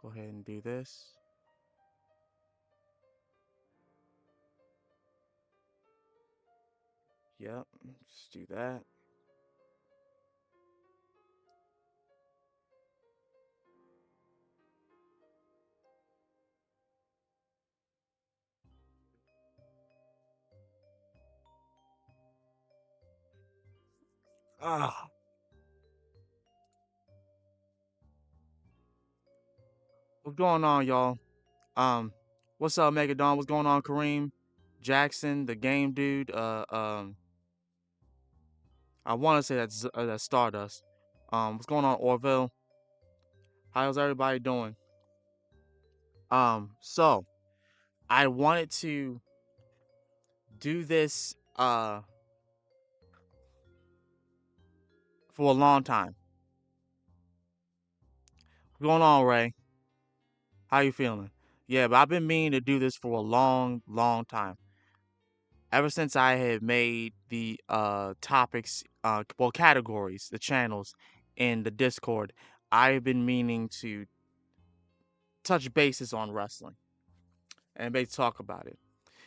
Go ahead and do this. Yep, just do that. Ah, what's going on, y'all? Um, what's up, Megadon? What's going on, Kareem? Jackson, the game dude. I want to say that's Stardust. What's going on, Orville? How's everybody doing? So I wanted to do this for a long time. What's going on, Ray? How you feeling? Yeah, but I've been meaning to do this for a long, long time. Ever since I had made the topics, well, categories, the channels in the Discord, I've been meaning to touch bases on wrestling and maybe talk about it.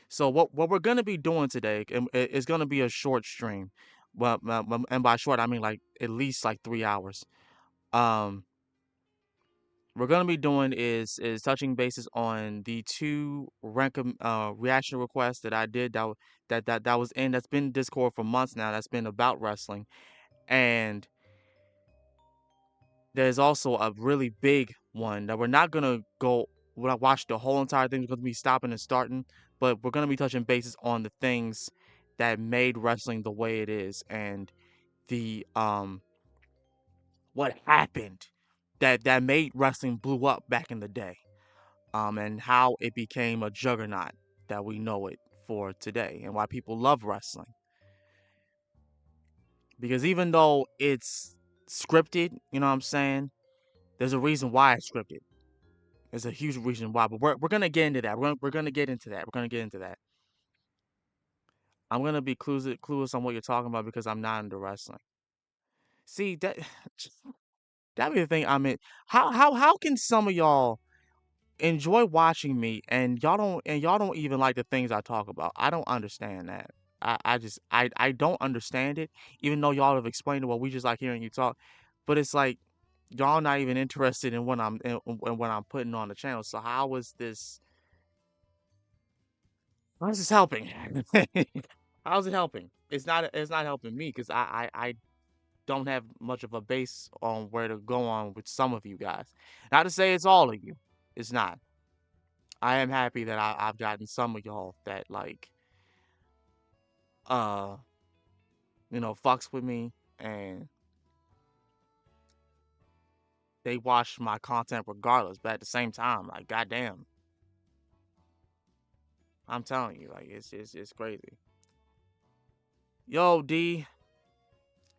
So what we're gonna be doing today is gonna be a short stream. Well, and by short I mean like at least like 3 hours. Um, we're gonna be doing is touching bases on the two reaction requests that I did that was in that's been in Discord for months now. That's been about wrestling, and there's also a really big one that we're not gonna go. We're not watch the whole entire thing. We're gonna be stopping and starting, but we're gonna be touching bases on the things that made wrestling the way it is, and the what happened that made wrestling blew up back in the day. And how it became a juggernaut that we know it for today, and why people love wrestling. Because even though it's scripted, you know what I'm saying, there's a reason why it's scripted. There's a huge reason why, but we're gonna get into that. We're gonna get into that. We're gonna get into that. I'm gonna be clueless on what you're talking about because I'm not into wrestling. See that be the thing. I mean, how can some of y'all enjoy watching me and y'all don't even like the things I talk about? I don't understand that. I just I don't understand it. Even though y'all have explained it, well, we just like hearing you talk, but it's like y'all not even interested in in what I'm putting on the channel. So how is this helping? How's it helping? It's not helping me because I don't have much of a base on where to go on with some of you guys. Not to say it's all of you. It's not. I am happy that I've gotten some of y'all that like uh fucks with me and they watch my content regardless. But at the same time, like goddamn, I'm telling you, like it's crazy. Yo, D.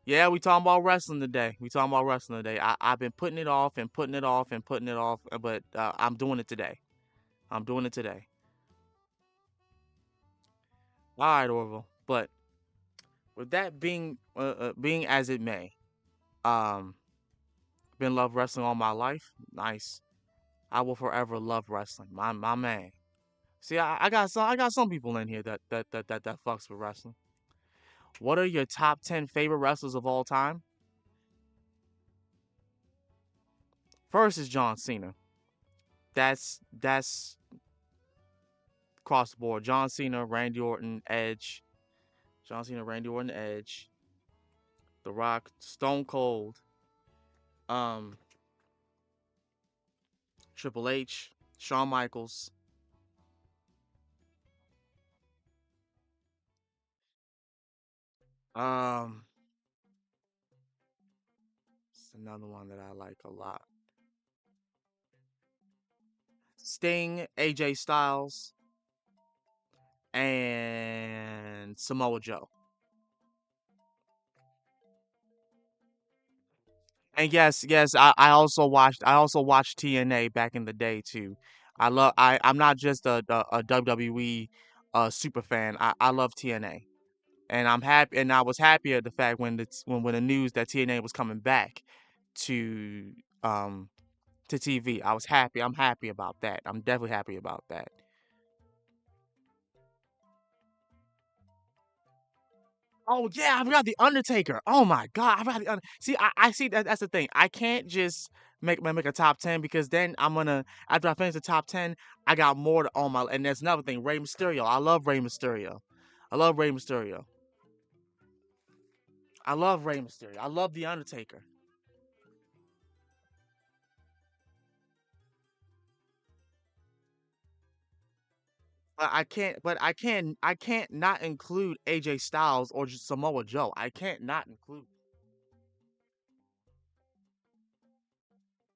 Yeah, we talking about wrestling today. We talking about wrestling today. I've been putting it off and putting it off and putting it off, but I'm doing it today. I'm doing it today. All right, Orville. But with that being as it may, um, been love wrestling all my life. Nice. I will forever love wrestling. My man. See, I got some people in here that fucks with wrestling. What are your top 10 favorite wrestlers of all time? First is John Cena. That's across the board. John Cena, Randy Orton, Edge. John Cena, Randy Orton, Edge. The Rock, Stone Cold. Um, Triple H, Shawn Michaels. Um, it's another one that I like a lot. Sting, AJ Styles, and Samoa Joe. And yes, I also watched TNA back in the day too. I'm not just a WWE super fan. I love TNA. And I'm happy and I was happy at the fact when the news that TNA was coming back to um to TV. I was happy. I'm happy about that. I'm definitely happy about that. Oh yeah, I forgot the Undertaker. Oh my god, I forgot the See, I see that's the thing. I can't just make a top 10 because then I'm gonna after I finish the top 10, I got more to on my and there's another thing, Rey Mysterio. I love Rey Mysterio. I love Rey Mysterio. I love Rey Mysterio. I love the Undertaker. I can't not include AJ Styles or just Samoa Joe. I can't not include.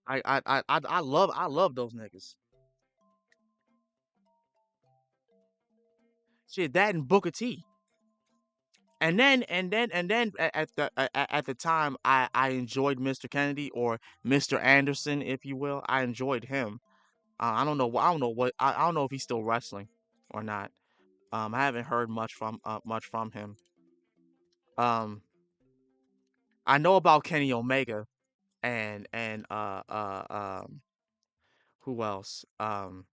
I love those niggas. Shit, that and Booker T. And then at the time I enjoyed Mr. Kennedy or Mr. Anderson, if you will. I enjoyed him. I don't know what I don't know if he's still wrestling or not. I haven't heard much from him. Um, I know about Kenny Omega and who else? Oh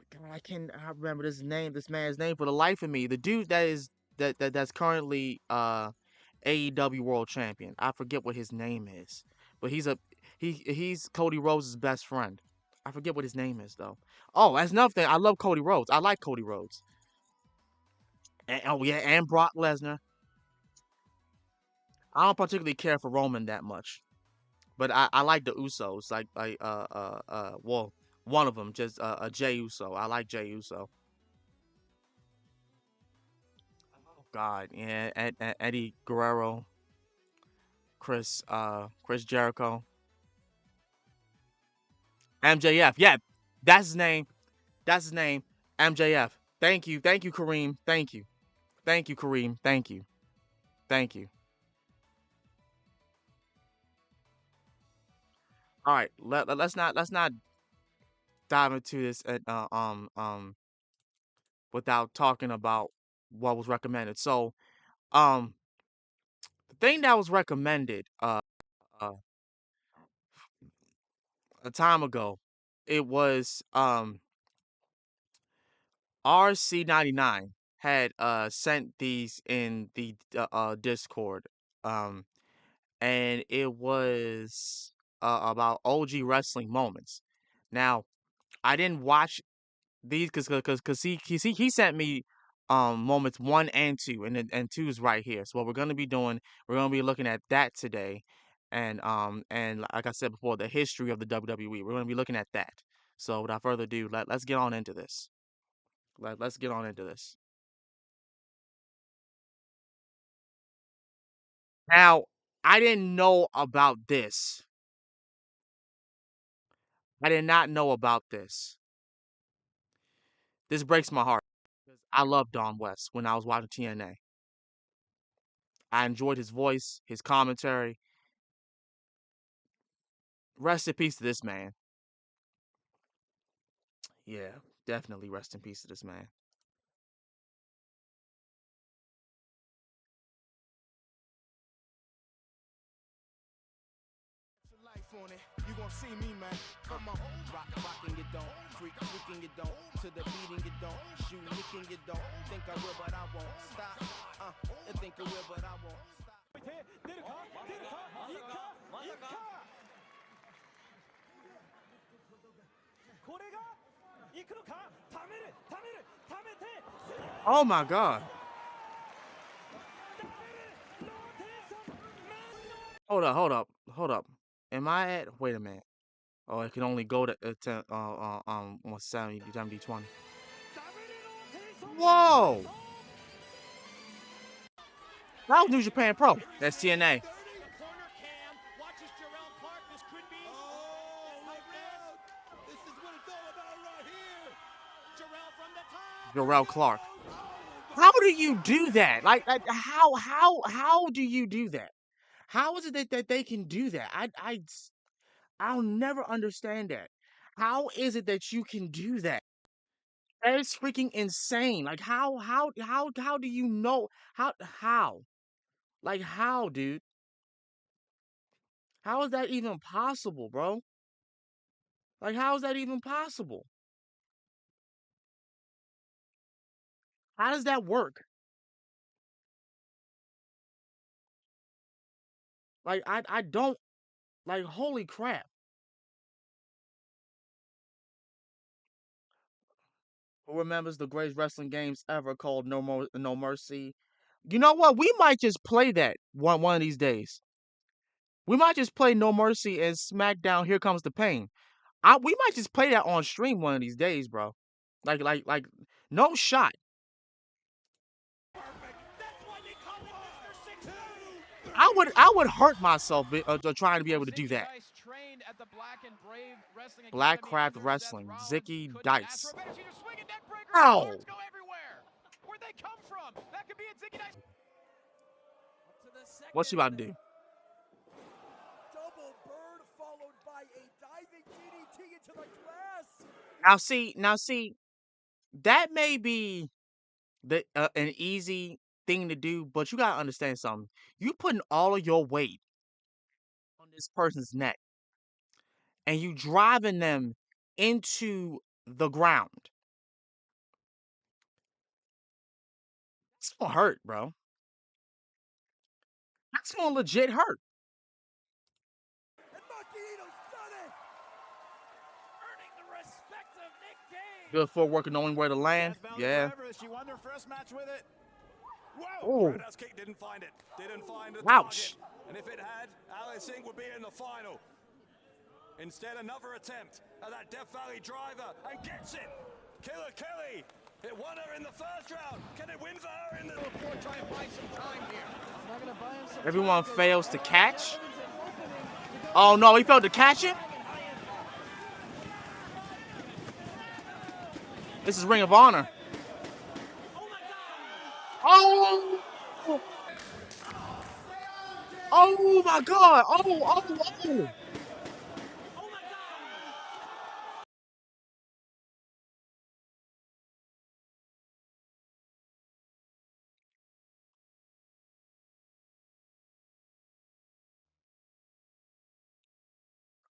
God, I remember this man's name for the life of me. The dude that's currently AEW World Champion. I forget what his name is, but he's Cody Rhodes' best friend. I forget what his name is though. Oh, that's another thing. I love Cody Rhodes. I like Cody Rhodes. And, oh yeah, and Brock Lesnar. I don't particularly care for Roman that much, but I like the Usos. Well, one of them just Jey Uso. I like Jey Uso. Oh God, yeah, Eddie Guerrero, Chris Jericho, MJF. Yeah, that's his name. That's his name. MJF. Thank you, Kareem. Thank you, Kareem. Thank you. All right, let's not dive into this without talking about what was recommended. So, um, the thing that was recommended uh a time ago, it was RC99 had sent these in the Discord. Um and it was about OG wrestling moments. Now, I didn't watch these because he sent me moments 1 and 2 and 2 is right here. So what we're going to be doing, we're going to be looking at that today and like I said before, the history of the WWE. We're going to be looking at that. So without further ado, let's get on into this. Let's get on into this. Now, I didn't know about this. I did not know about this. This breaks my heart because I loved Don West when I was watching TNA. I enjoyed his voice, his commentary. Rest in peace to this man. Yeah, definitely rest in peace to this man. Life on it, you gon' see me, man. I'm a rockin' you don't, freaking you don't, to the beating you don't, shoot licking you don't. Think I will, but I won't stop. You think I will, but I won't Oh my God. Hold up. Am I at? Wait a minute. Oh, it can only go to 70, 20. Whoa! That was New Japan Pro. That's TNA. Jarrell Clark. How do you do that? Like how do you do that? How is it that they can do that? I'll never understand that. How is it that you can do that? That is freaking insane. Like how do you know how? Like how, dude? How is that even possible, bro? Like, how is that even possible? How does that work? Like, I don't, like, holy crap. Who remembers the greatest wrestling games ever called No Mercy? You know what? We might just play that one of these days. We might just play No Mercy and SmackDown Here Comes the Pain. We might just play that on stream one of these days, bro. Like, no shot. I would hurt myself trying to be able to do that. Blackcraft Wrestling, Zicky Dice. Ow! Where'd they come from? That could be a Zicky Dice. What's she about to do? Double bird followed by a diving DDT into the glass. Now see, that may be an easy thing to do, but you gotta understand something. You putting all of your weight on this person's neck, and you driving them into the ground. It's gonna hurt, bro. That's gonna legit hurt. And Makiito's done it! Earning the respect of Nick Gage. Good footwork and knowing where to land. Yeah. She won her first match with it. Whoa! Oh. Roundhouse kick didn't find it. Didn't find the Ouch. target. And if it had, Alice Inc would be in the final. Instead, another attempt at that Death Valley driver and gets it. Killer Kelly. It won her in the first round. Can it win for her in the fourth? Try and buy some time here. Everyone fails to catch. Oh no, he failed to catch it. This is Ring of Honor. Oh! Oh my God! Oh!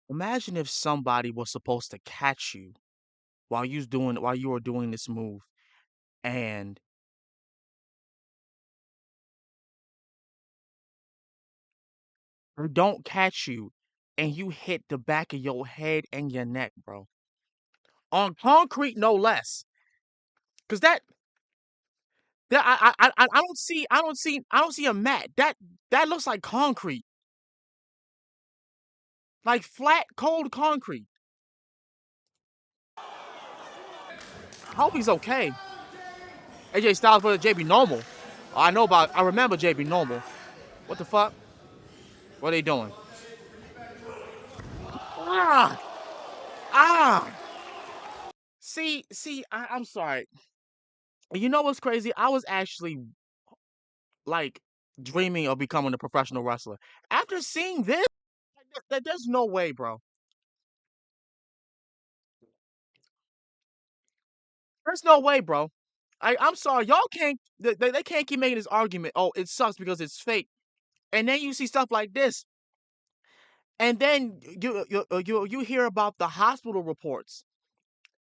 Imagine if somebody was supposed to catch you while you were doing this move, and they don't catch you, and you hit the back of your head and your neck, bro. On concrete, no less. Cause that I don't see a mat. That looks like concrete. Like flat, cold concrete. I hope he's okay. AJ Styles for JB Normal. I remember JB Normal. What the fuck? What are they doing? Ah! Ah! See, I'm sorry. You know what's crazy? I was actually like dreaming of becoming a professional wrestler. After seeing this, there's no way, bro. There's no way, bro. I'm sorry, y'all can't. They can't keep making this argument. Oh, it sucks because it's fake. And then you see stuff like this, and then you hear about the hospital reports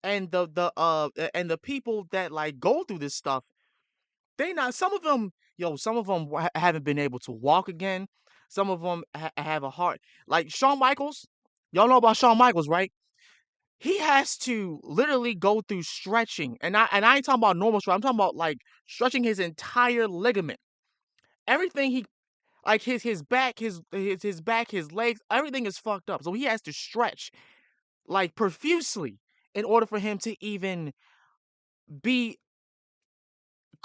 and the people that like go through this stuff. They not some of them, some of them haven't been able to walk again. Some of them have a heart. Like Shawn Michaels, y'all know about Shawn Michaels, right? He has to literally go through stretching, and I ain't talking about normal stretch. I'm talking about like stretching his entire ligament. Everything he like his back, his back, his legs, everything is fucked up. So he has to stretch like profusely in order for him to even be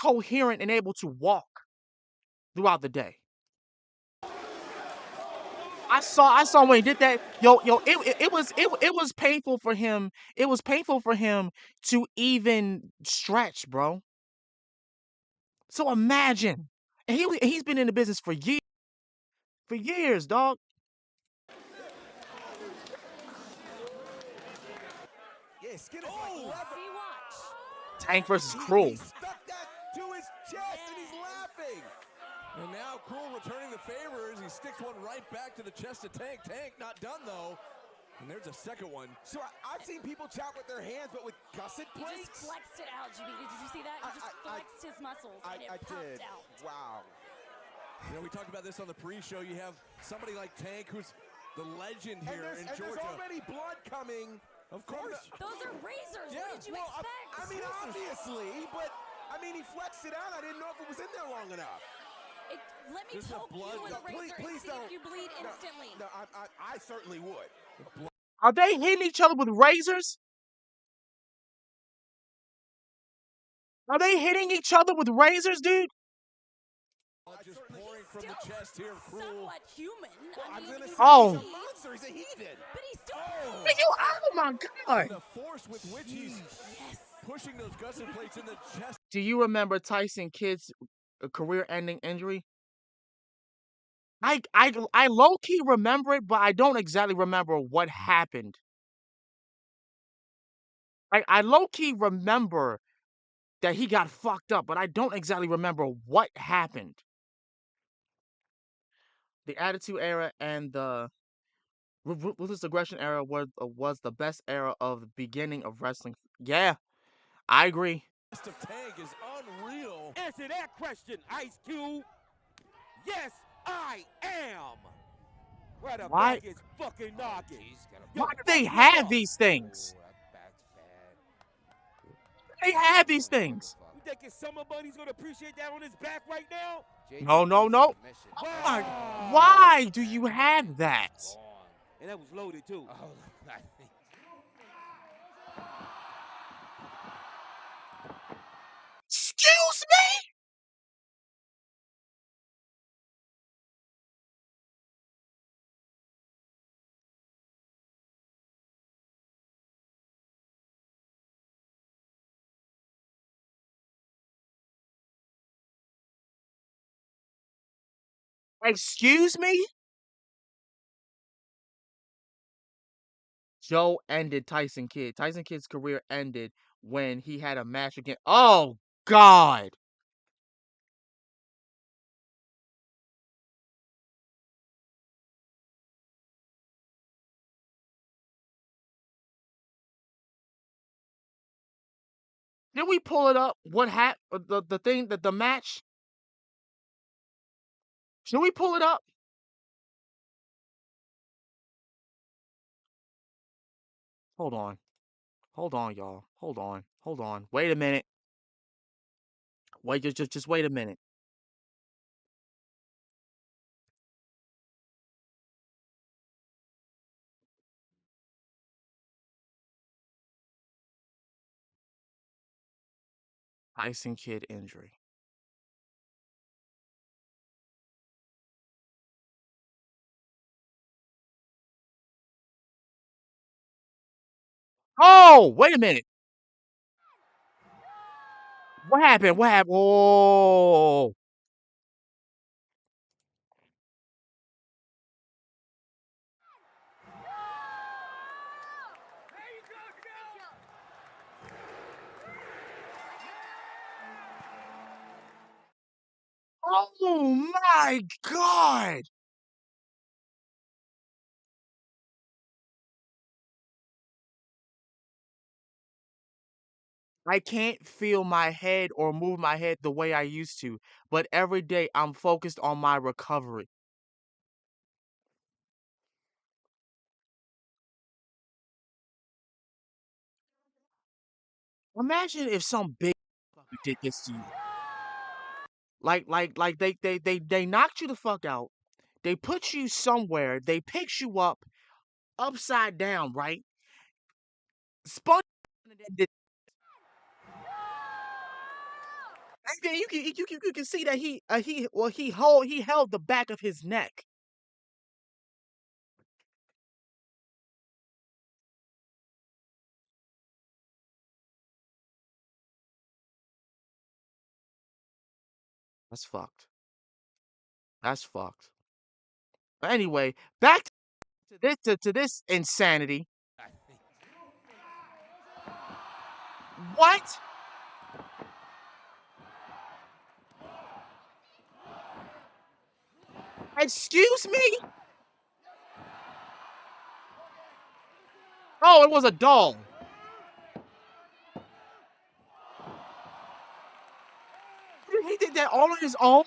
coherent and able to walk throughout the day. I saw when he did that. It was painful for him. It was painful for him to even stretch, bro. So imagine, and he's been in the business for years, dog. Yeah, Skinner's like leather. Tank versus Cruel. He stuck that to his chest and he's laughing. And now Cruel returning the favor as he sticks one right back to the chest of Tank. Tank not done though. And there's a second one. So I've seen people chop with their hands, but with gusset He plates? just flexed it out, GB. Did you see that? He just flexed his muscles and it I popped did. out. Wow. You know, we talked about this on the pre-show. You have somebody like Tank, who's the legend here in And Georgia. there's already blood coming. Of course. Those are razors. Yeah, What did you well, expect? I mean, obviously, but I mean, he flexed it out. I didn't know if it was in there long enough. Let me This is a poke blood- you with a No, razor please and see don't. if you bleed instantly. No, I certainly would. Are they hitting each other with razors? Are they hitting each other with razors, dude? Blood just pouring from Still the chest here of Cruel. somewhat human. Well, I I'm mean, gonna he say Oh. he's a monster. He's a heathen. But he's still. Oh my god! The force with which he's Yes. pushing those gusset plates in the chest. Do you remember Tyson Kidd's career-ending injury? I low-key remember it, but I don't exactly remember what happened. I low-key remember that he got fucked up, but I don't exactly remember what happened. The Attitude Era and the Ruthless Aggression Era was the best era of the beginning of wrestling. Yeah, I agree. Chest of Tank is unreal. Answer that question, Ice Cube. Yes, I am. Where the Why- back is fucking knocking. Why do they have these things? They have these things. You thinking Summer Bunny's gonna appreciate that on his back right now? No, no, no. Why do you have that? And that was loaded too. Excuse me? Excuse me? Joe ended Tyson Kidd. Tyson Kidd's career ended when he had a match against. Oh, God. Did we pull it up? What happened? The thing that the match? Should we pull it up? Hold on. Hold on, y'all. Hold on. Hold on. Wait a minute. Wait, just wait a minute. Tyson Kidd injury. Oh, wait a minute. What happened? What happened? Whoa. Oh my God. I can't feel my head or move my head the way I used to, but every day I'm focused on my recovery. Imagine if some big fucker did this to you. Like they knocked you the fuck out. They put you somewhere. They picked you up upside down, right? Spun and then did. And then you can see that he held the back of his neck. That's fucked. That's fucked. But anyway, back to this insanity. What? Excuse me? Oh, it was a doll. He did that all on his own?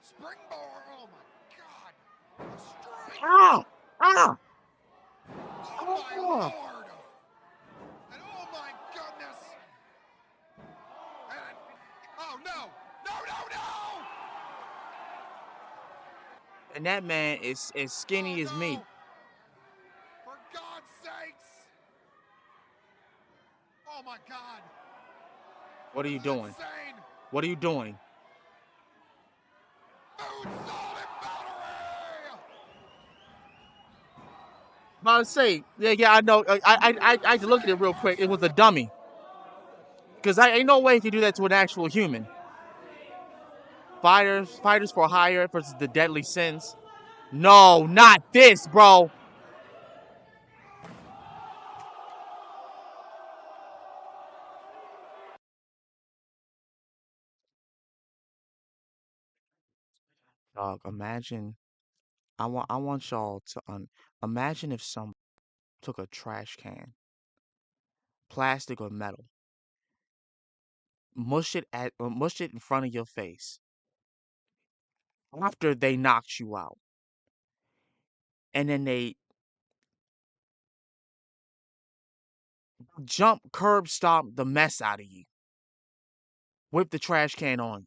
Springboard. Oh my God. A strike. Ah! Ah! Oh my Oh. Lord. And oh my goodness. And oh no. No, no, no. And that man is as skinny as me. For God's sakes. Oh my God. What are you doing? Insane. What are you doing? About to say, yeah, I know. I had to look at it real quick. It was a dummy. Because ain't no way you can do that to an actual human. Fighters for hire versus the Deadly Sins. No, not this, bro. Dog, imagine. I want y'all to imagine if someone took a trash can, plastic or metal, mushed it in front of your face after they knocked you out, and then they curb stomp the mess out of you with the trash can on you.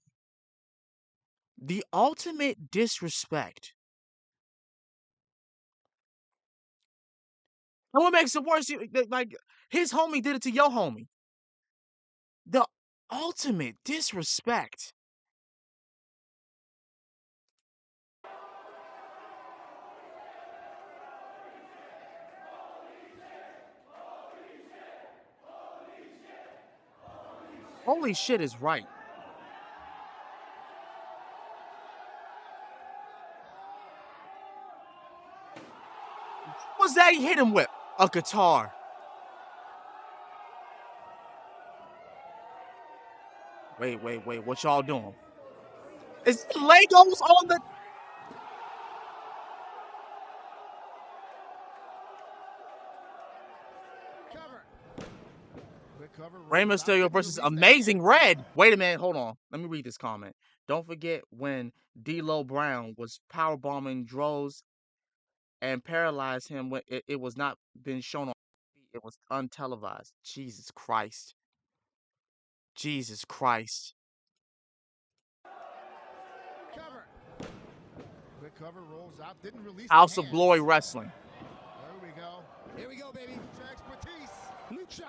The ultimate disrespect. And what makes it worse, like his homie did it to your homie. The ultimate disrespect. Holy shit is right. What was that he hit him with? A guitar. Wait, what y'all doing? Is Legos on the... Rey Mysterio versus Amazing Red. Wait a minute, hold on. Let me read this comment. Don't forget when D'Lo Brown was powerbombing Droz and paralyzed him when it was not been shown on TV. It was untelevised. Jesus Christ. Jesus Christ. Cover. Quick cover rolls out. Didn't release House the of hands. Glory Wrestling. There we go. Here we go, baby. Lucha expertise. Lucha.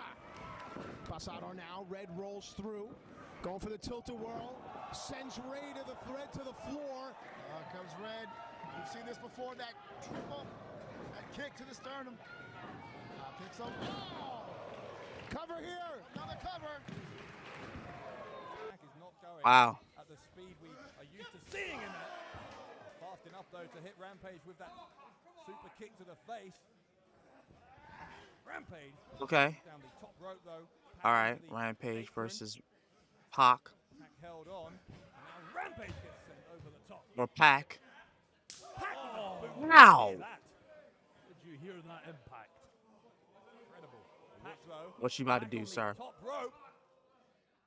Pasado now. Red rolls through. Going for the tilt-a-whirl. Sends Ray to the thread to the floor. Comes Red. We've seen this before. That triple. That kick to the sternum. Picks up. Oh! Cover here. Another cover. Wow. At the speed we are used to seeing him at. Fast enough though to hit Rampage with that super kick to the face. Rampage. Okay. Down the top rope though. All right. Rampage versus Pac. Pac held on. And now Rampage gets sent over the top. Or Pac. Wow. Did you hear that impact? Incredible. Pac though. What you about to do, sir? Top rope.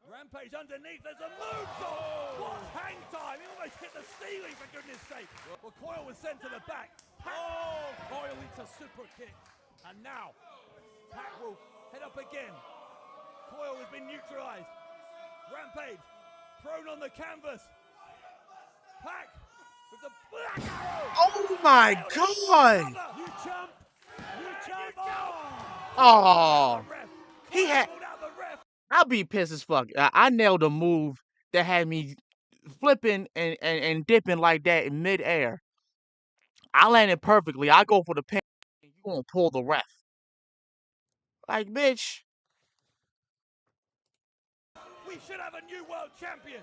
Rampage underneath, there's a moonsault! What hang time? He almost hit the ceiling, for goodness sake! Well, Coyle was sent to the back. Oh, Coyle into super kick. And now, Pac will head up again. Coyle has been neutralized. Rampage, thrown on the canvas. Pac with the black arrow! Oh my God! You jump! You jump! Oh! He had... I'll be pissed as fuck. I nailed a move that had me flipping and dipping like that in midair. I landed perfectly. I go for the pin. You gonna pull the ref? Like, bitch. We should have a new world champion.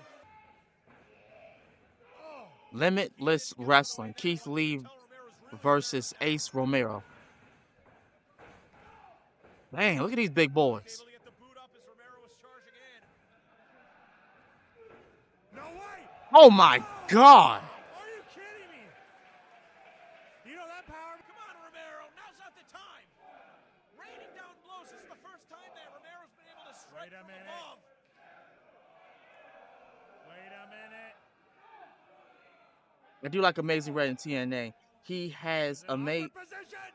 Limitless Wrestling. Keith Lee versus Ace Romero. Dang, look at these big boys. Oh my God! Are you kidding me? You know that power? Come on, Romero. Now's not the time. Raining down blows. This is the first time that Romero's been able to strike from above. Wait a minute. I do like Amazing Red in TNA. He has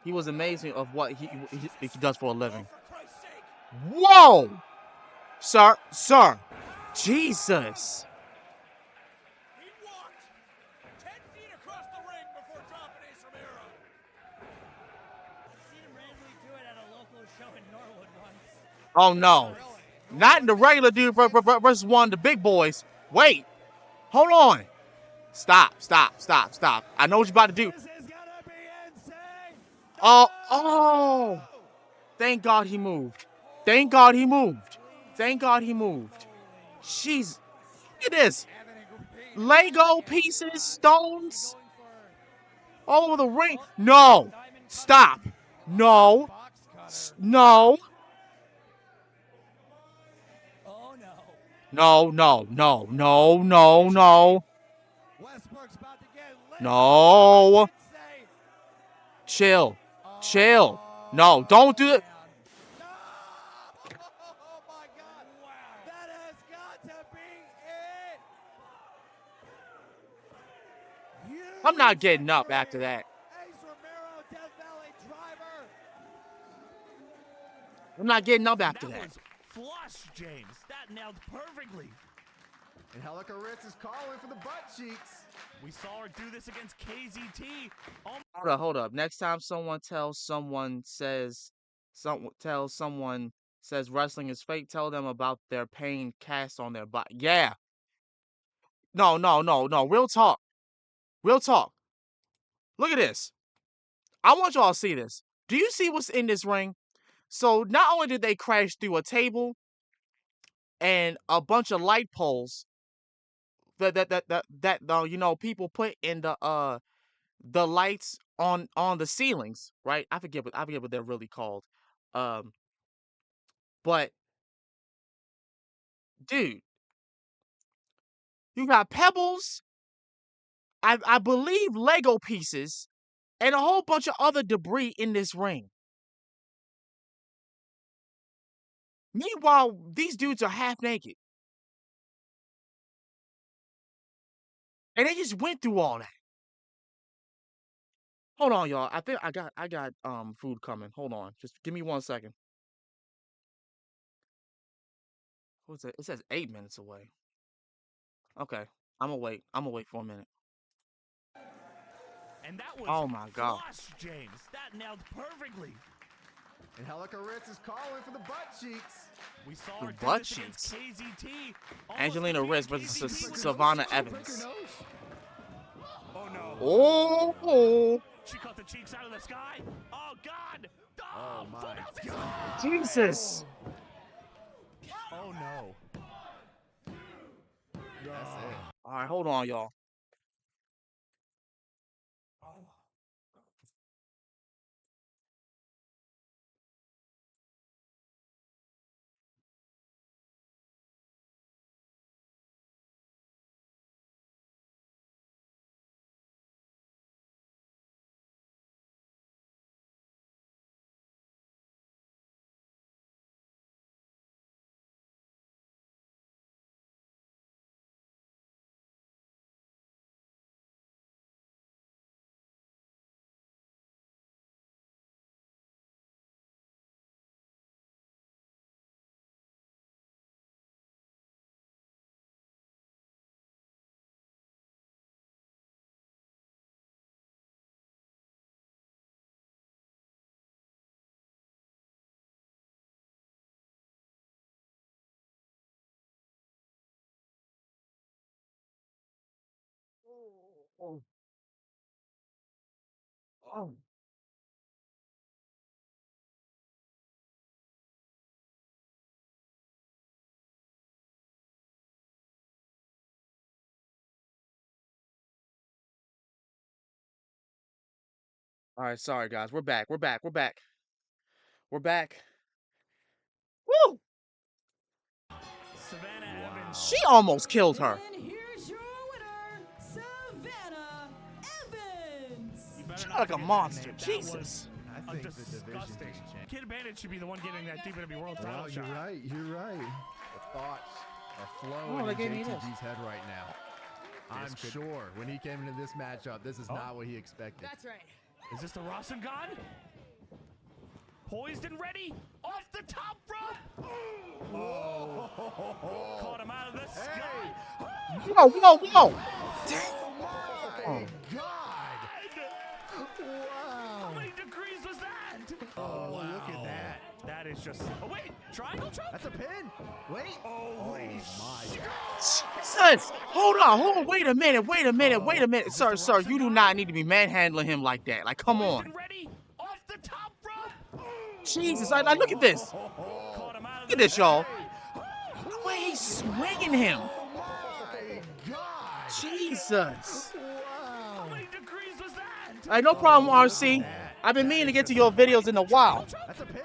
he was amazing of what he does for a living. Whoa, sir, Jesus. He walked 10 feet across the ring before dropping Ace Romero. I've seen him randomly do it at a local show in Norwood once. Oh no, not in the regular dude versus one of the big boys. Wait, hold on. Stop. I know what you're about to do. This is gonna be insane. Oh. Thank God he moved. Jeez. Look at this. Lego pieces, stones. All over the ring. No. Stop. No. No. Oh no. No. Westbrook's about to get lit. No. Chill. No, don't do it. No! Oh my God! Wow! That has got to be it. I'm not getting up after that. Ace Romero, Death Valley Driver. I'm not getting up after That that. was flush, James. That nailed perfectly. And Helica Ritz is calling for the butt cheeks. We saw her do this against KZT. Hold up. Next time someone says wrestling is fake, tell them about their pain cast on their body. Yeah. No. Real talk. Look at this. I want y'all to see this. Do you see what's in this ring? So not only did they crash through a table and a bunch of light poles that people put in the lights on the ceilings, right? I forget what they're really called. But dude, you got pebbles, I believe Lego pieces, and a whole bunch of other debris in this ring. Meanwhile, these dudes are half naked. And they just went through all that. Hold on, y'all. I think I got food coming. Hold on. Just give me 1 second. What's it? It says 8 minutes away. Okay. I'm gonna wait for a minute. And that was Oh my God. flush, James. That nailed perfectly. And Helica Ritz is calling for the butt cheeks. We saw The her do butt this against KZT. Almost Angelina defeated Ritz versus KZT. Savannah Evans. Oh no. Oh, She cut the cheeks out of the sky. Oh God. Oh my God. Jesus. Oh no. That's it. All right, hold on, y'all. Oh. Oh. All right, sorry guys. We're back. We're back. Woo! Savannah Evans. She almost killed her. And here's your winner, Savannah Evans. better Like not a forget that monster. name. That Jesus. was I think the division disgusting. didn't change. Kid Bandit should be the one getting that WWE World Title Well, shot. you're right. You're right. The thoughts are flowing Oh, they in gave me this. JTG's head right now. I'm sure when he came into this matchup, this is not what he expected. That's right. Is this the Rasengan? Poised and ready. Off the top rope. Oh. Caught him out of the sky. Whoa, whoa, whoa. Oh, God. Wow. How many degrees was that? Oh, look at that. That is just. Oh, wait. Triangle choke? That's a pin. Wait. Holy my Jesus. Hold on. Wait a minute. Sir, you do not need to be manhandling him like that. Like, come Poised on. and ready. Off the top rope. Jesus. I look at this. Caught him out of Look at this, y'all. The way he's swinging him. My God. Jesus. How many degrees was that? Hey, no problem, RC. I've been meaning to get to your videos in a while. That's a pin.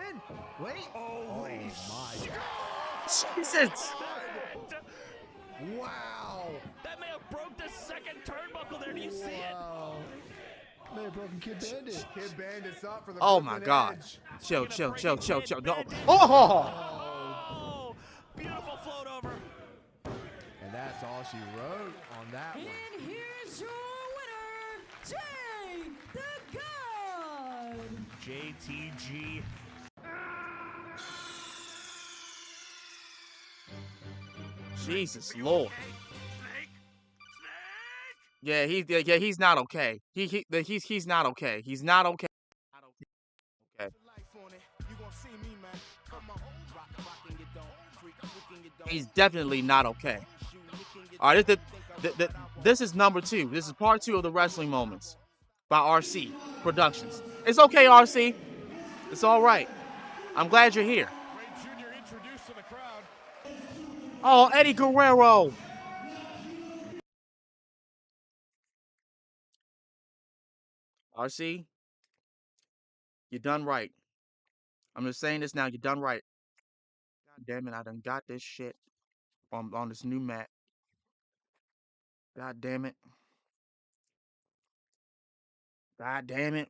Wait. Holy my Jesus. Wow. That may have broke the second turnbuckle there. Do you see it? Wow. May have broken Kid Bandit. Kid Bandit's up for the Oh my Brooklyn God. Edge. Chill. No. Oh. Oh, beautiful float over. And that's all she wrote on that one. And here's your winner, Jay the God. JTG. Jesus Lord. Yeah, he's not okay. He's not okay. He's not okay. Okay. He's definitely not okay. All right, this is number 2. This is part 2 of the Wrestling Moments by RC Productions. It's okay, RC. It's all right. I'm glad you're here. Oh, Eddie Guerrero. RC, you done right. I'm just saying this now. You done right. God damn it, I done got this shit on this new mat. God damn it. God damn it.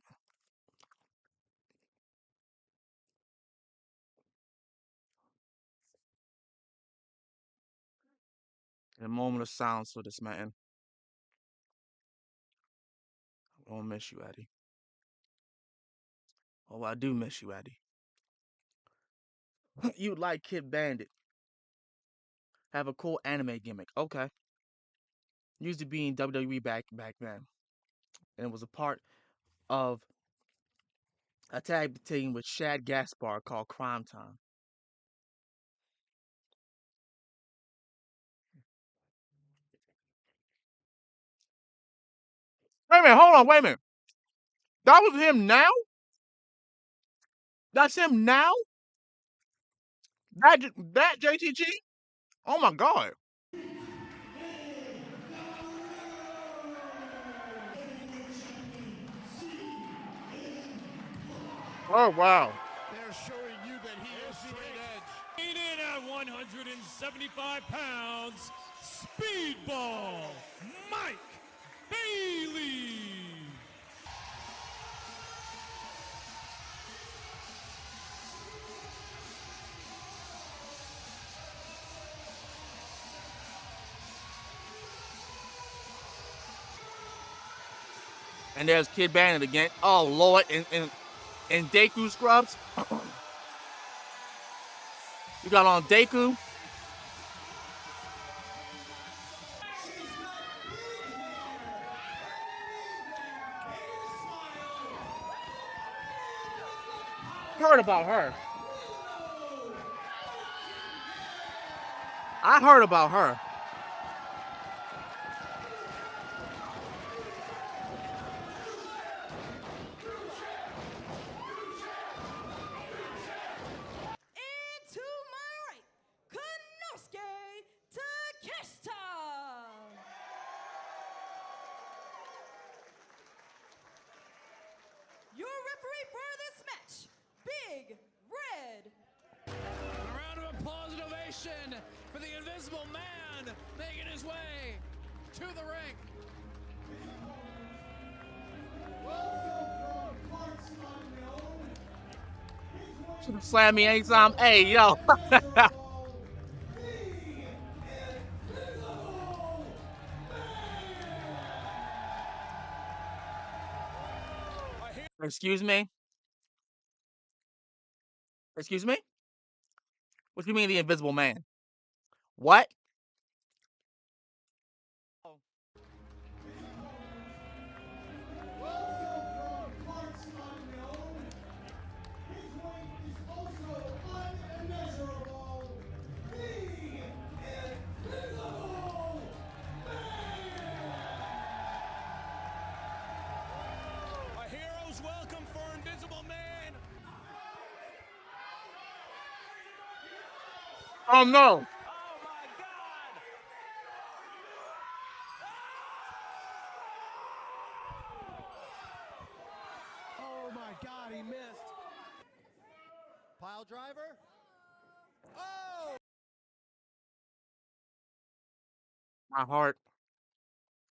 A moment of silence for this man. I won't miss you, Eddie. Oh, I do miss you, Eddie. You like Kid Bandit. Have a cool anime gimmick. Okay. Used to be in WWE back then. And it was a part of a tag team with Shad Gaspar called Crime Time. Wait a minute, hold on, wait a minute. That was him now? That's him now? That JTG? Oh my God. Oh wow. They're showing you that he is straight edge. In at 175 pounds, Speedball Mike Bailey. And there's Kid Bandit again. Oh Lord, and Deku scrubs. You got on Deku. Heard about her. I heard about her. Your referee for this match, Big Red. A round of applause and ovation for the Invisible Man making his way to the ring. Slam me anytime. Hey, yo. Excuse me? Excuse me? What do you mean the Invisible Man? What? A hero's welcome for Invisible Man. Oh, no. Oh my God, he missed. Pile driver. Oh! My heart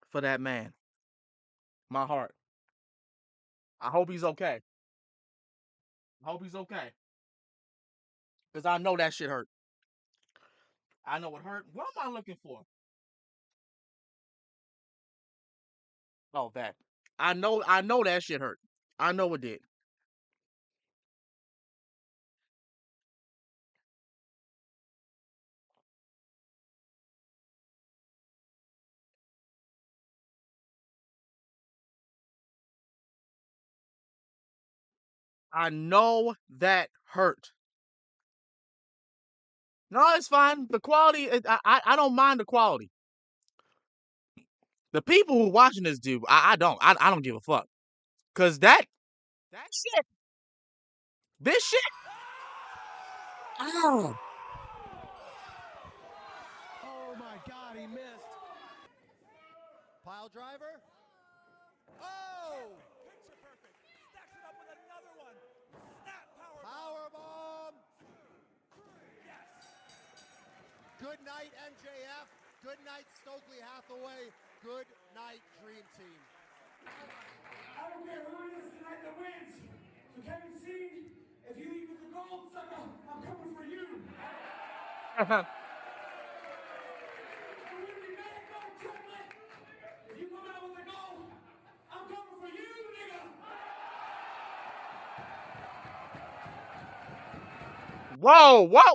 for that man. My heart. I hope he's okay. I hope he's okay. Because I know that shit hurt. I know it hurt. What am I looking for? Oh, that. I know that shit hurt. I know it did. I know that hurt. No, it's fine. The quality, I don't mind the quality. The people who watching this dude, I don't give a fuck. Cause that shit, this shit. Oh. Oh my God, he missed. Pile driver. Oh! Picture perfect. Stacks it up with another one. Snap Power bomb. Yes. Good night, MJF. Good night, Stokely Hathaway. Good night, Dream Team. I don't care who it is tonight that wins. So Kevin Steen, if you leave with the gold, sucker, I'm coming for you. If you come out with the gold, I'm coming for you, nigga. Whoa, what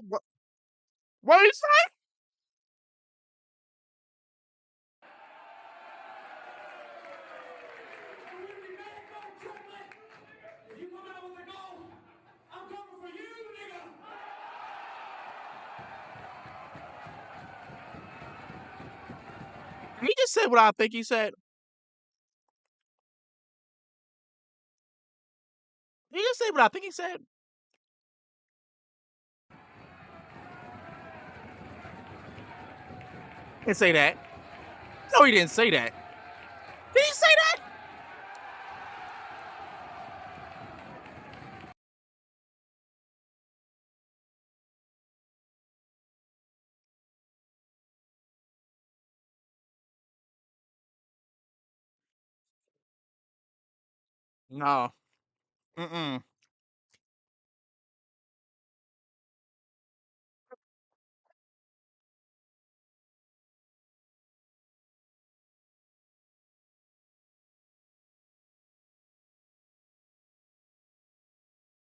did he say? If you come out with the gold, I'm coming for you, nigga. He just said what I think he said. He just said what I think he said. He didn't say that. No, he didn't say that. Did he say that? No. Mm-mm.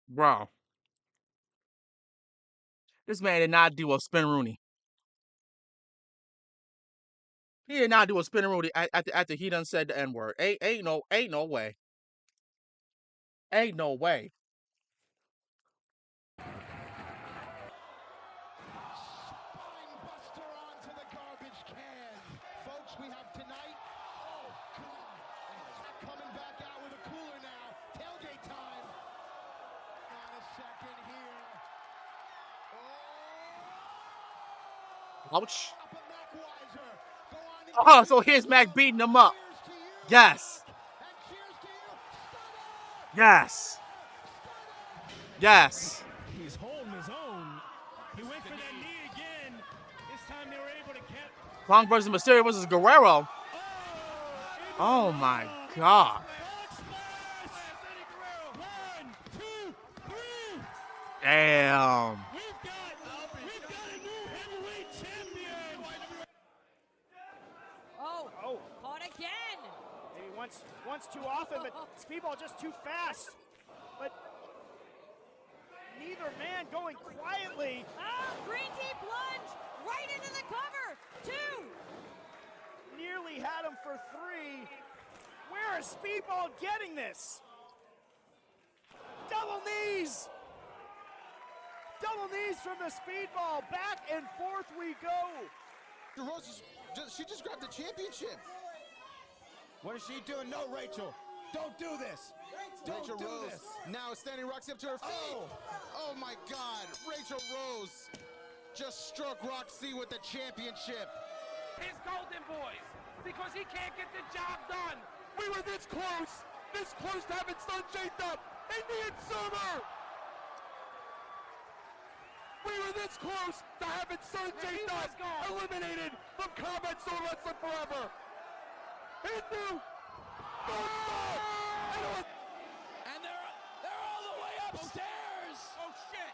Bro. This man did not do a spin Rooney. He did not do a spin Rooney after he done said the N-word. Ain't no way. Ain't no way. Spinebuster onto the garbage can. Folks, we have tonight. Oh, God. Coming back out with a cooler now. Tailgate time. On a second here. Ouch. Oh, so here's Mac beating him up. Yes. Yes. Yes. He's holding his own. He went for that knee again. This time they were able to catch. Punk versus Mysterio versus Guerrero. Oh my God. Damn. We've got a new heavyweight champion. Oh, caught again. Maybe once too often, but Speedball just too fast. But neither man going quietly. Green team plunge right into the cover. 2. Nearly had him for 3. Where is Speedball getting this? Double knees. Double knees from the Speedball. Back and forth we go. She just grabbed the championship. What is she doing? No, Rachel. Don't do this. Rachel Rose now standing Roxy up to her feet. Oh my God. Rachel Rose just struck Roxy with the championship. His Golden Boys, because he can't get the job done. We were this close to having Sun chased up Indian Summer. We were this close to having Sun chased up, eliminated from Combat Zone Wrestling forever. Hindu, And they're all the way upstairs. Oh shit!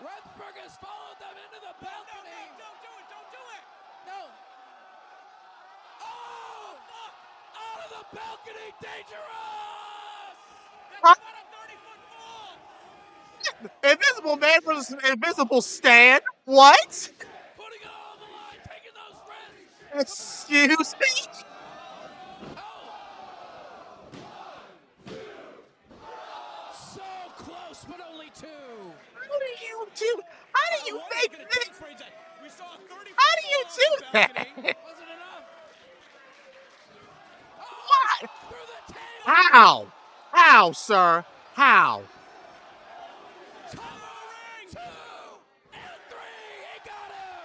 Rensburg has followed them into the balcony. No, don't do it! Don't do it! No. Oh! Fuck! Out of the balcony, dangerous! That's not a 30-foot fall. Invisible Man versus Invisible Stan? What? Putting it all on the line, taking those risks. Excuse me? So close, but only 2. How do you make this? We saw a 30-foot How do you do that? Wasn't enough. What? Through the table. How? How, sir? How? 2 and 3. He got him.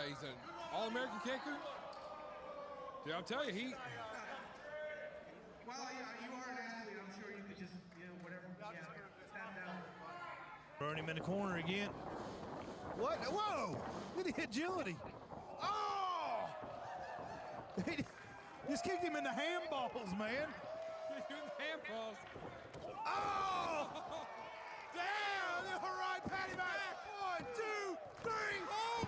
He's an All-American kicker. Yeah, I'll tell you, he. Well, you are an athlete. I'm sure you could just, whatever. Stand down. Burn him in the corner again. What? Whoa! Look at the agility. Oh! He just kicked him in the handballs, man. Handballs. Oh! Down! All right, Patty back. 1, 2, 3. Oh,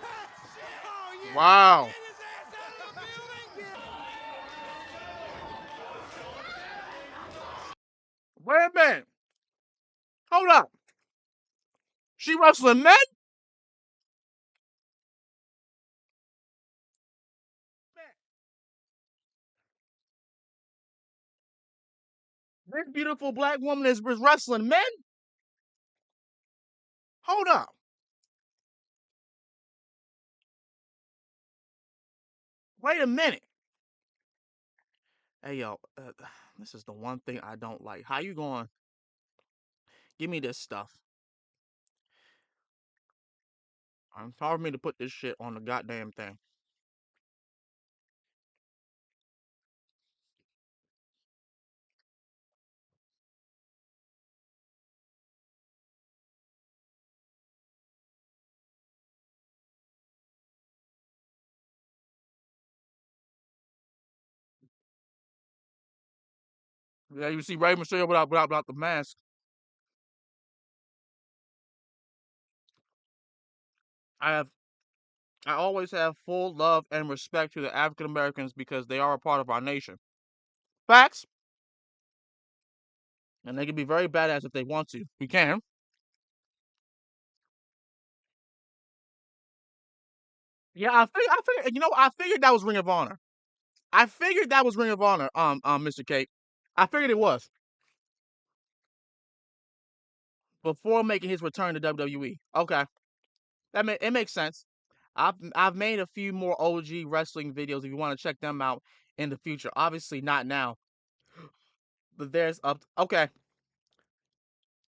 shit! Oh, yeah! Wow. Get his ass out of the building! Wait a minute. Hold up. She wrestling men? This beautiful black woman is wrestling men? Hold up. Wait a minute. Hey, yo, this is the one thing I don't like. How you going? Give me this stuff. I'm hard for me to put this shit on the goddamn thing. Yeah, you see Rey Mysterio without the mask. I always have full love and respect to the African Americans because they are a part of our nation. Facts. And they can be very badass if they want to. We can. Yeah, I figured, I figured that was Ring of Honor. I figured that was Ring of Honor, Mr. Kate. I figured it was. Before making his return to WWE. Okay. It makes sense. I've made a few more OG wrestling videos if you want to check them out in the future. Obviously not now. But there's okay.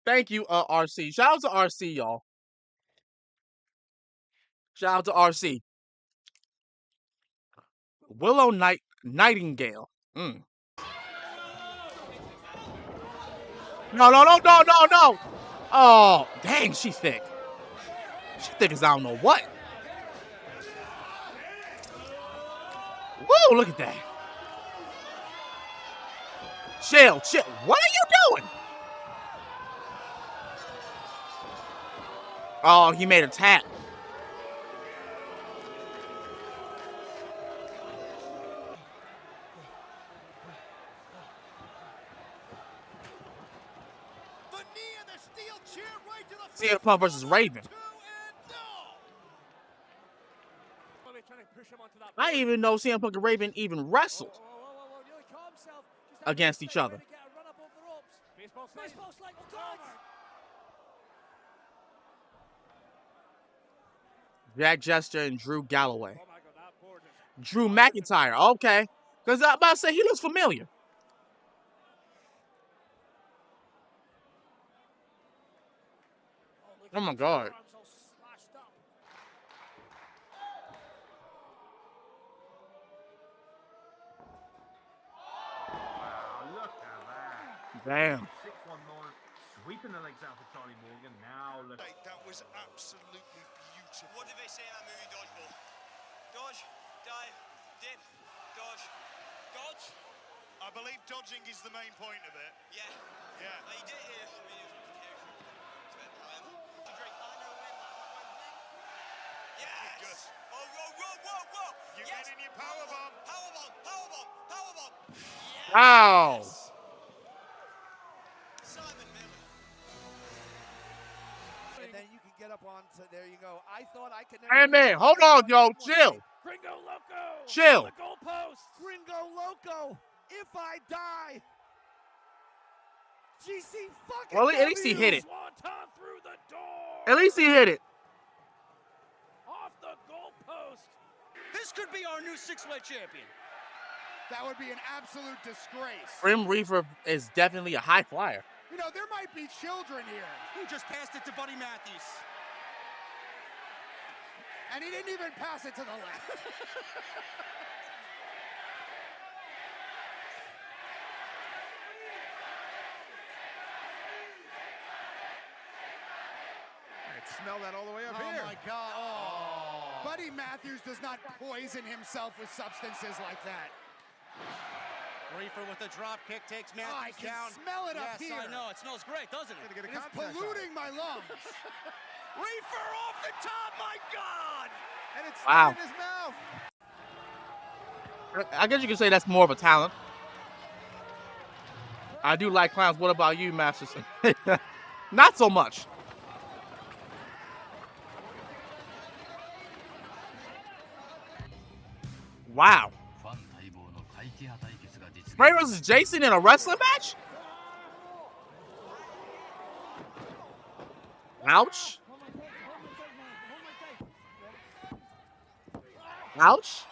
Thank you, RC. Shout out to RC, y'all. Shout out to RC. Willow Nightingale. No. Oh, dang, she's thick. She's thick as I don't know what. Whoa, look at that. Chill. What are you doing? Oh, he made a tap. The knee and the steel chair right to the CM Punk versus Raven. I didn't even know CM Punk and Raven even wrestled against each other. Jack Jester and Drew Galloway. Drew McIntyre. Okay. Because I'm about to say he looks familiar. Oh my God. Look at that. Damn. 619, sweeping the legs out for Charlie Morgan. Now look. That was absolutely beautiful. What did they say in that movie, Dodgeball? Dodge, dive, dip, dodge, dodge. I believe dodging is the main point of it. Yeah. Yeah. He did it. I mean, yes. Whoa, whoa, whoa, whoa, whoa. You yes. get in your powerbomb. Powerbomb, powerbomb, powerbomb. Yes. Wow. Simon Miller. And then you can get up on. So there you go. I thought I could never. Hey man, hold on, yo, chill. Gringo Loco. Chill. The goalpost. Gringo Loco. If I die. GC fucking. Well, at least he hit it. Swanton through the door. At least he hit it. Off the goalpost. This could be our new six-way champion. That would be an absolute disgrace. Grim Reaper is definitely a high flyer. You know, there might be children here. Who just passed it to Buddy Matthews? And he didn't even pass it to the left. Smell that all the way up here. Oh my God. Oh. Buddy Matthews does not poison himself with substances like that. Reefer with a drop kick takes Matthews I can down. smell it up here. Yes, I know. It smells great, doesn't it? It is polluting my lungs. Reefer off the top, my God! And it's Wow. in his mouth. I guess you could say that's more of a talent. I do like clowns. What about you, Masterson? Not so much. Wow. Ray versus Jason in a wrestling match? Ouch. Ouch.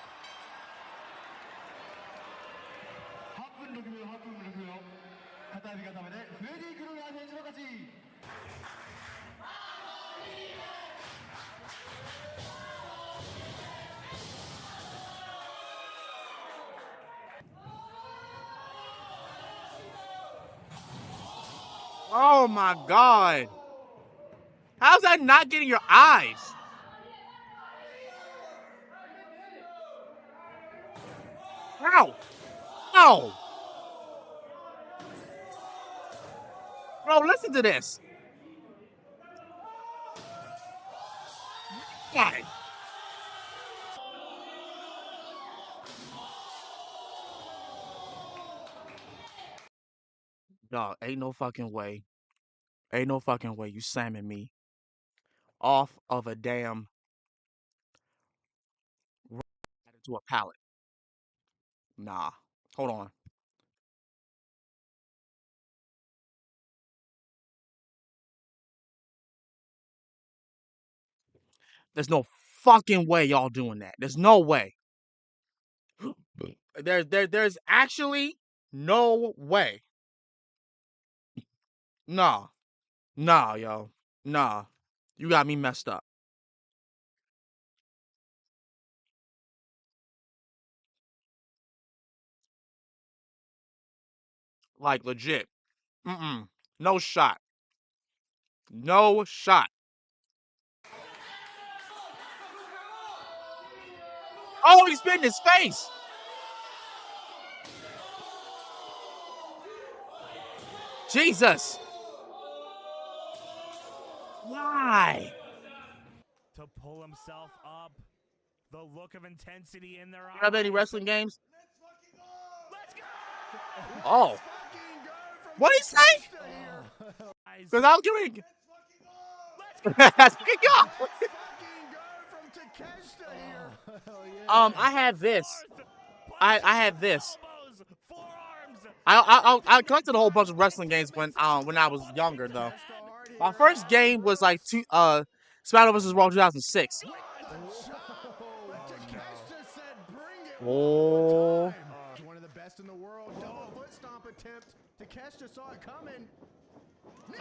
Oh my God. How's that not getting your eyes? Ow. Ow. Bro, listen to this. God. Dog, ain't no fucking way. Ain't no fucking way you slamming me off of a damn to a pallet. Nah. Hold on. There's no fucking way y'all doing that. There's no way. There's actually no way. Nah. Nah, yo. Nah. You got me messed up. Like, legit. Mm-mm. No shot. No shot. Oh, he spit in his face. Jesus. Why? to pull himself up. The look of intensity in their eyes. You have any wrestling games? Oh. What did he say? Because I was getting. Let's fucking go. I have this. I have this. I collected a whole bunch of wrestling games when I was younger though. My first game was like SmackDown vs. Raw 2006. Oh. One of the best in the world. Double foot stomp attempt. Takeshita saw it coming. Oh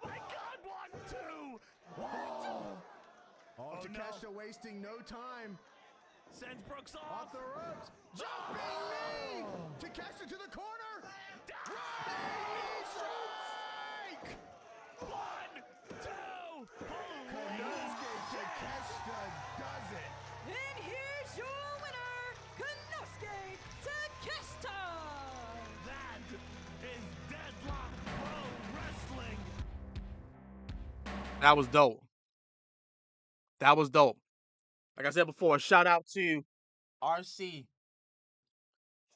my God! 1, 2. Oh, Takeshita wasting no time. Sends Brooks off the ropes. Jumping knee. Takeshita to the corner. Running strike. 1, 2. Konosuke Takeshita does it. And here's your winner, Konosuke Takeshita. That is Deadlock Pro Wrestling. That was dope. That was dope. Like I said before, shout out to RC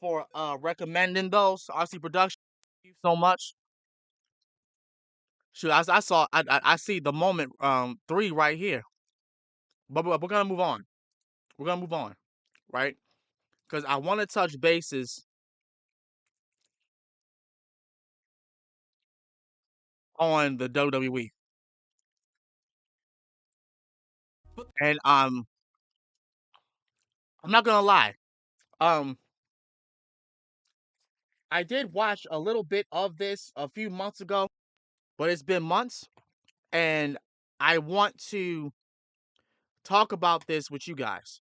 for recommending those. RC Production, thank you so much. Shoot, I see the moment 3 right here. But we're gonna move on. We're gonna move on, right? Because I want to touch bases on the WWE. And I'm not gonna lie. I did watch a little bit of this a few months ago, but it's been months, and I want to talk about this with you guys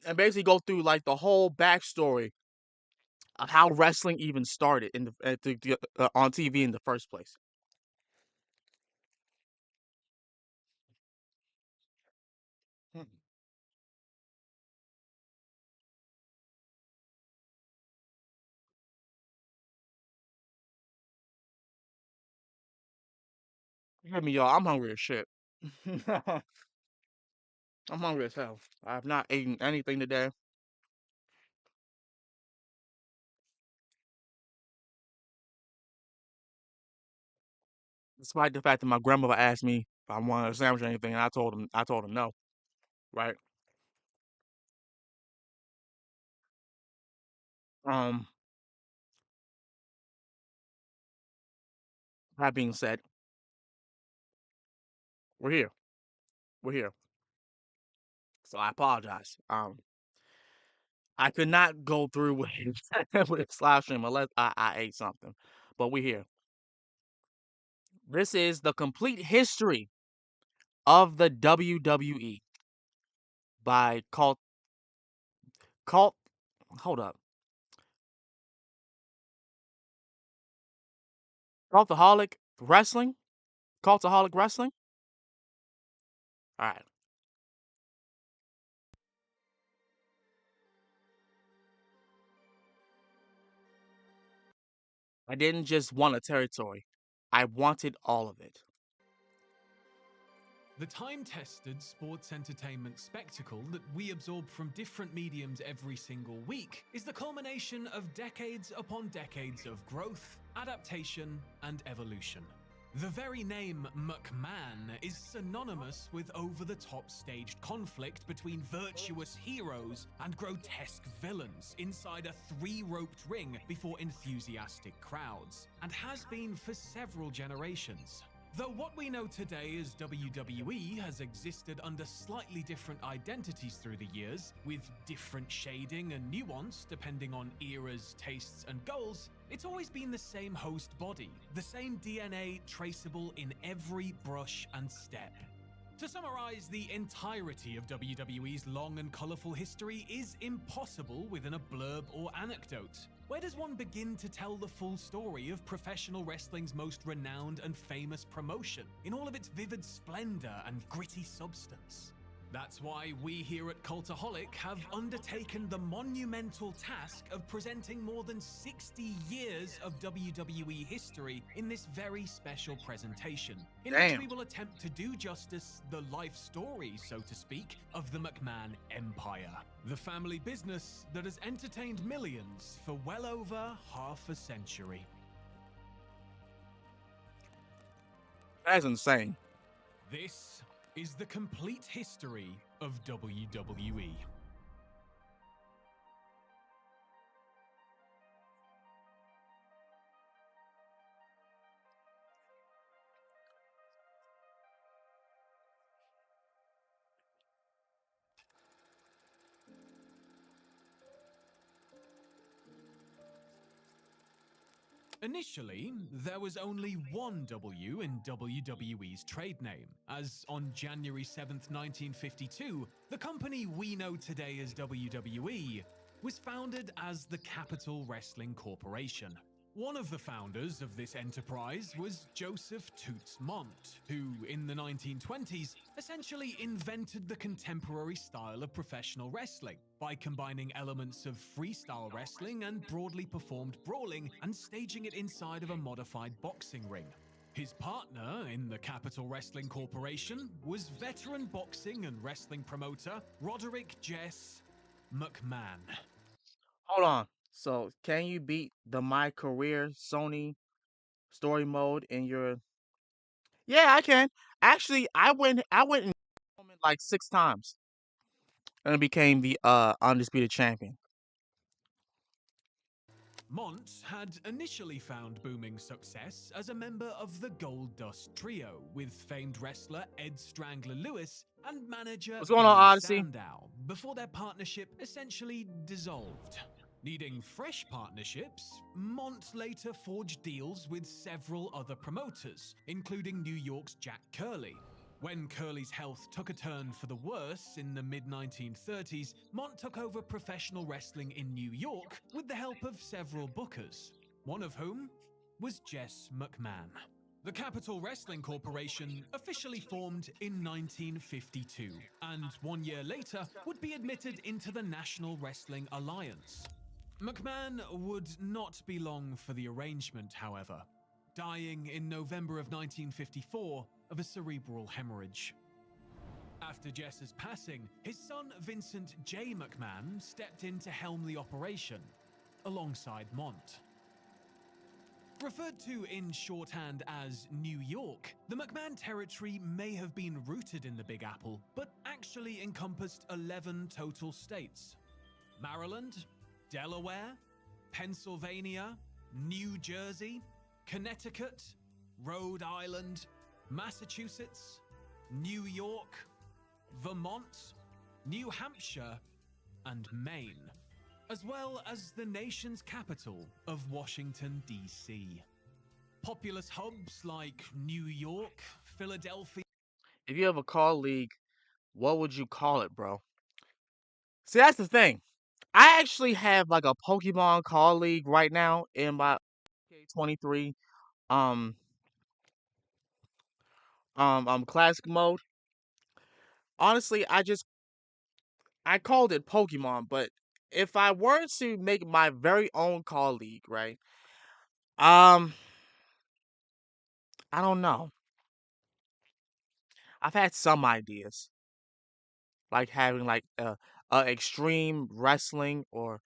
and basically go through like the whole backstory of how wrestling even started in on TV in the first place. Hear me, y'all. I'm hungry as shit. I'm hungry as hell. I have not eaten anything today. Despite the fact that my grandmother asked me if I wanted a sandwich or anything, and I told her no. Right? That being said, we're here. We're here. So I apologize. I could not go through with this live stream unless I ate something. But we're here. This is the complete history of the WWE by hold up. Cultaholic Wrestling? Cultaholic Wrestling? Alright. I didn't just want a territory. I wanted all of it. The time-tested sports entertainment spectacle that we absorb from different mediums every single week is the culmination of decades upon decades of growth, adaptation, and evolution. The very name McMahon is synonymous with over-the-top staged conflict between virtuous heroes and grotesque villains inside a 3-roped ring before enthusiastic crowds, and has been for several generations. Though what we know today as WWE has existed under slightly different identities through the years, with different shading and nuance depending on eras, tastes, and goals, it's always been the same host body, the same DNA traceable in every brush and step. To summarize the entirety of WWE's long and colourful history is impossible within a blurb or anecdote. Where does one begin to tell the full story of professional wrestling's most renowned and famous promotion, in all of its vivid splendour and gritty substance? That's why we here at Cultaholic have undertaken the monumental task of presenting more than 60 years of WWE history in this very special presentation, in which we will attempt to do justice the life story, so to speak, of the McMahon Empire. The family business that has entertained millions for well over half a century. That's insane. This is the complete history of WWE. Initially, there was only one W in WWE's trade name, as on January 7th, 1952, the company we know today as WWE was founded as the Capital Wrestling Corporation. One of the founders of this enterprise was Joseph Toots Mondt, who, in the 1920s, essentially invented the contemporary style of professional wrestling by combining elements of freestyle wrestling and broadly performed brawling and staging it inside of a modified boxing ring. His partner in the Capital Wrestling Corporation was veteran boxing and wrestling promoter Roderick Jess McMahon. Hold on. So, can you beat the My Career Sony story mode in your... Yeah, I can. Actually, I went in like 6 times and became the undisputed champion. Mondt had initially found booming success as a member of the Gold Dust Trio with famed wrestler Ed Strangler Lewis and manager What's going on, Billy Odyssey? Sandow, before their partnership essentially dissolved. Needing fresh partnerships, Mondt later forged deals with several other promoters, including New York's Jack Curley. When Curley's health took a turn for the worse in the mid-1930s, Mondt took over professional wrestling in New York with the help of several bookers, one of whom was Jess McMahon. The Capital Wrestling Corporation officially formed in 1952, and 1 year later would be admitted into the National Wrestling Alliance. McMahon would not be long for the arrangement, however, dying in November of 1954 of a cerebral hemorrhage. After Jess's passing, his son Vincent J. McMahon stepped in to helm the operation, alongside Mondt. Referred to in shorthand as New York, the McMahon territory may have been rooted in the Big Apple, but actually encompassed 11 total states: Maryland, Delaware, Pennsylvania, New Jersey, Connecticut, Rhode Island, Massachusetts, New York, Vermont, New Hampshire, and Maine, as well as the nation's capital of Washington, D.C. Populous hubs like New York, Philadelphia... If you have a call league, what would you call it, bro? See, that's the thing. I actually have like a Pokemon call league right now in my 23 classic mode. Honestly, I called it Pokemon, but if I were to make my very own call league, right? I don't know. I've had some ideas, like having like extreme wrestling or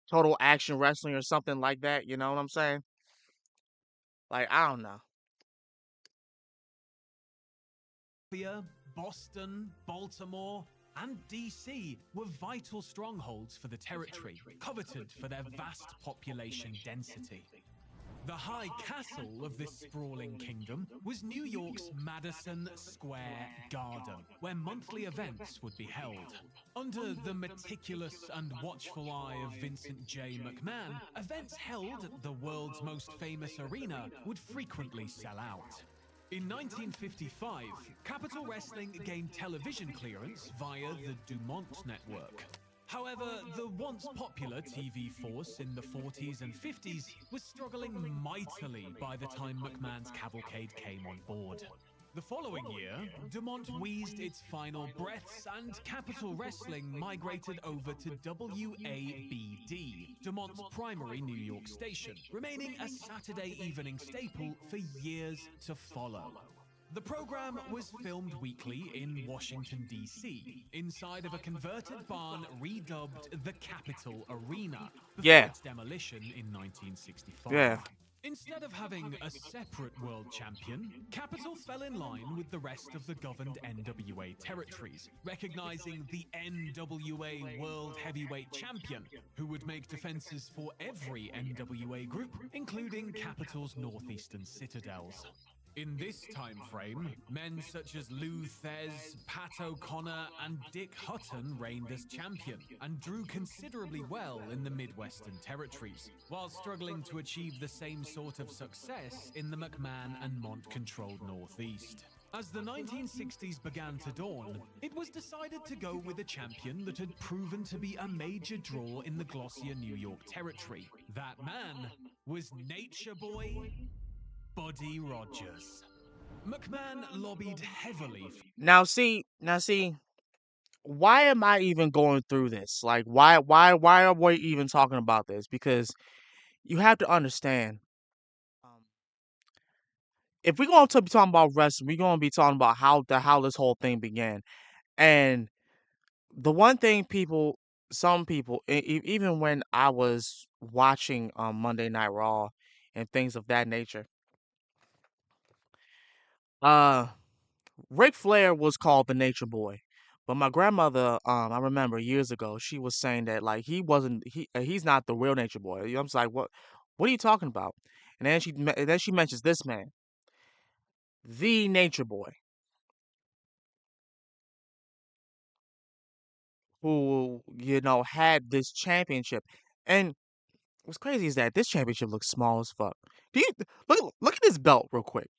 total action wrestling or something like that. You know what I'm saying? Like, I don't know. Boston, Baltimore, and DC were vital strongholds for the territory, coveted for their vast population density. The high castle of this sprawling kingdom was New York's Madison Square Garden, where monthly events would be held. Under the meticulous and watchful eye of Vincent J. McMahon, events held at the world's most famous arena would frequently sell out. In 1955, Capital Wrestling gained television clearance via the Dumont Network. However, the once popular TV force in the 40s and 50s was struggling mightily by the time McMahon's cavalcade came on board. The following year, Dumont wheezed its final breaths and Capital Wrestling migrated over to WABD, Dumont's primary New York station, remaining a Saturday evening staple for years to follow. The program was filmed weekly in Washington, D.C., inside of a converted barn redubbed the Capitol Arena before its demolition in 1965. Yeah. Instead of having a separate world champion, Capital fell in line with the rest of the governed NWA territories, recognizing the NWA World Heavyweight Champion, who would make defenses for every NWA group, including Capital's northeastern citadels. In this time frame, men such as Lou Thez, Pat O'Connor, and Dick Hutton reigned as champion and drew considerably well in the Midwestern territories, while struggling to achieve the same sort of success in the McMahon and Mont-controlled Northeast. As the 1960s began to dawn, it was decided to go with a champion that had proven to be a major draw in the glossier New York territory. That man was Nature Boy Buddy Rogers. McMahon lobbied heavily. Now see, why am I even going through this? Like, why are we even talking about this? Because you have to understand, if we're going to be talking about wrestling, we're going to be talking about how this whole thing began. And the one thing some people, even when I was watching Monday Night Raw and things of that nature, Ric Flair was called the Nature Boy, but my grandmother, I remember years ago, she was saying that like he's not the real Nature Boy. I'm just like, what are you talking about? And then she mentions this man, the Nature Boy, who had this championship. And what's crazy is that this championship looks small as fuck. Do you look at this belt real quick?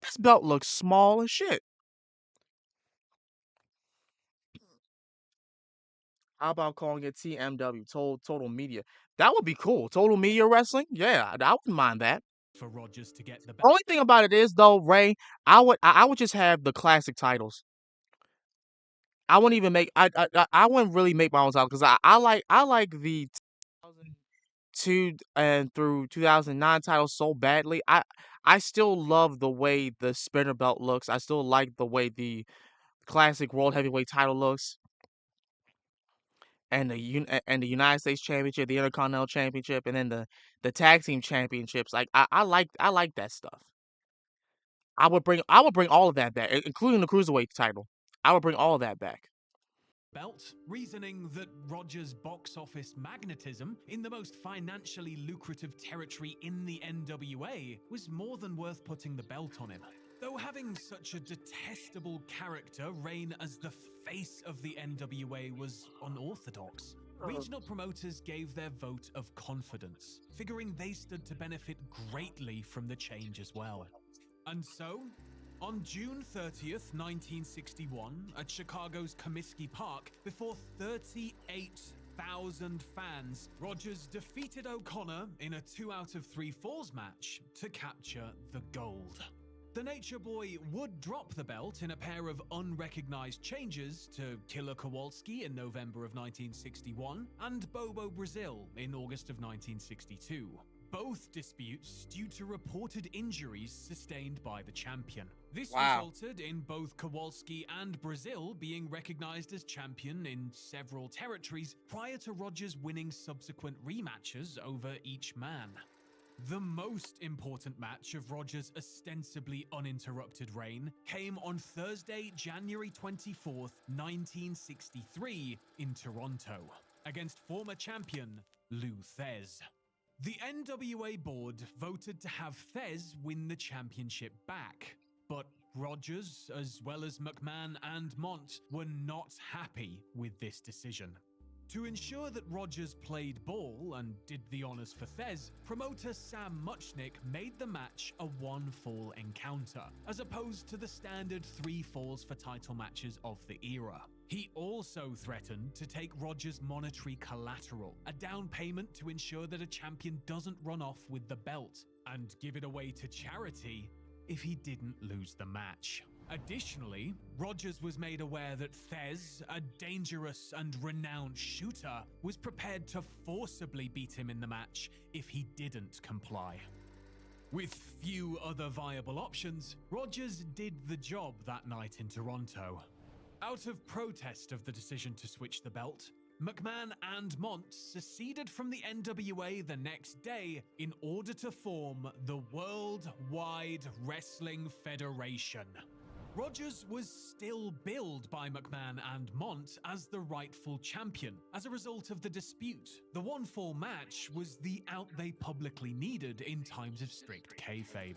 This belt looks small as shit. How about calling it TMW, Total Media? That would be cool. Total Media Wrestling? Yeah, I wouldn't mind that. For Rogers to get the only thing about it is though, Ray, I would just have the classic titles. I wouldn't even make I wouldn't really make my own title because I like the 2002 and through 2009 titles so badly. I still love the way the spinner belt looks. I still like the way the classic World Heavyweight title looks. And the United States Championship, the Intercontinental Championship, and then the Tag Team Championships. Like I like that stuff. I would bring all of that back, including the Cruiserweight title. I would bring all of that back. Belt, reasoning that Rogers' box office magnetism in the most financially lucrative territory in the NWA was more than worth putting the belt on him. Though having such a detestable character reign as the face of the NWA was unorthodox, regional promoters gave their vote of confidence, figuring they stood to benefit greatly from the change as well. And so, on June 30th, 1961, at Chicago's Comiskey Park, before 38,000 fans, Rogers defeated O'Connor in a 2 out of 3 falls match to capture the gold. The Nature Boy would drop the belt in a pair of unrecognized changes to Killer Kowalski in November of 1961 and Bobo Brazil in August of 1962. Both disputes due to reported injuries sustained by the champion. This resulted in both Kowalski and Brazil being recognized as champion in several territories prior to Rogers winning subsequent rematches over each man. The most important match of Rogers' ostensibly uninterrupted reign came on Thursday, January 24th, 1963 in Toronto, against former champion Lou Thez. The NWA board voted to have Thez win the championship back, but Rogers, as well as McMahon and Mont, were not happy with this decision. To ensure that Rogers played ball and did the honors for Thez, promoter Sam Muchnick made the match a 1-fall encounter, as opposed to the standard 3 falls for title matches of the era. He also threatened to take Rogers' monetary collateral, a down payment to ensure that a champion doesn't run off with the belt, and give it away to charity if he didn't lose the match. Additionally, Rogers was made aware that Thez, a dangerous and renowned shooter, was prepared to forcibly beat him in the match if he didn't comply. With few other viable options, Rogers did the job that night in Toronto. Out of protest of the decision to switch the belt, McMahon and Mont seceded from the NWA the next day in order to form the Worldwide Wrestling Federation. Rogers was still billed by McMahon and Mont as the rightful champion as a result of the dispute. The 1-fall match was the out they publicly needed in times of strict kayfabe.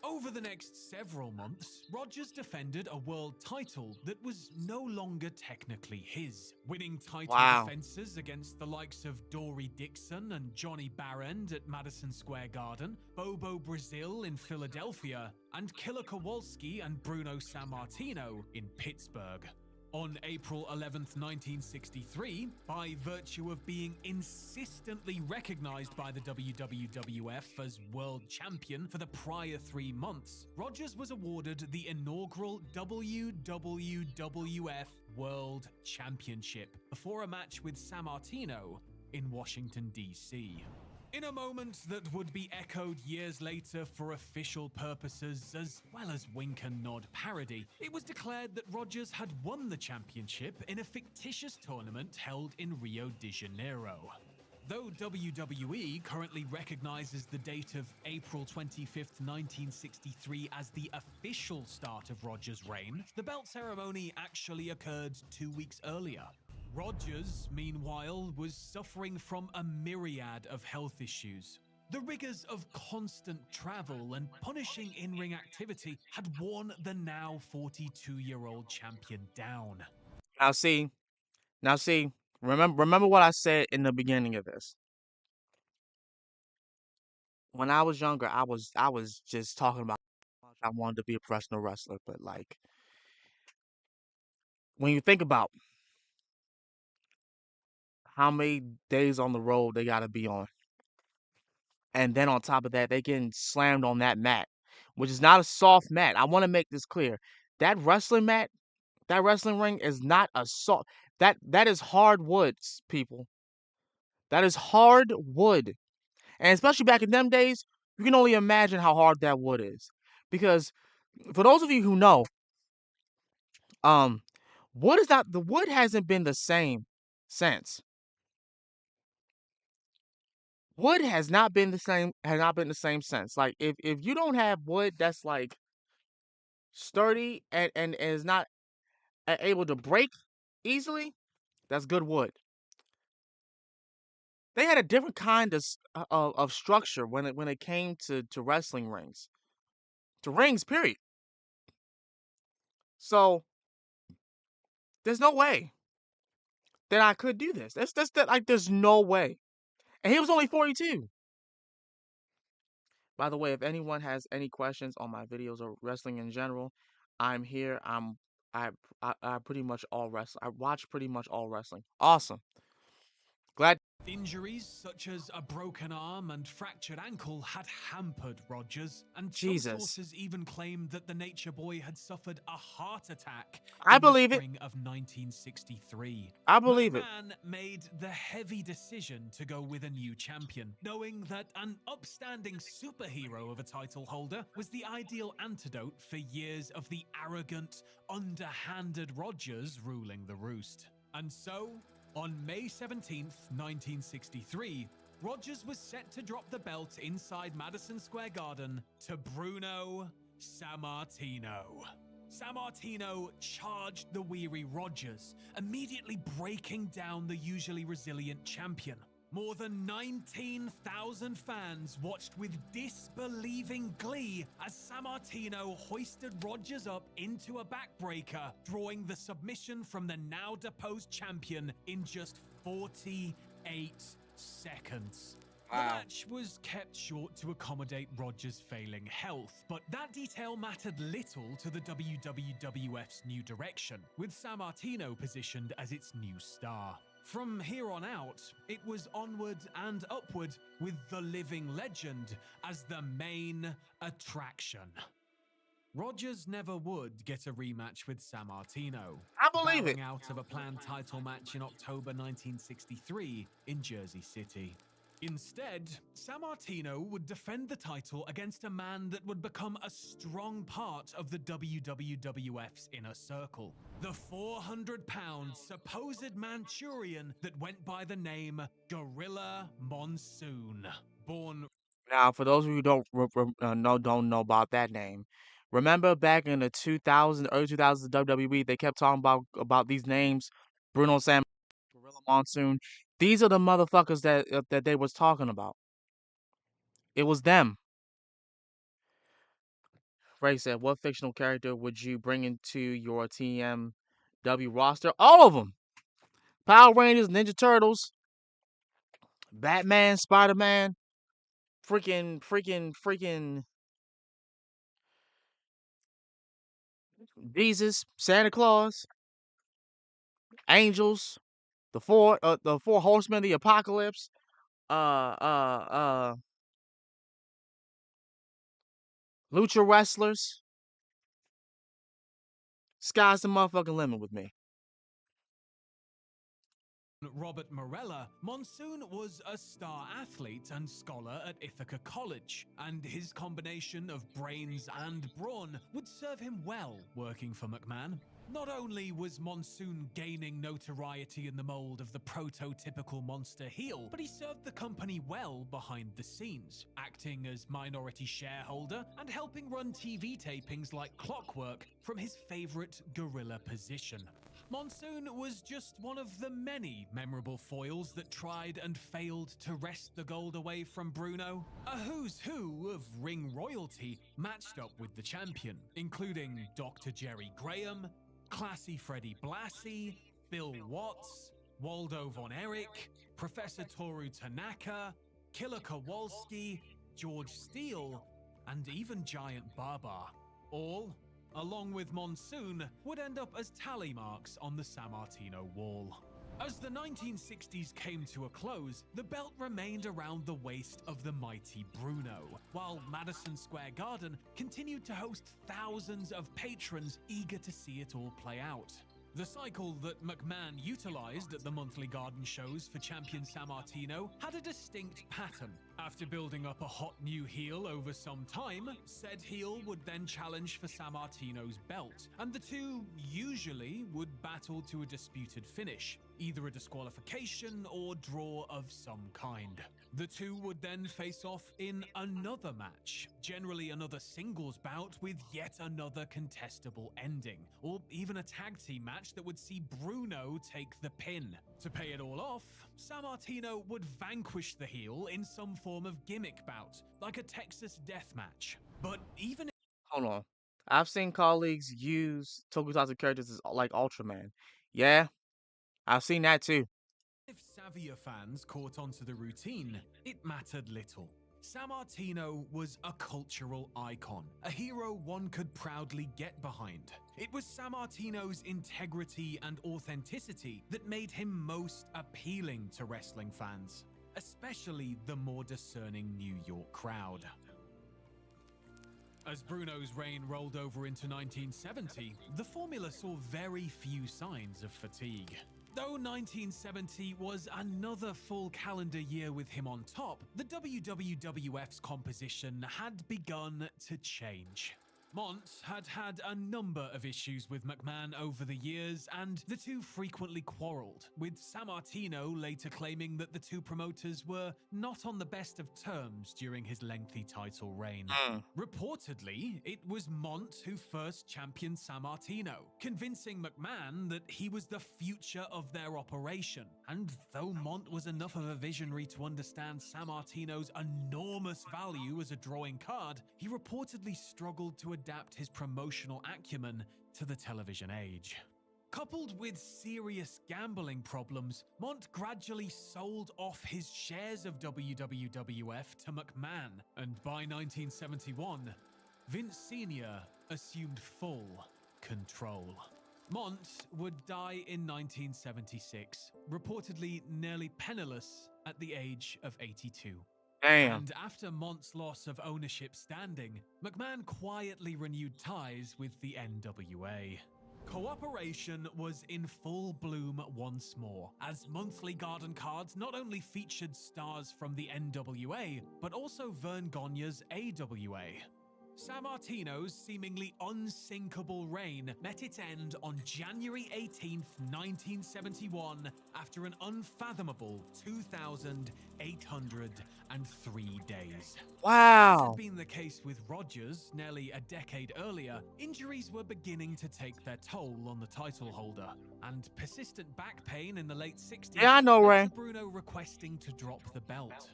Over the next several months, Rogers defended a world title that was no longer technically his, winning title defenses against the likes of Dory Dixon and Johnny Barend at Madison Square Garden, Bobo Brazil in Philadelphia, and Killer Kowalski and Bruno Sammartino in Pittsburgh. On April 11th, 1963, by virtue of being insistently recognized by the WWF as world champion for the prior 3 months, Rogers was awarded the inaugural WWF World Championship before a match with Sammartino in Washington, D.C. In a moment that would be echoed years later for official purposes as well as wink and nod parody, it was declared that Rogers had won the championship in a fictitious tournament held in Rio de Janeiro. Though WWE currently recognizes the date of April 25th, 1963 as the official start of Rogers' reign, the belt ceremony actually occurred 2 weeks earlier. Rogers, meanwhile, was suffering from a myriad of health issues. The rigors of constant travel and punishing in-ring activity had worn the now 42-year-old champion down. Now see, remember what I said in the beginning of this. When I was younger, I was just talking about how much I wanted to be a professional wrestler, but like when you think about how many days on the road they got to be on, and then on top of that, they getting slammed on that mat, which is not a soft mat. I want to make this clear. That wrestling mat, that wrestling ring is not a soft. That is hard wood, people. That is hard wood. And especially back in them days, you can only imagine how hard that wood is. Because for those of you who know, the wood hasn't been the same since. Wood has not been the same since. Like if you don't have wood that's like sturdy and is not able to break easily, that's good wood. They had a different kind of structure when it came to wrestling rings. To rings, period. So there's no way that I could do this. There's no way. And he was only 42. By the way, if anyone has any questions on my videos or wrestling in general, I'm here. I pretty much all wrestling. I watch pretty much all wrestling. Awesome. Glad. Injuries such as a broken arm and fractured ankle had hampered Rogers, and Jesus. some sources even claimed that the Nature Boy had suffered a heart attack I believe the it. spring of 1963. I believe it. McMahon made the heavy decision to go with a new champion, knowing that an upstanding superhero of a title holder was the ideal antidote for years of the arrogant, underhanded Rogers ruling the roost. And so, on May 17th, 1963, Rogers was set to drop the belt inside Madison Square Garden to Bruno Sammartino. Sammartino charged the weary Rogers, immediately breaking down the usually resilient champion. More than 19,000 fans watched with disbelieving glee as Sammartino hoisted Rogers up into a backbreaker, drawing the submission from the now deposed champion in just 48 seconds. The match was kept short to accommodate Rogers' failing health, but that detail mattered little to the WWF's new direction, with Sammartino positioned as its new star. From here on out, it was onward and upward with the living legend as the main attraction. Rogers never would get a rematch with Sammartino. I believe it. Bowing out of a planned title match in October 1963 in Jersey City. Instead, Sammartino would defend the title against a man that would become a strong part of the WWF's inner circle. The 400-pound supposed Manchurian that went by the name Gorilla Monsoon. Born... Now, for those of you who don't know about that name, remember back in the 2000s, early 2000s WWE, they kept talking about these names, Bruno Sam, Gorilla Monsoon. These are the motherfuckers that they was talking about. It was them. Ray said, what fictional character would you bring into your TMW roster? All of them. Power Rangers, Ninja Turtles, Batman, Spider-Man, freaking Jesus, Santa Claus, angels, the four horsemen of the apocalypse, lucha wrestlers. Sky's the motherfucking limit with me. Robert Morella, Monsoon was a star athlete and scholar at Ithaca College, and his combination of brains and brawn would serve him well working for McMahon. Not only was Monsoon gaining notoriety in the mold of the prototypical monster heel, but he served the company well behind the scenes, acting as minority shareholder and helping run TV tapings like clockwork from his favorite gorilla position. Monsoon was just one of the many memorable foils that tried and failed to wrest the gold away from Bruno. A who's who of ring royalty matched up with the champion, including Dr. Jerry Graham, Classy Freddie Blassie, Bill Watts, Waldo Von Erich, Professor Toru Tanaka, Killer Kowalski, George Steele, and even Giant Baba. All, along with Monsoon, would end up as tally marks on the Sammartino wall. As the 1960s came to a close, the belt remained around the waist of the mighty Bruno, while Madison Square Garden continued to host thousands of patrons eager to see it all play out. The cycle that McMahon utilized at the monthly Garden shows for champion Sammartino had a distinct pattern. After building up a hot new heel over some time, said heel would then challenge for Sammartino's belt, and the two usually would battle to a disputed finish, either a disqualification or draw of some kind. The two would then face off in another match, generally another singles bout with yet another contestable ending, or even a tag team match that would see Bruno take the pin. To pay it all off, Sammartino would vanquish the heel in some form of gimmick bout, like a Texas death match. But even Hold on. I've seen colleagues use tokusatsu characters as like Ultraman. Yeah, I've seen that too. if savvier fans caught onto the routine, it mattered little. Sammartino was a cultural icon, a hero one could proudly get behind. It was Sammartino's integrity and authenticity that made him most appealing to wrestling fans, especially the more discerning New York crowd. As Bruno's reign rolled over into 1970, the formula saw very few signs of fatigue. Though 1970 was another full calendar year with him on top, the WWF's composition had begun to change. Mont had had a number of issues with McMahon over the years, and the two frequently quarreled, with Sammartino later claiming that the two promoters were not on the best of terms during his lengthy title reign. Reportedly, it was Mont who first championed Sammartino, convincing McMahon that he was the future of their operation. And though Mont was enough of a visionary to understand Sammartino's enormous value as a drawing card, he reportedly struggled to adapt his promotional acumen to the television age. Coupled with serious gambling problems, Mont gradually sold off his shares of WWF to McMahon, and by 1971, Vince Sr. assumed full control. Mont would die in 1976, reportedly nearly penniless at the age of 82. Damn. And after Mont's loss of ownership standing, McMahon quietly renewed ties with the NWA. Cooperation was in full bloom once more, as monthly Garden cards not only featured stars from the NWA, but also Vern Gagne's AWA. Sammartino's seemingly unsinkable reign met its end on January 18th, 1971, after an unfathomable 2,803 days. Wow. As had been the case with Rogers nearly a decade earlier, injuries were beginning to take their toll on the title holder, and persistent back pain in the late 60s Yeah, I know, led Ray. to Bruno requesting to drop the belt.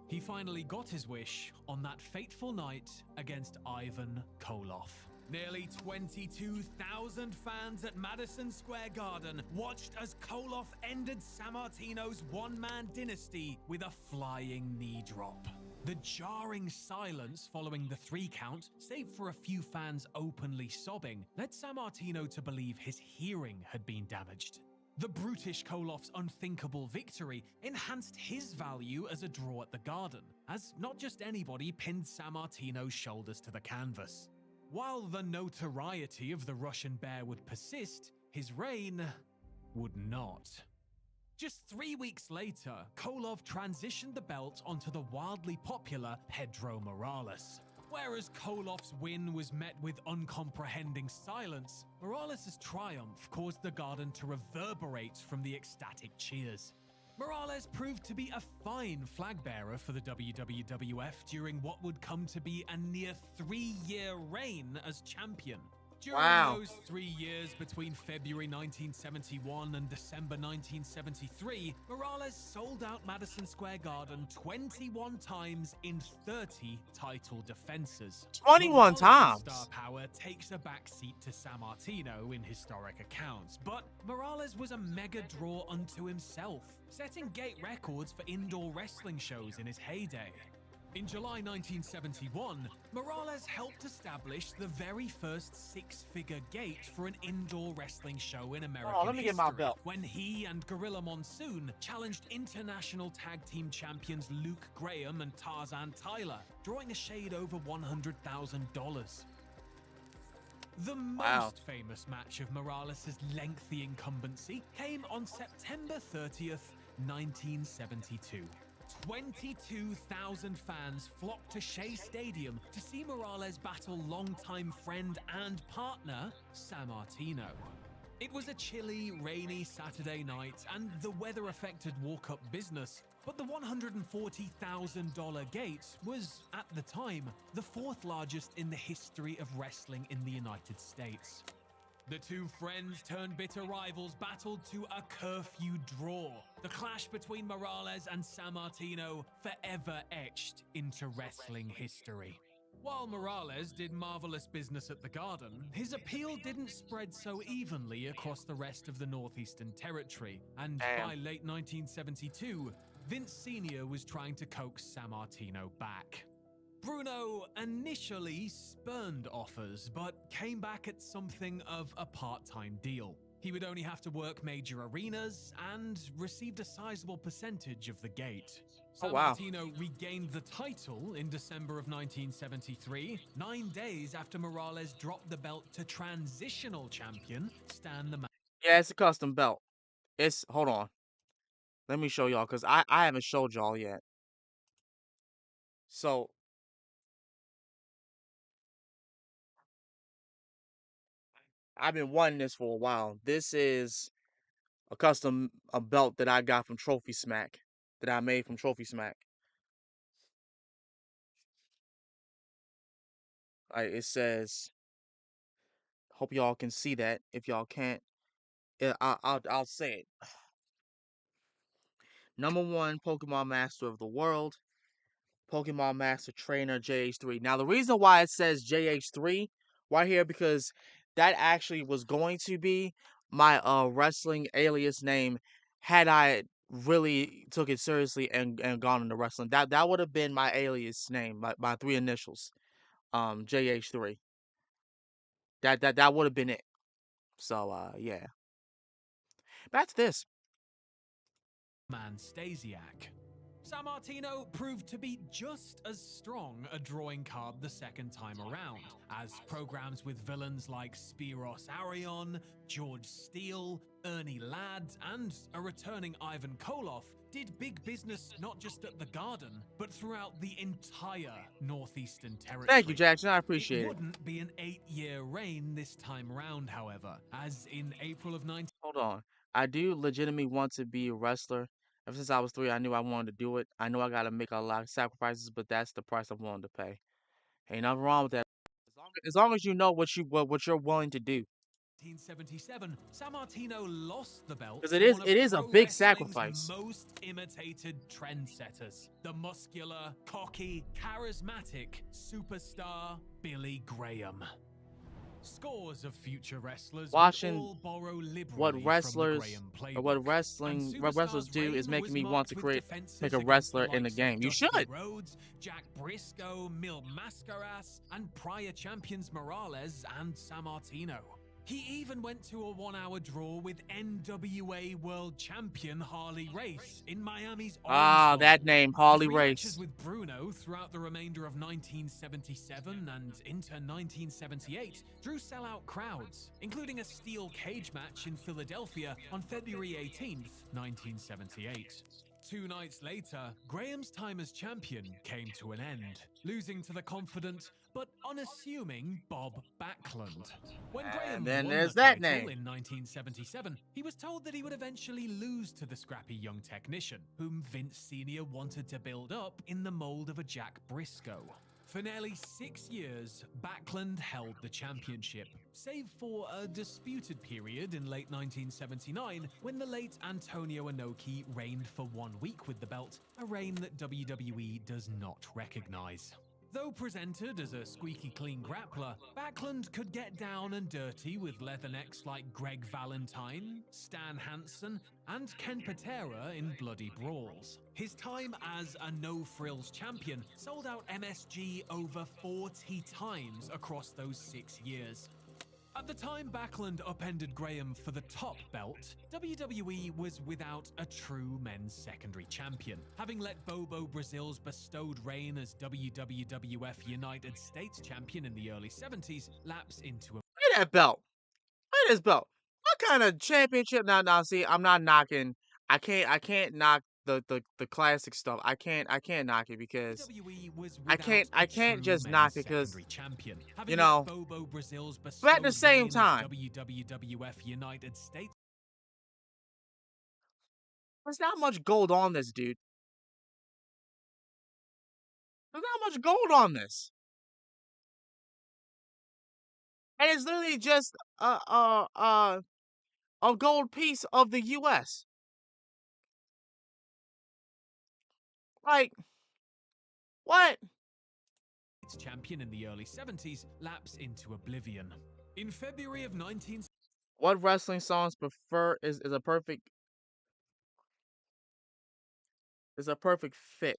He finally got his wish on that fateful night against Ivan Koloff. Nearly 22,000 fans at Madison Square Garden watched as Koloff ended Sammartino's one-man dynasty with a flying knee drop. The jarring silence following the 3 count, save for a few fans openly sobbing, led Sammartino to believe his hearing had been damaged. The brutish Koloff's unthinkable victory enhanced his value as a draw at the Garden, as not just anybody pinned Sammartino's shoulders to the canvas. While the notoriety of the Russian Bear would persist, his reign would not. Just 3 weeks later, Koloff transitioned the belt onto the wildly popular Pedro Morales. Whereas Koloff's win was met with uncomprehending silence, Morales' triumph caused the Garden to reverberate from the ecstatic cheers. Morales proved to be a fine flag bearer for the WWF during what would come to be a near 3-year reign as champion. During those 3 years between February 1971 and December 1973, Morales sold out Madison Square Garden 21 times in 30 title defenses. 21 Morales' times. Star power takes a backseat to Sammartino in historic accounts, but Morales was a mega draw unto himself, setting gate records for indoor wrestling shows in his heyday. In July 1971, Morales helped establish the very first 6-figure gate for an indoor wrestling show in American let me history, get my belt. when he and Gorilla Monsoon challenged international tag team champions Luke Graham and Tarzan Tyler, drawing a shade over $100,000. The most famous match of Morales' lengthy incumbency came on September 30th, 1972. 22,000 fans flocked to Shea Stadium to see Morales battle longtime friend and partner, Sammartino. It was a chilly, rainy Saturday night, and the weather-affected walk-up business, but the $140,000 gate was, at the time, the 4th largest in the history of wrestling in the United States. The two friends turned bitter rivals battled to a curfew draw. The clash between Morales and Sammartino forever etched into wrestling history. While Morales did marvelous business at the Garden, his appeal didn't spread so evenly across the rest of the Northeastern Territory, and by late 1972, Vince Sr. was trying to coax Sammartino back. Bruno initially spurned offers, but came back at something of a part-time deal. He would only have to work major arenas and received a sizable percentage of the gate. Sammartino regained the title in December of 1973, 9 days after Morales dropped the belt to transitional champion Stan the Man. Yeah, it's a custom belt. Hold on. Let me show y'all, because I haven't showed y'all yet. So I've been wanting this for a while. This is a belt that I got from Trophy Smack, that I made from Trophy Smack. It says, hope y'all can see that. If y'all can't, I'll say it. #1 Pokemon Master of the world, Pokemon Master Trainer JH3. Now the reason why it says JH3 right here, because that actually was going to be my wrestling alias name had I really took it seriously and gone into wrestling. That would have been my alias name, my 3 initials, JH3. That would have been it. So yeah. Back to this. Man Stasiak. Sammartino proved to be just as strong a drawing card the second time around, as programs with villains like Spiros Arion, George Steele, Ernie Ladd, and a returning Ivan Koloff did big business not just at the Garden, but throughout the entire Northeastern Territory. Thank you, Jackson. I appreciate it. It wouldn't be an 8-year reign this time round, however, as in April of 19... Hold on. I do legitimately want to be a wrestler. Ever since I was 3, I knew I wanted to do it. I know I gotta make a lot of sacrifices, but that's the price I'm willing to pay. Ain't nothing wrong with that. As long as you know what you're willing to do. 1977, Sammartino lost the belt Because to one of it is a pro big wrestling's sacrifice. most imitated trendsetters, the muscular, cocky, charismatic superstar Billy Graham. Scores of future wrestlers Watching all borrow what liberally wrestlers from the Graham or what playbook. wrestlers do is Reign making was me want marked to with make defenses a against wrestler the in the likes of game. You Dusty should. Rhodes, Jack Briscoe, Mil Mascaras, and prior champions Morales and Sammartino. He even went to a 1-hour draw with NWA World Champion Harley Race in Miami's Orange Bowl. That name, Harley Three Race. matches with Bruno throughout the remainder of 1977 and into 1978 drew sellout crowds, including a steel cage match in Philadelphia on February 18th, 1978. 2 nights later, Graham's time as champion came to an end, losing to the confident but unassuming Bob Backlund. When Graham then won there's the that title name. in 1977, he was told that he would eventually lose to the scrappy young technician, whom Vince Sr. wanted to build up in the mold of a Jack Briscoe. For nearly 6 years, Backlund held the championship, save for a disputed period in late 1979 when the late Antonio Inoki reigned for 1 week with the belt, a reign that WWE does not recognize. Though presented as a squeaky clean grappler, Backlund could get down and dirty with leathernecks like Greg Valentine, Stan Hansen, and Ken Patera in bloody brawls. His time as a no-frills champion sold out MSG over 40 times across those 6 years. At the time Backlund upended Graham for the top belt, WWE was without a true men's secondary champion, having let Bobo Brazil's bestowed reign as WWF United States champion in the early 70s lapse into a... Look at that belt. Look at this belt. What kind of championship? Now, see, I'm not knocking. I can't knock the classic stuff. I can't knock it because I can't just knock it because, you know, but at the same time, WWF United States. there's not much gold on this, dude. There's not much gold on this. And it's literally just a gold piece of the U.S. Like, what? Champion in the early 70s lapse into oblivion. In February of 19... What wrestling songs prefer is a perfect fit.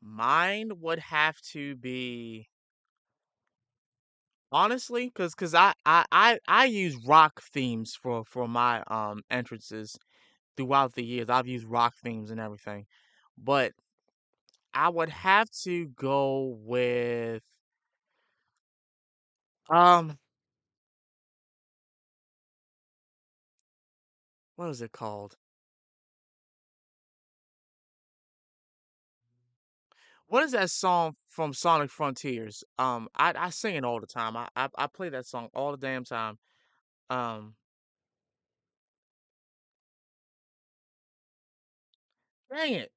Mine would have to be, honestly, cause I use rock themes for my entrances throughout the years. I've used rock themes and everything, but I would have to go with what is it called? What is that song from Sonic Frontiers? I sing it all the time. I play that song all the damn time. Um, Dang it.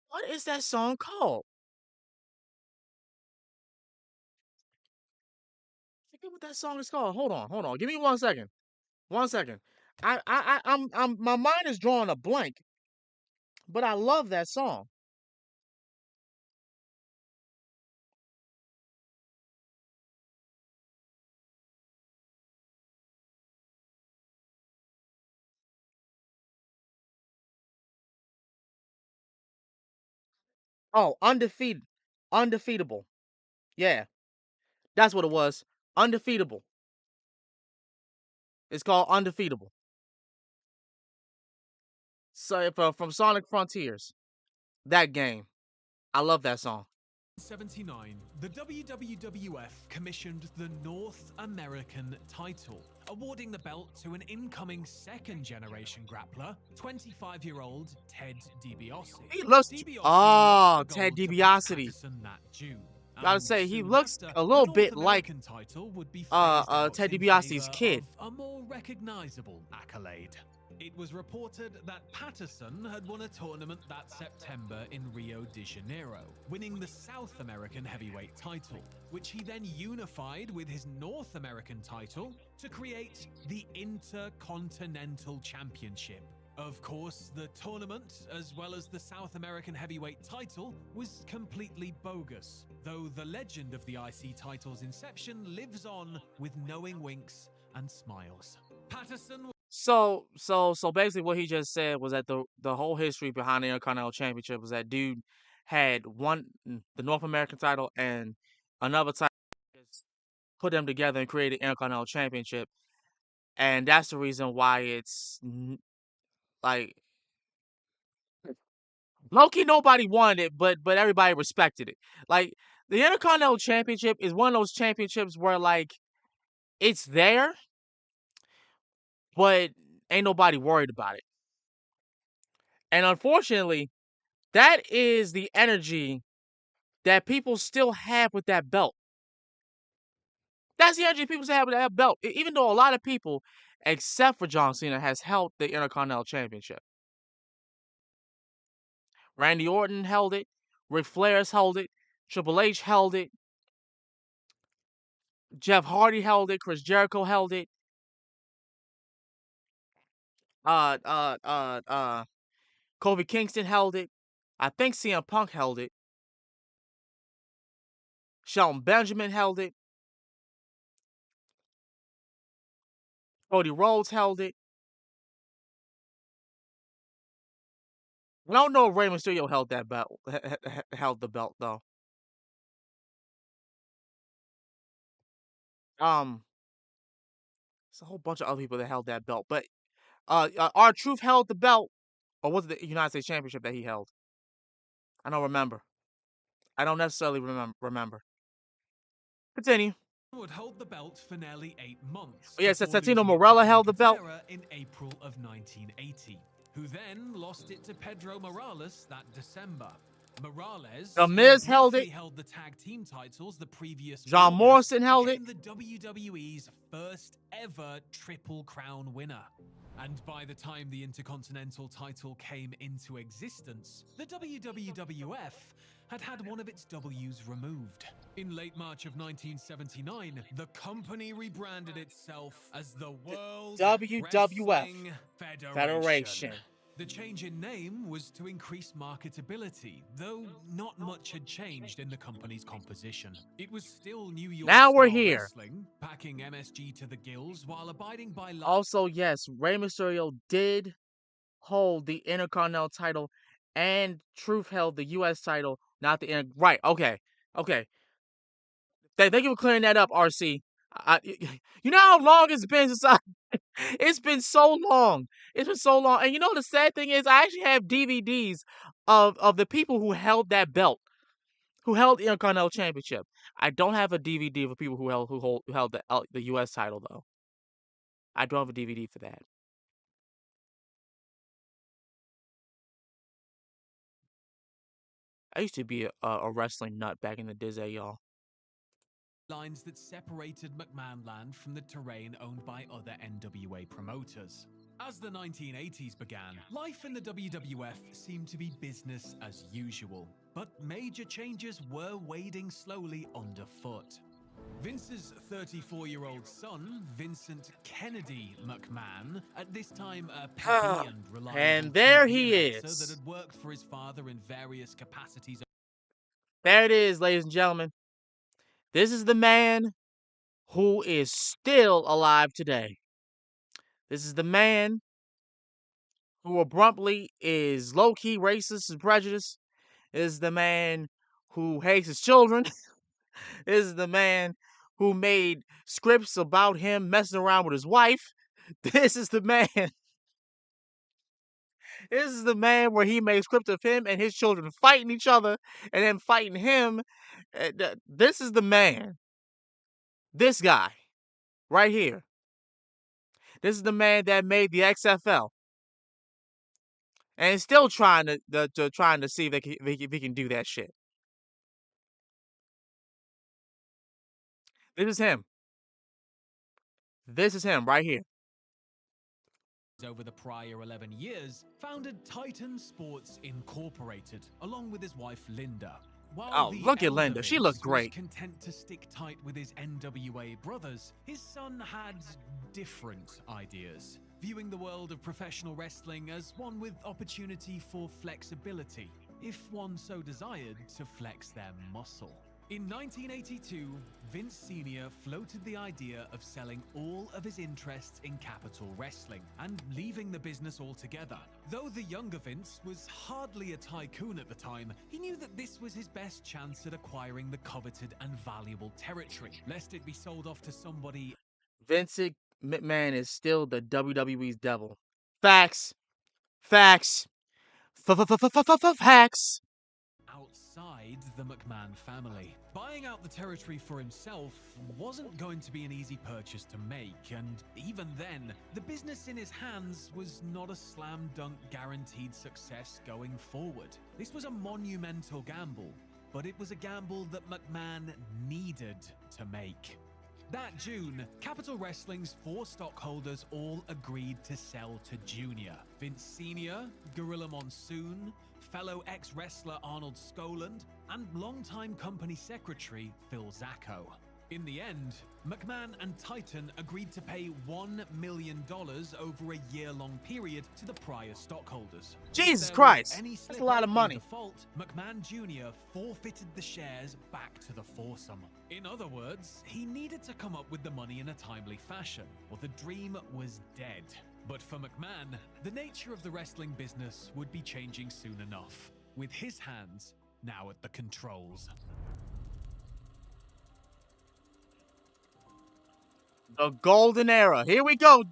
What is that song called? I forget what that song is called. Hold on. Give me 1 second. 1 second. My mind is drawing a blank, but I love that song. Oh, undefeatable. Yeah, that's what it was. Undefeatable. It's called Undefeatable. So from Sonic Frontiers, that game. I love that song. 1979, the WWF commissioned the North American title, awarding the belt to an incoming second-generation grappler, 25-year-old Ted DiBiase. He looks. DiBiase Oh, lost the Ted gold to DiBiase. Patterson that June. Gotta And say he soon looks after, a little the bit North like American title would be phased out Ted in DiBiase's favor kid. of a more recognizable accolade. It was reported that Patterson had won a tournament that September in Rio de Janeiro, winning the South American heavyweight title, which he then unified with his North American title to create the Intercontinental Championship. Of course, the tournament, as well as the South American heavyweight title, was completely bogus, though the legend of the IC title's inception lives on with knowing winks and smiles. Patterson. So basically what he just said was that the whole history behind the Intercontinental Championship was that dude had the North American title and another title, just put them together and created the Intercontinental Championship, and that's the reason why it's like low-key nobody wanted it, but everybody respected it. Like the Intercontinental Championship is one of those championships where like it's there, but ain't nobody worried about it. And unfortunately, that is the energy that people still have with that belt. That's the energy people still have with that belt. Even though a lot of people, except for John Cena, has held the Intercontinental Championship. Randy Orton held it. Ric Flair's held it. Triple H held it. Jeff Hardy held it. Chris Jericho held it. Kofi Kingston held it. I think CM Punk held it. Shelton Benjamin held it. Cody Rhodes held it. I don't know if Rey Mysterio held that belt. Held the belt though. There's a whole bunch of other people that held that belt, but R-Truth held the belt, or was it the United States Championship that he held? I don't remember. I don't necessarily remember. Continue. Would hold the belt for nearly 8 months. Oh, yes, before Santino losing it to Marella Ken held the belt. Patera in April of 1980, who then lost it to Pedro Morales that December. Morales, The Miz who held briefly it. held the tag team titles the previous John August, Morrison held it. became the WWE's first ever Triple Crown winner. And by the time the Intercontinental title came into existence, the WWF had one of its W's removed. In late March of 1979, the company rebranded itself as the World WWF Wrestling Federation. The change in name was to increase marketability, though not much had changed in the company's composition. It was still New York Now we're style here. wrestling, packing MSG to the gills while abiding by law. Also, yes, Rey Mysterio did hold the Intercontinental title, and Truth held the U.S. title, not the right. Okay. Thank you for clearing that up, RC. You know how long it's been since it's been so long. It's been so long. And you know the sad thing is I actually have DVDs of the people who held that belt, who held the Intercontinental Championship. I don't have a DVD of people who held the US title though. I don't have a DVD for that. I used to be a wrestling nut back in the day, y'all. Lines that separated McMahon Land from the terrain owned by other NWA promoters. As the 1980s began, life in the WWF seemed to be business as usual, but major changes were wading slowly underfoot. Vince's 34-year-old son, Vincent Kennedy McMahon, at this time a peppy and reliable And there TV he announcer is. that had worked for his father in various capacities. There it is, ladies and gentlemen. This is the man who is still alive today. This is the man who abruptly is low-key racist and prejudiced. This is the man who hates his children. This is the man who made scripts about him messing around with his wife. This is the man. This is the man where he made scripts of him and his children fighting each other and then fighting him. This is the man. This guy right here. This is the man that made the XFL and is still trying to see if he can do that shit. This is him. This is him right here. Over the prior 11 years, founded Titan Sports Incorporated, along with his wife Linda. While the look at elder Linda. She Vince looked great. was content to stick tight with his NWA brothers, his son had different ideas, viewing the world of professional wrestling as one with opportunity for flexibility, if one so desired to flex their muscle. In 1982, Vince Sr. floated the idea of selling all of his interests in Capital Wrestling and leaving the business altogether. Though the younger Vince was hardly a tycoon at the time, he knew that this was his best chance at acquiring the coveted and valuable territory, lest it be sold off to somebody. Vince McMahon is still the WWE's devil. Facts. Facts. Facts. Outside the McMahon family. Buying out the territory for himself wasn't going to be an easy purchase to make, and even then, the business in his hands was not a slam dunk guaranteed success going forward. This was a monumental gamble, but it was a gamble that McMahon needed to make. That June, Capital Wrestling's 4 stockholders all agreed to sell to Junior. Vince Sr., Gorilla Monsoon, fellow ex-wrestler Arnold Skoland, and longtime company secretary Phil Zacco. In the end, McMahon and Titan agreed to pay $1 million over a year-long period to the prior stockholders. Jesus Christ, that's a lot of money. Default, McMahon Jr. forfeited the shares back to the foursome. In other words, he needed to come up with the money in a timely fashion, or the dream was dead. But for McMahon, the nature of the wrestling business would be changing soon enough, with his hands now at the controls. The golden era. Here we go.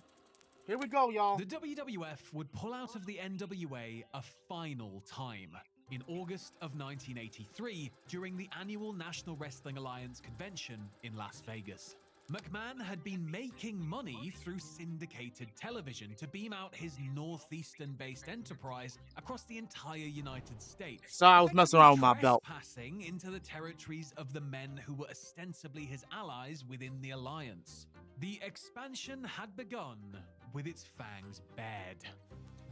Here we go, y'all. The WWF would pull out of the NWA a final time. In August of 1983, during the annual National Wrestling Alliance convention in Las Vegas. McMahon had been making money through syndicated television to beam out his northeastern-based enterprise across the entire United States. So I was messing around with my belt. Passing into the territories of the men who were ostensibly his allies within the alliance. The expansion had begun with its fangs bared.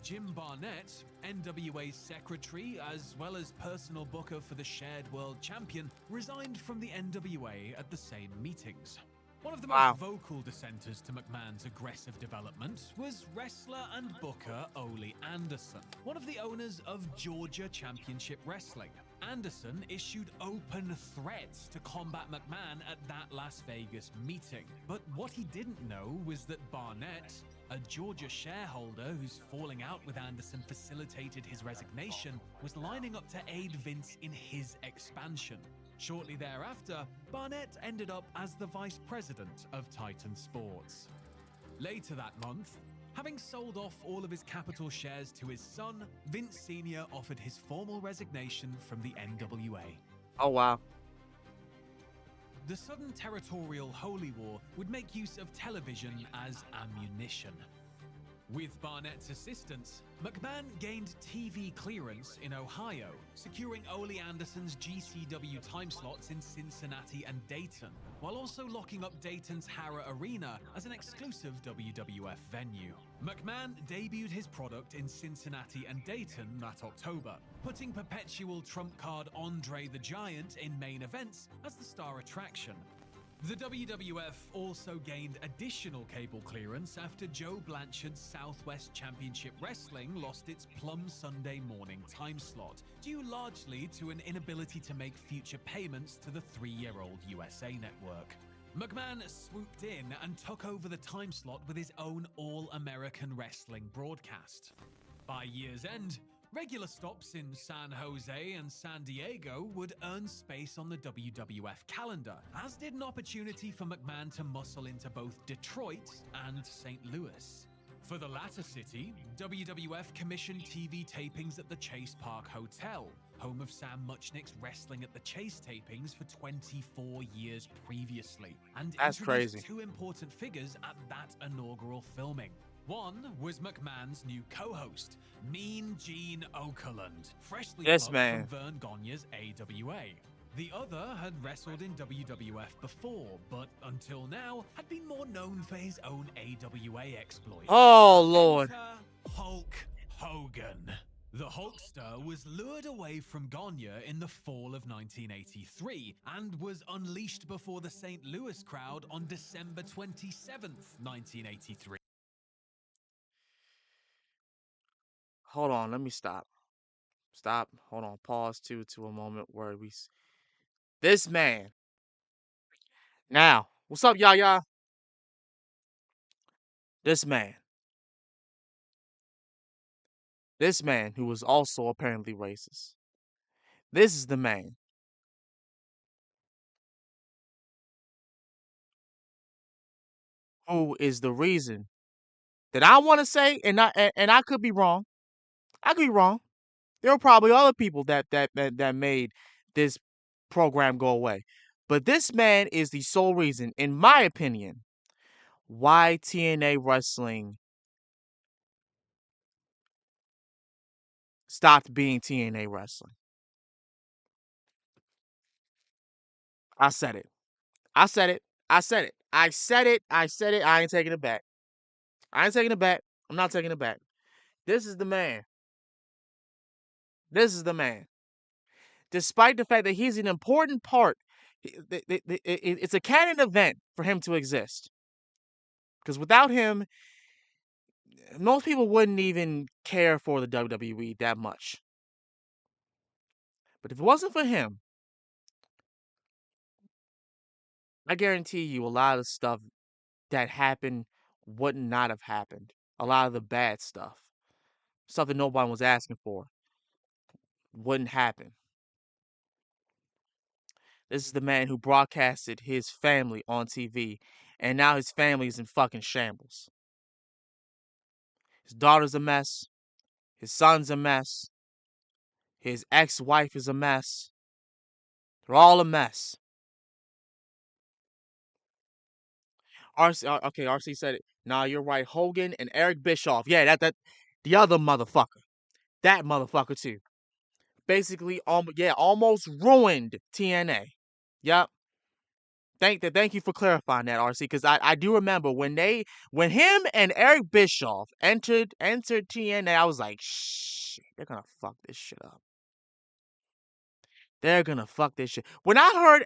Jim Barnett, NWA's secretary, as well as personal booker for the Shared World Champion, resigned from the NWA at the same meetings. One of the most vocal dissenters to McMahon's aggressive development was wrestler and booker Ole Anderson, one of the owners of Georgia Championship Wrestling. Anderson issued open threats to combat McMahon at that Las Vegas meeting. But what he didn't know was that Barnett, a Georgia shareholder whose falling out with Anderson facilitated his resignation, was lining up to aid Vince in his expansion. Shortly thereafter, Barnett ended up as the vice president of Titan Sports. Later that month, having sold off all of his capital shares to his son, Vince Sr. offered his formal resignation from the NWA. Oh, wow. the sudden territorial holy war would make use of television as ammunition. With Barnett's assistance, McMahon gained TV clearance in Ohio, securing Ole Anderson's GCW time slots in Cincinnati and Dayton, while also locking up Dayton's Hara Arena as an exclusive WWF venue. McMahon debuted his product in Cincinnati and Dayton that October, putting perpetual trump card Andre the Giant in main events as the star attraction. The WWF also gained additional cable clearance after Joe Blanchard's Southwest Championship Wrestling lost its Plum Sunday morning time slot, due largely to an inability to make future payments to the 3-year-old USA Network. McMahon swooped in and took over the time slot with his own All-American Wrestling broadcast. By year's end, regular stops in San Jose and San Diego would earn space on the WWF calendar, as did an opportunity for McMahon to muscle into both Detroit and St. Louis. For the latter city, WWF commissioned TV tapings at the Chase Park Hotel, home of Sam Muchnick's Wrestling at the Chase tapings for 24 years previously, and That's introduced crazy. two important figures at that inaugural filming. One was McMahon's new co-host, Mean Gene Okerlund, freshly Yes, plucked man. from Vern Gagne's AWA. The other had wrestled in WWF before, but until now had been more known for his own AWA exploits. Oh, Lord. Enter Hulk Hogan. The Hulkster was lured away from Gagne in the fall of 1983 and was unleashed before the St. Louis crowd on December 27th, 1983. Hold on, let me stop. Stop. Hold on. Pause to a moment where this man. Now, what's up, y'all? This man. This man who was also apparently racist. This is the man who is the reason that I want to say, and I could be wrong. I could be wrong. There were probably other people that made this program go away. But this man is the sole reason, in my opinion, why TNA Wrestling stopped being TNA Wrestling. I said it. I said it. I said it. I said it. I said it. I ain't taking it back. I ain't taking it back. I'm not taking it back. This is the man. This is the man. Despite the fact that he's an important part, it's a canon event for him to exist. Because without him, most people wouldn't even care for the WWE that much. But if it wasn't for him, I guarantee you a lot of stuff that happened would not have happened. A lot of the bad stuff that nobody was asking for, wouldn't happen. This is the man who broadcasted his family on TV, and now his family is in fucking shambles. His daughter's a mess. His son's a mess. His ex-wife is a mess. They're all a mess. RC said it. Nah, you're right. Hogan and Eric Bischoff. Yeah, that the other motherfucker. That motherfucker too. Basically, almost ruined TNA. Yep. Thank you for clarifying that, RC, because I do remember when him and Eric Bischoff entered TNA, I was like, shit, they're gonna fuck this shit up. They're gonna fuck this shit. When I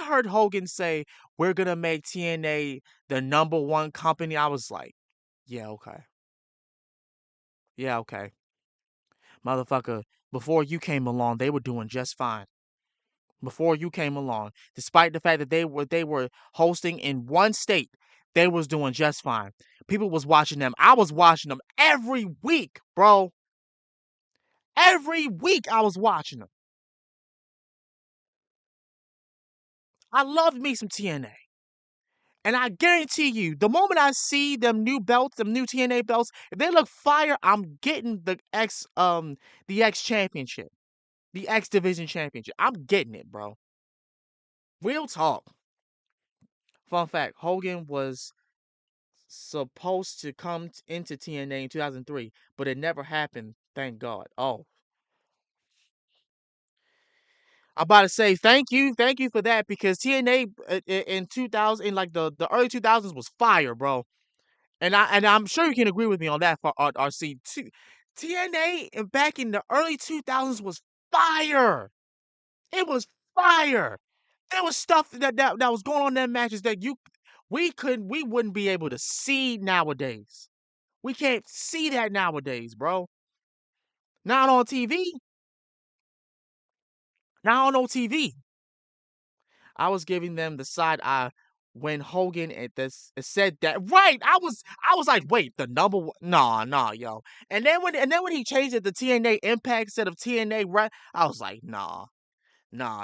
heard Hogan say we're gonna make TNA the #1 company, I was like, yeah, okay. Yeah, okay. Motherfucker, before you came along, they were doing just fine. Before you came along, despite the fact that they were hosting in one state, they was doing just fine. People was watching them. I was watching them every week, bro. Every week I was watching them. I loved me some TNA. And I guarantee you, the moment I see them new belts, them new TNA belts, if they look fire, I'm getting the X championship. The X Division championship. I'm getting it, bro. Real talk. Fun fact: Hogan was supposed to come into TNA in 2003, but it never happened. Thank God. Oh, I'm about to say thank you for that, because TNA in 2000, in like the early 2000s, was fire, bro. And I'm sure you can agree with me on that for RC. TNA back in the early 2000s was fire. It was fire. There was stuff that was going on in that matches that we wouldn't be able to see nowadays. We can't see that nowadays, bro. Not on TV. Not on no TV. I was giving them the side eye when Hogan said that. Right, I was like, wait, the number one? Nah, yo. And then when he changed it to TNA Impact instead of TNA, right? I was like, nah,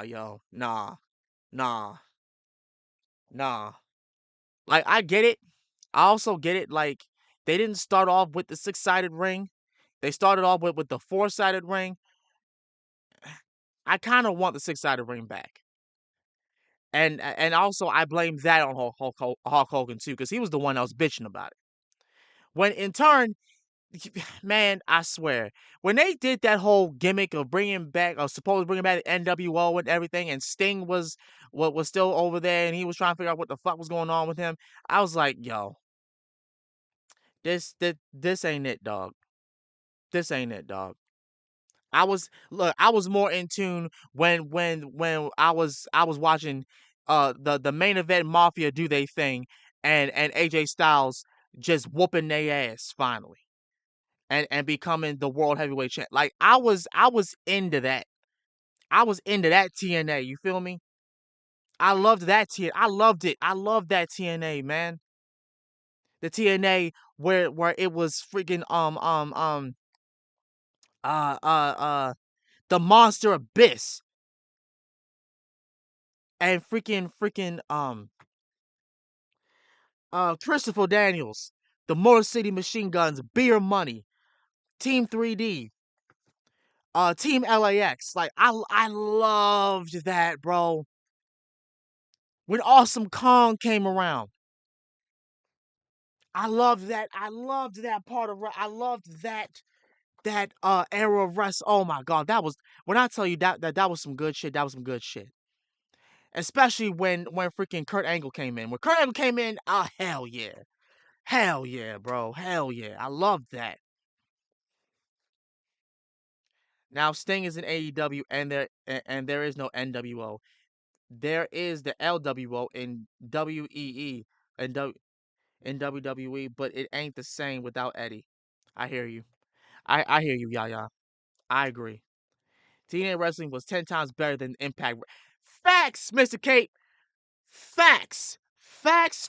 yo, nah. Like, I get it. I also get it. Like, they didn't start off with the 6-sided ring. They started off with the 4-sided ring. I kind of want the 6-sided ring back. And also, I blame that on Hulk Hogan too, because he was the one that was bitching about it. When in turn, man, I swear, when they did that whole gimmick of bringing back, or supposed to bring back the NWO and everything, and Sting was still over there, and he was trying to figure out what the fuck was going on with him, I was like, yo, this ain't it, dog. This ain't it, dog. I was more in tune when I was watching the main event Mafia do their thing, and AJ Styles just whooping their ass finally, and becoming the world heavyweight champ. Like, I was into that. I was into that TNA. You feel me? I loved that TNA. I loved it. I loved that TNA, man. The TNA where it was freaking the Monster Abyss and freaking Christopher Daniels, the Motor City Machine Guns, Beer Money, Team 3D, Team LAX. Like, I loved that, bro. When Awesome Kong came around, I loved that. I loved that part of. I loved that era of wrestling. Oh my God, that was, when I tell you that was some good shit. That was some good shit. Especially when freaking Kurt Angle came in. When Kurt Angle came in, oh hell yeah. Hell yeah, bro. Hell yeah. I love that. Now Sting is in AEW, and there is no NWO. There is the LWO in WEE and in WWE, but it ain't the same without Eddie. I hear you. I hear you, Yaya. I agree. TNA Wrestling was 10 times better than Impact. Facts, Mr. Kate. Facts. Facts.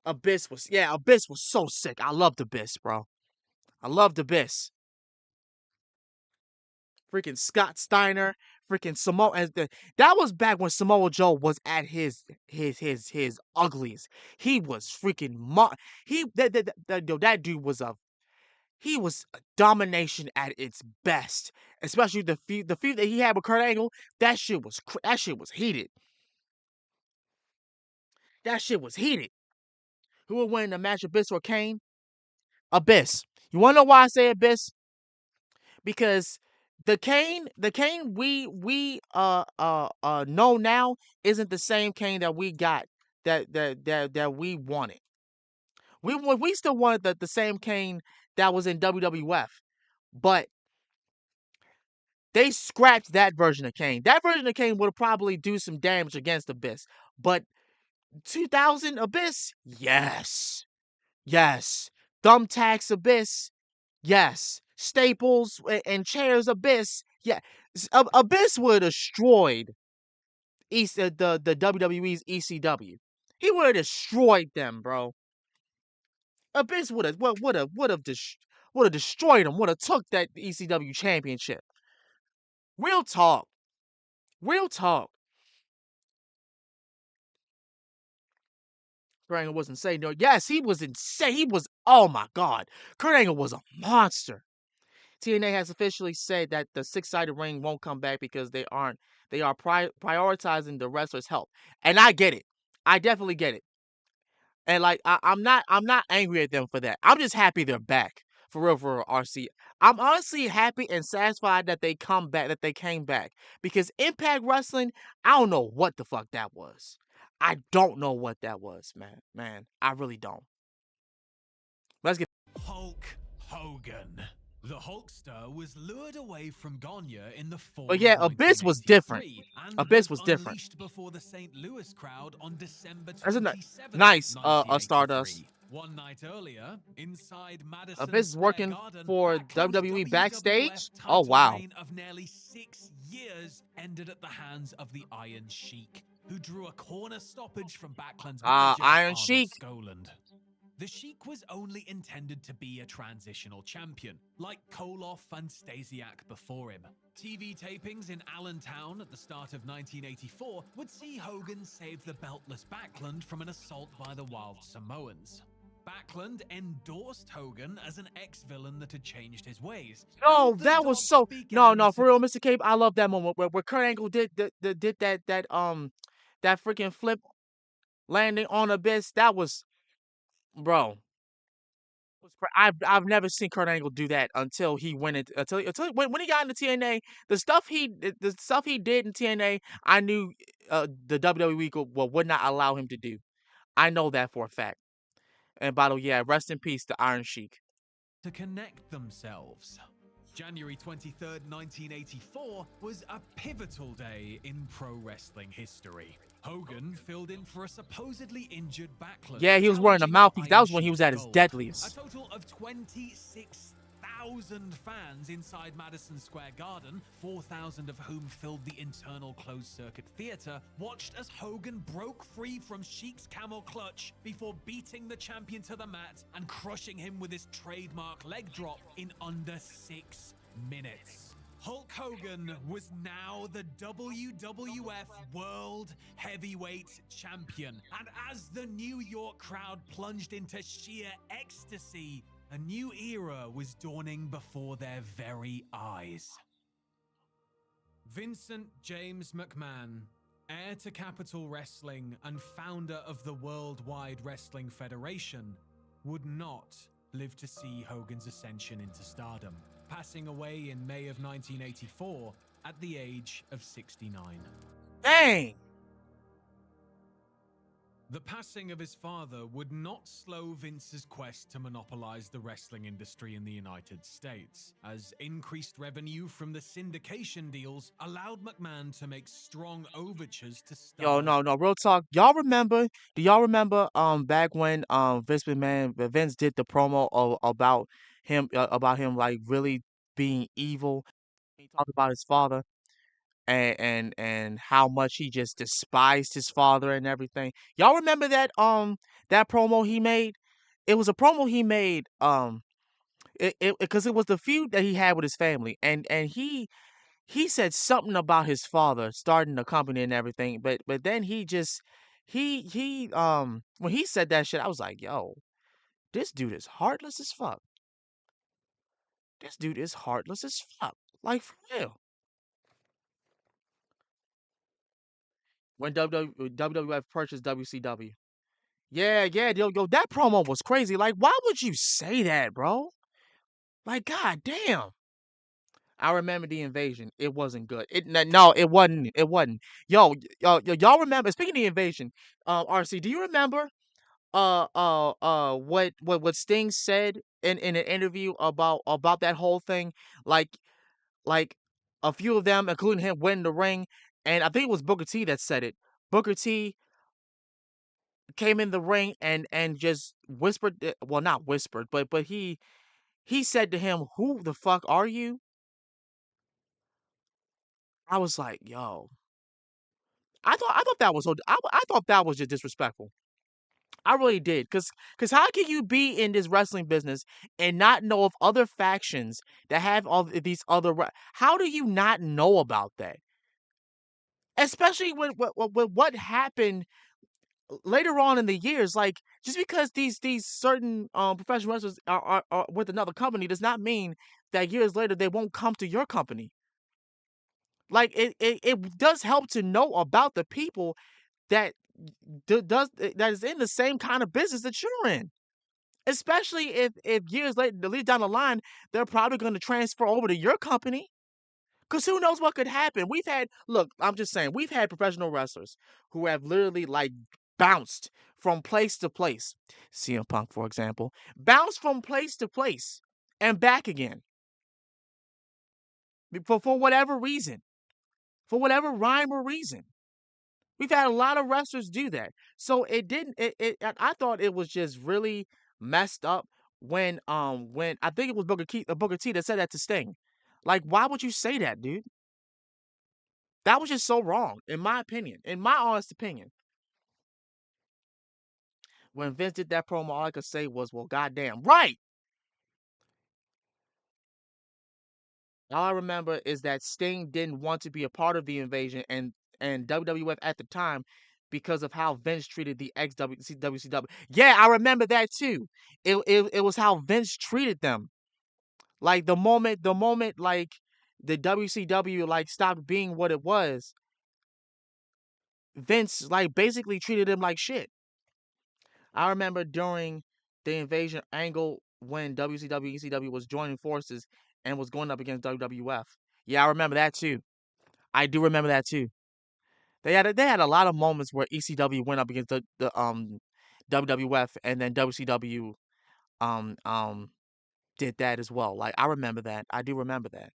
Abyss was so sick. I loved Abyss, bro. I loved Abyss. Freaking Scott Steiner, freaking Samoa. That was back when Samoa Joe was at his ugliest. He was freaking that dude was he was a domination at its best. Especially the feud that he had with Kurt Angle. That shit was heated. That shit was heated. Who would win the match, Abyss or Kane? Abyss. You wanna know why I say Abyss? Because the Kane we know now isn't the same Kane that we got, that we wanted. We still wanted the same Kane that was in WWF, but they scrapped that version of Kane. That version of Kane would probably do some damage against Abyss, but 2000 Abyss, yes. Thumbtacks Abyss, yes. Staples and chairs Abyss, yeah. Abyss would have destroyed the WWE's ECW. He would have destroyed them, bro. Abyss would have destroyed him. Would have took that ECW championship. Real talk. Kurt Angle wasn't saying no. Yes, he was insane. He was, oh my God. Kurt Angle was a monster. TNA has officially said that the 6-sided ring won't come back because they They are prioritizing the wrestler's health, and I get it. I definitely get it. And like I'm not angry at them for that. I'm just happy they're back for real for RC. I'm honestly happy and satisfied that they came back because Impact Wrestling, I don't know what the fuck that was. I don't know what that was, man. Man, I really don't. Let's get Hulk Hogan. The Hulkster was lured away from Gonya in the fall. But yeah, of Abyss was different. 1983 and Abyss was different. unleashed before the St. Louis crowd on December That's a 27th, nice 1983. Stardust. One night earlier, inside Madison Abyss is Square working Garden, for Backlund's WWE WWF backstage. title Oh wow. reign of nearly 6 years ended at the hands of the Iron Sheik, who drew a corner stoppage from Backlund's manager, Iron Arnold Sheik. Skoland. The Sheik was only intended to be a transitional champion, like Koloff and Stasiak before him. TV tapings in Allentown at the start of 1984 would see Hogan save the beltless Backlund from an assault by the Wild Samoans. Backlund endorsed Hogan as an ex-villain that had changed his ways. No, that was so no for real, Mr. Cape. I love that moment where Kurt Angle did that freaking flip landing on Abyss. That was, bro. I've never seen Kurt Angle do that until he went into when he got into TNA. The stuff he did in TNA, I knew the WWE would not allow him to do. I know that for a fact. And by the way, yeah, rest in peace to Iron Sheik. To connect themselves. January 23rd, 1984 was a pivotal day in pro wrestling history. Hogan filled in for a supposedly injured Backlund. Yeah, he was wearing a mouthpiece. That was when he was at his deadliest. A total of 26,000 fans inside Madison Square Garden, 4,000 of whom filled the internal closed-circuit theater, watched as Hogan broke free from Sheik's camel clutch before beating the champion to the mat and crushing him with his trademark leg drop in under 6 minutes. Hulk Hogan was now the WWF World Heavyweight Champion, and as the New York crowd plunged into sheer ecstasy, a new era was dawning before their very eyes. Vincent James McMahon, heir to Capital Wrestling and founder of the Worldwide Wrestling Federation, would not live to see Hogan's ascension into stardom, passing away in May of 1984 at the age of 69. Dang! The passing of his father would not slow Vince's quest to monopolize the wrestling industry in the United States, as increased revenue from the syndication deals allowed McMahon to make strong overtures to Yo, no, real talk. Do y'all remember back when Vince did the promo about him like really being evil? He talked about his father and how much he just despised his father and everything. Y'all remember that promo he made? It was a promo he made because it was the feud that he had with his family, and he said something about his father starting the company and everything, but then he when he said that shit, I was like, yo, this dude is heartless as fuck. This dude is heartless as fuck. Like, for real. When WWF purchased WCW. Yeah, yo, that promo was crazy. Like, why would you say that, bro? Like, god damn. I remember the invasion. It wasn't good. It wasn't. It wasn't. Yo, y'all remember? Speaking of the invasion, RC, do you remember what Sting said in an interview about that whole thing? Like a few of them, including him, went in the ring, and I think it was Booker T that said it. Booker T came in the ring and just whispered. Well, not whispered, but he said to him, "Who the fuck are you?" I was like, yo. I thought that was I thought that was just disrespectful. I really did, cause how can you be in this wrestling business and not know of other factions that have all these other? How do you not know about that? Especially when what happened later on in the years, like just because these certain professional wrestlers are with another company does not mean that years later they won't come to your company. Like it does help to know about the people that that is in the same kind of business that you're in. Especially if years later down the line, they're probably going to transfer over to your company. Because who knows what could happen? I'm just saying, we've had professional wrestlers who have literally like bounced from place to place. CM Punk, for example, bounced from place to place and back again. For whatever reason. For whatever rhyme or reason. We've had a lot of wrestlers do that. So I thought it was just really messed up when I think it was Booker T that said that to Sting. Like, why would you say that, dude? That was just so wrong, in my opinion. In my honest opinion. When Vince did that promo, all I could say was, well, goddamn. Right! All I remember is that Sting didn't want to be a part of the invasion and WWF at the time because of how Vince treated the WCW. Yeah, I remember that too. It was how Vince treated them. Like the moment like the WCW like stopped being what it was, Vince like basically treated him like shit. I remember during the invasion angle when WCW ECW was joining forces and was going up against WWF. Yeah, I remember that too. I do remember that too. They had a lot of moments where ECW went up against the WWF and then WCW did that as well. Like I remember that. I do remember that.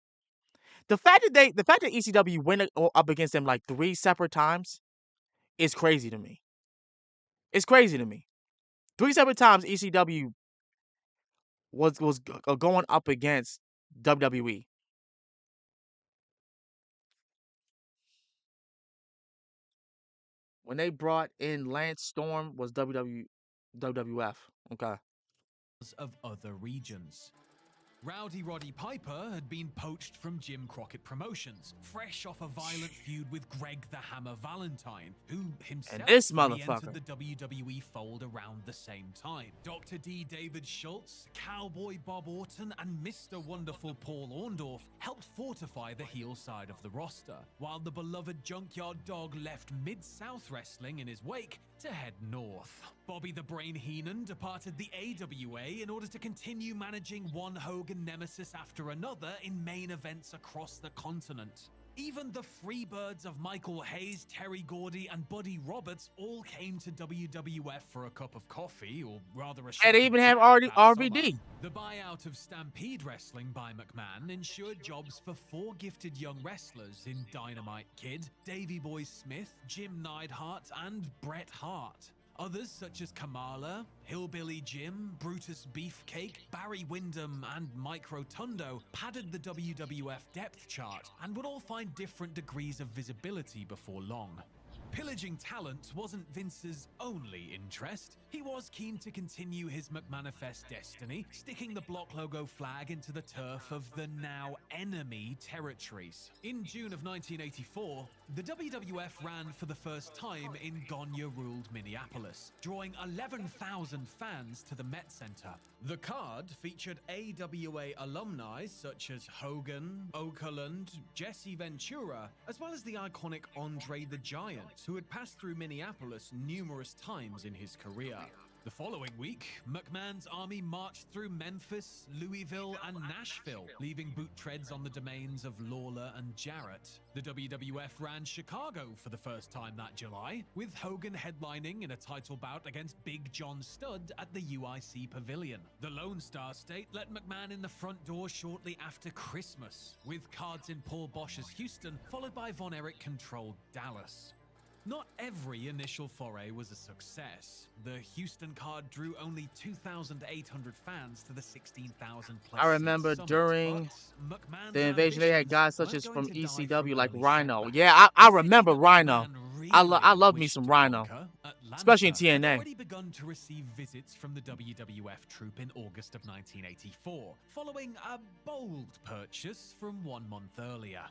The fact that ECW went up against them like 3 separate times is crazy to me. It's crazy to me. 3 separate times ECW was going up against WWE. When they brought in Lance Storm was WWF. Okay. Of other regions. Rowdy Roddy Piper had been poached from Jim Crockett Promotions, fresh off a violent feud with Greg the Hammer Valentine, who himself entered the WWE fold around the same time. Dr. D. David Schultz, Cowboy Bob Orton, and Mr. Wonderful Paul Orndorff helped fortify the heel side of the roster, while the beloved Junkyard Dog left Mid-South Wrestling in his wake to head north. Bobby the Brain Heenan departed the AWA in order to continue managing one Hogan nemesis after another in main events across the continent. Even the Freebirds of Michael Hayes, Terry Gordy, and Buddy Roberts all came to WWF for a cup of coffee, or rather a shot. And they even have RVD. The buyout of Stampede Wrestling by McMahon ensured jobs for 4 gifted young wrestlers in Dynamite Kid, Davey Boy Smith, Jim Neidhart, and Bret Hart. Others such as Kamala, Hillbilly Jim, Brutus Beefcake, Barry Windham, and Mike Rotundo padded the WWF depth chart and would all find different degrees of visibility before long. Pillaging talent wasn't Vince's only interest. He was keen to continue his McManifest destiny, sticking the block logo flag into the turf of the now enemy territories. In June of 1984, the WWF ran for the first time in Gonya-ruled Minneapolis, drawing 11,000 fans to the Met Center. The card featured AWA alumni such as Hogan, Okerlund, Jesse Ventura, as well as the iconic Andre the Giant, who had passed through Minneapolis numerous times in his career. The following week, McMahon's army marched through Memphis, Louisville, and Nashville, leaving boot treads on the domains of Lawler and Jarrett. The WWF ran Chicago for the first time that July, with Hogan headlining in a title bout against Big John Studd at the UIC Pavilion. The Lone Star State let McMahon in the front door shortly after Christmas, with cards in Paul Bosch's Houston, followed by Von Erich-controlled Dallas. Not every initial foray was a success. The Houston card drew only 2,800 fans to the 16,000 plus. I remember during the invasion, they had guys such as from ECW like Rhino. Yeah, I remember Rhino. I love me some Rhino, especially in TNA. Had already begun to receive visits from the WWF troupe in August of 1984, following a bold purchase from 1 month earlier.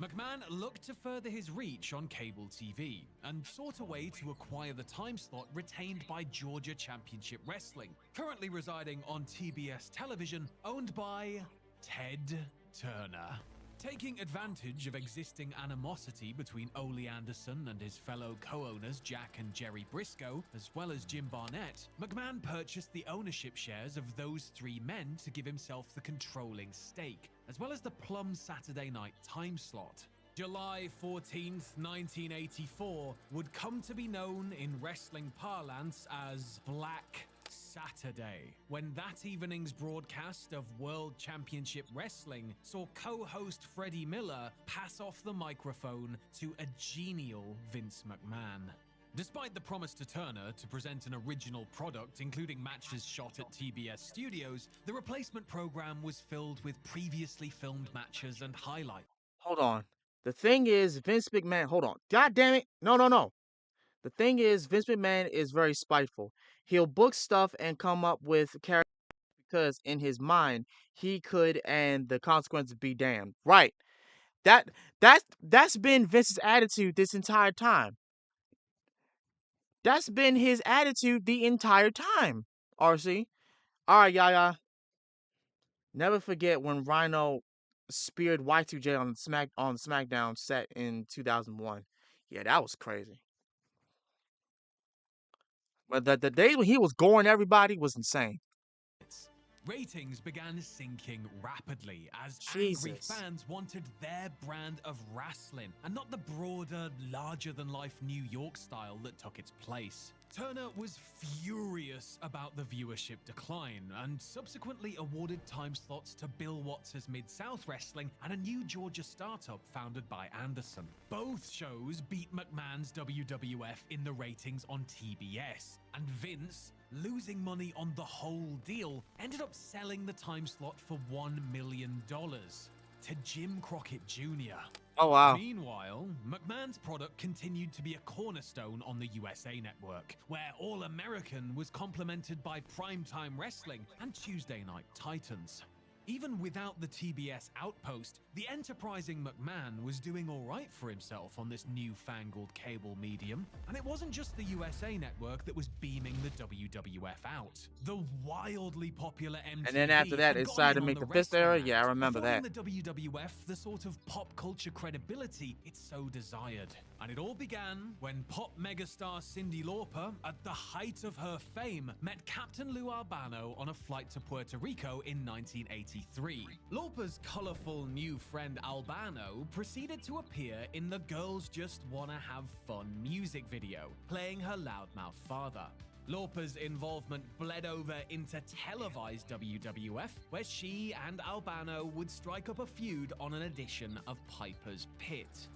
McMahon looked to further his reach on cable TV and sought a way to acquire the time slot retained by Georgia Championship Wrestling, currently residing on TBS television, owned by Ted Turner. Taking advantage of existing animosity between Ole Anderson and his fellow co-owners Jack and Jerry Briscoe, as well as Jim Barnett, McMahon purchased the ownership shares of those three men to give himself the controlling stake, as well as the plum Saturday night time slot. July 14th, 1984 would come to be known in wrestling parlance as Black Saturday, when that evening's broadcast of World Championship Wrestling saw co-host Freddie Miller pass off the microphone to a genial Vince McMahon. Despite the promise to Turner to present an original product, including matches shot at TBS studios, the replacement program was filled with previously filmed matches and highlights. Hold on. The thing is, Vince McMahon, hold on. God damn it. No. The thing is, Vince McMahon is very spiteful. He'll book stuff and come up with characters because in his mind, he could and the consequences be damned. Right. That's been Vince's attitude this entire time. That's been his attitude the entire time, RC. All right, Yaya. Never forget when Rhino speared Y2J on the SmackDown set in 2001. Yeah, that was crazy. But the days when he was goring everybody was insane. Ratings began sinking rapidly as angry Jesus. fans wanted their brand of wrestling and not the broader, larger-than-life New York style that took its place. Turner was furious about the viewership decline and subsequently awarded time slots to Bill Watts' Mid-South Wrestling and a new Georgia startup founded by Anderson. Both shows beat McMahon's WWF in the ratings on TBS, and Vince, losing money on the whole deal, ended up selling the time slot for $1 million to Jim Crockett Jr. Oh, wow. Meanwhile, McMahon's product continued to be a cornerstone on the USA Network, where All American was complemented by Primetime Wrestling and Tuesday Night Titans. Even without the TBS outpost, the enterprising McMahon was doing all right for himself on this newfangled cable medium, and it wasn't just the USA Network that was beaming the WWF out. The wildly popular MTV And then after that, had they gotten decided in to on make the the Fist wrestling era. act, Yeah, I remember that. affording the WWF the sort of pop culture credibility it so desired. And it all began when pop megastar Cyndi Lauper, at the height of her fame, met Captain Lou Albano on a flight to Puerto Rico in 1983. Lauper's colorful new friend Albano proceeded to appear in the Girls Just Wanna Have Fun music video, playing her loudmouth father. Lauper's involvement bled over into televised WWF, where she and Albano would strike up a feud on an edition of Piper's Pit.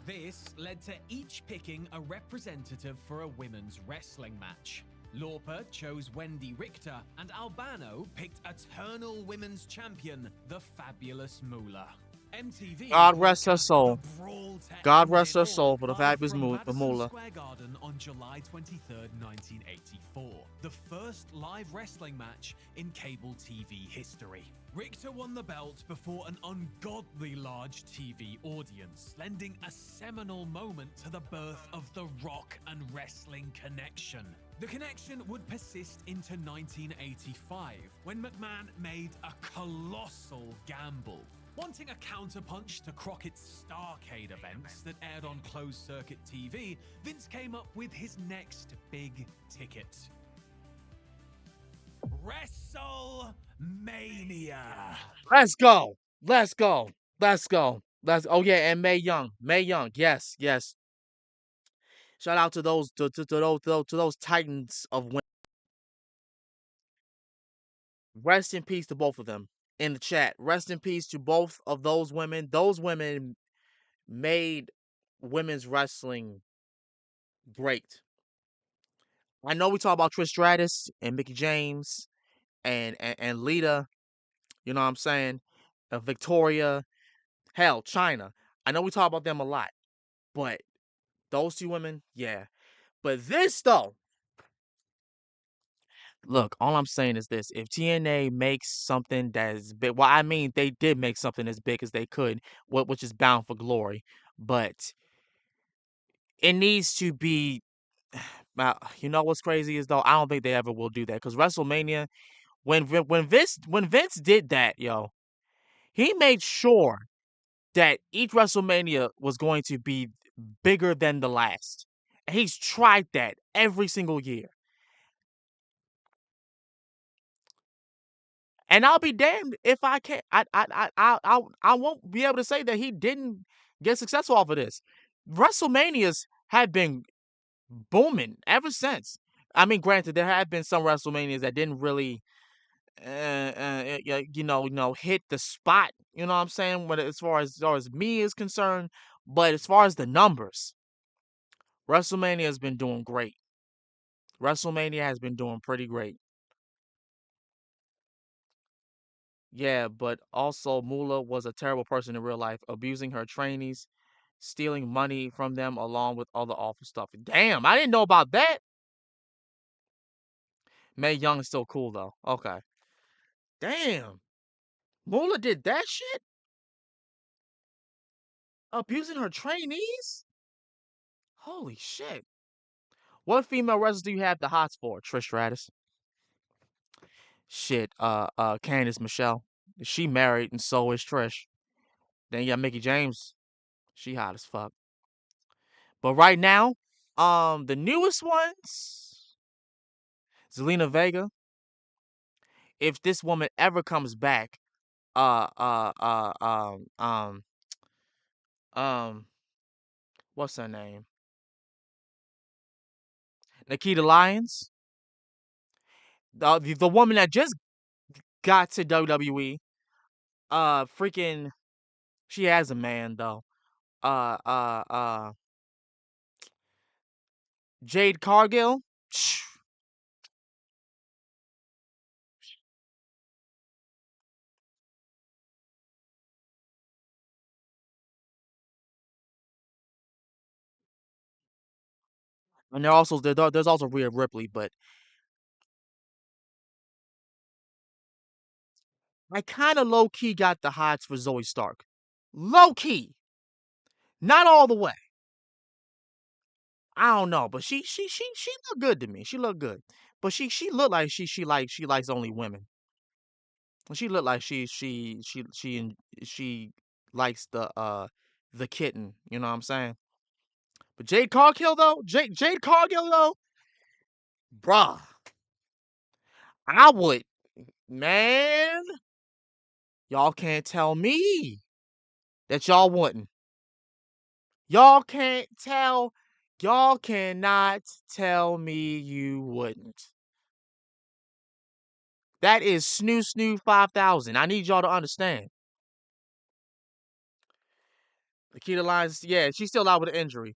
This led to each picking a representative for a women's wrestling match. Lauper chose Wendy Richter, and Albano picked Eternal Women's Champion, the Fabulous Moolah. MTV God rest her soul. broadcast the brawl to God end rest it her all soul for the live fabulous from Madison Moolah. Square Garden on July 23rd, 1984, the first live wrestling match in cable TV history. Richter won the belt before an ungodly large TV audience, lending a seminal moment to the birth of the rock and wrestling connection. The connection would persist into 1985, when McMahon made a colossal gamble. Wanting a counterpunch to Crockett's Starcade events that aired on closed-circuit TV, Vince came up with his next big ticket. WrestleMania! Let's go. Oh yeah, and Mae Young. Yes. Shout out to those those titans of women. Rest in peace to both of them in the chat. Rest in peace to both of those women. Those women made women's wrestling great. I know we talk about Trish Stratus and Mickie James and Lita, you know what I'm saying? Victoria, hell, China. I know we talk about them a lot, but those two women, yeah. But this though, look, all I'm saying is this: if TNA makes something that's big, well, I mean, they did make something as big as they could, which is Bound for Glory, but it needs to be. You know what's crazy is though, I don't think they ever will do that because WrestleMania, when Vince did that, yo, he made sure that each WrestleMania was going to be bigger than the last. And he's tried that every single year. And I'll be damned if I can't. I won't be able to say that he didn't get successful off of this. WrestleManias have been booming ever since. I mean, granted, there have been some WrestleManias that didn't really, hit the spot. You know what I'm saying? But as far as me is concerned, but as far as the numbers, WrestleMania has been doing great. WrestleMania has been doing pretty great. Yeah, but also Moolah was a terrible person in real life, abusing her trainees, stealing money from them, along with other awful stuff. Damn, I didn't know about that. Mae Young is still cool though. Okay. Damn. Moolah did that shit? Abusing her trainees? Holy shit. What female wrestlers do you have the hots for? Trish Stratus. Shit, Candice Michelle. She married and so is Trish. Then you got Mickie James. She hot as fuck. But right now, the newest ones, Zelina Vega. If this woman ever comes back, what's her name? Nikita Lyons. The woman that just got to WWE. Freaking, she has a man though. Jade Cargill. And there's also Rhea Ripley, but I kind of low key got the hots for Zoe Stark. Low key, not all the way. I don't know, but she looked good to me. She looked good, but she looked like she likes only women. She looked like she likes the kitten. You know what I'm saying? But Jade Cargill though, Jade Cargill though, bruh, I would, man. Y'all can't tell me that y'all wouldn't. Y'all cannot tell me you wouldn't. That is snoo 5000. I need y'all to understand. Nikita Lyons, yeah, she's still out with an injury.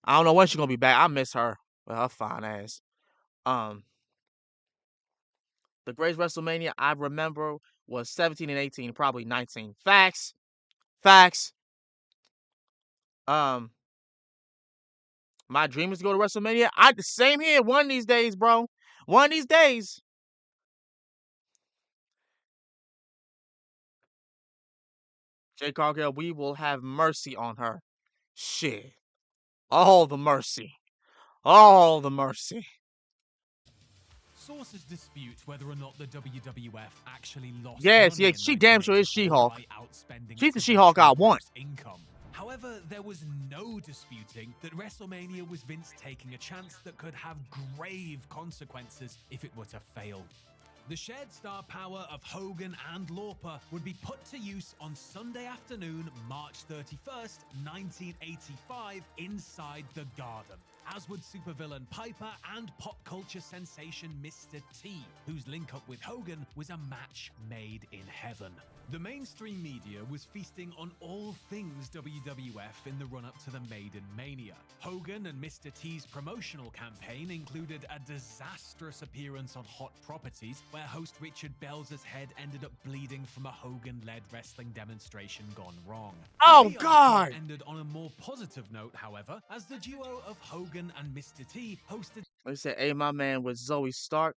I don't know when she's gonna be back. I miss her. With her fine ass. The greatest WrestleMania I remember was 17 and 18, probably 19. Facts. My dream is to go to WrestleMania. The same here. One of these days, bro. One of these days. Jade Cargill, we will have mercy on her. Shit. All the mercy. All the mercy. Sources dispute whether or not the WWF actually lost. Yes, she damn sure is She-Hulk. She's the She-Hulk I want. Income. However, there was no disputing that WrestleMania was Vince taking a chance that could have grave consequences if it were to fail. The shared star power of Hogan and Lauper would be put to use on Sunday afternoon, March 31st, 1985, inside the Garden, as would supervillain Piper and pop culture sensation Mr. T, whose link-up with Hogan was a match made in heaven. The mainstream media was feasting on all things WWF in the run-up to the Maiden Mania. Hogan and Mr. T's promotional campaign included a disastrous appearance on Hot Properties, where host Richard Belzer's head ended up bleeding from a Hogan-led wrestling demonstration gone wrong. Oh, God! Ended on a more positive note, however, as the duo of Hogan and Mr. T hosted... They said, hey, my man with Zoe Stark.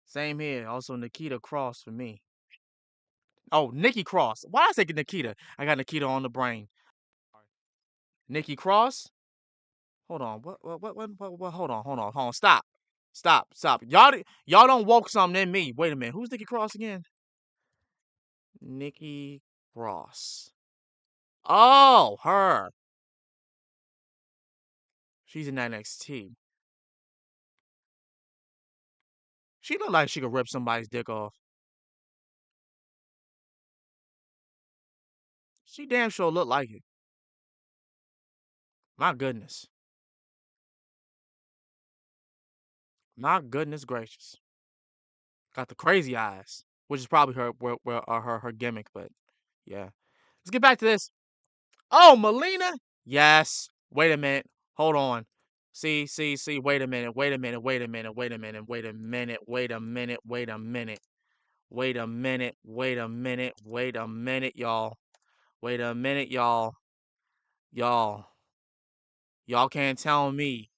Same here. Also, Nikita Cross for me. Oh, Nikki Cross. Why I say Nikita? I got Nikita on the brain. Nikki Cross? Hold on. What? Hold on. Stop. Y'all don't woke something in me. Wait a minute. Who's Nikki Cross again? Nikki Ross. Oh, her. She's in NXT. She look like she could rip somebody's dick off. She damn sure look like it. My goodness. My goodness gracious. Got the crazy eyes, which is probably her gimmick, but yeah. Let's get back to this. Oh, Melina? Yes. Wait a minute. Hold on. See. Wait a minute. Wait a minute. Wait a minute. Wait a minute. Wait a minute. Wait a minute. Wait a minute. Wait a minute. Wait a minute. Wait a minute, y'all. Wait a minute, y'all. Y'all can't tell me.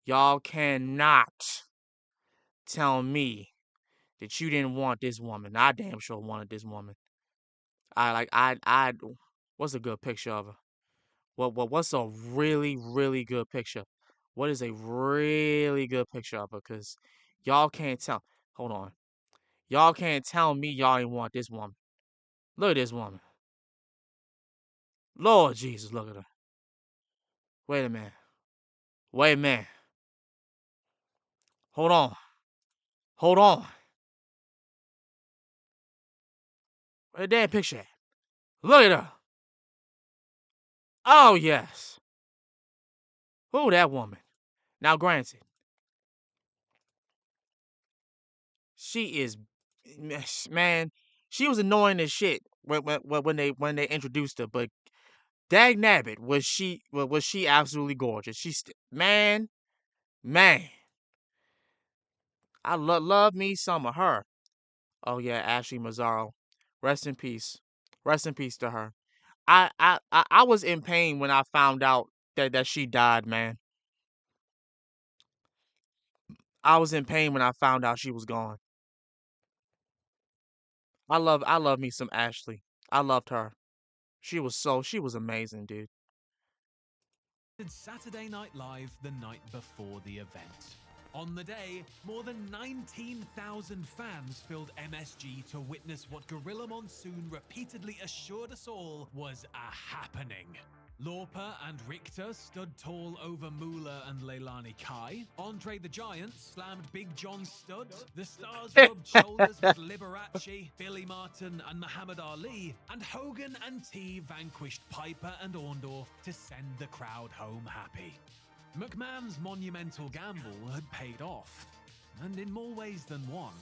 Y'all cannot tell me that you didn't want this woman. I damn sure wanted this woman. What's a good picture of her? What's a really, really good picture? What is a really good picture of her? Because y'all can't tell. Hold on. Y'all can't tell me y'all ain't want this woman. Look at this woman. Lord Jesus, look at her. Wait a minute. Wait a minute. Hold on. Hold on. Where the damn picture at? Look at her. Oh, yes. Who that woman? Now, granted, she is, man, she was annoying as shit when they introduced her, but dag nabbit, was she absolutely gorgeous. Man, I love me some of her. Oh yeah, Ashley Mazzaro. Rest in peace. Rest in peace to her. I was in pain when I found out that she died, man. I was in pain when I found out she was gone. I love me some Ashley. I loved her. She was amazing, dude. Saturday Night Live the night before the event. On the day, more than 19,000 fans filled MSG to witness what Gorilla Monsoon repeatedly assured us all was a happening. Lauper and Richter stood tall over Moolah and Leilani Kai. Andre the Giant slammed Big John Studd. The Stars rubbed shoulders with Liberace, Billy Martin, and Muhammad Ali. And Hogan and T vanquished Piper and Orndorff to send the crowd home happy. McMahon's monumental gamble had paid off, and in more ways than one.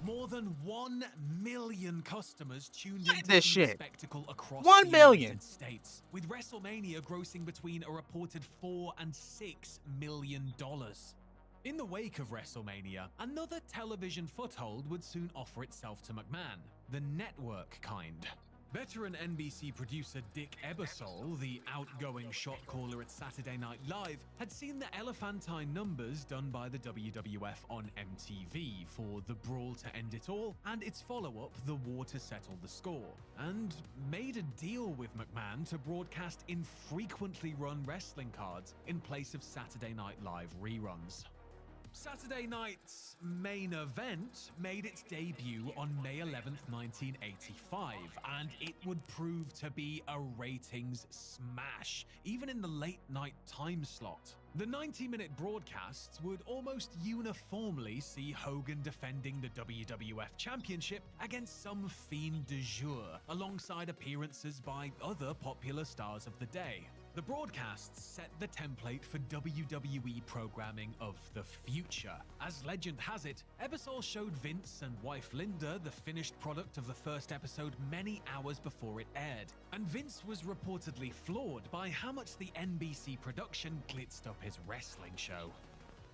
More than 1 million customers tuned into the spectacle across 1 million. United States, with WrestleMania grossing between a reported $4 and $6 million. In the wake of WrestleMania, another television foothold would soon offer itself to McMahon, the network kind. Veteran NBC producer Dick Ebersol, the outgoing shot caller at Saturday Night Live, had seen the elephantine numbers done by the WWF on MTV for The Brawl to End It All and its follow-up, The War to Settle the Score, and made a deal with McMahon to broadcast infrequently run wrestling cards in place of Saturday Night Live reruns. Saturday Night's main event made its debut on May 11th, 1985, and it would prove to be a ratings smash, even in the late-night time slot. The 90-minute broadcasts would almost uniformly see Hogan defending the WWF Championship against some Fiend du jour, alongside appearances by other popular stars of the day. The broadcasts set the template for WWE programming of the future. As legend has it, Ebersol showed Vince and wife Linda the finished product of the first episode many hours before it aired, and Vince was reportedly floored by how much the NBC production glitzed up his wrestling show.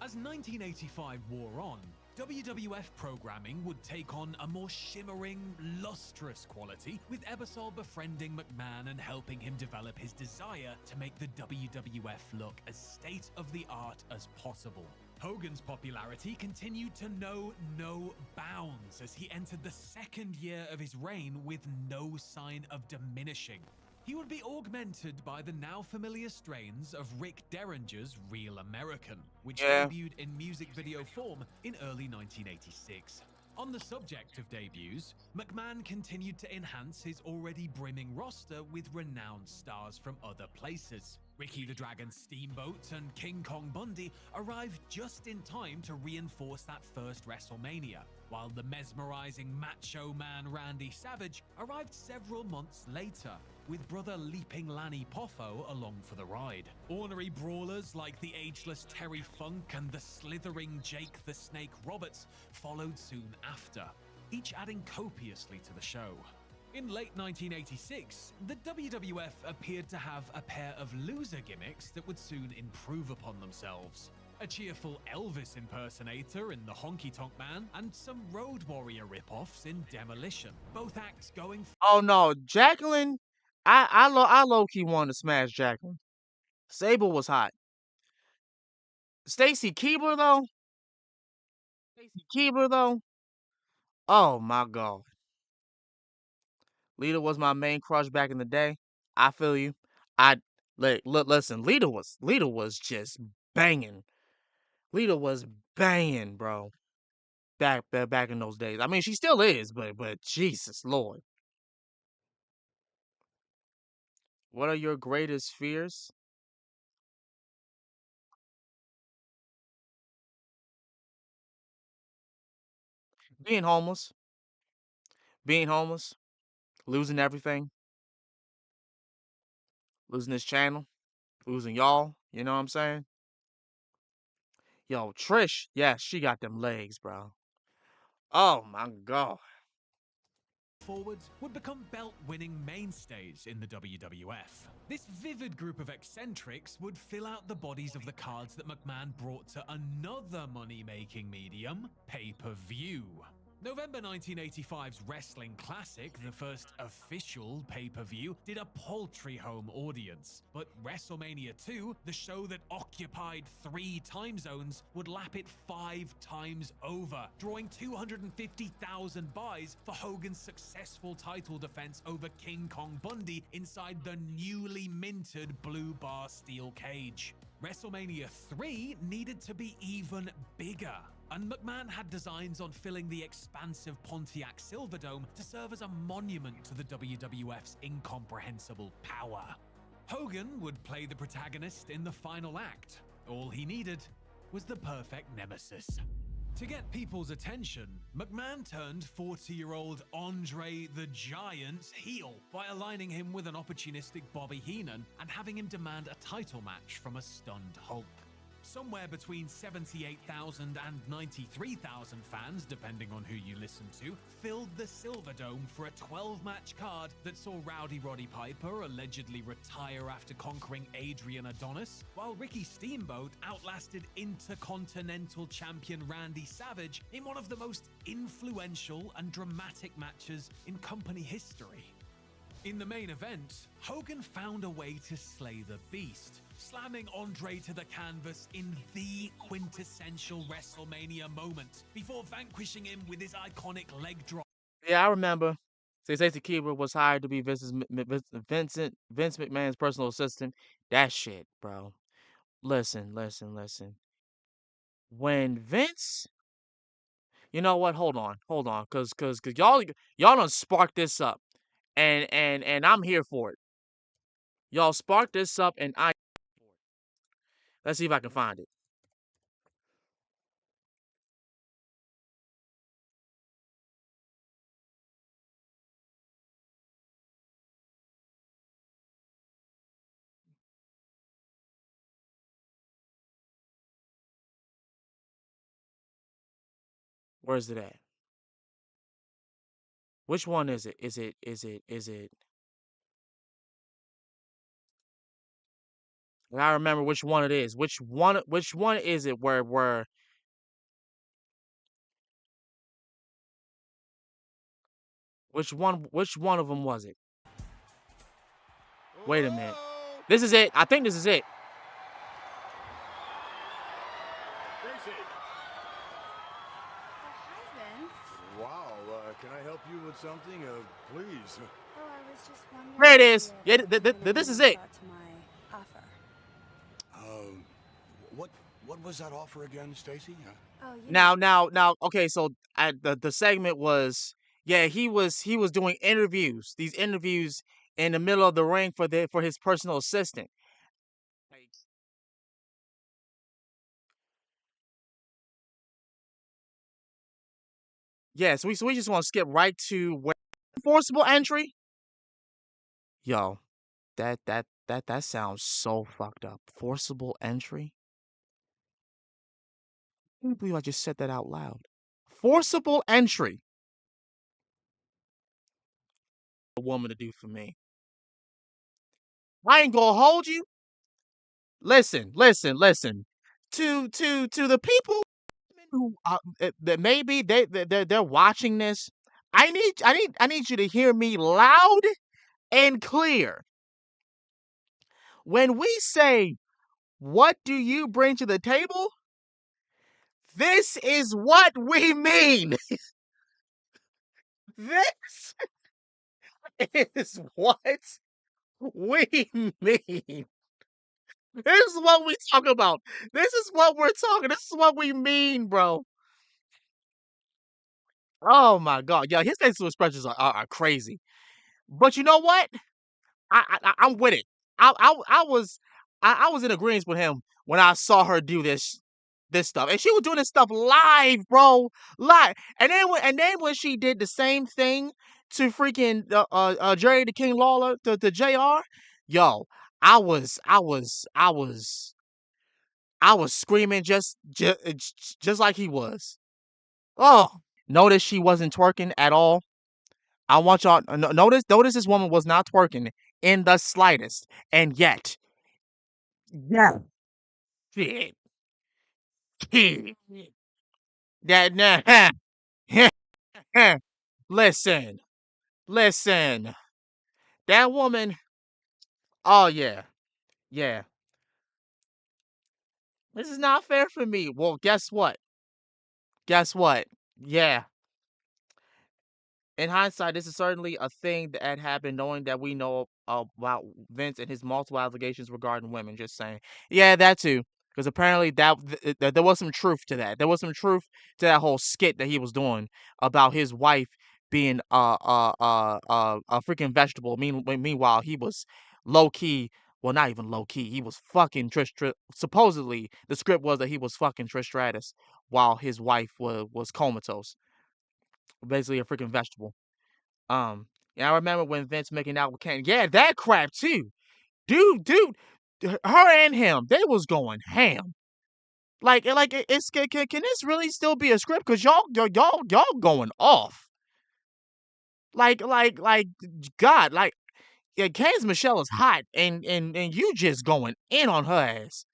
As 1985 wore on, WWF programming would take on a more shimmering, lustrous quality, with Ebersol befriending McMahon and helping him develop his desire to make the WWF look as state-of-the-art as possible. Hogan's popularity continued to know no bounds as he entered the second year of his reign with no sign of diminishing. He would be augmented by the now familiar strains of Rick Derringer's Real American, which debuted in music video form in early 1986. On the subject of debuts, McMahon continued to enhance his already brimming roster with renowned stars from other places. Ricky the Dragon Steamboat and King Kong Bundy arrived just in time to reinforce that first WrestleMania, while the mesmerizing Macho Man Randy Savage arrived several months later, with brother Leaping Lanny Poffo along for the ride. Ornery brawlers like the ageless Terry Funk and the slithering Jake the Snake Roberts followed soon after, each adding copiously to the show. In late 1986, the WWF appeared to have a pair of loser gimmicks that would soon improve upon themselves. A cheerful Elvis impersonator in the Honky Tonk Man, and some Road Warrior ripoffs in Demolition. Both acts going. Oh no, Jacqueline. I low-key wanted to smash Jacqueline. Sable was hot. Stacy Keibler though. Oh my God. Lita was my main crush back in the day. I feel you. Listen. Lita was just banging. Lita was banging, bro. Back in those days. I mean, she still is, but Jesus Lord. What are your greatest fears? Being homeless. Losing everything. Losing this channel. Losing y'all. You know what I'm saying? Yo, Trish. Yes, she got them legs, bro. Oh my God. Forward would become belt-winning mainstays in the WWF. This vivid group of eccentrics would fill out the bodies of the cards that McMahon brought to another money-making medium, pay-per-view. November 1985's Wrestling Classic, the first official pay-per-view, did a paltry home audience. But WrestleMania 2, the show that occupied 3 time zones, would lap it 5 times over, drawing 250,000 buys for Hogan's successful title defense over King Kong Bundy inside the newly minted blue bar steel cage. WrestleMania 3 needed to be even bigger, and McMahon had designs on filling the expansive Pontiac Silverdome to serve as a monument to the WWF's incomprehensible power. Hogan would play the protagonist in the final act. All he needed was the perfect nemesis. To get people's attention, McMahon turned 40-year-old Andre the Giant heel by aligning him with an opportunistic Bobby Heenan and having him demand a title match from a stunned Hulk. Somewhere between 78,000 and 93,000 fans, depending on who you listen to, filled the Silverdome for a 12-match card that saw Rowdy Roddy Piper allegedly retire after conquering Adrian Adonis, while Ricky Steamboat outlasted Intercontinental Champion Randy Savage in one of the most influential and dramatic matches in company history. In the main event, Hogan found a way to slay the beast, slamming Andre to the canvas in the quintessential WrestleMania moment before vanquishing him with his iconic leg drop. Yeah, I remember. Stacy Keibler was hired to be Vince McMahon's personal assistant. That shit, bro. Listen. When Vince, you know what? Hold on, cause y'all done sparked this up, and I'm here for it. Y'all sparked this up, and let's see if I can find it. Where's it at? Which one is it? Is it? I remember which one it is. Which one is it where which one of them was it? Wait a minute. This is it. I think this is it. Wow, can I help you with something? Please. Oh, I was just wondering. There it is. Yeah, this is it. My offer. What was that offer again, Stacy? Oh, Now, okay, so the segment was, yeah, he was doing interviews, these interviews in the middle of the ring for his personal assistant. Yeah, so we just want to skip right to where forcible entry. Yo, that sounds so fucked up. Forcible entry? I can't believe I just said that out loud. Forcible entry. A woman to do for me. I ain't gonna hold you. Listen. To the people who that maybe they're watching this. I need you to hear me loud and clear. When we say, what do you bring to the table? This is what we mean. This is what we mean. This is what we talk about. This is what we're talking. This is what we mean, bro. Oh my God. Yeah, his facial expressions are crazy. But you know what? I'm with it. I was in agreement with him when I saw her do this stuff, and she was doing this stuff live, bro, live. And then when she did the same thing to freaking Jerry the King Lawler to JR, yo, I was screaming just like he was. Oh, notice she wasn't twerking at all. I want y'all notice this woman was not twerking in the slightest, and yet, yeah, shit, that listen, that woman. Oh yeah, this is not fair for me. Well, guess what? Yeah. In hindsight, this is certainly a thing that had happened, knowing that we know about Vince and his multiple allegations regarding women. Just saying, yeah, that too, because apparently there was some truth to that. There was some truth to that whole skit that he was doing about his wife being a freaking vegetable. Meanwhile, he was low key. Well, not even low key. He was fucking Trish. Supposedly, the script was that he was fucking Trish Stratus while his wife was comatose. Basically a freaking vegetable. And I remember when Vince making out with Kane. Yeah, that crap too. Dude, her and him, they was going ham. Like it's can this really still be a script? Cause y'all going off. Like God, like yeah, Kane's Michelle is hot, and you just going in on her ass.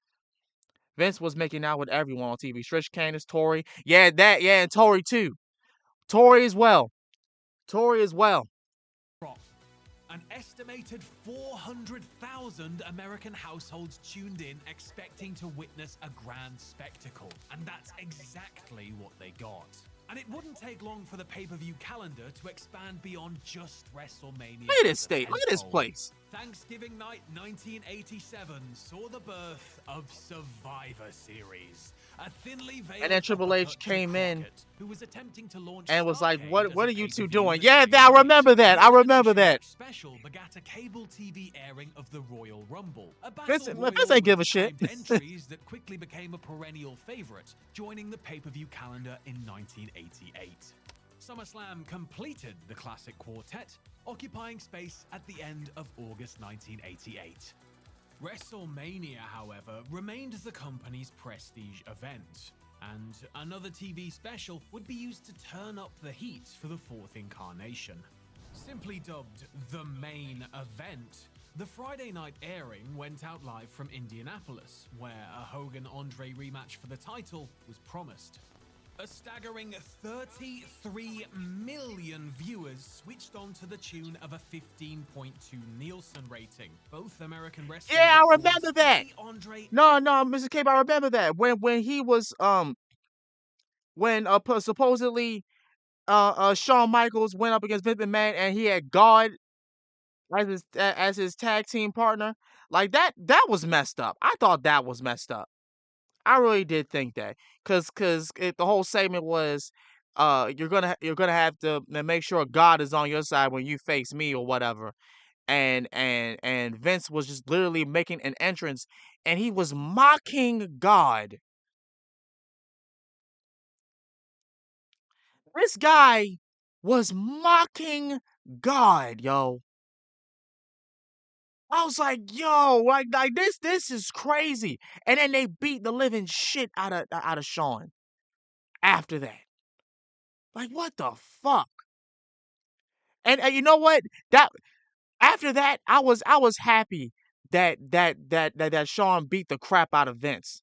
Vince was making out with everyone on TV. Trish, Candice, Tori. Yeah, and Tori too. Tori as well. An estimated 400,000 American households tuned in expecting to witness a grand spectacle. And that's exactly what they got. And it wouldn't take long for the pay-per-view calendar to expand beyond just WrestleMania. Look at this state. Look at this place. Thanksgiving night 1987 saw the birth of Survivor Series. A thinly veiled and then Triple H came in who was attempting to launch and was like, "What are you two doing?" Yeah, I remember that. Special begat a cable TV airing of the Royal Rumble. Vince ain't give a shit. Entries that quickly became a perennial favorite, joining the pay-per-view calendar in 1988. SummerSlam completed the classic quartet, occupying space at the end of August 1988. WrestleMania, however, remained the company's prestige event, and another TV special would be used to turn up the heat for the fourth incarnation. Simply dubbed the main event, the Friday night airing went out live from Indianapolis, where a Hogan-Andre rematch for the title was promised. A staggering 33 million viewers switched on to the tune of a 15.2 Nielsen rating. Both American wrestling. Yeah, I remember that. No, Mr. Cape, I remember that when he was supposedly Shawn Michaels went up against Vince McMahon and he had God as his tag team partner. Like that was messed up. I thought that was messed up. I really did think that, cause the whole segment was, you're gonna have to make sure God is on your side when you face me or whatever, and Vince was just literally making an entrance, and he was mocking God. This guy was mocking God, yo. I was like, yo, like this is crazy. And then they beat the living shit out of Shawn after that. Like, what the fuck? And you know what? That after that, I was happy that Shawn beat the crap out of Vince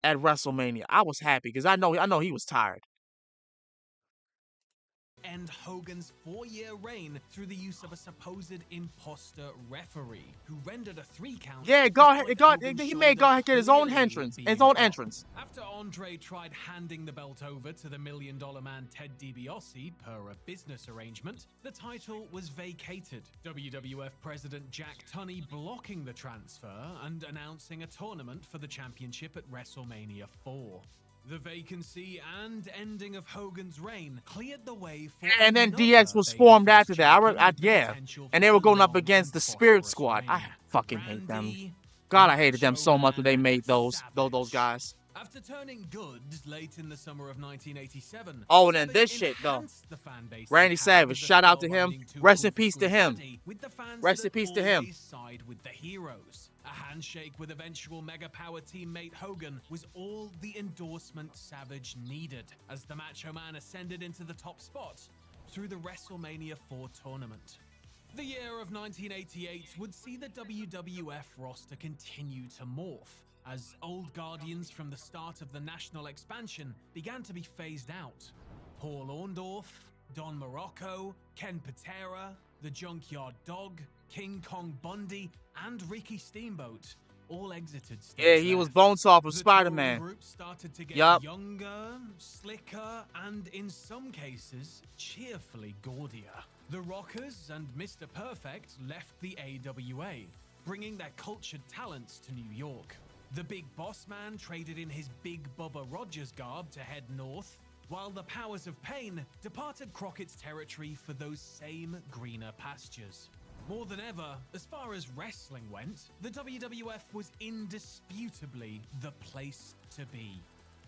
at WrestleMania. I was happy because I know he was tired. End Hogan's 4-year reign through the use of a supposed imposter referee who rendered a 3 count. Yeah, he made God get his own entrance. After Andre tried handing the belt over to the $1 Million Man Ted DiBiase per a business arrangement, the title was vacated. WWF President Jack Tunney blocking the transfer and announcing a tournament for the championship at WrestleMania 4. The vacancy and ending of Hogan's reign cleared the way for. And then DX was formed after that. Yeah, and they were going up against the Spirit Squad. I fucking hate them. God, I hated them so much when they made those guys. After turning good late in the summer of 1987. Oh, and then this shit though. Randy Savage, shout out to him. Rest in peace to him. Rest in peace to him. Side with the heroes. A handshake with eventual Mega Power teammate Hogan was all the endorsement Savage needed as the Macho Man ascended into the top spot through the WrestleMania 4 tournament. The year of 1988 would see the WWF roster continue to morph as old guardians from the start of the national expansion began to be phased out. Paul Orndorff, Don Morocco, Ken Patera, the Junkyard Dog, King Kong Bundy, and Ricky Steamboat all exited. Yeah, he was Bonesaw from Spider-Man. Group started to get younger, slicker, and in some cases, cheerfully gaudier. The Rockers and Mr. Perfect left the AWA, bringing their cultured talents to New York. The Big Boss Man traded in his Big Bubba Rogers garb to head north, while the Powers of Pain departed Crockett's territory for those same greener pastures. More than ever, as far as wrestling went, the WWF was indisputably the place to be.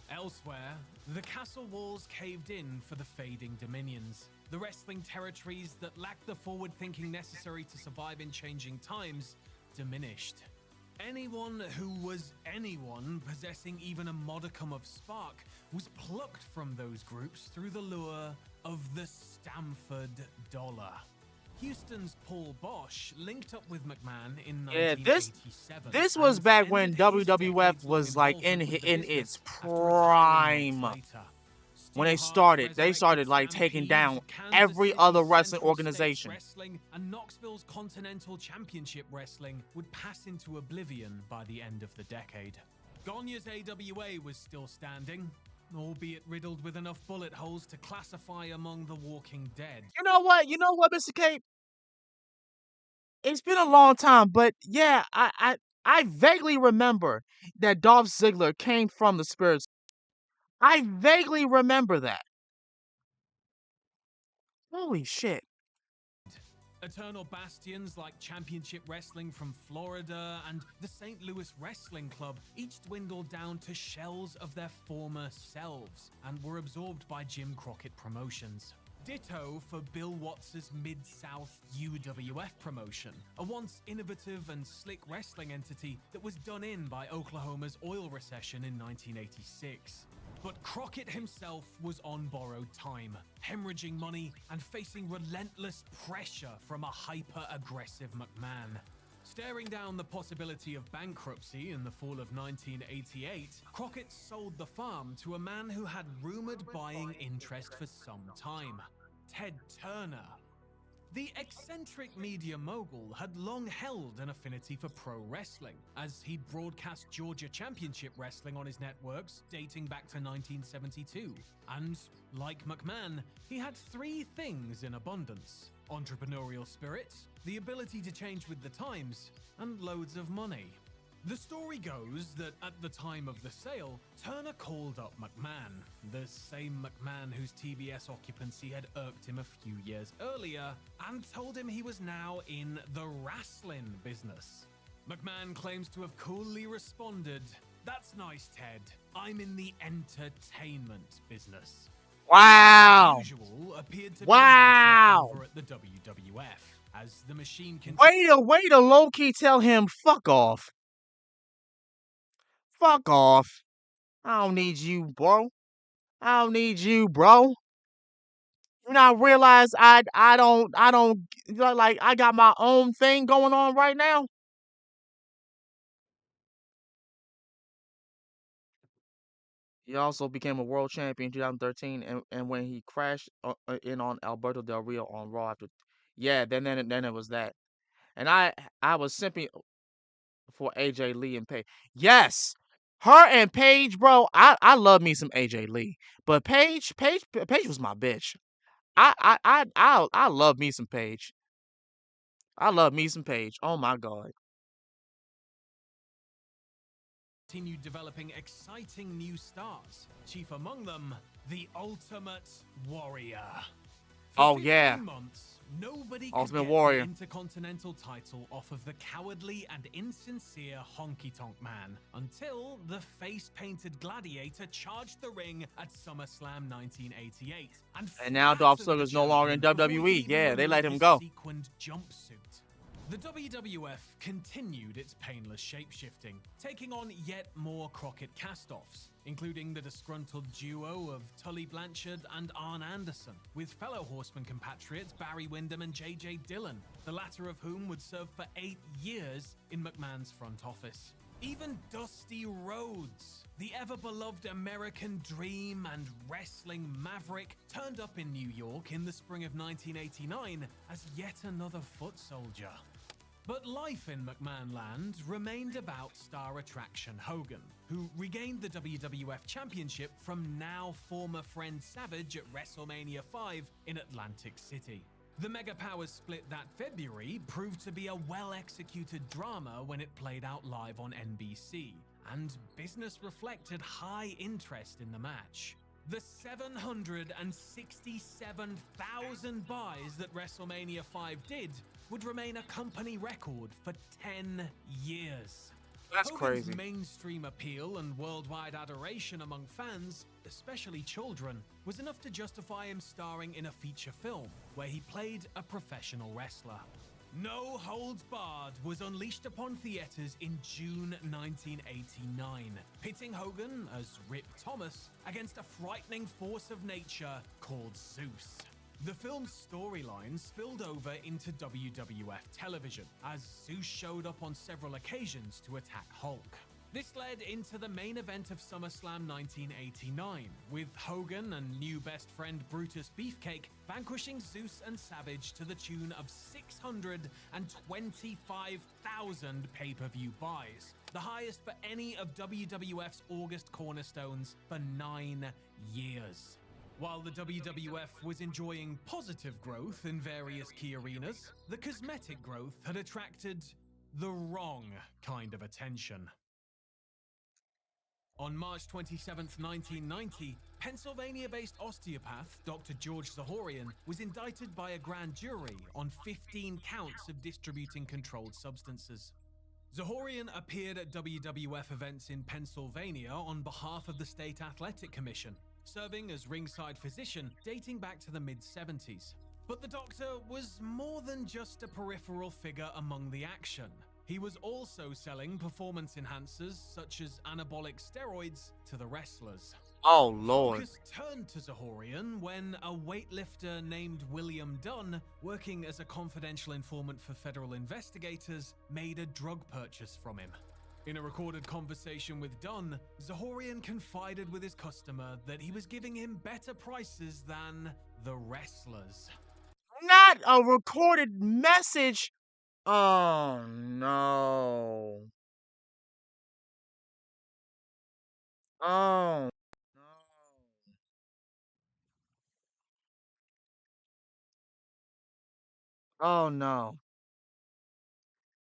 Elsewhere, the castle walls caved in for the fading dominions. The wrestling territories that lacked the forward thinking necessary to survive in changing times diminished. Anyone who was anyone possessing even a modicum of spark was plucked from those groups through the lure of the Stamford Dollar. Houston's Paul Bosch linked up with McMahon in 1987. This was back when WWF was like in its prime. When they started like taking down every other wrestling organization. And Knoxville's Continental Championship Wrestling would pass into oblivion by the end of the decade. Gagne's AWA was still standing, albeit riddled with enough bullet holes to classify among the Walking Dead. You know what, Mr. Cape? It's been a long time, but yeah, I vaguely remember that Dolph Ziggler came from the Spirits. I vaguely remember that. Holy shit. Eternal bastions like Championship Wrestling from Florida and the St. Louis Wrestling Club each dwindled down to shells of their former selves and were absorbed by Jim Crockett Promotions. Ditto for Bill Watts' Mid-South UWF promotion, a once innovative and slick wrestling entity that was done in by Oklahoma's oil recession in 1986. But Crockett himself was on borrowed time, hemorrhaging money and facing relentless pressure from a hyper-aggressive McMahon. Staring down the possibility of bankruptcy in the fall of 1988, Crockett sold the farm to a man who had rumored buying interest for some time, Ted Turner. The eccentric media mogul had long held an affinity for pro wrestling, as he'd broadcast Georgia Championship Wrestling on his networks dating back to 1972. And, like McMahon, he had 3 things in abundance: entrepreneurial spirit, the ability to change with the times, and loads of money. The story goes that at the time of the sale, Turner called up McMahon, the same McMahon whose TBS occupancy had irked him a few years earlier, and told him he was now in the wrestling business. McMahon claims to have coolly responded, "That's nice, Ted. I'm in the entertainment business." Wow. Usual appeared to be Wow. over at the WWF, as the machine Way to low-key tell him, fuck off. Fuck off. I don't need you, bro. I don't need you, bro. You know, I realize I don't like I got my own thing going on right now. He also became a world champion in 2013, and when he crashed in on Alberto Del Rio on Raw after, yeah, then it was that, and I was simping for AJ Lee and Paige. Yes, her and Paige, bro. I love me some AJ Lee, but Paige was my bitch. I love me some Paige. I love me some Paige. Oh my god. Continued developing exciting new stars, chief among them, the Ultimate Warrior. Oh yeah. Months, nobody Ultimate could get Warrior. the Intercontinental title off of the cowardly and insincere Honky Tonk Man until the face-painted gladiator charged the ring at SummerSlam 1988. And now Dolph Ziggler's no longer in WWE. Yeah, they let him go. Sequined jumpsuit. The WWF continued its painless shape-shifting, taking on yet more Crockett cast-offs, including the disgruntled duo of Tully Blanchard and Arn Anderson, with fellow Horseman compatriots Barry Windham and J.J. Dillon, the latter of whom would serve for 8 years in McMahon's front office. Even Dusty Rhodes, the ever-beloved American Dream and wrestling maverick, turned up in New York in the spring of 1989 as yet another foot soldier. But life in McMahon land remained about star attraction Hogan, who regained the WWF Championship from now former friend Savage at WrestleMania 5 in Atlantic City. The Mega Powers split that February proved to be a well-executed drama when it played out live on NBC, and business reflected high interest in the match. The 767,000 buys that WrestleMania 5 did would remain a company record for 10 years. That's Hogan's crazy. mainstream appeal and worldwide adoration among fans, especially children, was enough to justify him starring in a feature film where he played a professional wrestler. No Holds Barred was unleashed upon theaters in June 1989, pitting Hogan as Rip Thomas against a frightening force of nature called Zeus. The film's storyline spilled over into WWF television, as Zeus showed up on several occasions to attack Hulk. This led into the main event of SummerSlam 1989, with Hogan and new best friend Brutus Beefcake vanquishing Zeus and Savage to the tune of 625,000 pay-per-view buys, the highest for any of WWF's August cornerstones for 9 years. While the WWF was enjoying positive growth in various key arenas, the cosmetic growth had attracted the wrong kind of attention. On March 27, 1990, Pennsylvania-based osteopath Dr. George Zahorian was indicted by a grand jury on 15 counts of distributing controlled substances. Zahorian appeared at WWF events in Pennsylvania on behalf of the State Athletic Commission, serving as ringside physician dating back to the mid-70s. But the doctor was more than just a peripheral figure among the action. He was also selling performance enhancers such as anabolic steroids to the wrestlers. Oh, Lord. Focus turned to Zahorian when a weightlifter named William Dunn, working as a confidential informant for federal investigators, made a drug purchase from him. In a recorded conversation with Dunn, Zahorian confided with his customer that he was giving him better prices than the wrestlers. Not a recorded message. Oh no. Oh. Oh no.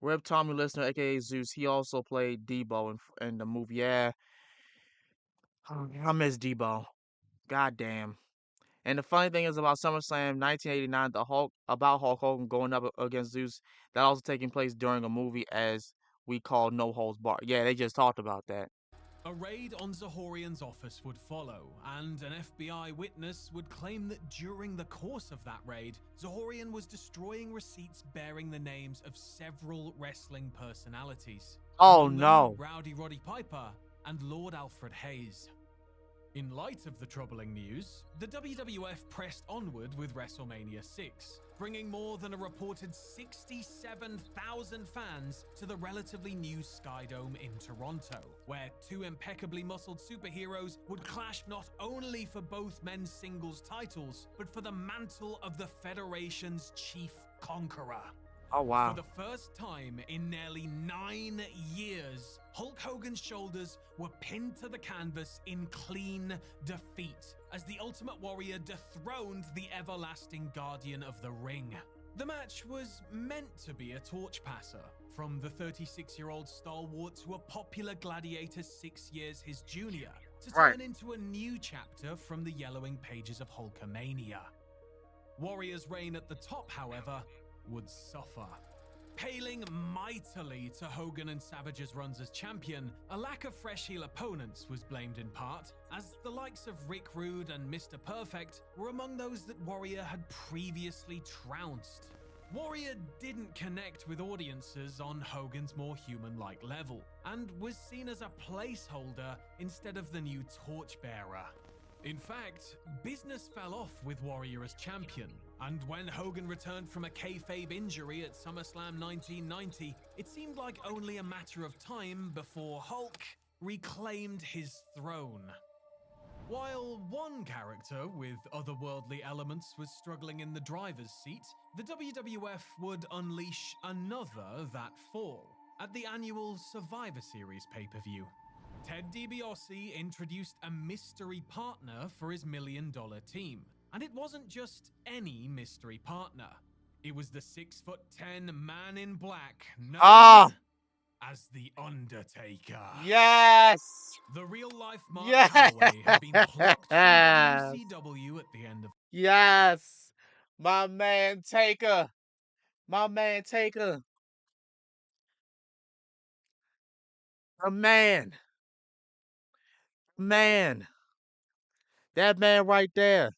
Rip Tommy Listener, aka Zeus. He also played Debo in the movie. Yeah, I miss Debo. God damn. And the funny thing is about SummerSlam 1989, Hulk Hogan going up against Zeus, that also taking place during a movie as we call No Holds Barred. Yeah, they just talked about that. A raid on Zahorian's office would follow, and an FBI witness would claim that during the course of that raid, Zahorian was destroying receipts bearing the names of several wrestling personalities. Oh Among them, no. Rowdy Roddy Piper and Lord Alfred Hayes. In light of the troubling news, the WWF pressed onward with WrestleMania 6, bringing more than a reported 67,000 fans to the relatively new Skydome in Toronto, where two impeccably muscled superheroes would clash not only for both men's singles titles, but for the mantle of the Federation's chief conqueror. Oh wow. For the first time in nearly 9 years, Hulk Hogan's shoulders were pinned to the canvas in clean defeat as the Ultimate Warrior dethroned the everlasting Guardian of the Ring. The match was meant to be a torch passer from the 36-year-old stalwart to a popular gladiator 6 years his junior to turn into a new chapter from the yellowing pages of Hulkamania. Warrior's reign at the top, however, would suffer. Paling mightily to Hogan and Savage's runs as champion, a lack of fresh heel opponents was blamed in part, as the likes of Rick Rude and Mr. Perfect were among those that Warrior had previously trounced. Warrior didn't connect with audiences on Hogan's more human-like level, and was seen as a placeholder instead of the new torchbearer. In fact, business fell off with Warrior as champion, and when Hogan returned from a kayfabe injury at SummerSlam 1990, it seemed like only a matter of time before Hulk reclaimed his throne. While one character with otherworldly elements was struggling in the driver's seat, the WWF would unleash another that fall at the annual Survivor Series pay-per-view. Ted DiBiase introduced a mystery partner for his $1 million team. And it wasn't just any mystery partner. It was the 6'10" man in black known as The Undertaker. Yes! The real-life Mark Calloway had been plucked from WCW at the end of... Yes! My man Taker! My man Taker! A man! Man! That man right there.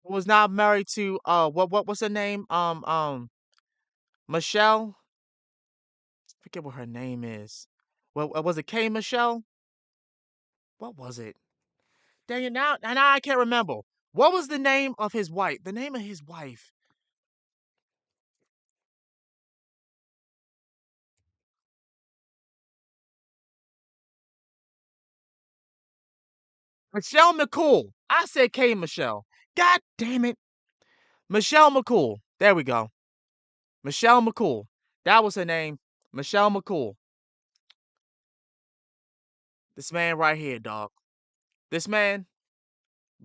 Was not married to what's her name? Michelle? I forget what her name is. Well, was it K Michelle? What was it? Dang it, now I can't remember. What was the name of his wife? The name of his wife. Michelle McCool. I said K Michelle. God damn it. Michelle McCool. There we go. Michelle McCool. That was her name. Michelle McCool. This man right here, dog. This man,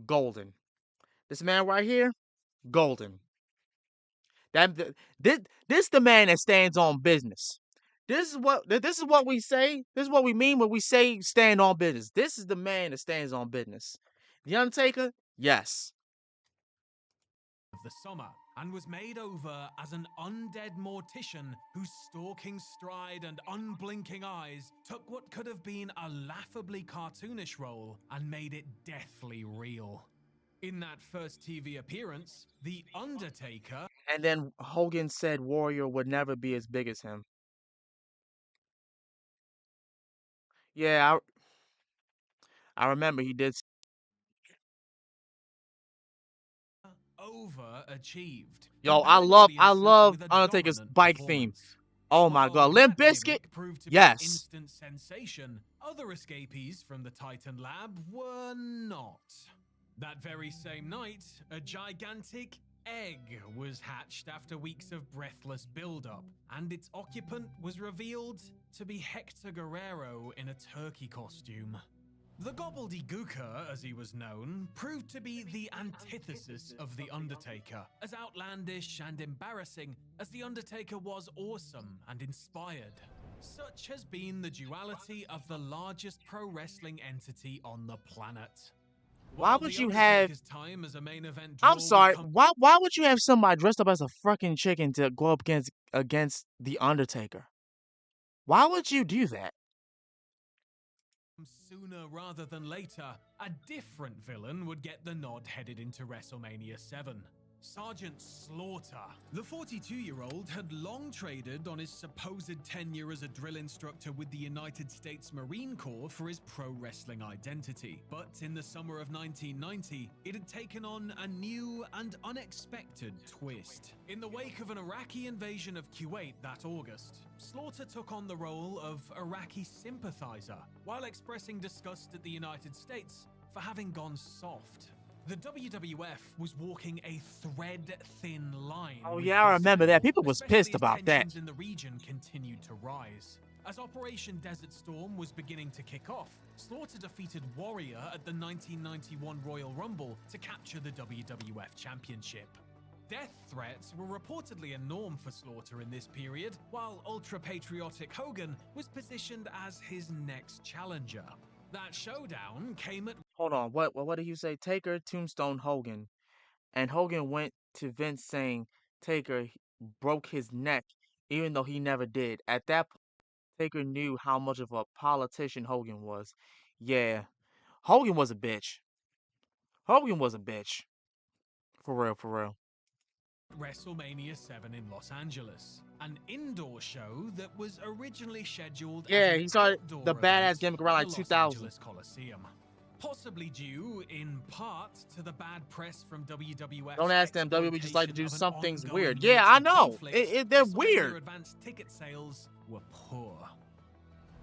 golden. This man right here, golden. This the man that stands on business. This is what we say. This is what we mean when we say stand on business. This is the man that stands on business. The Undertaker, yes. Of the summer, and was made over as an undead mortician whose stalking stride and unblinking eyes took what could have been a laughably cartoonish role and made it deathly real. In that first TV appearance, The Undertaker... And then Hogan said Warrior would never be as big as him. Yeah, I remember he did. Overachieved. Yo, I love Undertaker's bike theme. Oh my god, Limp Bizkit. Yes. Instant sensation. Other escapees from the Titan lab were not. That very same night, a gigantic egg was hatched after weeks of breathless build-up, and its occupant was revealed to be Hector Guerrero in a turkey costume. The Gobbledygooker, as he was known, proved to be the antithesis of The Undertaker, as outlandish and embarrassing as The Undertaker was awesome and inspired. Such has been the duality of the largest pro wrestling entity on the planet. Why would you have? Time as a main event I'm sorry. Why would you have somebody dressed up as a fucking chicken to go up against The Undertaker? Why would you do that? Sooner rather than later, a different villain would get the nod headed into WrestleMania 7. Sergeant Slaughter. The 42-year-old had long traded on his supposed tenure as a drill instructor with the United States Marine Corps for his pro wrestling identity. But in the summer of 1990, it had taken on a new and unexpected twist. In the wake of an Iraqi invasion of Kuwait that August, Slaughter took on the role of Iraqi sympathizer, while expressing disgust at the United States for having gone soft. The WWF was walking a thread-thin line. Oh yeah, I remember that. People was pissed about that. Tensions in the region continued to rise. As Operation Desert Storm was beginning to kick off, Slaughter defeated Warrior at the 1991 Royal Rumble to capture the WWF Championship. Death threats were reportedly a norm for Slaughter in this period, while ultra-patriotic Hogan was positioned as his next challenger. That showdown came at... Hold on, what did you say? Taker, Tombstone, Hogan. And Hogan went to Vince saying Taker broke his neck, even though he never did. At that point, Taker knew how much of a politician Hogan was. Yeah, Hogan was a bitch. Hogan was a bitch. For real, for real. WrestleMania 7 in Los Angeles, an indoor show that was originally scheduled as he started the badass gimmick around like 2000. Coliseum. Possibly due in part to the bad press from WWF. Don't ask them. WWE just like to do some things weird. Yeah, I know. They're weird. Advanced ticket sales were poor.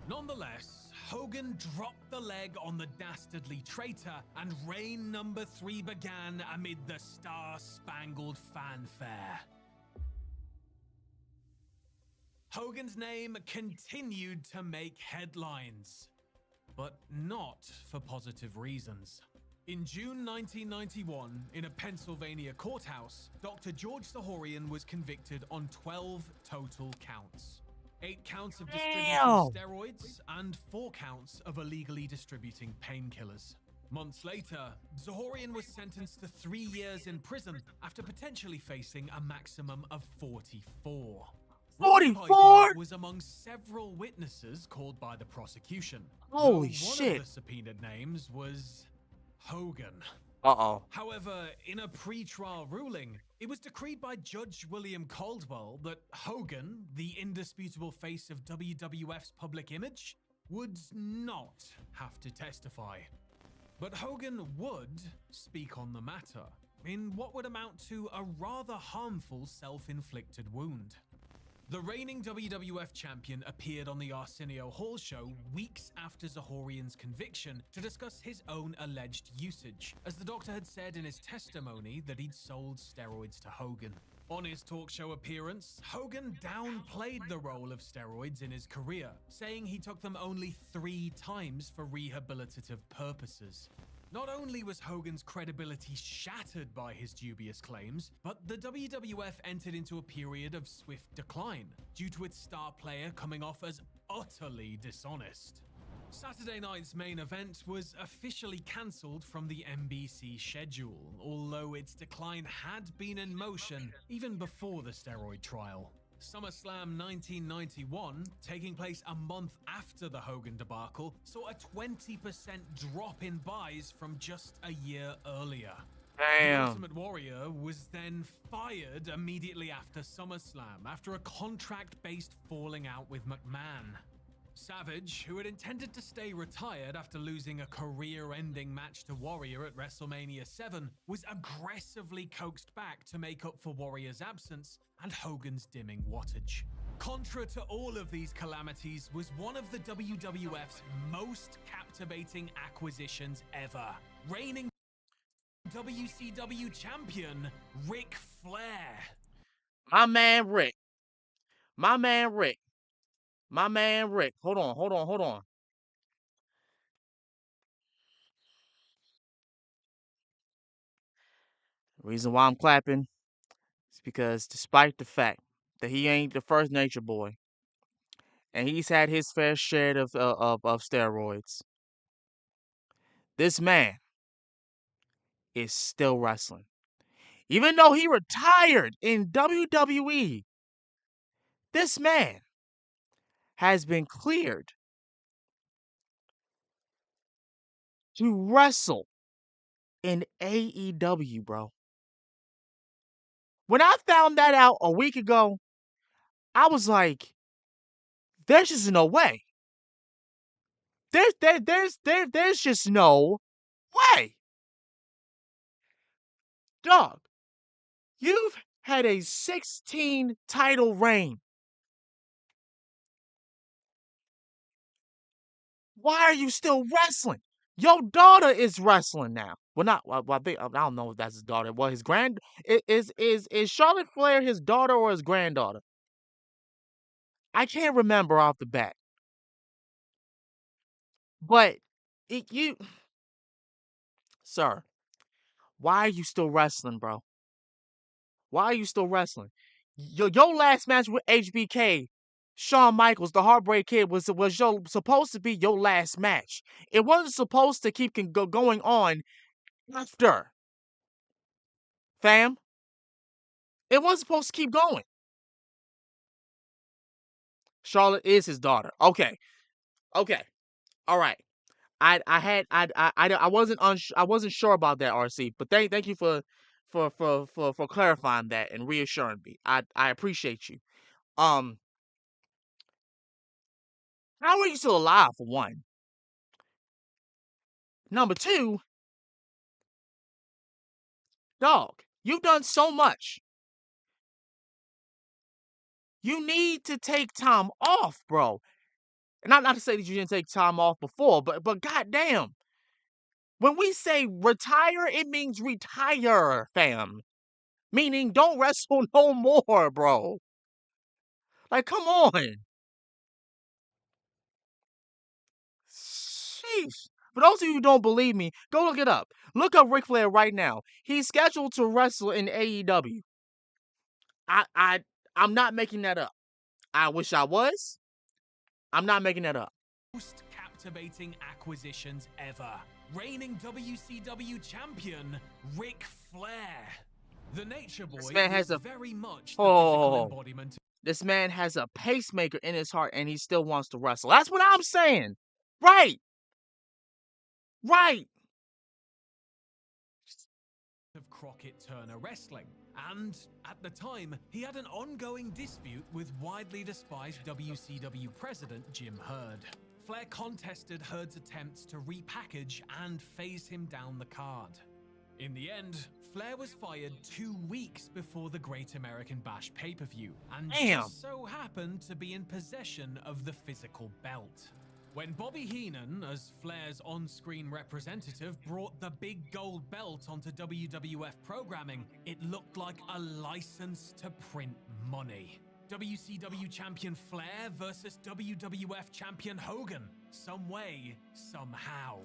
Nonetheless, Hogan dropped the leg on the dastardly traitor, and reign number 3 began amid the star-spangled fanfare. Hogan's name continued to make headlines, but not for positive reasons. In June 1991, in a Pennsylvania courthouse, Dr. George Sahorian was convicted on 12 total counts. 8 counts of distributing steroids and 4 counts of illegally distributing painkillers. Months later, Zahorian was sentenced to 3 years in prison after potentially facing a maximum of 44. 44 was among several witnesses called by the prosecution. Holy One shit. of the subpoenaed names was Hogan. Uh-oh. However, in a pre-trial ruling, it was decreed by Judge William Caldwell that Hogan, the indisputable face of WWF's public image, would not have to testify. But Hogan would speak on the matter, in what would amount to a rather harmful self-inflicted wound. The reigning WWF champion appeared on the Arsenio Hall show weeks after Zahorian's conviction to discuss his own alleged usage, as the doctor had said in his testimony that he'd sold steroids to Hogan. On his talk show appearance, Hogan downplayed the role of steroids in his career, saying he took them only 3 times for rehabilitative purposes. Not only was Hogan's credibility shattered by his dubious claims, but the WWF entered into a period of swift decline due to its star player coming off as utterly dishonest. Saturday night's main event was officially cancelled from the NBC schedule, although its decline had been in motion even before the steroid trial. SummerSlam 1991, taking place a month after the Hogan debacle, saw a 20% drop in buys from just a year earlier. Damn. The Ultimate Warrior was then fired immediately after SummerSlam after a contract-based falling out with McMahon. Savage, who had intended to stay retired after losing a career-ending match to Warrior at WrestleMania 7, was aggressively coaxed back to make up for Warrior's absence and Hogan's dimming wattage. Contra to all of these calamities was one of the WWF's most captivating acquisitions ever. Reigning WCW champion, Ric Flair. My man Rick. My man Rick. My man Rick. Hold on. The reason why I'm clapping is because despite the fact that he ain't the first Nature Boy, and he's had his fair share of steroids, this man is still wrestling. Even though he retired in WWE, this man has been cleared to wrestle in AEW, bro. When I found that out a week ago, I was like, there's just no way. There's just no way. Dog, you've had a 16 title reign. Why are you still wrestling? Your daughter is wrestling now. Well, not. Well, I don't know if that's his daughter. Well, his is Charlotte Flair his daughter or his granddaughter? I can't remember off the bat. But sir, why are you still wrestling, bro? Why are you still wrestling? Your last match with HBK, Shawn Michaels, the Heartbreak Kid, was supposed to be your last match. It wasn't supposed to keep going on after. Fam, it wasn't supposed to keep going. Charlotte is his daughter. Okay. All right. I wasn't sure about that, RC, but thank you for clarifying that and reassuring me. I appreciate you. How are you still alive, for one? Number two, dog, you've done so much. You need to take time off, bro. And not to say that you didn't take time off before, but goddamn. When we say retire, it means retire, fam. Meaning don't wrestle no more, bro. Like, come on. Sheesh. For those of you who don't believe me, go look it up. Look up Ric Flair right now. He's scheduled to wrestle in AEW. I'm not making that up. I wish I was. I'm not making that up. Most captivating acquisitions ever. Reigning WCW champion, Ric Flair. The Nature Boy is very much the physical embodiment. This man has a pacemaker in his heart and he still wants to wrestle. That's what I'm saying. Right. Of Crockett Turner Wrestling. And at the time, he had an ongoing dispute with widely despised WCW president Jim Herd. Flair contested Herd's attempts to repackage and phase him down the card. In the end, Flair was fired 2 weeks before the Great American Bash pay-per-view, and just so happened to be in possession of the physical belt. When Bobby Heenan, as Flair's on-screen representative, brought the big gold belt onto WWF programming, it looked like a license to print money. WCW champion Flair versus WWF champion Hogan. Some way, somehow.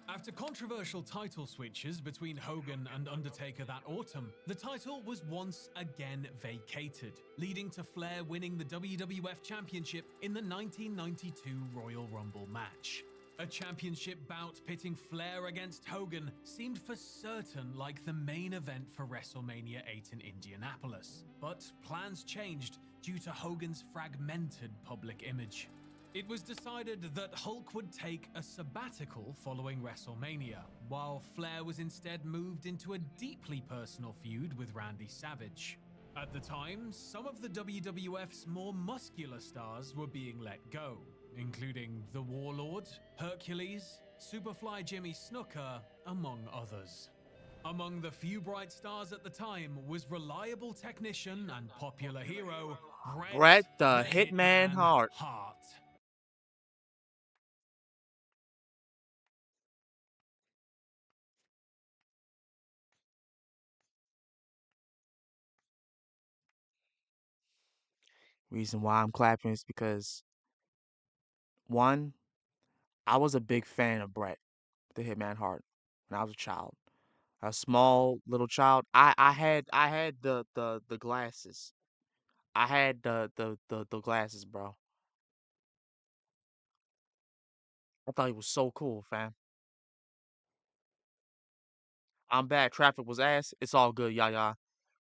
After controversial title switches between Hogan and Undertaker that autumn, the title was once again vacated, leading to Flair winning the WWF Championship in the 1992 Royal Rumble match. A championship bout pitting Flair against Hogan seemed for certain like the main event for WrestleMania 8 in Indianapolis, but plans changed due to Hogan's fragmented public image. It was decided that Hulk would take a sabbatical following WrestleMania, while Flair was instead moved into a deeply personal feud with Randy Savage. At the time, some of the WWF's more muscular stars were being let go, including The Warlord, Hercules, Superfly Jimmy Snuka, among others. Among the few bright stars at the time was reliable technician and popular hero, Bret the Hitman Hart. Reason why I'm clapping is because, one, I was a big fan of Bret the Hitman Hart when I was a child. A small little child. I had the glasses. I had the glasses, bro. I thought he was so cool, fam. I'm back. Traffic was ass. It's all good, Yaya.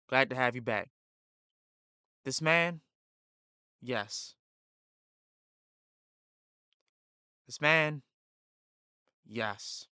Glad to have you back. This man, yes. This man, yes.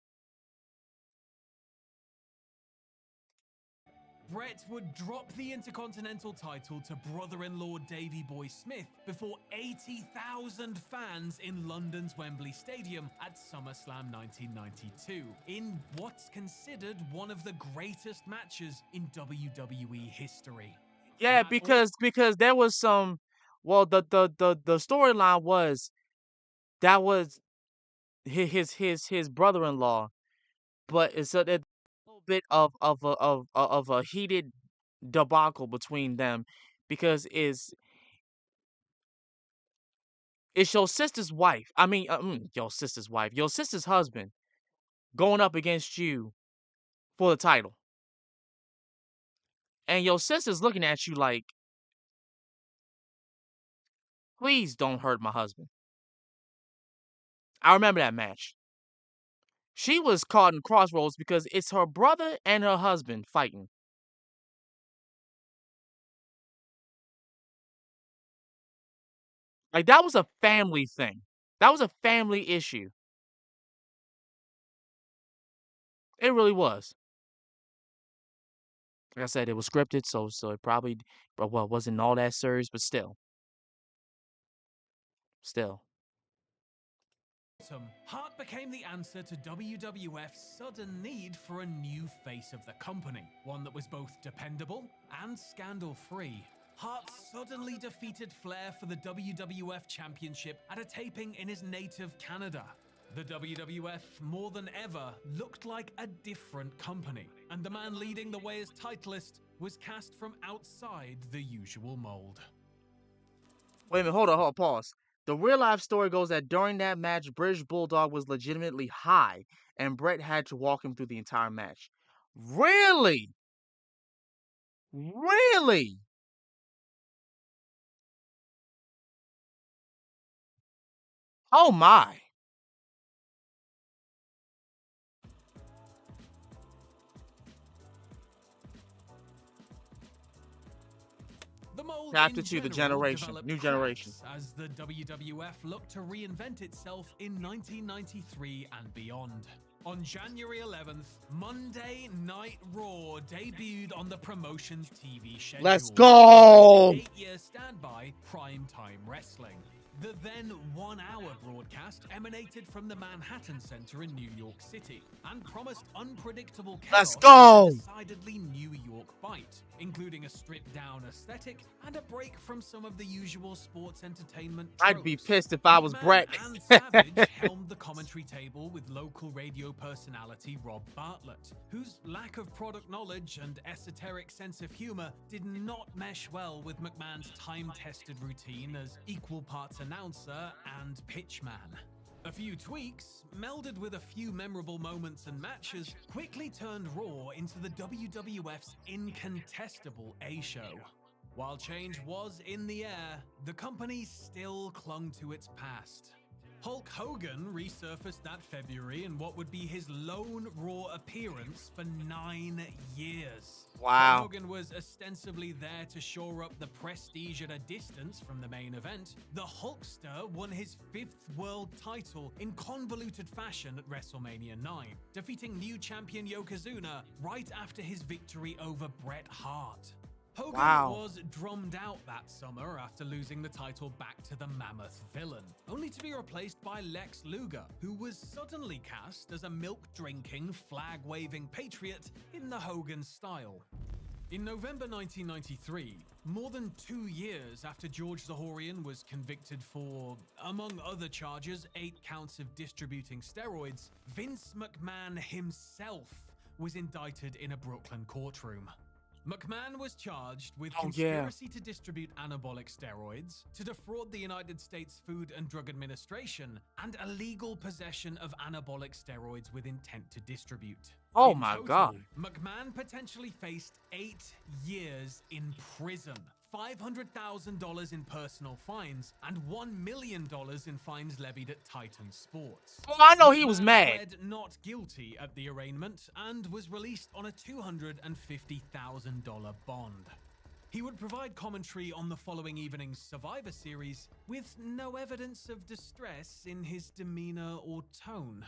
Brett would drop the Intercontinental title to brother-in-law Davey Boy Smith before 80,000 fans in London's Wembley Stadium at SummerSlam 1992, in what's considered one of the greatest matches in WWE history. Yeah, because there was some. Well, the storyline was that was his brother-in-law, but it's a little bit of a heated debacle between them because it's your sister's wife. I mean, your sister's wife, your sister's husband going up against you for the title, and your sister's looking at you like, please don't hurt my husband. I remember that match. She was caught in crossroads because it's her brother and her husband fighting. Like, that was a family thing. That was a family issue. It really was. Like I said, it was scripted, so it probably, well, wasn't all that serious, but still. Hart became the answer to WWF's sudden need for a new face of the company, one that was both dependable and scandal-free. Hart suddenly defeated Flair for the WWF Championship at a taping in his native Canada. The WWF, more than ever, looked like a different company, and the man leading the way as Titleist was cast from outside the usual mold. Wait a minute, hold on, pause. The real-life story goes that during that match, British Bulldog was legitimately high, and Brett had to walk him through the entire match. Really? Really? Oh my. The mold Chapter in 2, the general generation, developed new generation. cracks as the WWF looked to reinvent itself in 1993 and beyond. On January 11th, Monday Night Raw debuted on the promotion's TV schedule. Let's go! 8-year standby, Primetime Wrestling. The then 1-hour broadcast emanated from the Manhattan Center in New York City and promised unpredictable chaos Let's go! with a decidedly New York bite, including a stripped-down aesthetic and a break from some of the usual sports entertainment tropes. I'd be pissed if I was Brett. And Savage helmed the commentary table with local radio personality Rob Bartlett, whose lack of product knowledge and esoteric sense of humor did not mesh well with McMahon's time-tested routine as equal parts announcer and pitchman. A few tweaks, melded with a few memorable moments and matches, quickly turned Raw into the WWF's incontestable A-show. While change was in the air, the company still clung to its past. Hulk Hogan resurfaced that February in what would be his lone Raw appearance for 9 years. Wow. Hogan was ostensibly there to shore up the prestige at a distance from the main event. The Hulkster won his 5th world title in convoluted fashion at WrestleMania 9, defeating new champion Yokozuna right after his victory over Bret Hart. Hogan was drummed out that summer after losing the title back to the Mammoth Villain, only to be replaced by Lex Luger, who was suddenly cast as a milk-drinking, flag-waving patriot in the Hogan style. In November 1993, more than 2 years after George Zahorian was convicted for, among other charges, 8 counts of distributing steroids, Vince McMahon himself was indicted in a Brooklyn courtroom. McMahon was charged with Oh, yeah. conspiracy to distribute anabolic steroids, to defraud the United States Food and Drug Administration, and illegal possession of anabolic steroids with intent to distribute. Oh In my total, God. McMahon potentially faced 8 years in prison, $500,000 in personal fines, and $1 million in fines levied at Titan Sports. Well, I know he was McMahon mad. pled not guilty at the arraignment and was released on a $250,000 bond. He would provide commentary on the following evening's Survivor Series with no evidence of distress in his demeanor or tone.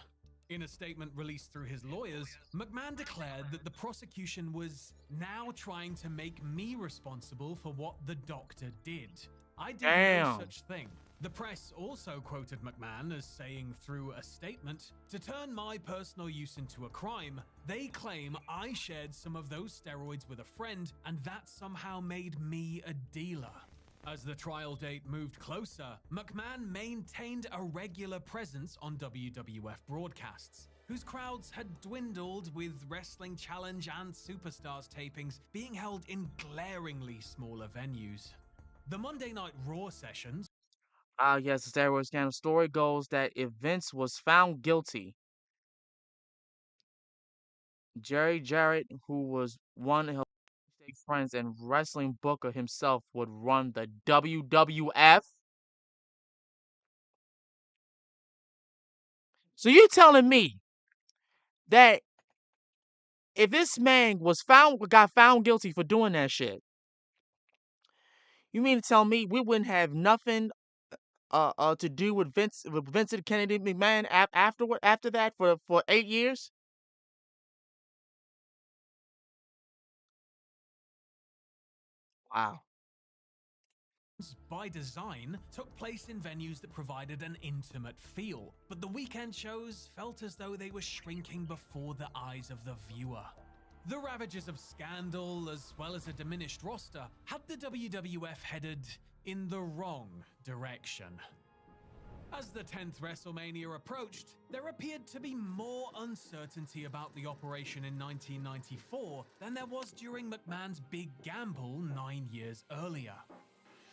In a statement released through his lawyers, McMahon declared that the prosecution was now trying to make me responsible for what the doctor did. I did no Damn. such thing. The press also quoted McMahon as saying through a statement, "To turn my personal use into a crime, they claim I shared some of those steroids with a friend and that somehow made me a dealer." As the trial date moved closer, McMahon maintained a regular presence on WWF broadcasts, whose crowds had dwindled with Wrestling Challenge and Superstars tapings being held in glaringly smaller venues. The Monday Night Raw sessions. Yes, the steroid scandal. Story goes that if Vince was found guilty, Jerry Jarrett, who was one of his friends and wrestling booker himself, would run the WWF. So you telling me that if this man got found guilty for doing that shit, you mean to tell me we wouldn't have nothing to do with Vincent Kennedy McMahon after that for 8 years? Wow. By design, took place in venues that provided an intimate feel, but the weekend shows felt as though they were shrinking before the eyes of the viewer. The ravages of scandal, as well as a diminished roster, had the WWF headed in the wrong direction. As the 10th WrestleMania approached, there appeared to be more uncertainty about the operation in 1994 than there was during McMahon's big gamble 9 years earlier.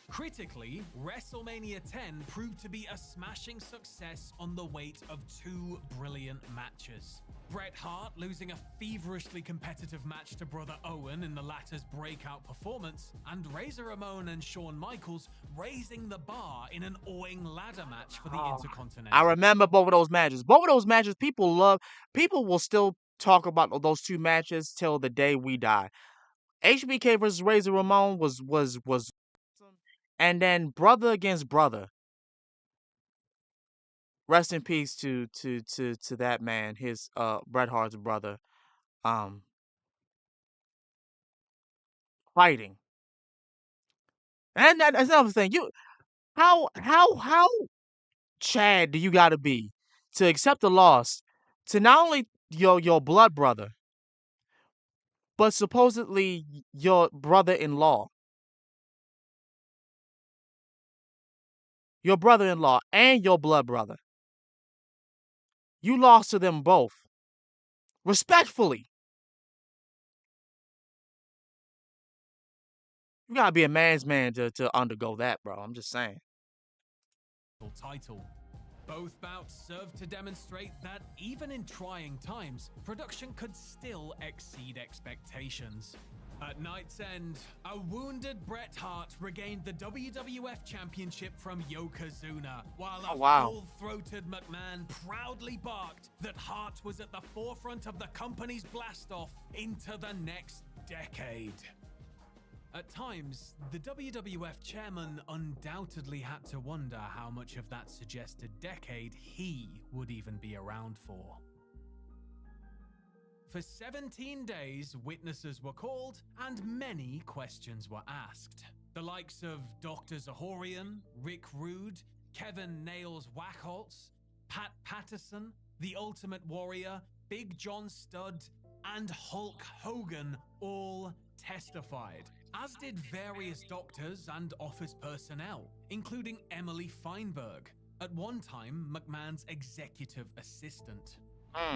Critically, WrestleMania 10 proved to be a smashing success on the weight of 2 brilliant matches. Bret Hart losing a feverishly competitive match to Brother Owen in the latter's breakout performance, and Razor Ramon and Shawn Michaels raising the bar in an awing ladder match for the Intercontinental. I remember both of those matches. Both of those matches people will still talk about those 2 matches till the day we die. HBK versus Razor Ramon was and then brother against brother. Rest in peace to that man, his Bret Hart's brother, fighting. And that's another thing. How Chad do you gotta be to accept the loss to not only your blood brother, but supposedly your brother-in-law? Your brother-in-law and your blood brother. You lost to them both. Respectfully. You gotta be a man's man to undergo that, bro. I'm just saying. Title. Both bouts served to demonstrate that even in trying times, production could still exceed expectations. At night's end, a wounded Bret Hart regained the WWF Championship from Yokozuna, while a full-throated McMahon proudly barked that Hart was at the forefront of the company's blast-off into the next decade. At times, the WWF chairman undoubtedly had to wonder how much of that suggested decade he would even be around for. For 17 days, witnesses were called and many questions were asked. The likes of Dr. Zahorian, Rick Rude, Kevin Nails Wackholtz, Pat Patterson, The Ultimate Warrior, Big John Studd, and Hulk Hogan all testified, as did various doctors and office personnel, including Emily Feinberg, at one time McMahon's executive assistant.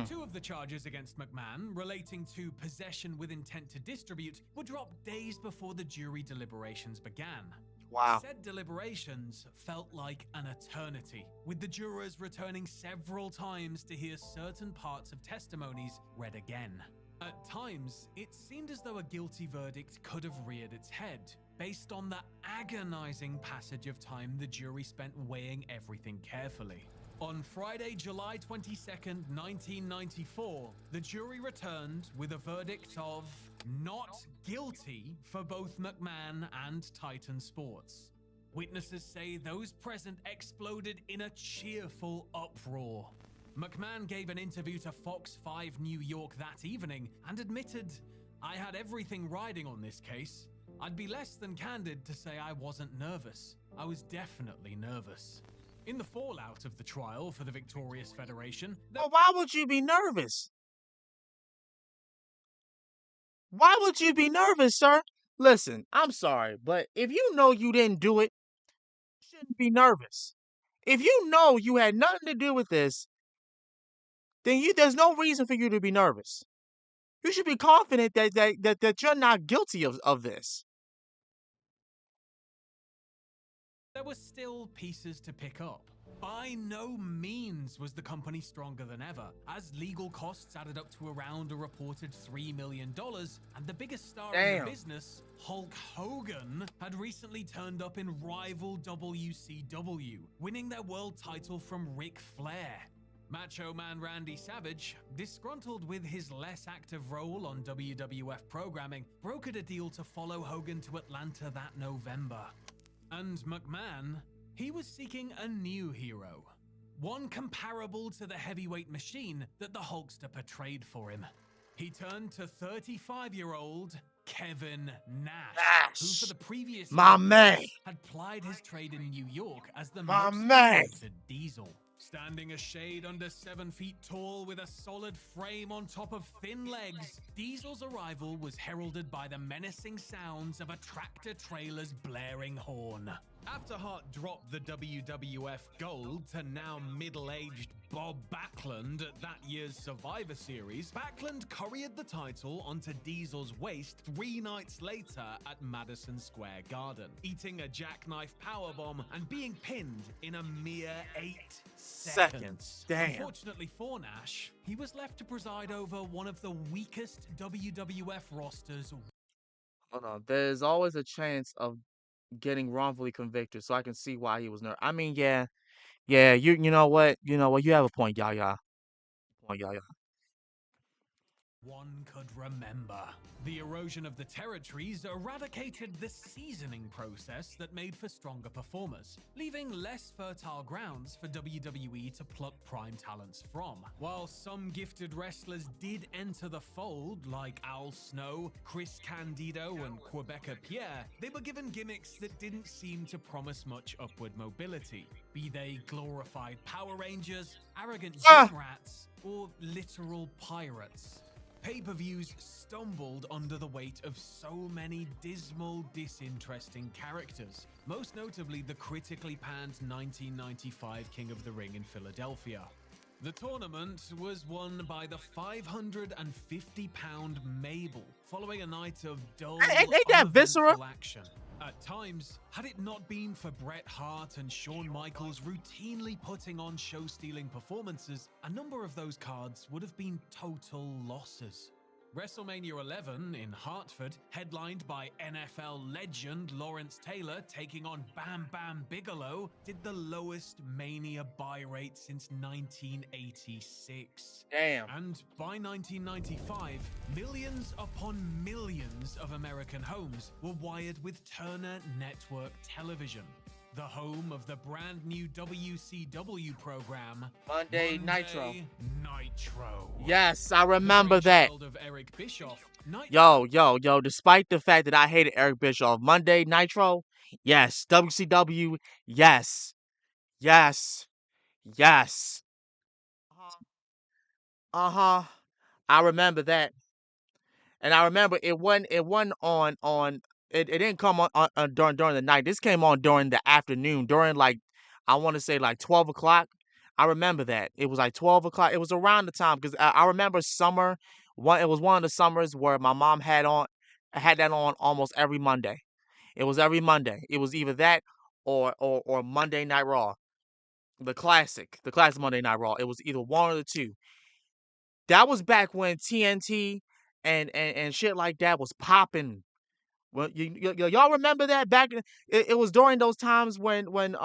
Two of the charges against McMahon, relating to possession with intent to distribute, were dropped days before the jury deliberations began. Wow. Said deliberations felt like an eternity, with the jurors returning several times to hear certain parts of testimonies read again. At times, it seemed as though a guilty verdict could have reared its head, based on the agonizing passage of time the jury spent weighing everything carefully. On Friday, July 22nd, 1994, the jury returned with a verdict of not guilty for both McMahon and Titan Sports. Witnesses say those present exploded in a cheerful uproar. McMahon gave an interview to Fox 5 New York that evening and admitted, "I had everything riding on this case. I'd be less than candid to say I wasn't nervous. I was definitely nervous." In the fallout of the trial for the victorious Federation... Well, why would you be nervous? Why would you be nervous, sir? Listen, I'm sorry, but if you know you didn't do it, you shouldn't be nervous. If you know you had nothing to do with this, then there's no reason for you to be nervous. You should be confident that you're not guilty of this. There were still pieces to pick up. By no means was the company stronger than ever, as legal costs added up to around a reported $3 million, and the biggest star in the business, Hulk Hogan, had recently turned up in rival WCW, winning their world title from Ric Flair. Macho Man Randy Savage, disgruntled with his less active role on WWF programming, brokered a deal to follow Hogan to Atlanta that November. And McMahon, he was seeking a new hero. One comparable to the heavyweight machine that the Hulkster portrayed for him. He turned to 35-year-old Kevin Nash, who for the previous years had plied his trade in New York as the most wanted Diesel. Standing a shade under 7 feet tall with a solid frame on top of thin legs, Diesel's arrival was heralded by the menacing sounds of a tractor-trailer's blaring horn. After Hart dropped the WWF gold to now middle-aged Bob Backlund at that year's Survivor Series, Backlund couriered the title onto Diesel's waist 3 nights later at Madison Square Garden, eating a jackknife powerbomb and being pinned in a mere 8 seconds. Damn. Unfortunately for Nash, he was left to preside over one of the weakest WWF rosters. Hold on. There's always a chance of getting wrongfully convicted, so I can see why he was nervous. I mean, yeah, you know what, you have a point, Yaya. One could remember. The erosion of the territories eradicated the seasoning process that made for stronger performers, leaving less fertile grounds for WWE to pluck prime talents from. While some gifted wrestlers did enter the fold, like Al Snow, Chris Candido, and Quebecer Pierre, they were given gimmicks that didn't seem to promise much upward mobility, be they glorified Power Rangers, arrogant gym rats, or literal pirates. Pay-per-views stumbled under the weight of so many dismal, disinteresting characters, most notably the critically panned 1995 King of the Ring in Philadelphia. The tournament was won by the 550-pound Mabel, following a night of dull, uneventful action. At times, had it not been for Bret Hart and Shawn Michaels routinely putting on show-stealing performances, a number of those cards would have been total losses. WrestleMania 11 in Hartford, headlined by NFL legend Lawrence Taylor taking on Bam Bam Bigelow, did the lowest Mania buy rate since 1986. Damn. And by 1995, millions upon millions of American homes were wired with Turner Network Television, the home of the brand new WCW program, Monday Nitro. Nitro. Yes, I remember that. Of Eric Bischoff, Yo, despite the fact that I hated Eric Bischoff, Monday Nitro, yes. WCW, yes. I remember that. And I remember it wasn't on it didn't come on during the night. This came on during the afternoon, during like I want to say like 12 o'clock. I remember that. It was like 12 o'clock. It was around the time because I remember summer. It was one of the summers where my mom had that on almost every Monday. It was every Monday. It was either that or Monday Night Raw, the classic Monday Night Raw. It was either one or the two. That was back when TNT and shit like that was popping. Well, y'all remember that back? It was during those times when freaking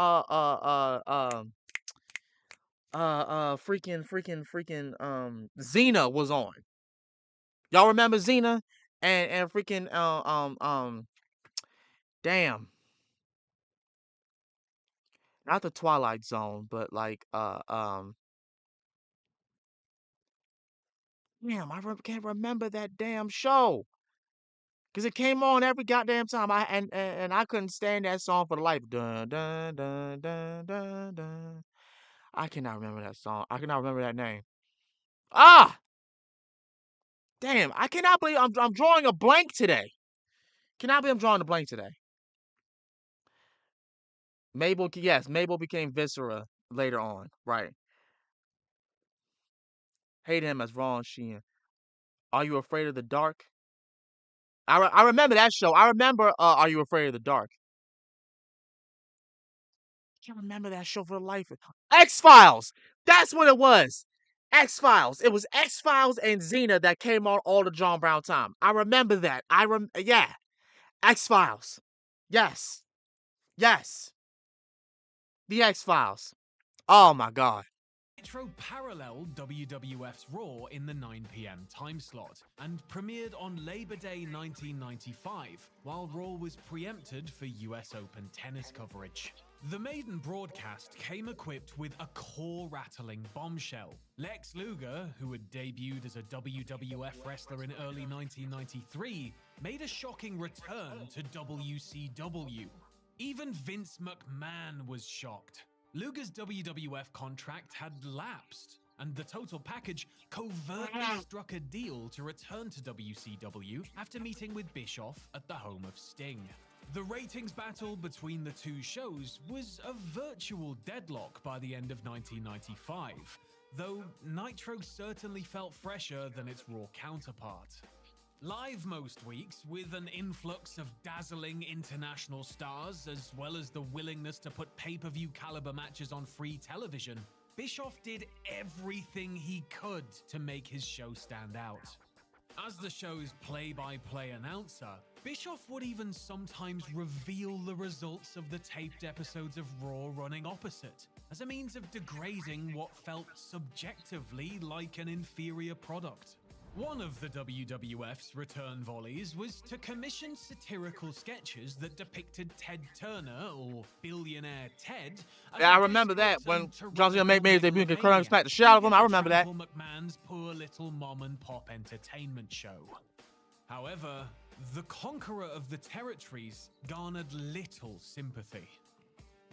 Xena was on. Y'all remember Xena and freaking damn, not the Twilight Zone, but like damn, can't remember that damn show because it came on every goddamn time. And I couldn't stand that song for the life. Dun dun dun dun dun dun. I cannot remember that song. I cannot remember that name. Ah, damn! I cannot believe I'm drawing a blank today. Cannot believe I'm drawing a blank today. Mabel, yes, Mabel became Viscera later on, right? Hate him as Ron Sheehan. Are You Afraid of the Dark? I remember that show. I remember Are You Afraid of the Dark? I can't remember that show for the life of X-Files. That's what it was. X-Files. It was X-Files and Xena that came on all the John Brown time. I remember that. Yeah. X-Files. Yes. Yes. The X-Files. Oh my God. Nitro paralleled WWF's Raw in the 9 p.m. time slot and premiered on Labor Day 1995, while Raw was preempted for US Open tennis coverage. The maiden broadcast came equipped with a core-rattling bombshell. Lex Luger, who had debuted as a WWF wrestler in early 1993, made a shocking return to WCW. Even Vince McMahon was shocked. Luger's WWF contract had lapsed, and the Total Package covertly struck a deal to return to WCW after meeting with Bischoff at the home of Sting. The ratings battle between the two shows was a virtual deadlock by the end of 1995, though Nitro certainly felt fresher than its Raw counterpart. Live most weeks, with an influx of dazzling international stars, as well as the willingness to put pay-per-view caliber matches on free television, Bischoff did everything he could to make his show stand out. As the show's play-by-play announcer, Bischoff would even sometimes reveal the results of the taped episodes of Raw running opposite, as a means of degrading what felt subjectively like an inferior product. One of the WWF's return volleys was to commission satirical sketches that depicted Ted Turner, or Billionaire Ted. Yeah, I remember that when John Cena made his debut and Kurt smacked the shit out of him. I remember that. McMahon's poor little mom-and-pop entertainment show. However, the conqueror of the territories garnered little sympathy.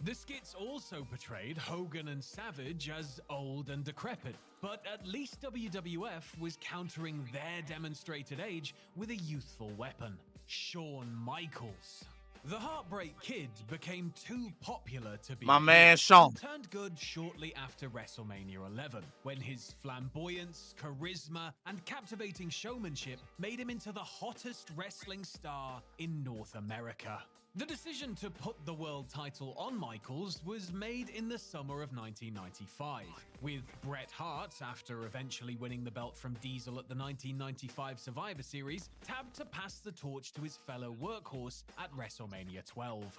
The skits also portrayed Hogan and Savage as old and decrepit, but at least WWF was countering their demonstrated age with a youthful weapon, Shawn Michaels. The Heartbreak Kid became too popular to be my man Shawn turned good shortly after WrestleMania 11, when his flamboyance, charisma, and captivating showmanship made him into the hottest wrestling star in North America. The decision to put the world title on Michaels was made in the summer of 1995, with Bret Hart, after eventually winning the belt from Diesel at the 1995 Survivor Series, tabbed to pass the torch to his fellow workhorse at WrestleMania 12.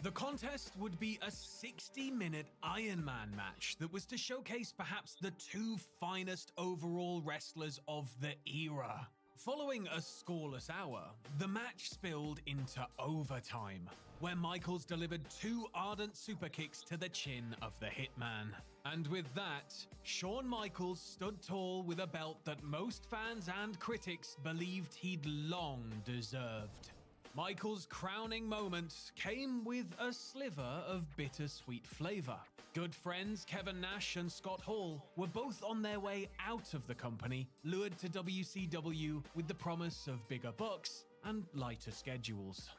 The contest would be a 60-minute Iron Man match that was to showcase perhaps the two finest overall wrestlers of the era. Following a scoreless hour, the match spilled into overtime, where Michaels delivered two ardent super kicks to the chin of the Hitman. And with that, Shawn Michaels stood tall with a belt that most fans and critics believed he'd long deserved. Michaels' crowning moment came with a sliver of bittersweet flavor. Good friends Kevin Nash and Scott Hall were both on their way out of the company, lured to WCW with the promise of bigger bucks and lighter schedules.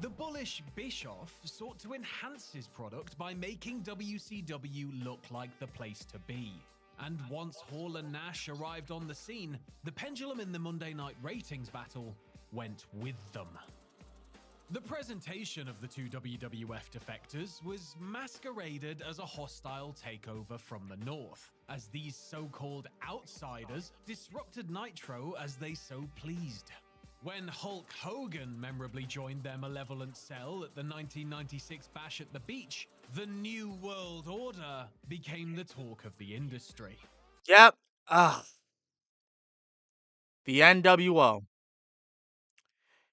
The bullish Bischoff sought to enhance his product by making WCW look like the place to be. And once Hall and Nash arrived on the scene, the pendulum in the Monday Night Ratings battle went with them. The presentation of the two WWF defectors was masqueraded as a hostile takeover from the North, as these so-called outsiders disrupted Nitro as they so pleased. When Hulk Hogan memorably joined their malevolent cell at the 1996 Bash at the Beach, the New World Order became the talk of the industry. Yep. The NWO.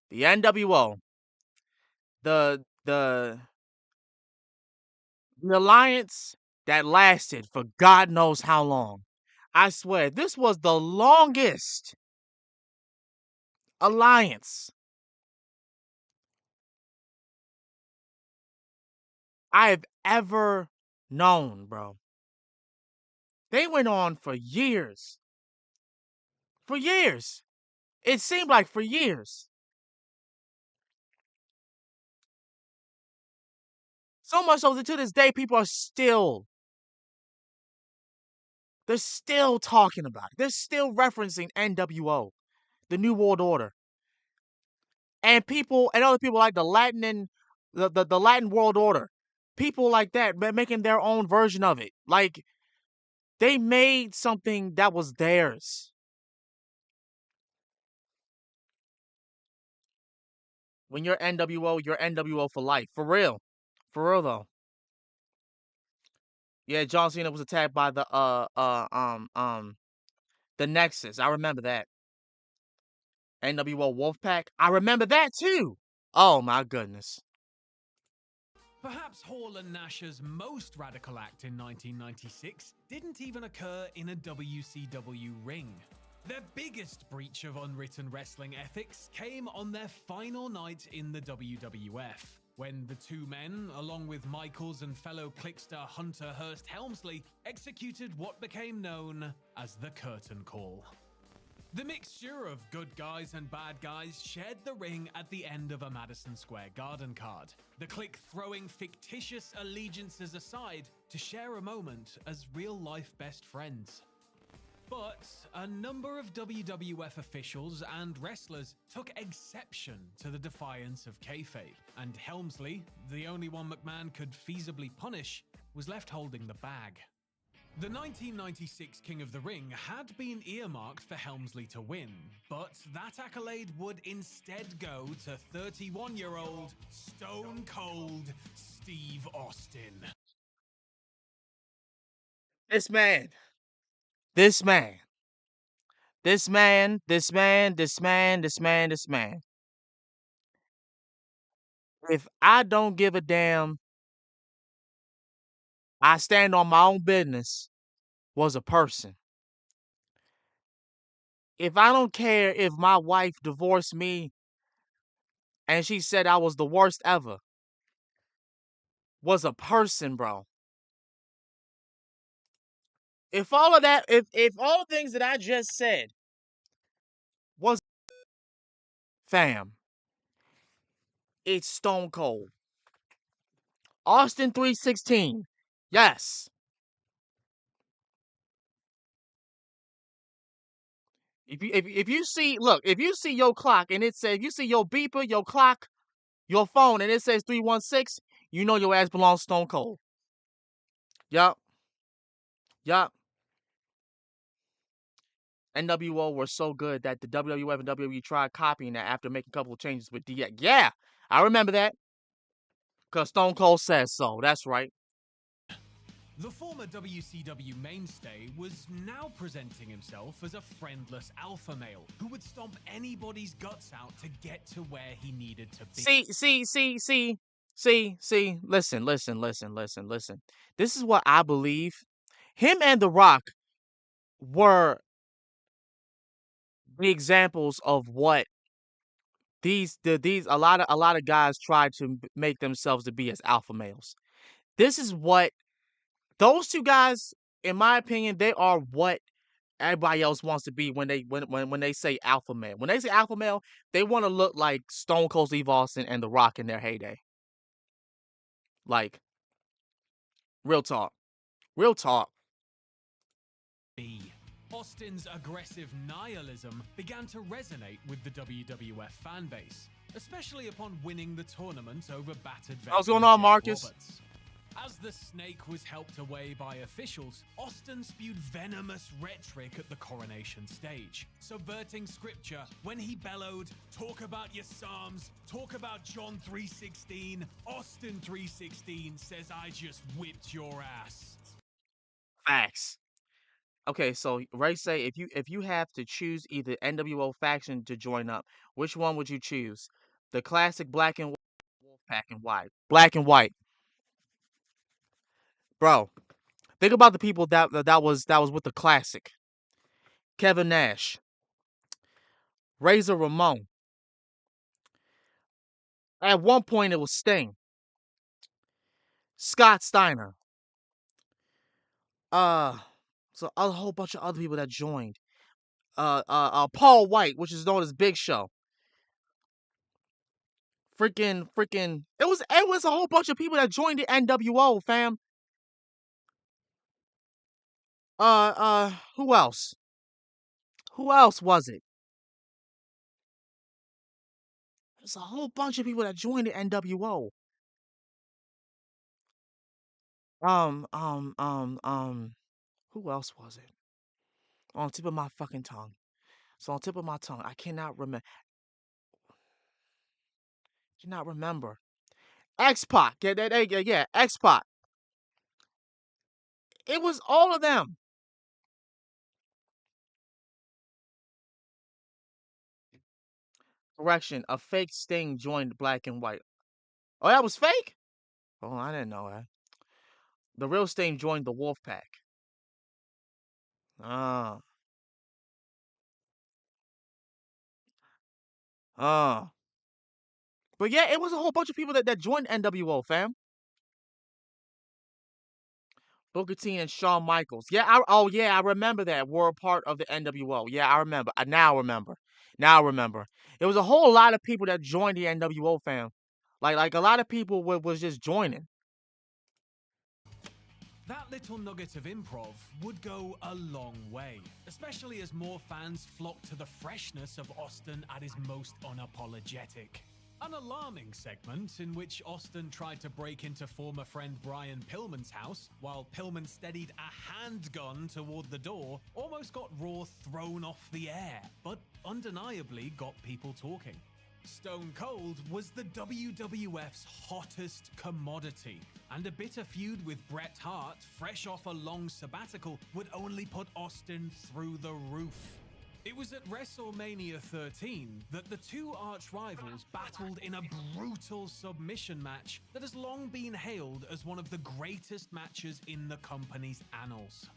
The NWO. The alliance that lasted for God knows how long. I swear, this was the longest alliance I've ever known, bro. They went on for years. For years. It seemed like for years. So much so that to this day, people are they're still talking about it. They're still referencing NWO, the New World Order. And other people like the Latin World Order. People like that, making their own version of it. Like, they made something that was theirs. When you're NWO for life. For real. For real, though. Yeah, John Cena was attacked by the Nexus. I remember that. NWO Wolfpack. I remember that too. Oh my goodness. Perhaps Hall and Nash's most radical act in 1996 didn't even occur in a WCW ring. Their biggest breach of unwritten wrestling ethics came on their final night in the WWF, when the two men, along with Michaels and fellow Clickster Hunter Hearst Helmsley, executed what became known as the Curtain Call. The mixture of good guys and bad guys shared the ring at the end of a Madison Square Garden card, the Click throwing fictitious allegiances aside to share a moment as real-life best friends. But a number of WWF officials and wrestlers took exception to the defiance of kayfabe, and Helmsley, the only one McMahon could feasibly punish, was left holding the bag. The 1996 King of the Ring had been earmarked for Helmsley to win, but that accolade would instead go to 31-year-old Stone Cold Steve Austin. This man. If I don't give a damn, I stand on my own business, was a person. If I don't care if my wife divorced me and she said I was the worst ever, was a person, bro. If all of that, if all the things that I just said was fam, it's Stone Cold. Austin 316. Yes. If you see, look, if you see your clock and it says, if you see your beeper, your clock, your phone, and it says 316, you know your ass belongs Stone Cold. Yup. NWO were so good that the WWF and WWE tried copying that after making a couple of changes with DX. Yeah, I remember that. Because Stone Cold says so. That's right. The former WCW mainstay was now presenting himself as a friendless alpha male who would stomp anybody's guts out to get to where he needed to be. See, listen. This is what I believe. Him and The Rock were the examples of what a lot of guys try to make themselves to be as alpha males. This is what those two guys, in my opinion, they are what everybody else wants to be when they say alpha male. When they say alpha male, they want to look like Stone Cold Steve Austin and The Rock in their heyday. Like, real talk. Real talk. Austin's aggressive nihilism began to resonate with the WWF fanbase, especially upon winning the tournament over battered veteran What's going on, Jeff Marcus? Roberts. As the snake was helped away by officials, Austin spewed venomous rhetoric at the coronation stage, subverting scripture when he bellowed, "Talk about your Psalms, talk about John 3:16, Austin 3:16 says I just whipped your ass." Facts. Okay, so Ray say if you have to choose either NWO faction to join up, which one would you choose? The classic black and white, Wolfpack and white, black and white. Bro, think about the people that was with the classic. Kevin Nash, Razor Ramon. At one point it was Sting, Scott Steiner. So a whole bunch of other people that joined. Paul White, which is known as Big Show. Freaking, it was a whole bunch of people that joined the NWO, fam. Who else? Who else was it? There's a whole bunch of people that joined the NWO. Who else was it? On the tip of my fucking tongue. It's on the tip of my tongue. I cannot remember. X-Pac. Yeah, X-Pac. It was all of them. Correction, a fake Sting joined Black and White. Oh, that was fake? Oh, I didn't know that. The real Sting joined the Wolfpack. Ah. But yeah, it was a whole bunch of people that joined NWO, fam. Booker T and Shawn Michaels. Yeah, I remember that. Were a part of the NWO. Yeah, I remember. I now remember. It was a whole lot of people that joined the NWO, fam. Like a lot of people was just joining. That little nugget of improv would go a long way, especially as more fans flocked to the freshness of Austin at his most unapologetic. An alarming segment in which Austin tried to break into former friend Brian Pillman's house while Pillman steadied a handgun toward the door almost got Raw thrown off the air, but undeniably got people talking. Stone Cold was the WWF's hottest commodity, and a bitter feud with Bret Hart, fresh off a long sabbatical, would only put Austin through the roof. It was at WrestleMania 13 that the two arch-rivals battled in a brutal submission match that has long been hailed as one of the greatest matches in the company's annals.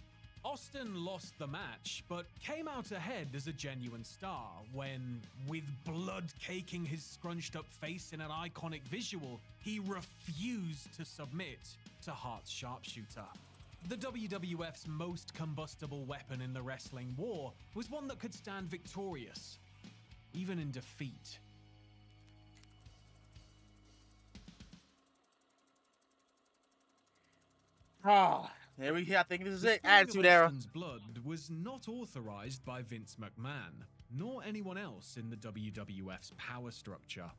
Austin lost the match, but came out ahead as a genuine star when, with blood caking his scrunched-up face in an iconic visual, he refused to submit to Hart's sharpshooter. The WWF's most combustible weapon in the wrestling war was one that could stand victorious, even in defeat. Oh, there we go. I think this is it. The Attitude Era. Austin's blood was not authorized by Vince McMahon, nor anyone else in the WWF's power structure.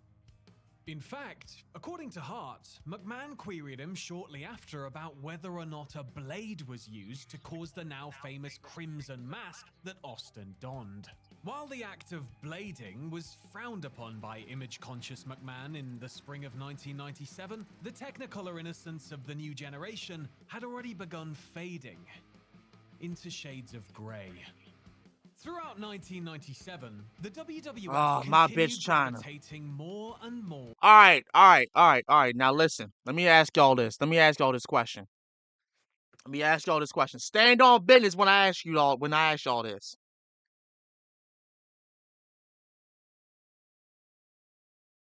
In fact, according to Hart, McMahon queried him shortly after about whether or not a blade was used to cause the now famous crimson mask that Austin donned. While the act of blading was frowned upon by image-conscious McMahon in the spring of 1997, the technicolor innocence of the new generation had already begun fading into shades of grey. Throughout 1997, the WWF my continued bitch China. gravitating more and more. All right. Now listen. Let me ask y'all this question. Stand on business when I ask y'all this.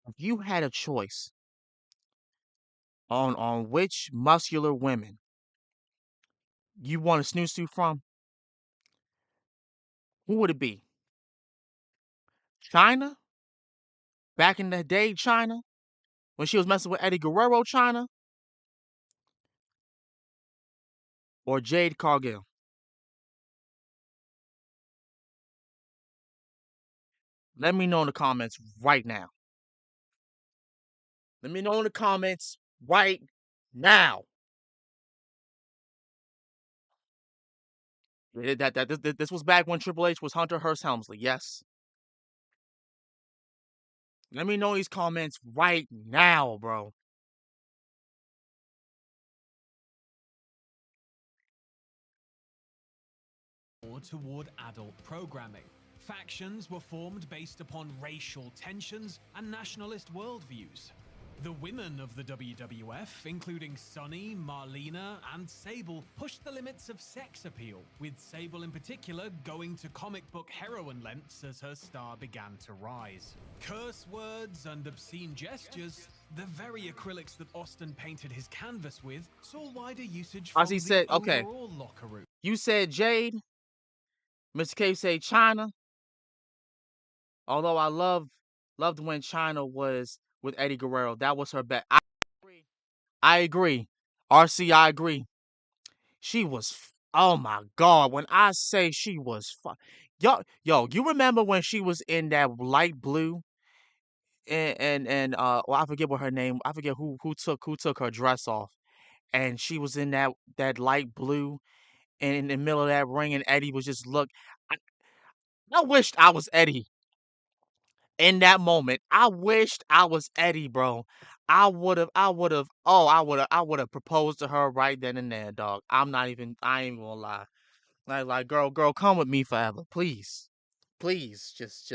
If you had a choice on which muscular women you want to snooze to from, Who would it be? China? Back in the day, China? When she was messing with Eddie Guerrero, China? Or Jade Cargill? Let me know in the comments right now. Let me know in the comments right now. This was back when Triple H was Hunter Hearst Helmsley, yes. Let me know in these comments right now, bro. Toward adult programming. Factions were formed based upon racial tensions and nationalist worldviews. The women of the WWF, including Sunny, Marlena, and Sable, pushed the limits of sex appeal, with Sable in particular going to comic book heroine lengths as her star began to rise. Curse words and obscene gestures, the very acrylics that Austin painted his canvas with, saw wider usage from As he said, the okay, overall locker room. You said Jade. Mr. K said China. Although I loved when China was with Eddie Guerrero. That was her bet. I agree. RC, I agree. She was, oh my God. When I say she was, yo, you remember when she was in that light blue? And well, I forget what her name. I forget who took her dress off, and she was in that light blue, and in the middle of that ring, and Eddie was just I wished I was Eddie in that moment. I wished I was Eddie, bro. I would have proposed to her right then and there, dog. I ain't even gonna lie. Like, girl, come with me forever, please. Please, just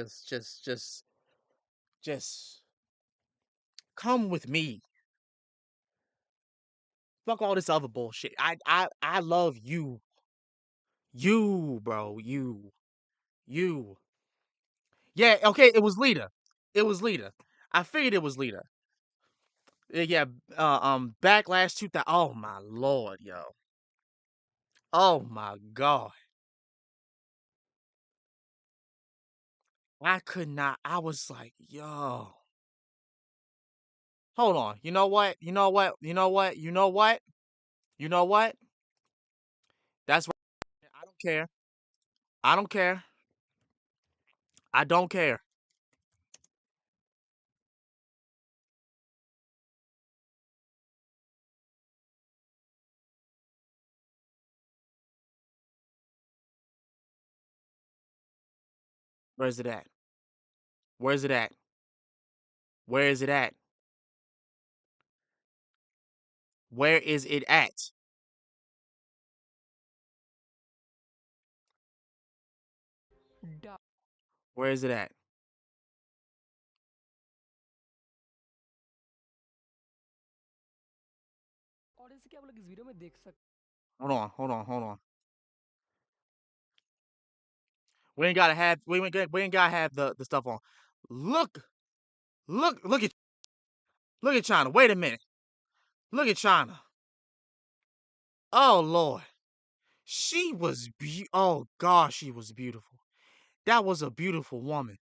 come with me. Fuck all this other bullshit. I love you. You, bro, you. Yeah, okay, it was Lita. It was Lita. I figured it was Lita. Yeah, Backlash 2000. Oh my lord, yo. Oh my god. I could not. I was like, yo. Hold on. You know what? You know what? You know what? You know what? You know what? That's right. I don't care. I don't care. I don't care. Where's it at? Where's it at? Where is it at? Where is it at? Where is it at? और इसे क्या आप लोग इस video में देख सकते Hold on, hold on, hold on. We ain't gotta have the stuff on. Look at China. Wait a minute. Look at China. Oh Lord. She was oh gosh, she was beautiful. That was a beautiful woman.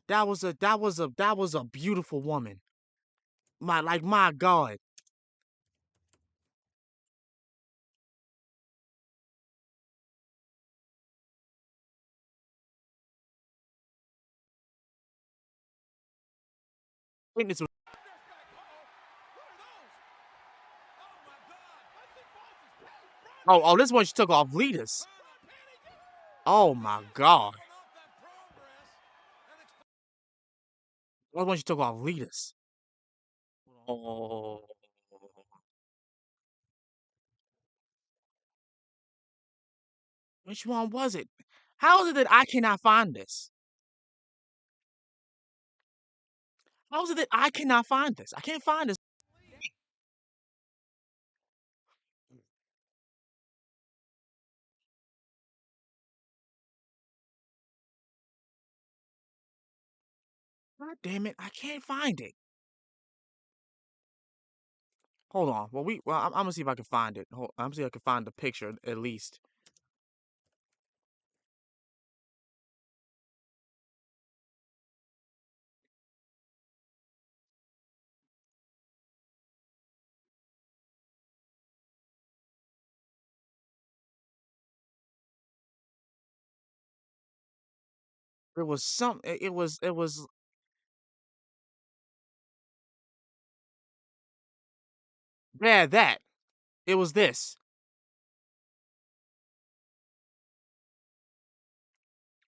That was a beautiful woman. My God. I think this was Oh, this one she took off Lita's. Oh my God. This one she took off Lita's. Oh. Which one was it? How is it that I cannot find this? How is it that I cannot find this? I can't find this. God damn it, I can't find it. Hold on. Well, I'm gonna see if I can find it. I'm gonna see if I can find the picture at least. It was some. It was. It was. Yeah, that. It was this.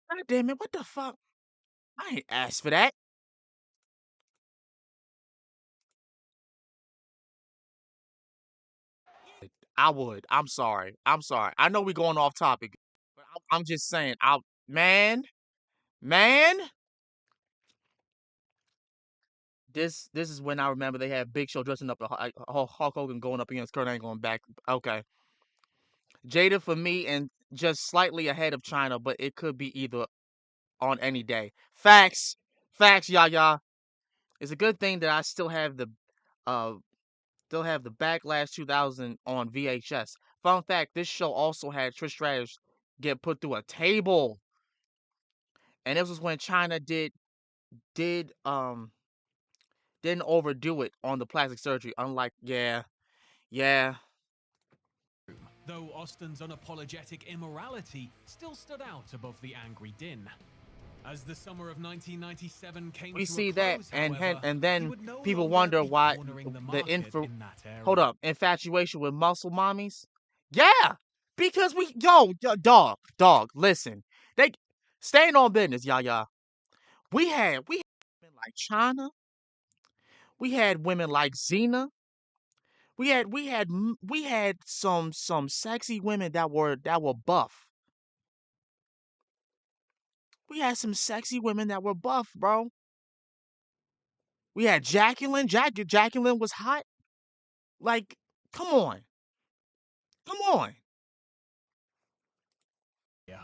God damn it! What the fuck? I ain't asked for that. I would. I'm sorry. I'm sorry. I know we're going off topic, but I'm just saying. Man, man. This is when I remember they had Big Show dressing up Hulk Hogan going up against Kurt Angle and back. Okay, Jada for me and just slightly ahead of China, but it could be either on any day. Facts, facts, y'all. It's a good thing that I still have the uh Backlash 2000 on VHS. Fun fact: this show also had Trish Stratus get put through a table, and this was when China did didn't overdo it on the plastic surgery. Unlike yeah. Though Austin's unapologetic immorality still stood out above the angry din. As the summer of 1997 came We to see a that, close, and however, then people wonder why hold up, infatuation with muscle mommies. Yeah, because dog. Listen, they staying on business, y'all. We had women like China. We had women like Xena. We had some sexy women that were buff. We had some sexy women that were buff, bro. We had Jacqueline. Jacqueline was hot. Like, come on. Yeah.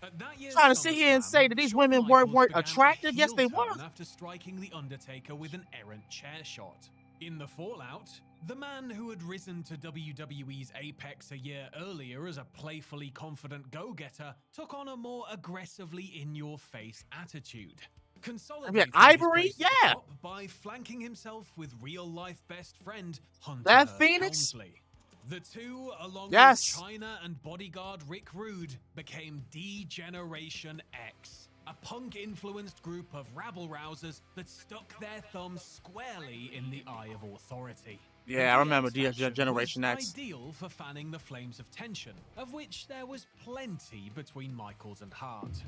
That year's Trying to sit here and say that these women weren't attractive. Yes, they were. After striking The Undertaker with an errant chair shot. In the fallout, the man who had risen to WWE's apex a year earlier as a playfully confident go-getter took on a more aggressively in-your-face attitude. Consolidating Ivory, yeah, by flanking himself with real-life best friend Hunter that Phoenix. Helmsley. The two, along yes. with China and bodyguard Rick Rude, became D-Generation X, a punk-influenced group of rabble-rousers that stuck their thumbs squarely in the eye of authority. Yeah, I remember D-Generation X. Ideal for fanning the flames of tension, of which there was plenty between Michaels and Hart.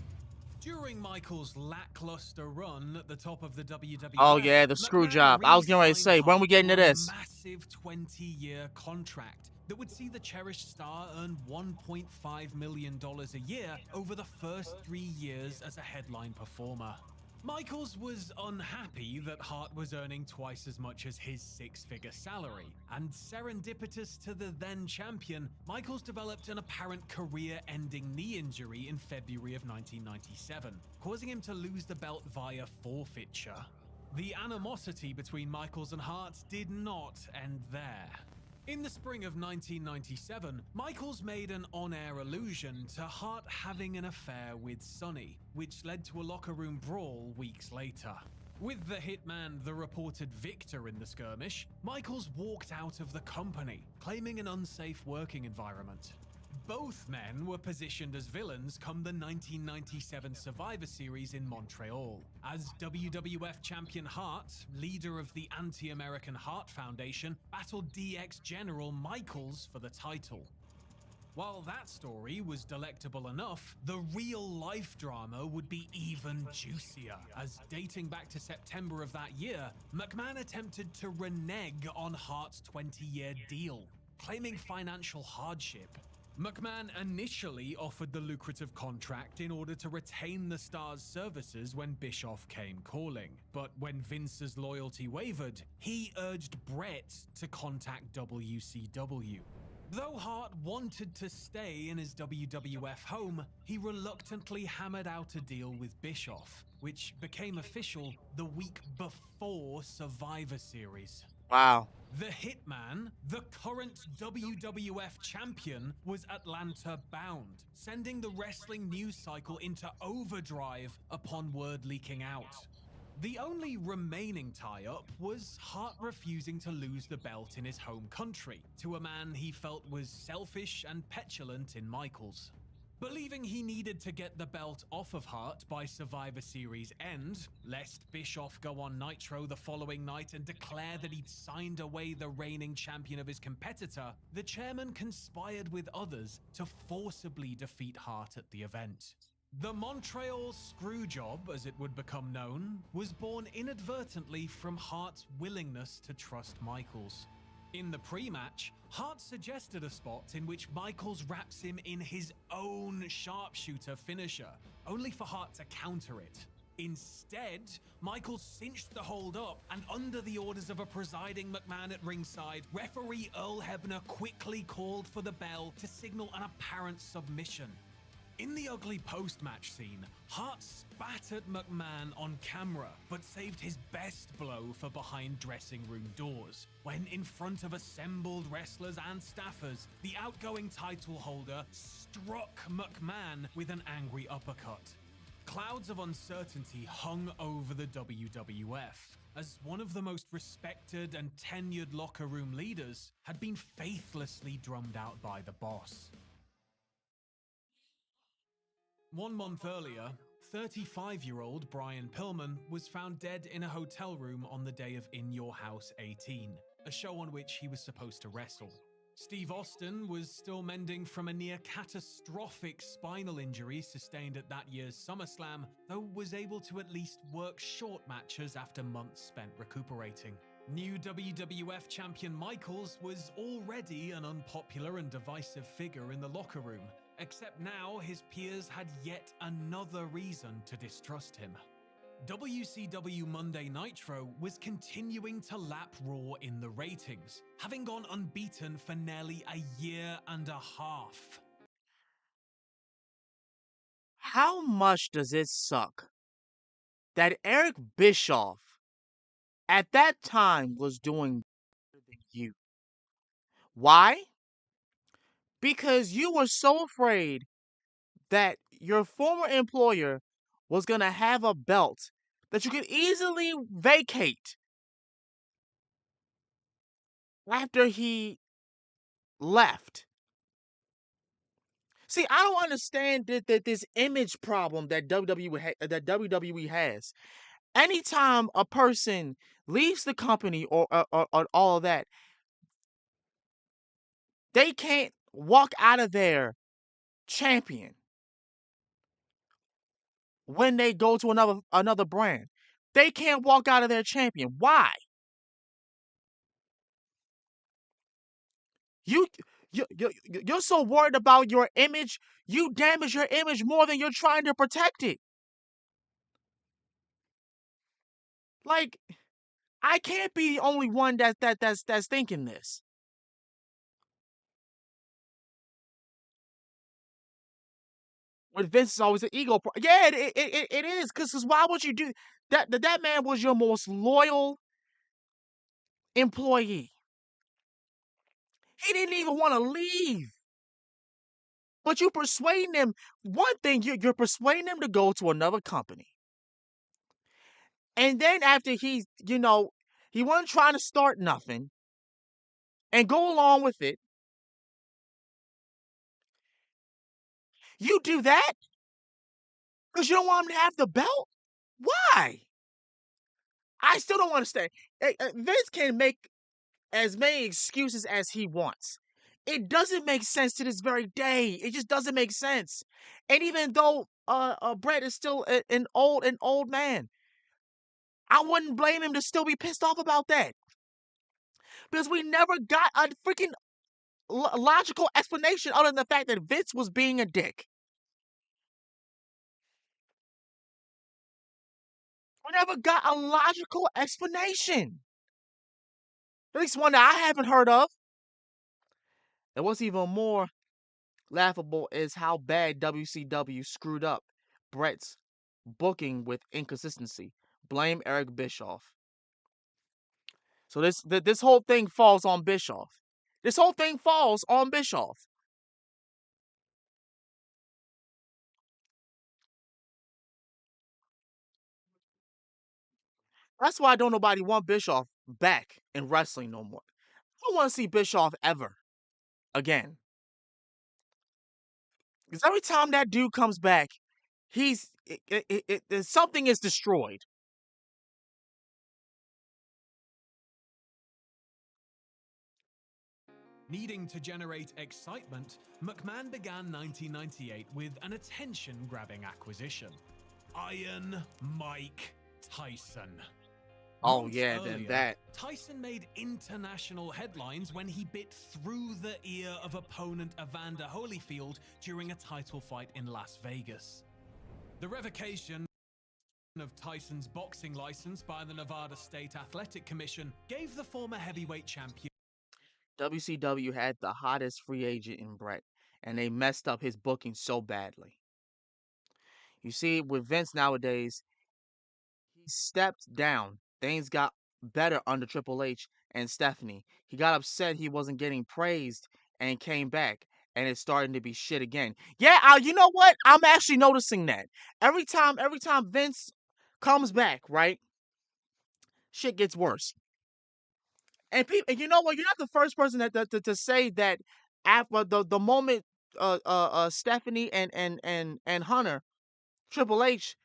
During Michaels' lackluster run at the top of the WWF, oh yeah, the screw job. I was getting ready to say, when we get into this? Massive 20-year contract that would see the cherished star earn $1.5 million a year over the first 3 years as a headline performer. Michaels was unhappy that Hart was earning twice as much as his six-figure salary, and serendipitous to the then champion, Michaels developed an apparent career-ending knee injury in February of 1997, causing him to lose the belt via forfeiture. The animosity between Michaels and Hart did not end there. In the spring of 1997, Michaels made an on-air allusion to Hart having an affair with Sonny, which led to a locker room brawl weeks later. With the hitman the reported victor in the skirmish, Michaels walked out of the company, claiming an unsafe working environment. Both men were positioned as villains come the 1997 Survivor Series in Montreal, as WWF champion Hart, leader of the anti-American Hart Foundation, battled DX General Michaels for the title. While that story was delectable enough, the real-life drama would be even juicier, as dating back to September of that year, McMahon attempted to renege on Hart's 20-year deal, claiming financial hardship. McMahon initially offered the lucrative contract in order to retain the star's services when Bischoff came calling, but when Vince's loyalty wavered, he urged Brett to contact WCW. Though Hart wanted to stay in his WWF home, he reluctantly hammered out a deal with Bischoff, which became official the week before Survivor Series. Wow. The Hitman, the current WWF champion, was Atlanta bound, sending the wrestling news cycle into overdrive upon word leaking out. The only remaining tie-up was Hart refusing to lose the belt in his home country to a man he felt was selfish and petulant in Michaels. Believing he needed to get the belt off of Hart by Survivor Series end, lest Bischoff go on Nitro the following night and declare that he'd signed away the reigning champion of his competitor, the chairman conspired with others to forcibly defeat Hart at the event. The Montreal Screwjob, as it would become known, was born inadvertently from Hart's willingness to trust Michaels. In the pre-match, Hart suggested a spot in which Michaels wraps him in his own sharpshooter finisher, only for Hart to counter it. Instead, Michaels cinched the hold up, and under the orders of a presiding McMahon at ringside, referee Earl Hebner quickly called for the bell to signal an apparent submission. In the ugly post-match scene, Hart spat at McMahon on camera, but saved his best blow for behind dressing room doors, when in front of assembled wrestlers and staffers, the outgoing title holder struck McMahon with an angry uppercut. Clouds of uncertainty hung over the WWF, as one of the most respected and tenured locker room leaders had been faithlessly drummed out by the boss. 1 month earlier, 35-year-old Brian Pillman was found dead in a hotel room on the day of In Your House 18, a show on which he was supposed to wrestle. Steve Austin was still mending from a near-catastrophic spinal injury sustained at that year's SummerSlam, though was able to at least work short matches after months spent recuperating. New WWF champion Michaels was already an unpopular and divisive figure in the locker room, except now his peers had yet another reason to distrust him. WCW Monday Nitro was continuing to lap Raw in the ratings, having gone unbeaten for nearly a year and a half. How much does it suck that Eric Bischoff at that time was doing better than you? Why? Because you were so afraid that your former employer was going to have a belt that you could easily vacate after he left. See, I don't understand that this image problem that WWE has. Anytime a person leaves the company or all of that, they can't walk out of there champion when they go to another brand. They can't walk out of there champion. Why? You're so worried about your image, you damage your image more than you're trying to protect it. Like, I can't be the only one that's thinking this. With Vince is always an ego. Yeah, it is. Cause why would you do that? That man was your most loyal employee. He didn't even want to leave. But you persuading him. One thing, you're persuading him to go to another company. And then after he wasn't trying to start nothing and go along with it. You do that because you don't want him to have the belt? Why? I still don't understand. Vince can make as many excuses as he wants. It doesn't make sense to this very day. It just doesn't make sense. And even though Bret is still an old man, I wouldn't blame him to still be pissed off about that. Because we never got a freaking logical explanation other than the fact that Vince was being a dick. We never got a logical explanation. At least one that I haven't heard of. And what's even more laughable is how bad WCW screwed up Bret's booking with inconsistency. Blame Eric Bischoff. So this whole thing falls on Bischoff. This whole thing falls on Bischoff. That's why don't nobody want Bischoff back in wrestling no more. I don't want to see Bischoff ever again. Because every time that dude comes back, something is destroyed. Needing to generate excitement, McMahon began 1998 with an attention-grabbing acquisition. Iron Mike Tyson. Oh Months yeah, earlier, then that. Tyson made international headlines when he bit through the ear of opponent Evander Holyfield during a title fight in Las Vegas. The revocation of Tyson's boxing license by the Nevada State Athletic Commission gave the former heavyweight champion WCW had the hottest free agent in Brett, and they messed up his booking so badly. You see, with Vince nowadays, he stepped down. Things got better under Triple H and Stephanie. He got upset he wasn't getting praised and came back, and it's starting to be shit again. Yeah, you know what? I'm actually noticing that. Every time Vince comes back, right? Shit gets worse. And people, and you know what? You're not the first person to say that after the moment Stephanie and Hunter, Triple H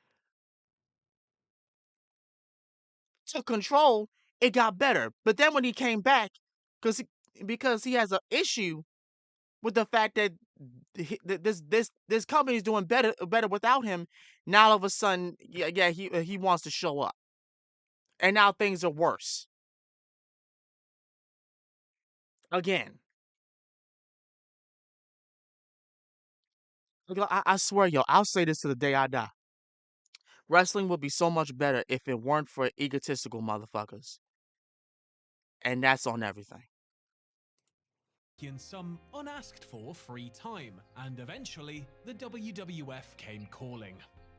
took control, it got better. But then when he came back, because he has an issue with the fact that this company is doing better without him. Now all of a sudden, he wants to show up, and now things are worse again. I swear, yo, I'll say this to the day I die. Wrestling would be so much better if it weren't for egotistical motherfuckers. And that's on everything. in some unasked for free time, and eventually the WWF came calling.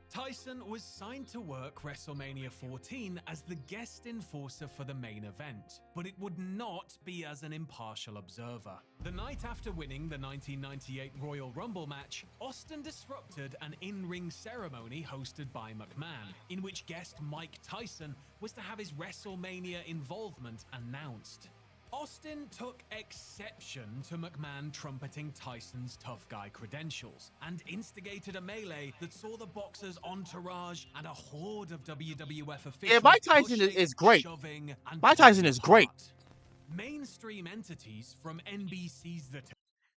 Tyson was signed to work WrestleMania 14 as the guest enforcer for the main event, but it would not be as an impartial observer. The night after winning the 1998 Royal Rumble match, Austin disrupted an in-ring ceremony hosted by McMahon, in which guest Mike Tyson was to have his WrestleMania involvement announced. Austin took exception to McMahon trumpeting Tyson's tough guy credentials and instigated a melee that saw the boxer's entourage and a horde of WWF officials. Yeah, Mike Tyson is great. Mike Tyson is great. Mainstream entities from NBC's The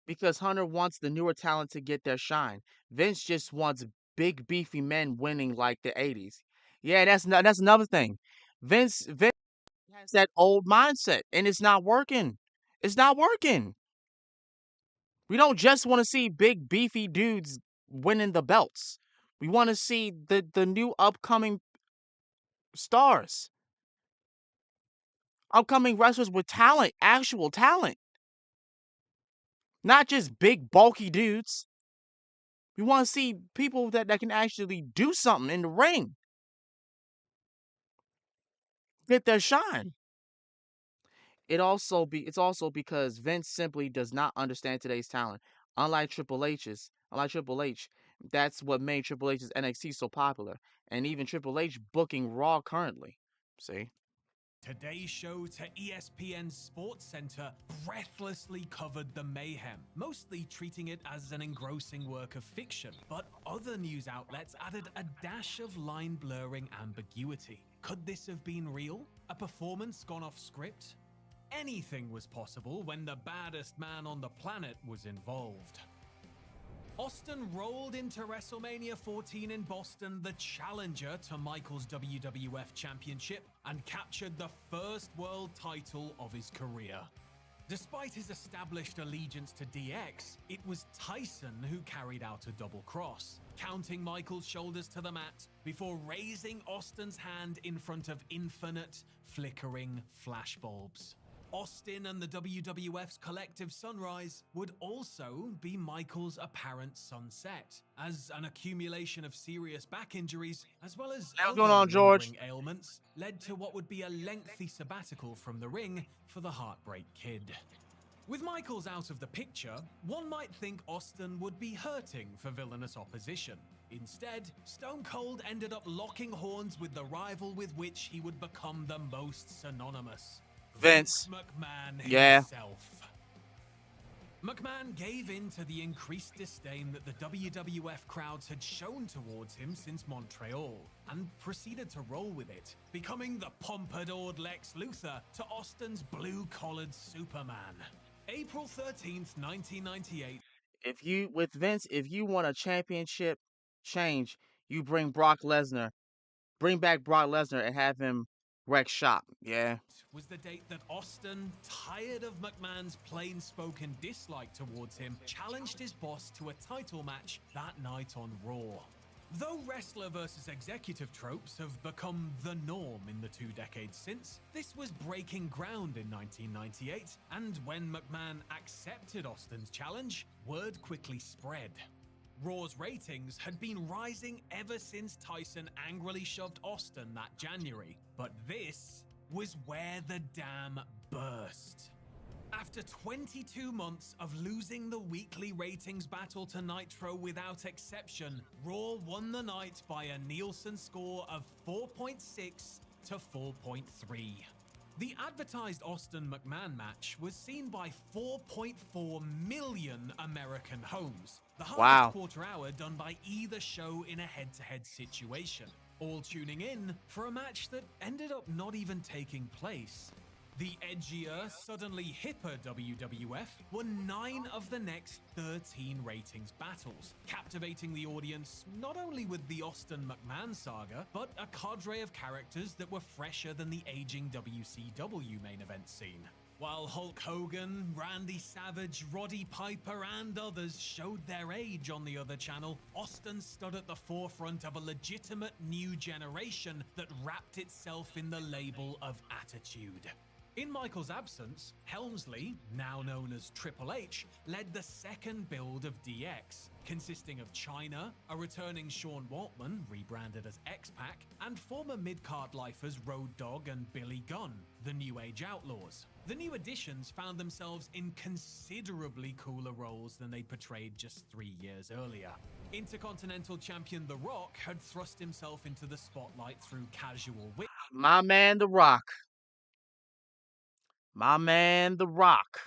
because Hunter wants the newer talent to get their shine. Vince just wants big beefy men winning like the 80s. Yeah, that's another thing. Vince has that old mindset, and it's not working. It's not working. We don't just want to see big beefy dudes winning the belts. We want to see the new upcoming stars. Upcoming wrestlers with talent, actual talent. Not just big bulky dudes. We want to see people that can actually do something in the ring. Get their shine. It's also because Vince simply does not understand today's talent. Unlike Triple H, that's what made Triple H's NXT so popular. And even Triple H booking Raw currently. See? Today's show to ESPN SportsCenter breathlessly covered the mayhem, mostly treating it as an engrossing work of fiction. But other news outlets added a dash of line-blurring ambiguity. Could this have been real? A performance gone off script? Anything was possible when the baddest man on the planet was involved. Austin rolled into WrestleMania 14 in Boston, the challenger to Michael's WWF Championship, and captured the first world title of his career. Despite his established allegiance to DX, it was Tyson who carried out a double cross, counting Michael's shoulders to the mat before raising Austin's hand in front of infinite, flickering flashbulbs. Austin and the WWF's collective sunrise would also be Michael's apparent sunset, as an accumulation of serious back injuries, as well as what's going on, George? Ailments, led to what would be a lengthy sabbatical from the ring for the Heartbreak Kid. With Michaels out of the picture, one might think Austin would be hurting for villainous opposition. Instead, Stone Cold ended up locking horns with the rival with which he would become the most synonymous. Vince McMahon himself. McMahon gave in to the increased disdain that the WWF crowds had shown towards him since Montreal and proceeded to roll with it, becoming the pompadoured Lex Luthor to Austin's blue-collared Superman. April 13th, 1998. If you want a championship change, you bring Brock Lesnar. Bring back Brock Lesnar and have him wreck shop. Yeah. Was the date that Austin, tired of McMahon's plain-spoken dislike towards him, challenged his boss to a title match that night on Raw. Though wrestler versus executive tropes have become the norm in the 2 decades since, this was breaking ground in 1998, and when McMahon accepted Austin's challenge, word quickly spread. Raw's ratings had been rising ever since Tyson angrily shoved Austin that January, but this was where the dam burst. After 22 months of losing the weekly ratings battle to Nitro without exception, Raw won the night by a Nielsen score of 4.6 to 4.3. The advertised Austin McMahon match was seen by 4.4 million American homes, the hardest quarter hour done by either show in a head-to-head situation, all tuning in for a match that ended up not even taking place. The edgier, suddenly hipper WWF won 9 of the next 13 ratings battles, captivating the audience not only with the Austin McMahon saga, but a cadre of characters that were fresher than the aging WCW main event scene. While Hulk Hogan, Randy Savage, Roddy Piper, and others showed their age on the other channel, Austin stood at the forefront of a legitimate new generation that wrapped itself in the label of Attitude. In Michael's absence, Helmsley, now known as Triple H, led the second build of DX, consisting of Chyna, a returning Sean Waltman, rebranded as X-Pac, and former mid-card lifers Road Dogg and Billy Gunn, the New Age Outlaws. The new additions found themselves in considerably cooler roles than they portrayed just 3 years earlier. Intercontinental Champion The Rock had thrust himself into the spotlight through casual wit. My man, The Rock. My man, The Rock.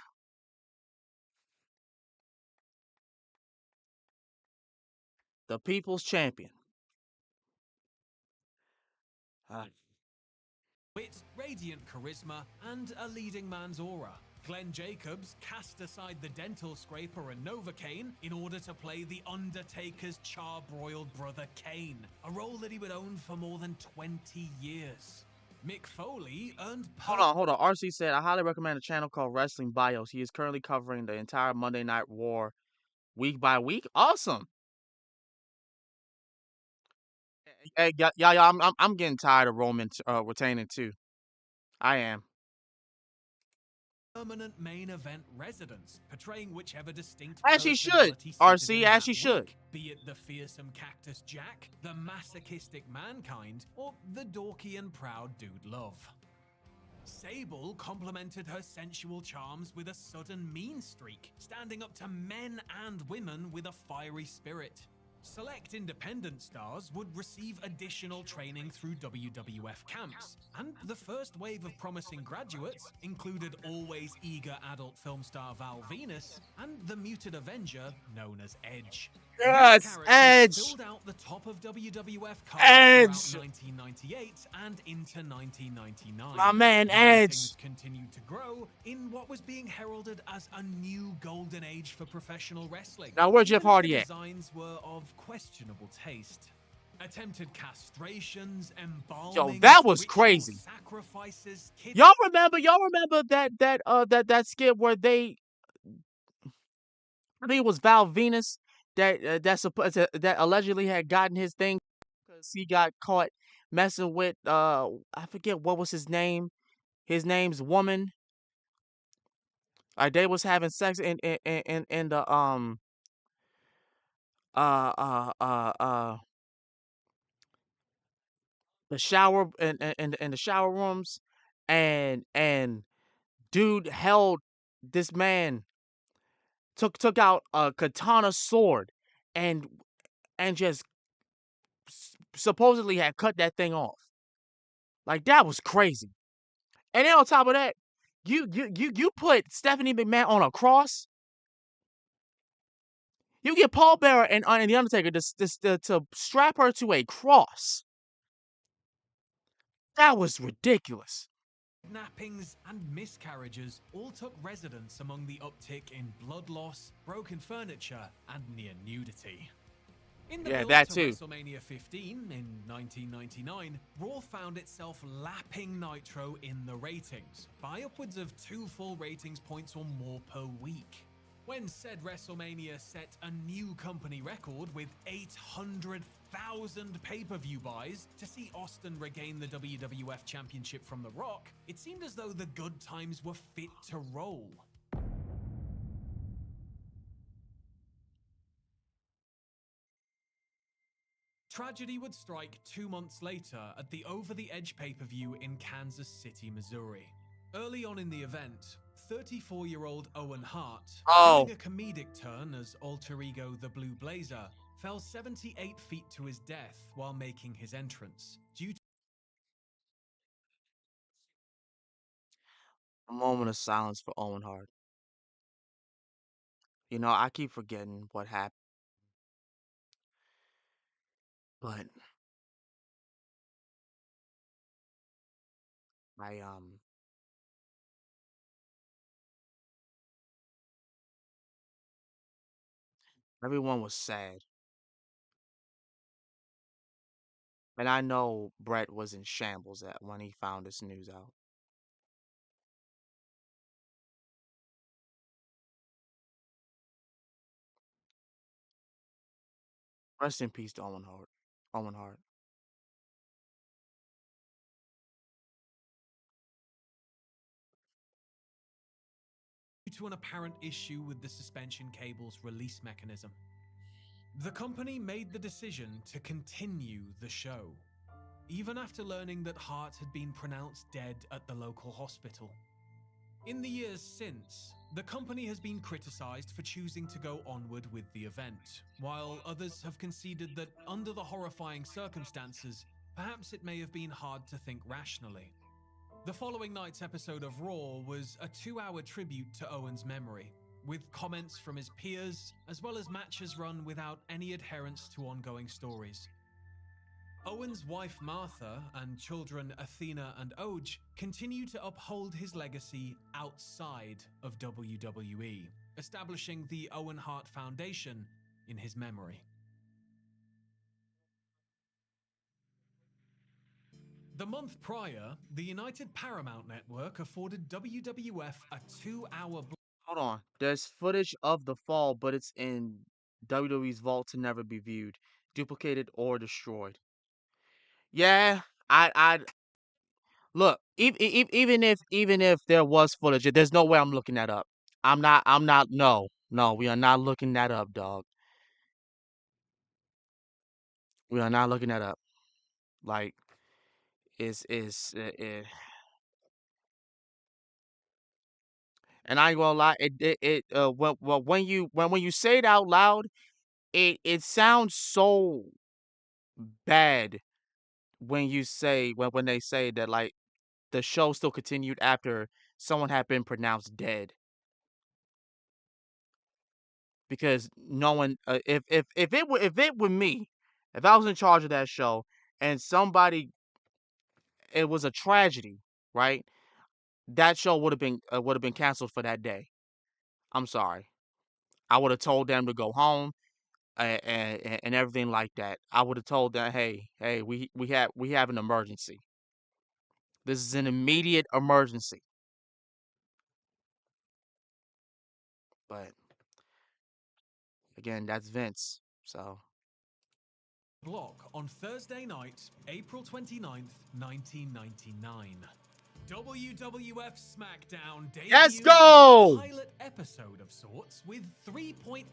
The people's champion. Wit, radiant charisma, and a leading man's aura. Glenn Jacobs cast aside the dental scraper and Novocaine in order to play The Undertaker's charbroiled brother Kane, a role that he would own for more than 20 years. Mick Foley earned... Hold on. RC said, I highly recommend a channel called Wrestling Bios. He is currently covering the entire Monday Night War week by week. Awesome. Hey, y'all, I'm getting tired of Roman retaining too. I am. Permanent main event residents, portraying whichever distinct as she should, RC, as she should. Be it the fearsome Cactus Jack, the masochistic Mankind, or the dorky and proud Dude Love. Sable complemented her sensual charms with a sudden mean streak, standing up to men and women with a fiery spirit. Select independent stars would receive additional training through WWF camps, and the first wave of promising graduates included always eager adult film star Val Venus and the muted Avenger known as Edge. Yes, Edge! Filled out the top of WWF cards throughout 1998 and into 1999. My man, Edge! Continued to grow in what was being heralded as a new golden age for professional wrestling. Now, where's Jeff Hardy at? Designs were of questionable taste. Attempted castrations, embalming, yo, that was crazy. Sacrifices, y'all remember that skit where they, I think it was Val Venus that allegedly had gotten his thing because he got caught messing with I forget what was his name. His name's woman. They was having sex in the the shower in the shower rooms, and dude held this man, took out a katana sword and just supposedly had cut that thing off. Like, that was crazy. And then on top of that, you put Stephanie McMahon on a cross. You get Paul Bearer and The Undertaker to strap her to a cross. That was ridiculous. Kidnappings and miscarriages all took residence among the uptick in blood loss, broken furniture, and near nudity. In the build that to too. WrestleMania 15 in 1999, Raw found itself lapping Nitro in the ratings by upwards of 2 full ratings points or more per week. When said WrestleMania set a new company record with 800,000 pay-per-view buys to see Austin regain the WWF Championship from The Rock, it seemed as though the good times were fit to roll. Tragedy would strike 2 months later at the Over the Edge pay-per-view in Kansas City, Missouri. Early on in the event, 34-year-old Owen Hart, doing a comedic turn as alter ego the Blue Blazer, fell 78 feet to his death while making his entrance. Due to A moment of silence for Owen Hart. You know, I keep forgetting what happened. But everyone was sad. And I know Brett was in shambles when he found this news out. Rest in peace to Owen Hart. Owen Hart. Due to an apparent issue with the suspension cable's release mechanism, the company made the decision to continue the show, even after learning that Hart had been pronounced dead at the local hospital. In the years since, the company has been criticized for choosing to go onward with the event, while others have conceded that under the horrifying circumstances, perhaps it may have been hard to think rationally. The following night's episode of Raw was a 2-hour tribute to Owen's memory, with comments from his peers, as well as matches run without any adherence to ongoing stories. Owen's wife Martha and children Athena and Oj continue to uphold his legacy outside of WWE, establishing the Owen Hart Foundation in his memory. The month prior, the United Paramount Network afforded WWF a 2-hour Hold on. There's footage of the fall, but it's in WWE's vault to never be viewed, duplicated, or destroyed. Yeah, I look. Even if there was footage, there's no way I'm looking that up. I'm not. No, we are not looking that up, dog. We are not looking that up. Like, and I ain't gonna lie. When you say it out loud, it sounds so bad when you say when they say that, like, the show still continued after someone had been pronounced dead. Because no one, if it were me, if I was in charge of that show and somebody, it was a tragedy, right? That show would have been canceled for that day. I'm sorry. I would have told them to go home and everything like that. I would have told them, hey, we have an emergency. This is an immediate emergency. But again, that's Vince. So block on Thursday night, April 29th, 1999. WWF SmackDown debuted Let's go! a pilot episode of sorts with 3.8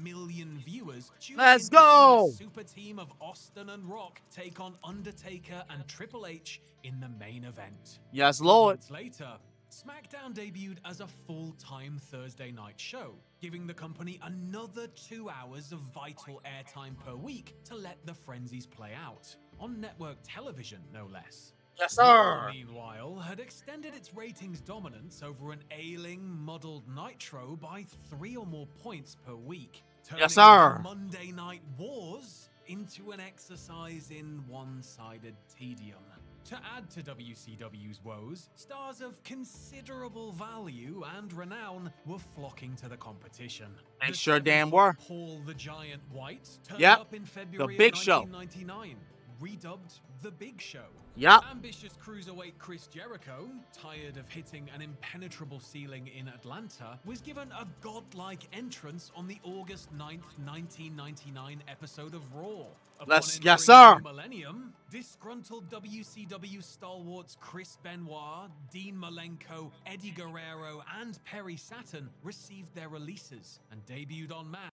million viewers tuning Let's in to go! see the super team of Austin and Rock take on Undertaker and Triple H in the main event. Yes, 4 Lord. months later, SmackDown debuted as a full-time Thursday night show, giving the company another 2 hours of vital airtime per week to let the frenzies play out, on network television no less. Yes, sir. Raw, meanwhile, had extended its ratings dominance over an ailing, muddled Nitro by 3 or more points per week, Yes, turning sir. the Monday Night Wars into an exercise in one-sided tedium. To add to WCW's woes, stars of considerable value and renown were flocking to the competition. They The sure damn 7-foot were. Paul the Giant White turned Yep. up in The February Big of Show. 1999, redubbed The Big Show. Yep. Ambitious cruiserweight Chris Jericho, tired of hitting an impenetrable ceiling in Atlanta, was given a godlike entrance on the August 9th, 1999 episode of Raw. Yes, Upon yes, entering the sir. new millennium, disgruntled WCW stalwarts Chris Benoit, Dean Malenko, Eddie Guerrero, and Perry Saturn received their releases and debuted on Mass.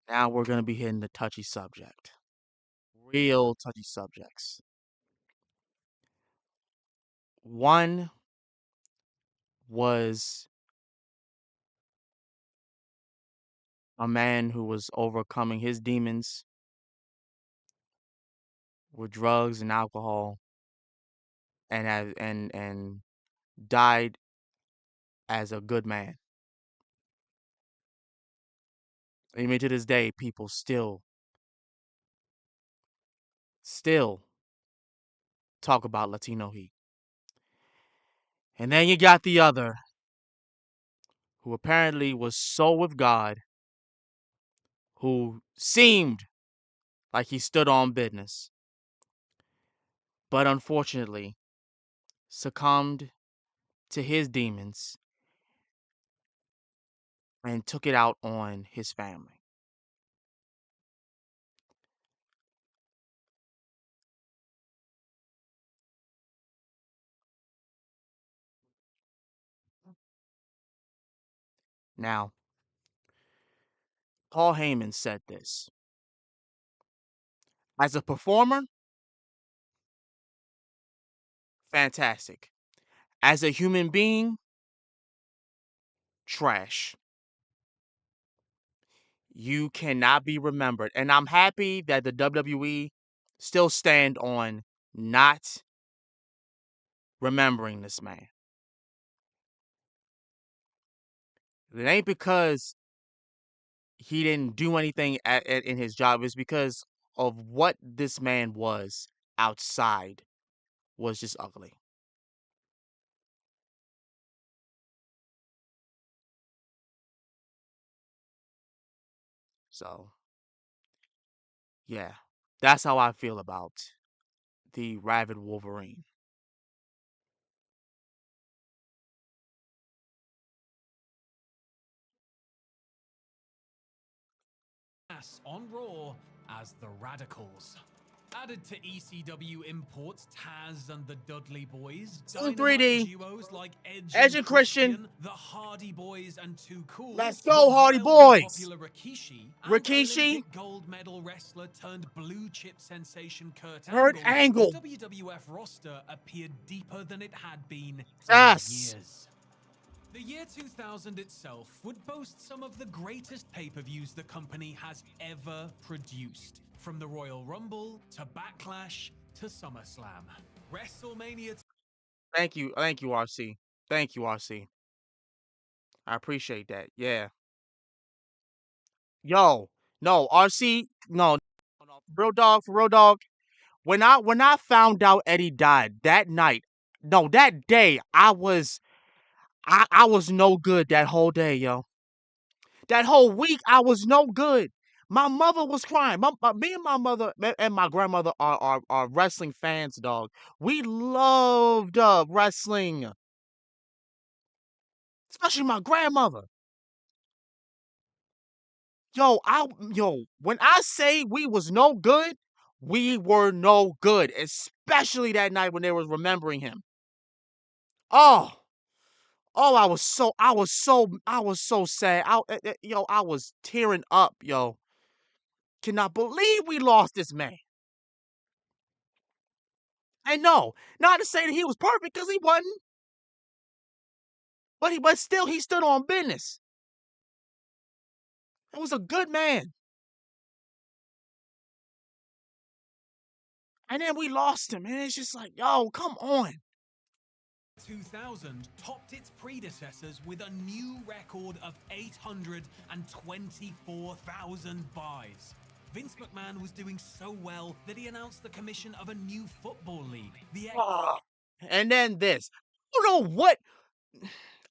Now we're going to be hitting the touchy subject. Real touchy subjects. One was a man who was overcoming his demons with drugs and alcohol and died as a good man. Even to this day, people still talk about Latino Heat. And then you got the other, who apparently was so with God, who seemed like he stood on business, but unfortunately succumbed to his demons and took it out on his family. Now, Paul Heyman said this. As a performer, fantastic. As a human being, trash. You cannot be remembered. And I'm happy that the WWE still stand on not remembering this man. It ain't because he didn't do anything in his job. It's because of what this man was outside was just ugly. So, yeah, that's how I feel about the Rabid Wolverine. On Raw as the Radicals. Added to ECW imports Taz and the Dudley Boys, Some Dynamite 3D. duos like Edge and Christian. the Hardy Boys and Too Cool, Let's go, the Hardy wildly Boys. popular Rikishi, Rikishi. and Olympic gold medal wrestler turned blue chip sensation Kurt Angle. The WWF roster appeared deeper than it had been Yes. in years. The year 2000 itself would boast some of the greatest pay-per-views the company has ever produced. From the Royal Rumble, to Backlash, to SummerSlam. WrestleMania... Thank you, RC. Thank you, RC. I appreciate that. Yeah. Yo, no, RC, no, real dog, for real dog. When I found out Eddie died that night, no, that day, I was no good that whole day, yo. That whole week, I was no good. My mother was crying. Me and my mother and my grandmother are wrestling fans, dog. We loved wrestling, especially my grandmother. Yo, when I say we was no good, we were no good, especially that night when they was remembering him. Oh, I was so sad. I was tearing up, yo. Cannot believe we lost this man. And no, not to say that he was perfect, because he wasn't. But still, he stood on business. He was a good man. And then we lost him, and it's just like, yo, come on. 2000 topped its predecessors with a new record of 824,000 buys. Vince McMahon was doing so well that he announced the commission of a new football league. And then this. I don't know what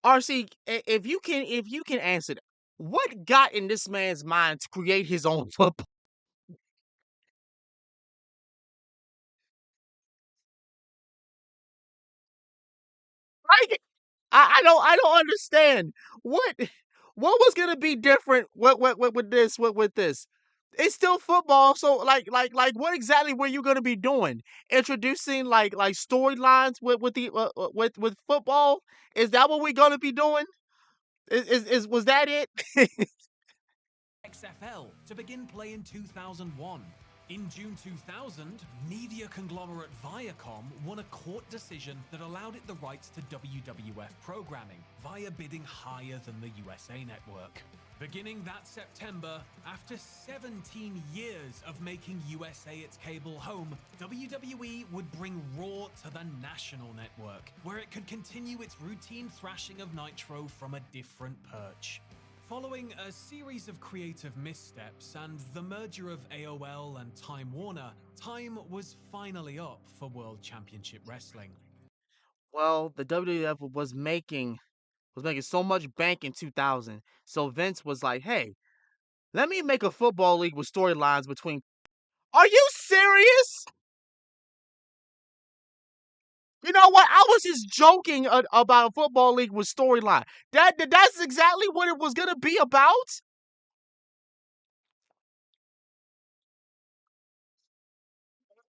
RC, if you can answer that, what got in this man's mind to create his own football? Like, I don't understand what was gonna be different with this. It's still football, so like what exactly were you gonna be doing? Introducing like storylines with the with football? Is that what we're gonna be doing? Was that it? XFL to begin play in 2001. In June 2000, media conglomerate Viacom won a court decision that allowed it the rights to WWF programming via bidding higher than the USA Network. Beginning that September, after 17 years of making USA its cable home, WWE would bring Raw to the national network, where it could continue its routine thrashing of Nitro from a different perch. Following a series of creative missteps and the merger of AOL and Time Warner, time was finally up for World Championship Wrestling. Well, the WWF was making so much bank in 2000, so Vince was like, "Hey, let me make a football league with storylines between." Are you serious? You know what? I was just joking about a football league with storyline. That's exactly what it was gonna be about.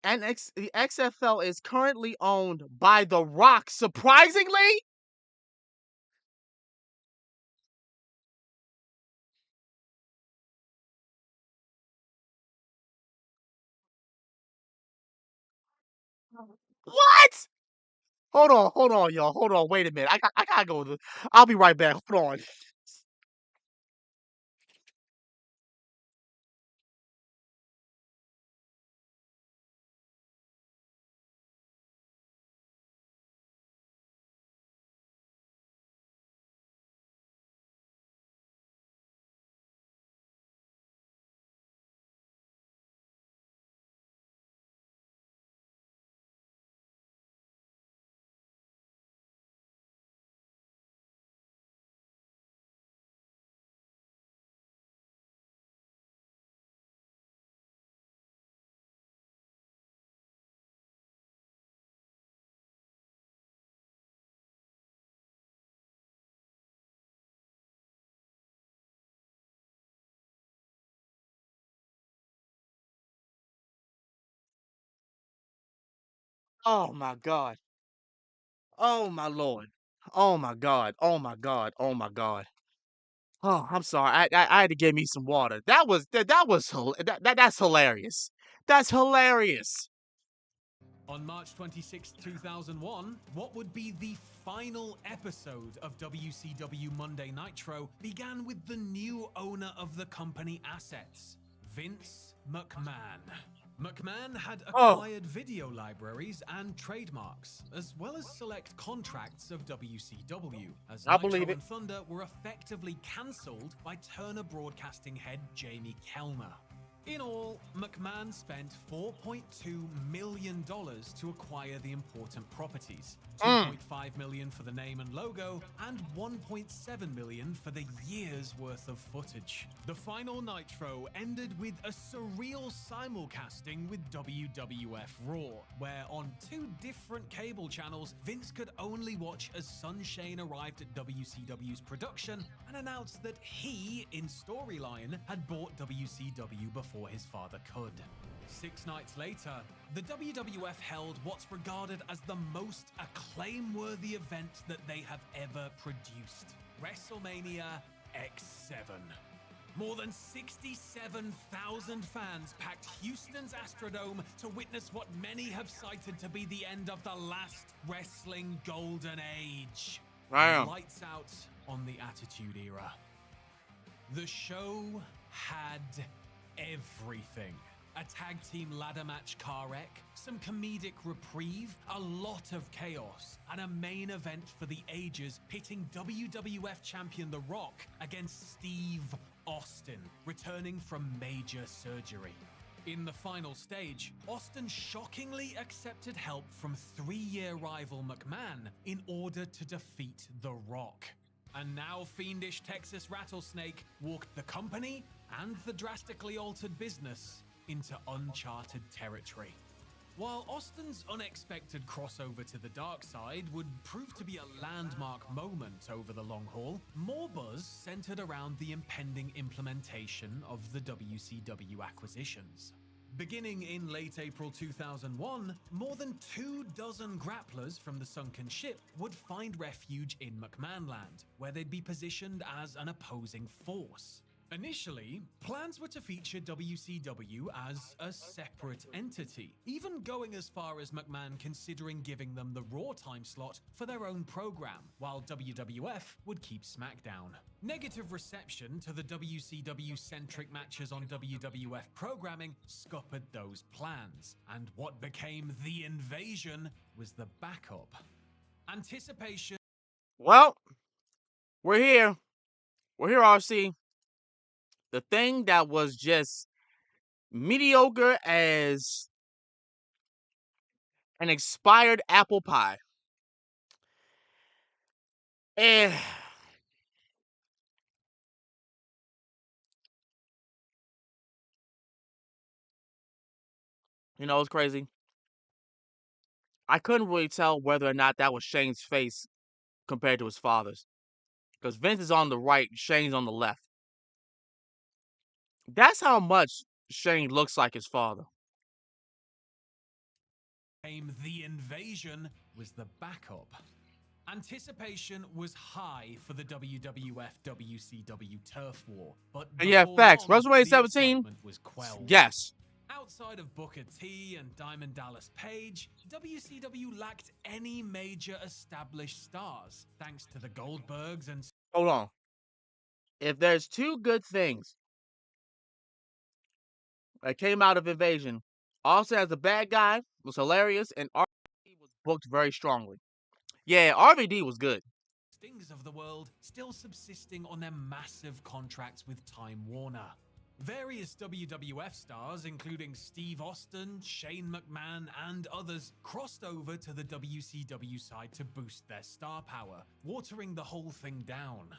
And the XFL is currently owned by The Rock, surprisingly. What? Hold on, y'all. Hold on. Wait a minute. I gotta go. I'll be right back. Hold on. Oh my God. Oh my Lord. Oh my God. Oh my God. Oh my God. Oh, I'm sorry. I had to get me some water. That's hilarious. That's hilarious. On March 26, 2001, what would be the final episode of WCW Monday Nitro began with the new owner of the company assets, Vince McMahon. McMahon had acquired video libraries and trademarks, as well as select contracts of WCW, as Nitro and Thunder were effectively cancelled by Turner Broadcasting head Jamie Kellner. In all, McMahon spent $4.2 million to acquire the important properties, $2.5 million for the name and logo, and $1.7 million for the year's worth of footage. The final Nitro ended with a surreal simulcasting with WWF Raw, where on 2 different cable channels, Vince could only watch as Sunshane arrived at WCW's production and announced that he, in storyline, had bought WCW before his father could. 6 nights later, the WWF held what's regarded as the most acclaim-worthy event that they have ever produced, WrestleMania X7. More than 67,000 fans packed Houston's Astrodome to witness what many have cited to be the end of the last wrestling golden age. Lights out on the Attitude Era. The show had everything. a tag team ladder match car wreck, some comedic reprieve, a lot of chaos, and a main event for the ages pitting WWF champion The Rock against Steve Austin, returning from major surgery. In the final stage, Austin shockingly accepted help from three-year rival McMahon in order to defeat The Rock. And now fiendish Texas Rattlesnake walked the company and the drastically altered business into uncharted territory. While Austin's unexpected crossover to the dark side would prove to be a landmark moment over the long haul, more buzz centered around the impending implementation of the WCW acquisitions. Beginning in late April 2001, more than 24 grapplers from the sunken ship would find refuge in McMahonland, where they'd be positioned as an opposing force. Initially, plans were to feature WCW as a separate entity, even going as far as McMahon considering giving them the Raw time slot for their own program, while WWF would keep SmackDown. Negative reception to the WCW-centric matches on WWF programming scuppered those plans, and what became The Invasion was the backup. Anticipation. Well, we're here. We're here, RC. The thing that was just mediocre as an expired apple pie. Eh. You know, it's crazy. I couldn't really tell whether or not that was Shane's face compared to his father's. Because Vince is on the right, Shane's on the left. That's how much Shane looks like his father. The Invasion was the backup. Anticipation was high for the WWF-WCW turf war, but yeah, facts. WrestleMania 17 was quelled. Yes. Outside of Booker T and Diamond Dallas Page, WCW lacked any major established stars, thanks to the Goldbergs and... Hold on. If there's two good things that came out of Invasion, Austin as a bad guy was hilarious, and RVD was booked very strongly. Yeah, RVD was good. Stings of the world still subsisting on their massive contracts with Time Warner. Various WWF stars, including Steve Austin, Shane McMahon, and others, crossed over to the WCW side to boost their star power, watering the whole thing down.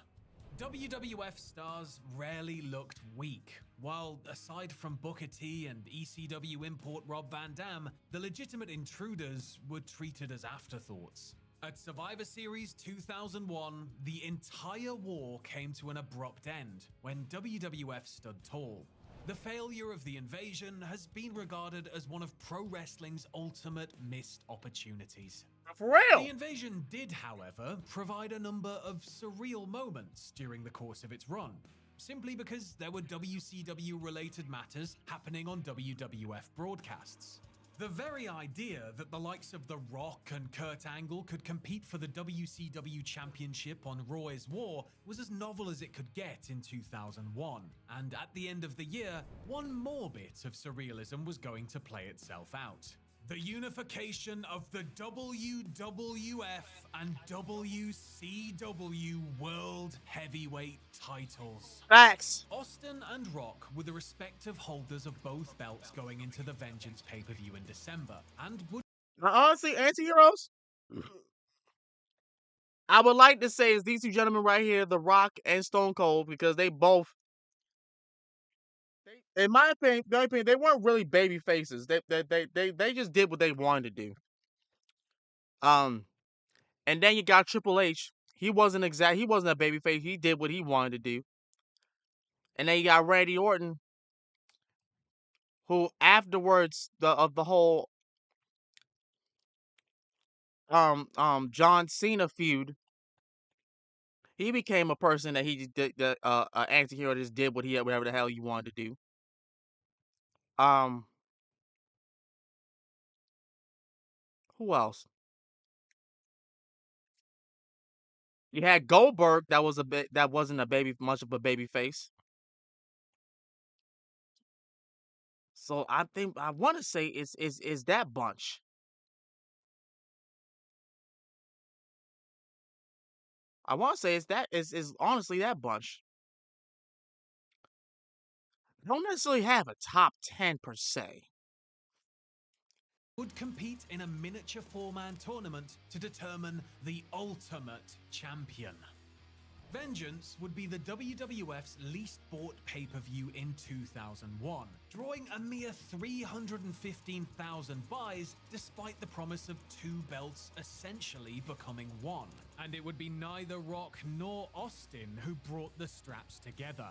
WWF stars rarely looked weak, while aside from Booker T and ECW import Rob Van Dam, the legitimate intruders were treated as afterthoughts. At Survivor Series 2001, the entire war came to an abrupt end when WWF stood tall. The failure of The Invasion has been regarded as one of pro wrestling's ultimate missed opportunities. For real! The Invasion did, however, provide a number of surreal moments during the course of its run, simply because there were WCW-related matters happening on WWF broadcasts. The very idea that the likes of The Rock and Kurt Angle could compete for the WCW Championship on Raw is War was as novel as it could get in 2001. And at the end of the year, one more bit of surrealism was going to play itself out. The unification of the WWF and WCW World Heavyweight titles. Facts. Austin and Rock were the respective holders of both belts going into the Vengeance pay-per-view in December, and would... Now, honestly, anti-heroes, I would like to say is these two gentlemen right here, The Rock and Stone Cold, because they both, in my opinion, they weren't really baby faces. They just did what they wanted to do. And then you got Triple H. He wasn't a baby face. He did what he wanted to do. And then you got Randy Orton, who afterwards of the whole John Cena feud, he became a person that he just did, anti-hero, just did whatever the hell he wanted to do. Who else? You had Goldberg, that wasn't much of a baby face. So I think I want to say it's that bunch. I want to say it's that is honestly that bunch. I don't necessarily have a top 10 per se. Would compete in a miniature four-man tournament to determine the ultimate champion. Vengeance would be the WWF's least bought pay-per-view in 2001, drawing a mere 315,000 buys despite the promise of two belts essentially becoming one. And it would be neither Rock nor Austin who brought the straps together.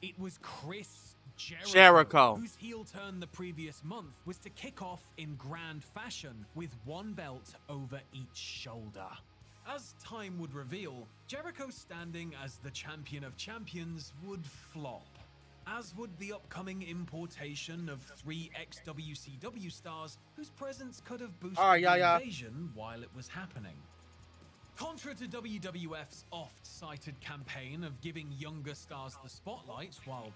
It was Chris Jericho, whose heel turn the previous month was to kick off in grand fashion with one belt over each shoulder. As time would reveal, Jericho's standing as the champion of champions would flop, as would the upcoming importation of 3 ex-WCW stars whose presence could have boosted the invasion while it was happening. Contra to WWF's oft-cited campaign of giving younger stars the spotlight while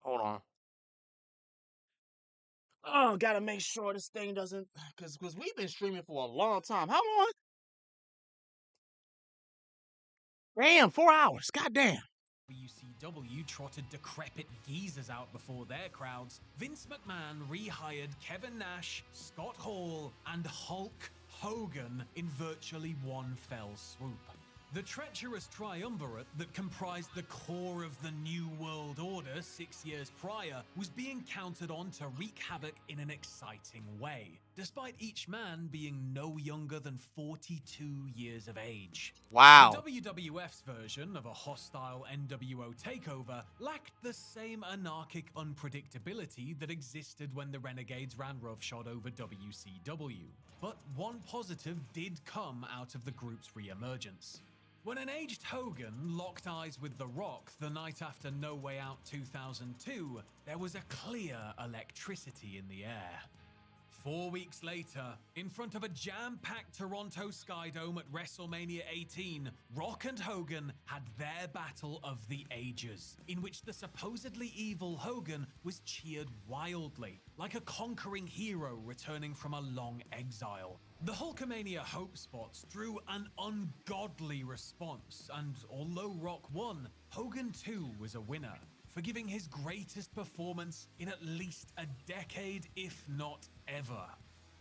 Hold on. Oh, gotta make sure this thing doesn't, because we've been streaming for a long time. How long? Damn, 4 hours. Goddamn. WCW trotted decrepit geezers out before their crowds, Vince McMahon rehired Kevin Nash, Scott Hall, and Hulk Hogan in virtually one fell swoop. The treacherous triumvirate that comprised the core of the New World Order 6 years prior was being counted on to wreak havoc in an exciting way, despite each man being no younger than 42 years of age. Wow. The WWF's version of a hostile NWO takeover lacked the same anarchic unpredictability that existed when the Renegades ran roughshod over WCW. But one positive did come out of the group's re-emergence. When an aged Hogan locked eyes with The Rock the night after No Way Out 2002, there was a clear electricity in the air. 4 weeks later, in front of a jam-packed Toronto Skydome at WrestleMania 18, Rock and Hogan had their battle of the ages, in which the supposedly evil Hogan was cheered wildly, like a conquering hero returning from a long exile. The Hulkamania Hope spots drew an ungodly response, and although Rock won, Hogan too was a winner, for giving his greatest performance in at least a decade, if not ever.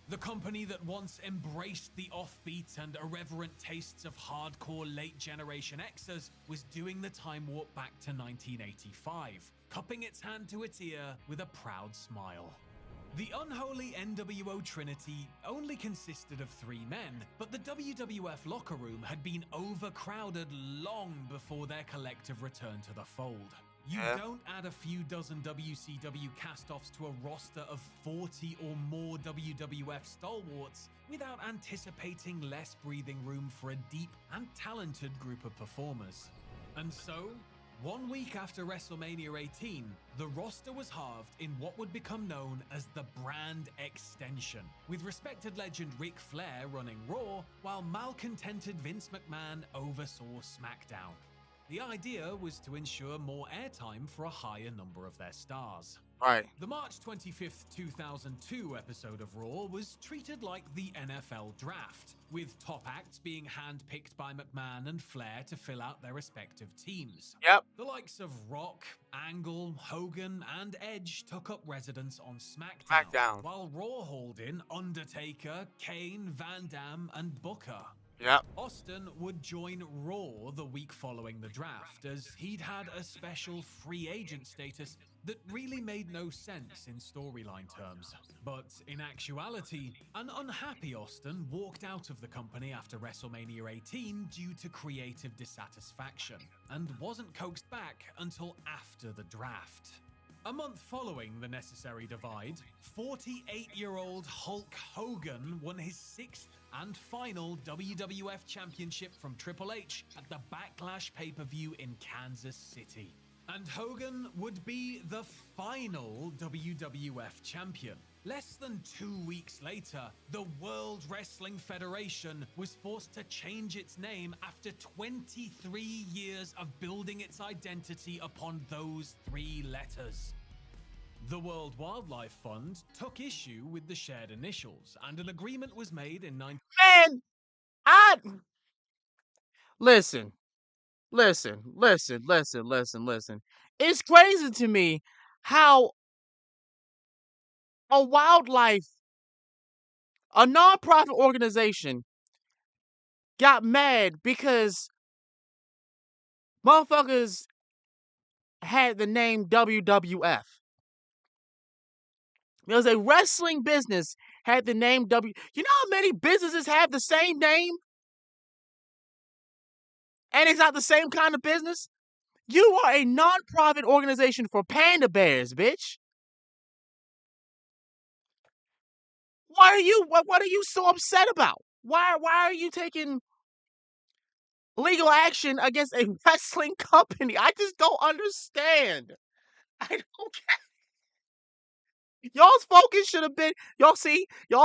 The company that once embraced the offbeat and irreverent tastes of hardcore late Generation Xers was doing the time warp back to 1985, cupping its hand to its ear with a proud smile. The unholy NWO Trinity only consisted of 3 men, but the WWF locker room had been overcrowded long before their collective return to the fold. You don't add a few dozen WCW cast-offs to a roster of 40 or more WWF stalwarts without anticipating less breathing room for a deep and talented group of performers. And so, 1 week after WrestleMania 18, the roster was halved in what would become known as the Brand Extension, with respected legend Ric Flair running Raw, while malcontented Vince McMahon oversaw SmackDown. The idea was to ensure more airtime for a higher number of their stars. Right. The March 25th, 2002 episode of Raw was treated like the NFL Draft, with top acts being handpicked by McMahon and Flair to fill out their respective teams. Yep. The likes of Rock, Angle, Hogan, and Edge took up residence on SmackDown. While Raw hauled in Undertaker, Kane, Van Dam, and Booker. Yep. Austin would join Raw the week following the draft, as he'd had a special free agent status that really made no sense in storyline terms. But in actuality, an unhappy Austin walked out of the company after WrestleMania 18 due to creative dissatisfaction, and wasn't coaxed back until after the draft. A month following the necessary divide, 48-year-old Hulk Hogan won his 6th and final WWF Championship from Triple H at the Backlash pay-per-view in Kansas City. And Hogan would be the final WWF Champion. Less than 2 weeks later, the World Wrestling Federation was forced to change its name after 23 years of building its identity upon those 3 letters. The World Wildlife Fund took issue with the shared initials, and an agreement was made in Man, listen. It's crazy to me how a nonprofit organization got mad because motherfuckers had the name WWF. Because a wrestling business had the name W. You know how many businesses have the same name? And it's not the same kind of business? You are a nonprofit organization for panda bears, bitch. What are you so upset about? Why are you taking legal action against a wrestling company? I just don't understand. I don't get. Y'all's focus should have been y'all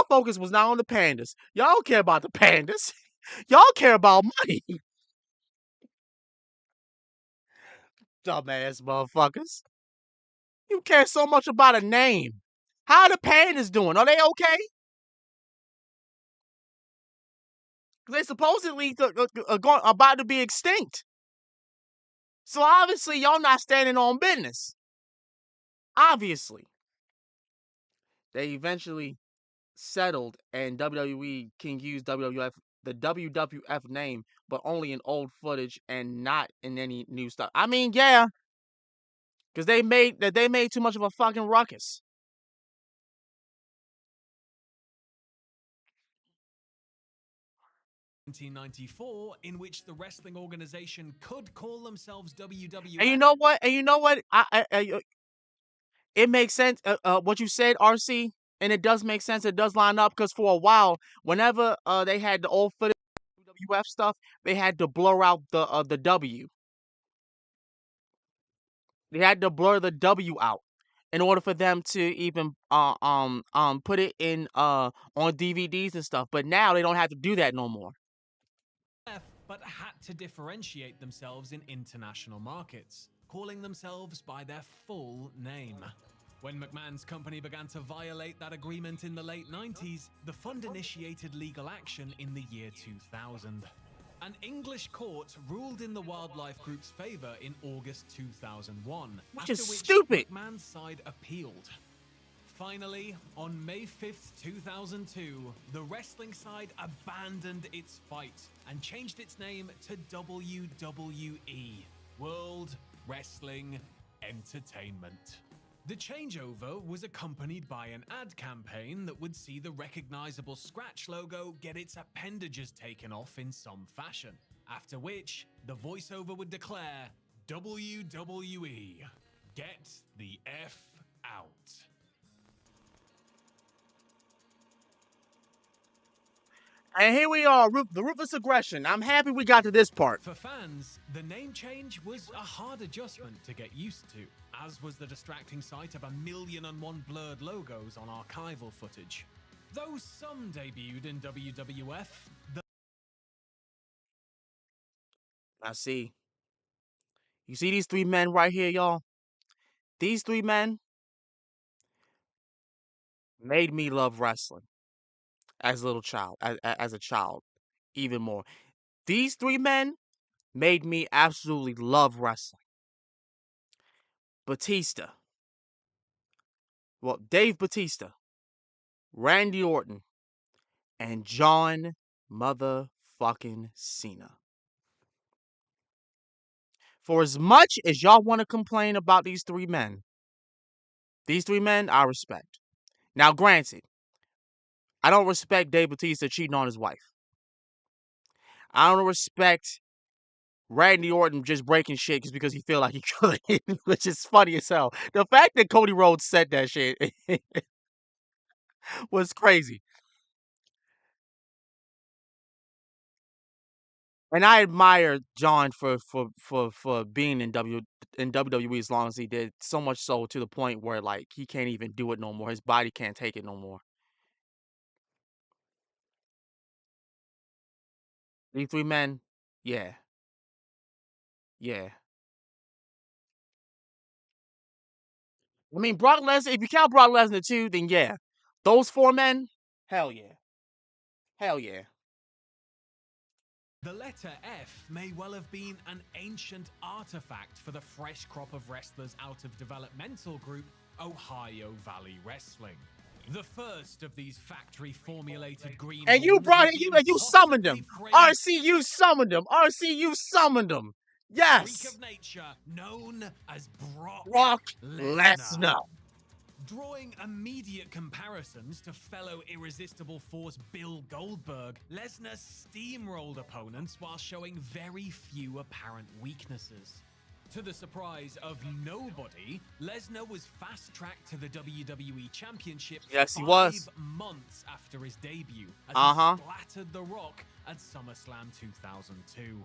focus was not on the pandas. Y'all don't care about the pandas. Y'all care about money. Dumbass motherfuckers. You care so much about a name. How are the pandas doing? Are they okay? They supposedly about to be extinct. So obviously y'all not standing on business. Obviously. They eventually settled and WWE can use the WWF name, but only in old footage and not in any new stuff. I mean, yeah. Because they made too much of a fucking ruckus. in 1994, in which the wrestling organization could call themselves WWF. And you know what? It makes sense. What you said, RC, and it does make sense. It does line up because for a while, whenever they had the old footage WWF stuff, they had to blur out the W. They had to blur the W out in order for them to even put it in on DVDs and stuff. But now they don't have to do that no more. But had to differentiate themselves in international markets, calling themselves by their full name. When McMahon's company began to violate that agreement in the late 90s, the fund initiated legal action in the year 2000. An English court ruled in the Wildlife Group's favor in August 2001, which is which stupid. McMahon's side appealed. Finally, on May 5th, 2002, the wrestling side abandoned its fight and changed its name to WWE, World Wrestling Entertainment. The changeover was accompanied by an ad campaign that would see the recognizable Scratch logo get its appendages taken off in some fashion, after which the voiceover would declare, WWE, get the F out. And here we are, the ruthless aggression. I'm happy we got to this part. For fans, the name change was a hard adjustment to get used to, as was the distracting sight of 1,000,001 blurred logos on archival footage. Though some debuted in WWF, I see. You see these three men right here, y'all? These three men made me love wrestling as a little child, as a child, even more. These three men made me absolutely love wrestling. Batista. Well, Dave Batista, Randy Orton, and John motherfucking Cena. For as much as y'all want to complain about these three men, I respect. Now, granted, I don't respect Dave Batista cheating on his wife. I don't respect Randy Orton just breaking shit just because he feel like he could, which is funny as hell. The fact that Cody Rhodes said that shit was crazy. And I admire John for being in WWE as long as he did. So much so to the point where like he can't even do it no more. His body can't take it no more. These three men, yeah. Yeah. I mean, Brock Lesnar, if you count Brock Lesnar too, then yeah. Those 4 men, hell yeah. Hell yeah. The letter F may well have been an ancient artifact for the fresh crop of wrestlers out of developmental group Ohio Valley Wrestling. The first of these factory-formulated green And you brought it, you summoned them. RCU summoned them. RCU summoned them. Yes. Freak of nature known as Brock Lesnar. Drawing immediate comparisons to fellow irresistible force Bill Goldberg, Lesnar steamrolled opponents while showing very few apparent weaknesses. To the surprise of nobody, Lesnar was fast-tracked to the WWE Championship 5 months after his debut, as he splattered The Rock at SummerSlam 2002.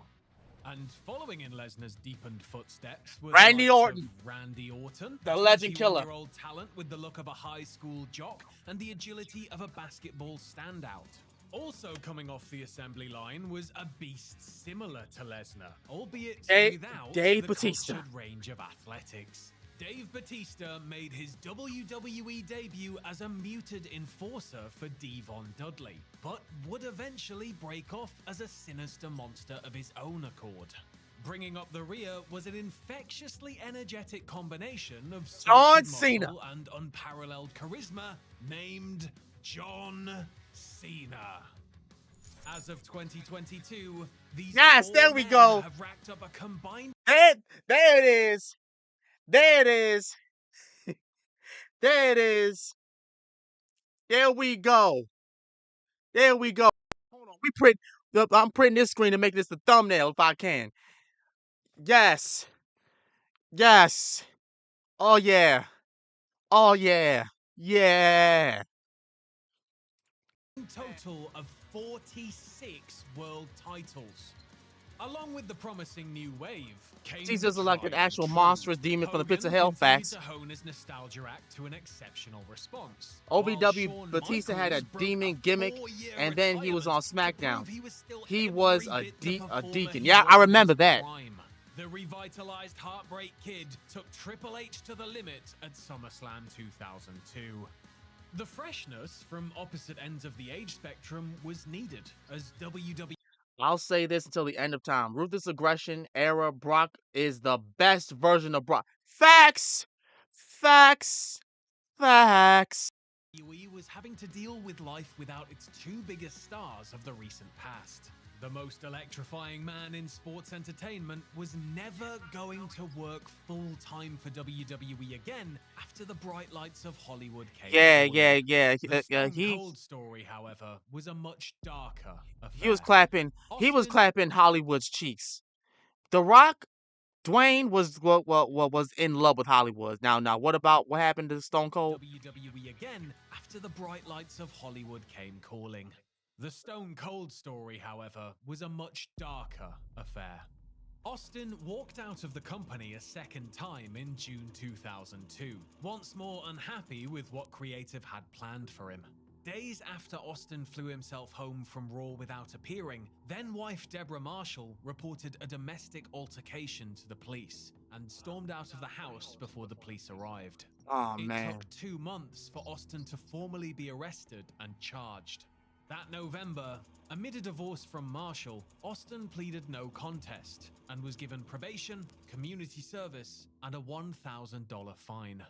And following in Lesnar's deepened footsteps was Randy Orton. Randy Orton, the legend killer. 21-year-old talent with the look of a high school jock and the agility of a basketball standout. Also coming off the assembly line was a beast similar to Lesnar, albeit without Dave the Batista. cultured range of athletics. Dave Batista made his WWE debut as a muted enforcer for Devon Dudley, but would eventually break off as a sinister monster of his own accord. Bringing up the rear was an infectiously energetic combination of John sculpted Cena muscle and unparalleled charisma named John Cena. As of 2022, these there we go. have racked up a combined There it is. There it is. There it is. There we go. There we go. Hold on. I'm printing this screen to make this the thumbnail if I can. Yes. Yes. Oh yeah. Oh yeah. Yeah. total of 46 world titles. Along with the promising new wave, Jesus is like an actual monstrous demon from the pits of hell. Facts. to hone his nostalgia act to an exceptional response. OVW Batista had a demon gimmick, and then he was on SmackDown. He was a deacon. Yeah, I remember that. The revitalized Heartbreak Kid took Triple H to the limit at SummerSlam 2002. The freshness from opposite ends of the age spectrum was needed, as WWE. I'll say this until the end of time. Ruthless Aggression era Brock is the best version of Brock. Facts! Facts! Facts! WWE was having to deal with life without its two biggest stars of the recent past. The most electrifying man in sports entertainment was never going to work full-time for WWE again after the bright lights of Hollywood came. Yeah. The Stone Cold story, however, was a much darker affair. He was clapping Hollywood's cheeks. The Rock, Dwayne was in love with Hollywood. Now, what happened to Stone Cold? WWE again after the bright lights of Hollywood came calling. The Stone Cold story, however, was a much darker affair. Austin walked out of the company a second time in June 2002, once more unhappy with what creative had planned for him. Days after Austin flew himself home from Raw without appearing, then-wife Deborah Marshall reported a domestic altercation to the police and stormed out of the house before the police arrived. It took 2 months for Austin to formally be arrested and charged. That November, amid a divorce from Marshall, Austin pleaded no contest and was given probation, community service, and a $1,000 fine.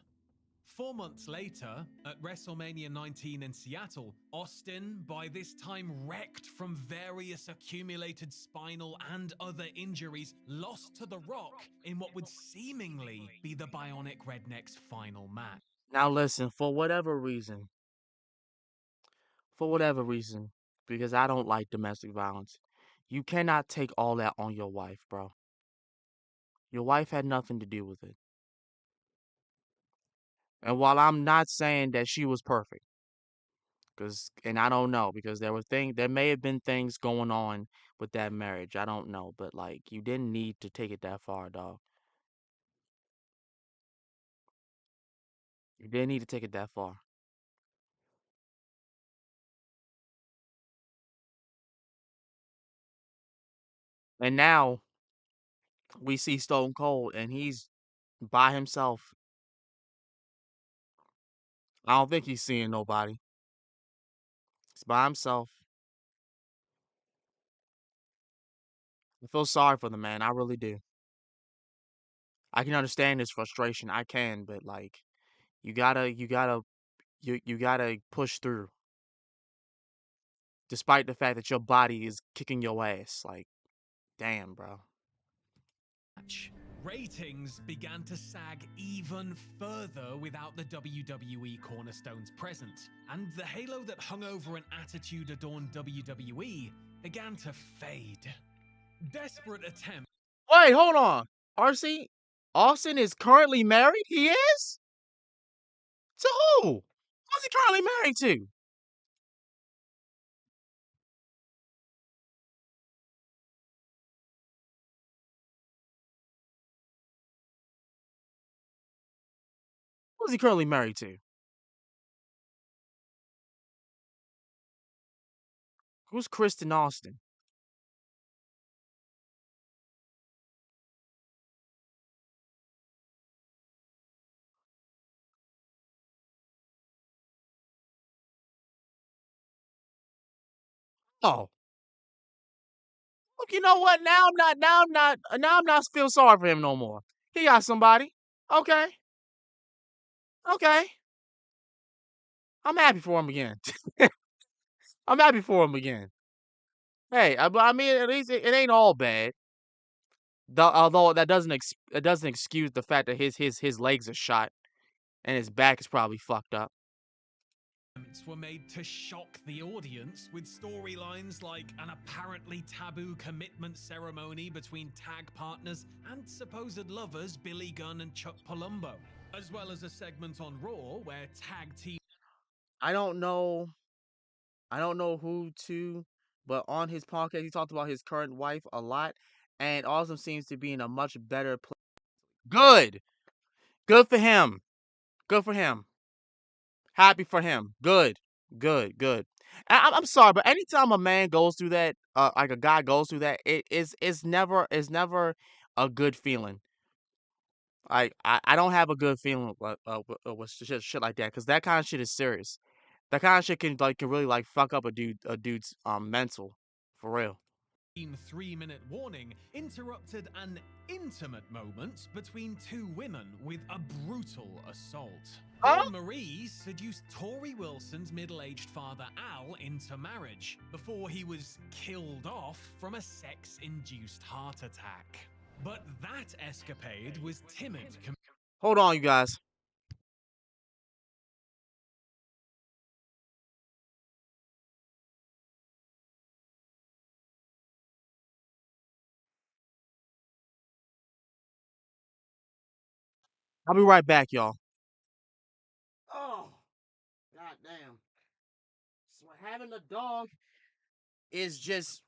4 months later, at WrestleMania 19 in Seattle, Austin, by this time wrecked from various accumulated spinal and other injuries, lost to The Rock in what would seemingly be the Bionic Redneck's final match. Now listen, for whatever reason, because I don't like domestic violence, you cannot take all that on your wife, bro. Your wife had nothing to do with it. And while I'm not saying that she was perfect, and I don't know, because there may have been things going on with that marriage. I don't know, but like, you didn't need to take it that far, dog. You didn't need to take it that far. And now we see Stone Cold, and he's by himself. I don't think he's seeing nobody. He's by himself. I feel sorry for the man. I really do. I can understand his frustration. I can, but like, you gotta push through, despite the fact that your body is kicking your ass. Like, damn, bro. Ratings began to sag even further without the WWE cornerstones present, and the halo that hung over an attitude-adorned WWE began to fade. Desperate attempt. Wait, hold on. RC, Austin is currently married? He is? To who? Who's he currently married to? Who's he currently married to? Who's Kristen Austin? Oh. Look, you know what? Now I'm not feel sorry for him no more. He got somebody. Okay. Okay. I'm happy for him again. I'm happy for him again. Hey, I mean, at least it ain't all bad. Although that doesn't excuse the fact that his legs are shot and his back is probably fucked up. Were made to shock the audience with storylines like an apparently taboo commitment ceremony between tag partners and supposed lovers Billy Gunn and Chuck Palumbo, as well as a segment on Raw where tag team. I don't know who to, but on his podcast he talked about his current wife a lot, and Awesome seems to be in a much better place. Good for him. Good for him. Happy for him. Good. I'm sorry, but anytime a man goes through that, like a guy goes through that, it's never a good feeling. I don't have a good feeling with shit like that, because that kind of shit is serious. That kind of shit can really like fuck up a dude's mental, for real. 3-minute warning interrupted an intimate moment between two women with a brutal assault. Dawn Marie seduced Tori Wilson's middle-aged father Al into marriage before he was killed off from a sex-induced heart attack. But that escapade was timid. Hold on, you guys. I'll be right back, y'all. Oh, goddamn. So having a dog is just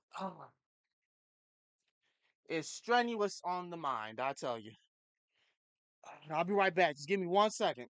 is strenuous on the mind, I tell you. I'll be right back. Just give me 1 second.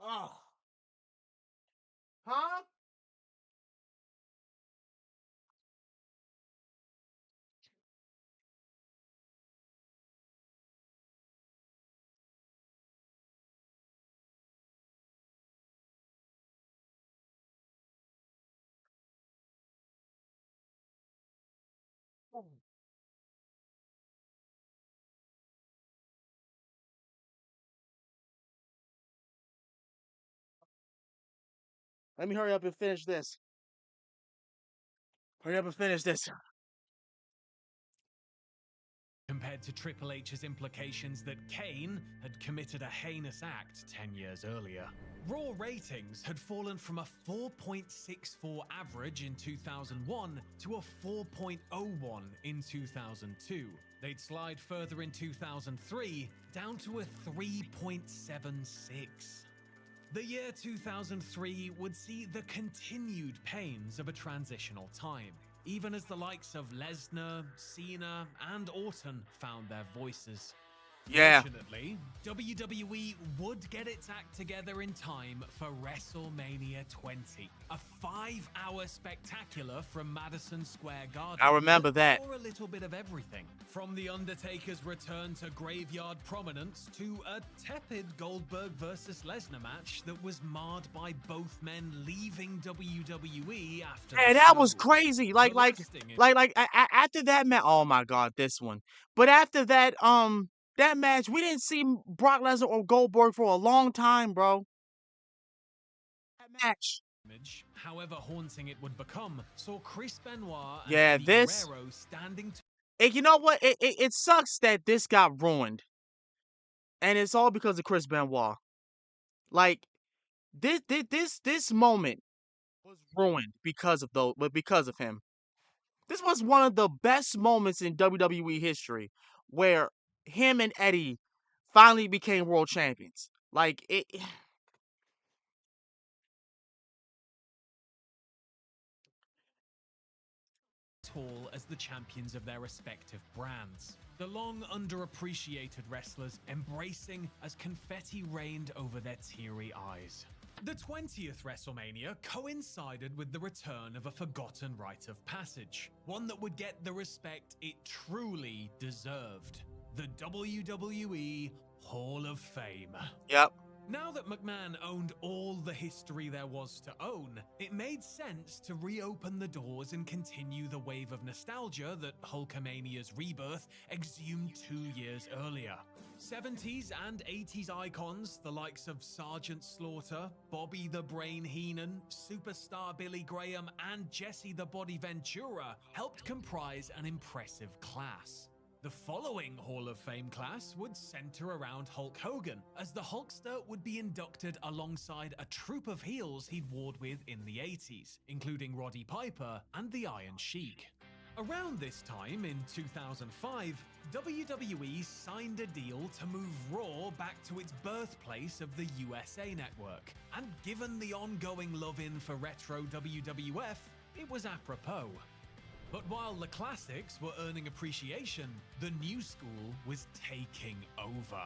Oh. Huh? Let me hurry up and finish this. Hurry up and finish this. Compared to Triple H's implications that Kane had committed a heinous act 10 years earlier. Raw ratings had fallen from a 4.64 average in 2001 to a 4.01 in 2002. They'd slide further in 2003 down to a 3.76. The year 2003 would see the continued pains of a transitional time, even as the likes of Lesnar, Cena, and Orton found their voices. Yeah. Fortunately, WWE would get its act together in time for WrestleMania 20, a 5-hour spectacular from Madison Square Garden. I remember that. For a little bit of everything, from The Undertaker's return to graveyard prominence to a tepid Goldberg versus Lesnar match that was marred by both men leaving WWE after. Yeah, that was crazy. After that match. Oh my God, this one. But after that, that match, we didn't see Brock Lesnar or Goldberg for a long time, bro. That match. However haunting it would become, saw Chris Benoit and Yeah, Eddie this. Guerrero standing. And you know what? It sucks that this got ruined, and it's all because of Chris Benoit. Like this moment was ruined because of him. This was one of the best moments in WWE history, where him and Eddie finally became world champions. Like it. Tall as the champions of their respective brands. The long underappreciated wrestlers embracing as confetti rained over their teary eyes. The 20th WrestleMania coincided with the return of a forgotten rite of passage, one that would get the respect it truly deserved. The WWE Hall of Fame. Yep. Now that McMahon owned all the history there was to own, it made sense to reopen the doors and continue the wave of nostalgia that Hulkamania's rebirth exhumed 2 years earlier. 70s and 80s icons, the likes of Sergeant Slaughter, Bobby the Brain Heenan, Superstar Billy Graham, and Jesse the Body Ventura helped comprise an impressive class. The following Hall of Fame class would center around Hulk Hogan, as the Hulkster would be inducted alongside a troupe of heels he'd warred with in the 80s, including Roddy Piper and the Iron Sheik. Around this time, in 2005, WWE signed a deal to move Raw back to its birthplace of the USA Network, and given the ongoing love-in for retro WWF, it was apropos. But while the classics were earning appreciation, the new school was taking over.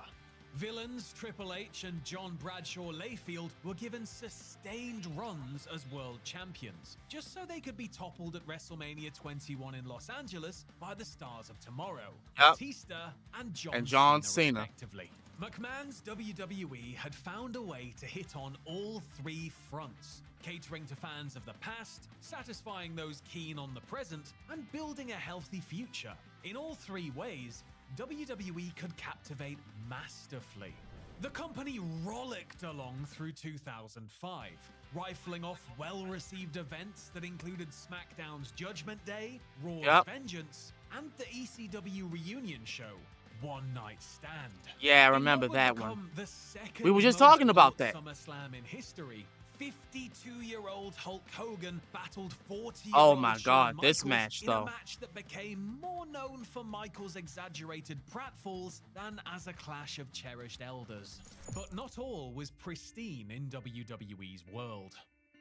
Villains Triple H and John Bradshaw Layfield were given sustained runs as world champions, just so they could be toppled at WrestleMania 21 in Los Angeles by the Stars of Tomorrow, Batista and John Cena, respectively. McMahon's WWE had found a way to hit on all three fronts, catering to fans of the past, satisfying those keen on the present, and building a healthy future. In all three ways, WWE could captivate masterfully. The company rollicked along through 2005, rifling off well-received events that included SmackDown's Judgment Day, Raw's Vengeance, and the ECW reunion show, One Night Stand. Yeah, I remember that one. We were just talking about that. SummerSlam in history. 52-year-old Hulk Hogan battled 40-year-old Oh my God, Shawn this Michaels match in though. a match that became more known for Michaels' exaggerated pratfalls than as a clash of cherished elders. But not all was pristine in WWE's world.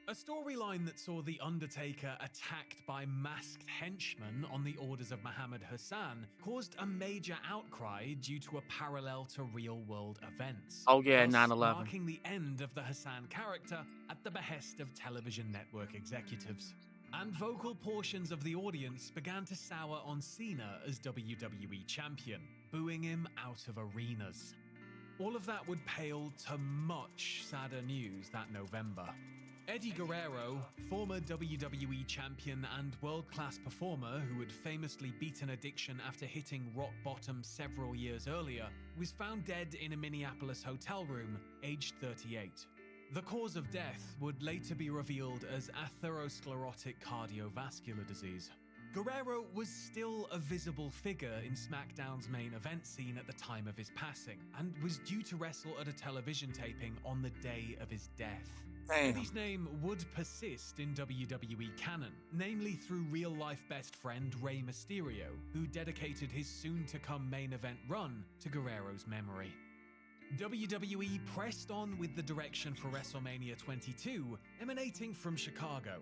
A storyline that saw The Undertaker attacked by masked henchmen on the orders of Muhammad Hassan caused a major outcry due to a parallel to real-world events. Oh yeah, thus 9/11. marking the end of the Hassan character at the behest of television network executives. And vocal portions of the audience began to sour on Cena as WWE champion, booing him out of arenas. All of that would pale to much sadder news that November. Eddie Guerrero, former WWE champion and world-class performer who had famously beaten addiction after hitting rock bottom several years earlier, was found dead in a Minneapolis hotel room, aged 38. The cause of death would later be revealed as atherosclerotic cardiovascular disease. Guerrero was still a visible figure in SmackDown's main event scene at the time of his passing, and was due to wrestle at a television taping on the day of his death. Damn. Eddie's name would persist in WWE canon, namely through real-life best friend Rey Mysterio, who dedicated his soon-to-come main event run to Guerrero's memory. WWE pressed on with the direction for WrestleMania 22, emanating from Chicago.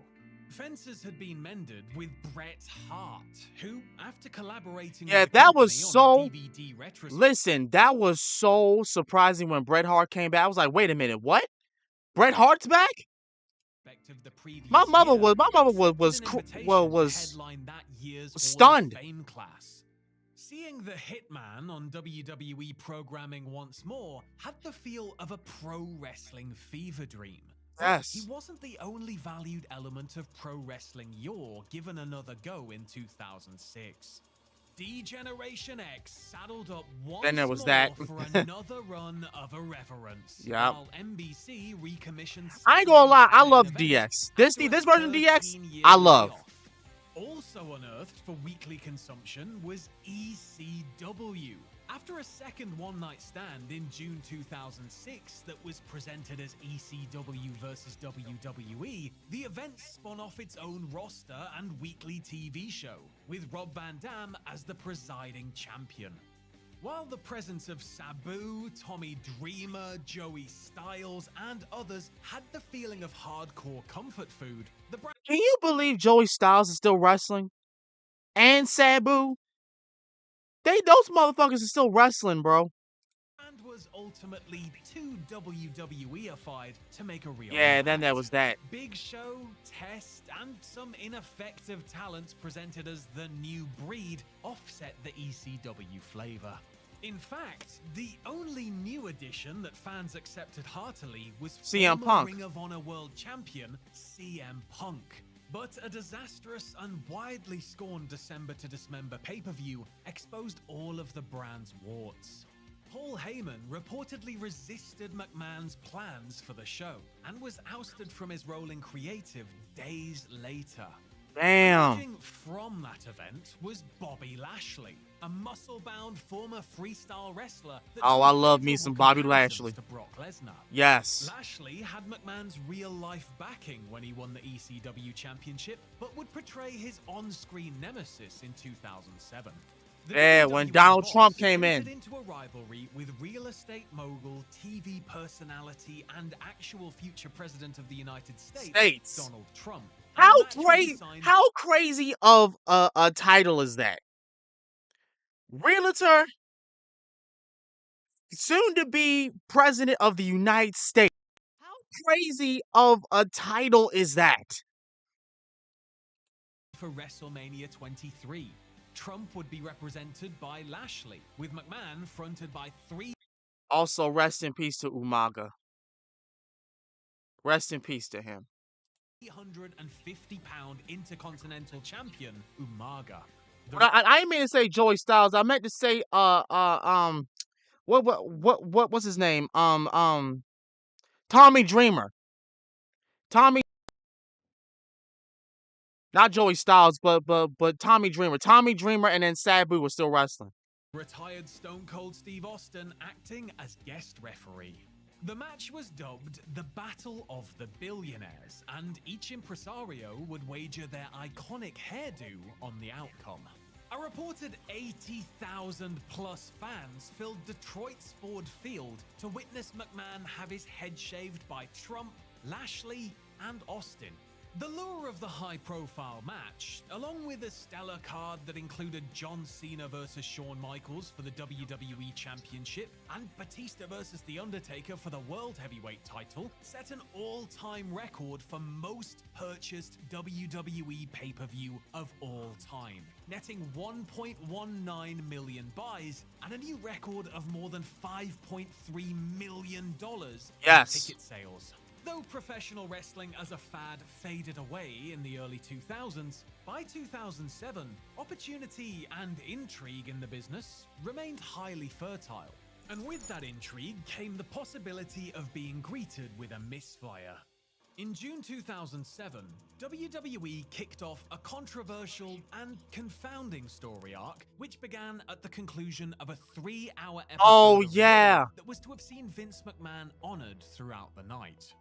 Fences had been mended with Bret Hart, who, after collaborating Yeah, with the that was company on a so. DVD retrospective, Listen, that was so surprising when Bret Hart came back. I was like, wait a minute, what? Bret Hart's back? the previous My mother year, was accepted an well invitation to was headline that year's Hall of stunned. Fame class. Seeing the Hitman on WWE programming once more had the feel of a pro wrestling fever dream. But Yes. he wasn't the only valued element of pro wrestling yore given another go in 2006. D-Generation X saddled up once Then there was more that. for another run of Irreverence. Yep. While NBC recommissioned I ain't gonna lie, I main love event DX. This version of DX, 13-year I love. layoff. Also unearthed for weekly consumption was ECW. After a second one-night stand in June 2006 that was presented as ECW versus WWE, the event spun off its own roster and weekly TV show, with Rob Van Dam as the presiding champion. While the presence of Sabu, Tommy Dreamer, Joey Styles, and others had the feeling of hardcore comfort food, the brand Can you believe Joey Styles is still wrestling? And Sabu? Those motherfuckers are still wrestling, bro. was ultimately too WWE-ified to make a real Yeah, impact. then there was that. Big Show, Test, and some ineffective talents presented as the new breed offset the ECW flavor. In fact, the only new addition that fans accepted heartily was CM former Punk. Ring of Honor World Champion CM Punk. But a disastrous and widely scorned December to Dismember pay-per-view exposed all of the brand's warts. Paul Heyman reportedly resisted McMahon's plans for the show and was ousted from his role in creative days later. Damn. Emerging from that event was Bobby Lashley, a muscle-bound former freestyle wrestler that Oh, I drew love me some Bobby comparisons Lashley. to Brock Lesnar. Yes. Lashley had McMahon's real-life backing when he won the ECW championship, but would portray his on-screen nemesis in 2007. The Yeah, WWE when Donald boss Trump came entered in. into a rivalry with real estate mogul, TV personality, and actual future president of the United States, Donald Trump. And How the match would be crazy? signed- How crazy of a title is that? Realtor, soon to be president of the United States. How crazy of a title is that? For WrestleMania 23, Trump would be represented by Lashley, with McMahon fronted by three. Also, rest in peace to Umaga. Rest in peace to him. 350-pound Intercontinental Champion Umaga. But I didn't mean to say Joey Styles. I meant to say what's his name? Tommy Dreamer. Not Joey Styles, but Tommy Dreamer. Tommy Dreamer and then Sabu were still wrestling. Retired Stone Cold Steve Austin acting as guest referee. The match was dubbed the Battle of the Billionaires, and each impresario would wager their iconic hairdo on the outcome. A reported 80,000 plus fans filled Detroit's Ford Field to witness McMahon have his head shaved by Trump, Lashley, and Austin. The lure of the high-profile match, along with a stellar card that included John Cena versus Shawn Michaels for the WWE Championship and Batista versus The Undertaker for the World Heavyweight title, set an all-time record for most purchased WWE pay-per-view of all time, netting 1.19 million buys and a new record of more than $5.3 million in ticket sales. Though professional wrestling as a fad faded away in the early 2000s, by 2007, opportunity and intrigue in the business remained highly fertile. And with that intrigue came the possibility of being greeted with a misfire. In June 2007, WWE kicked off a controversial and confounding story arc, which began at the conclusion of a 3-hour episode that was to have seen Vince McMahon honored throughout the night.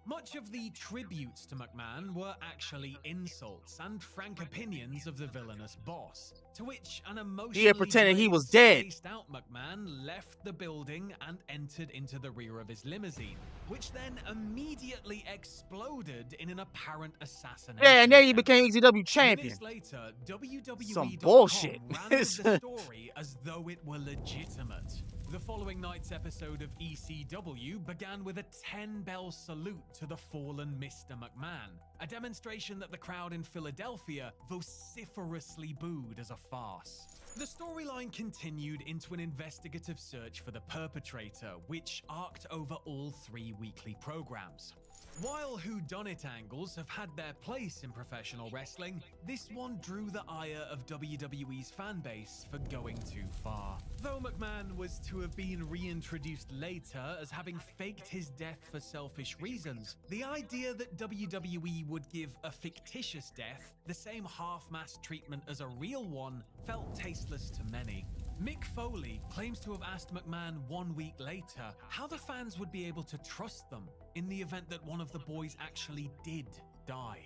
Much of the tributes to McMahon were actually insults and frank opinions of the villainous boss, to which an emotionally pretended he was dead. spaced out McMahon left the building and entered into the rear of his limousine, which then immediately exploded in an apparent assassination. Yeah, and then he became ECW champion. Minutes later, WWE.com Some bullshit. ran with the story as though it were legitimate. The following night's episode of ECW began with a 10-bell salute to the fallen Mr. McMahon, a demonstration that the crowd in Philadelphia vociferously booed as a farce. The storyline continued into an investigative search for the perpetrator, which arced over all 3 weekly programs. While whodunit angles have had their place in professional wrestling, this one drew the ire of WWE's fanbase for going too far. Though McMahon was to have been reintroduced later as having faked his death for selfish reasons, the idea that WWE would give a fictitious death the same half-mast treatment as a real one felt tasteless to many. Mick Foley claims to have asked McMahon 1 week later how the fans would be able to trust them in the event that one of the boys actually did die.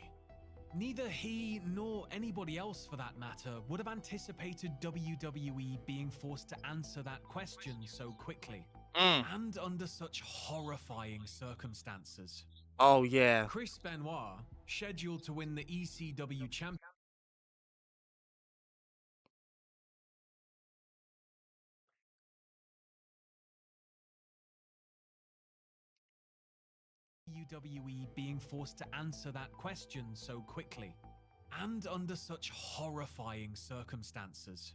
Neither he nor anybody else for that matter would have anticipated WWE being forced to answer that question so quickly and under such horrifying circumstances. Oh yeah. Chris Benoit, scheduled to win the ECW championship WWE being forced to answer that question so quickly and under such horrifying circumstances.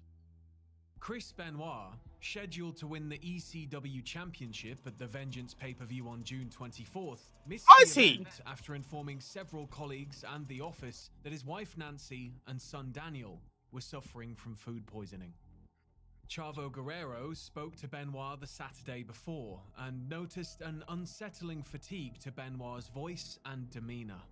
Chris Benoit, scheduled to win the ECW championship at the Vengeance pay-per-view on June 24th, missed the event after informing several colleagues and the office that his wife Nancy and son Daniel were suffering from food poisoning. Chavo Guerrero spoke to Benoit the Saturday before and noticed an unsettling fatigue to Benoit's voice and demeanor.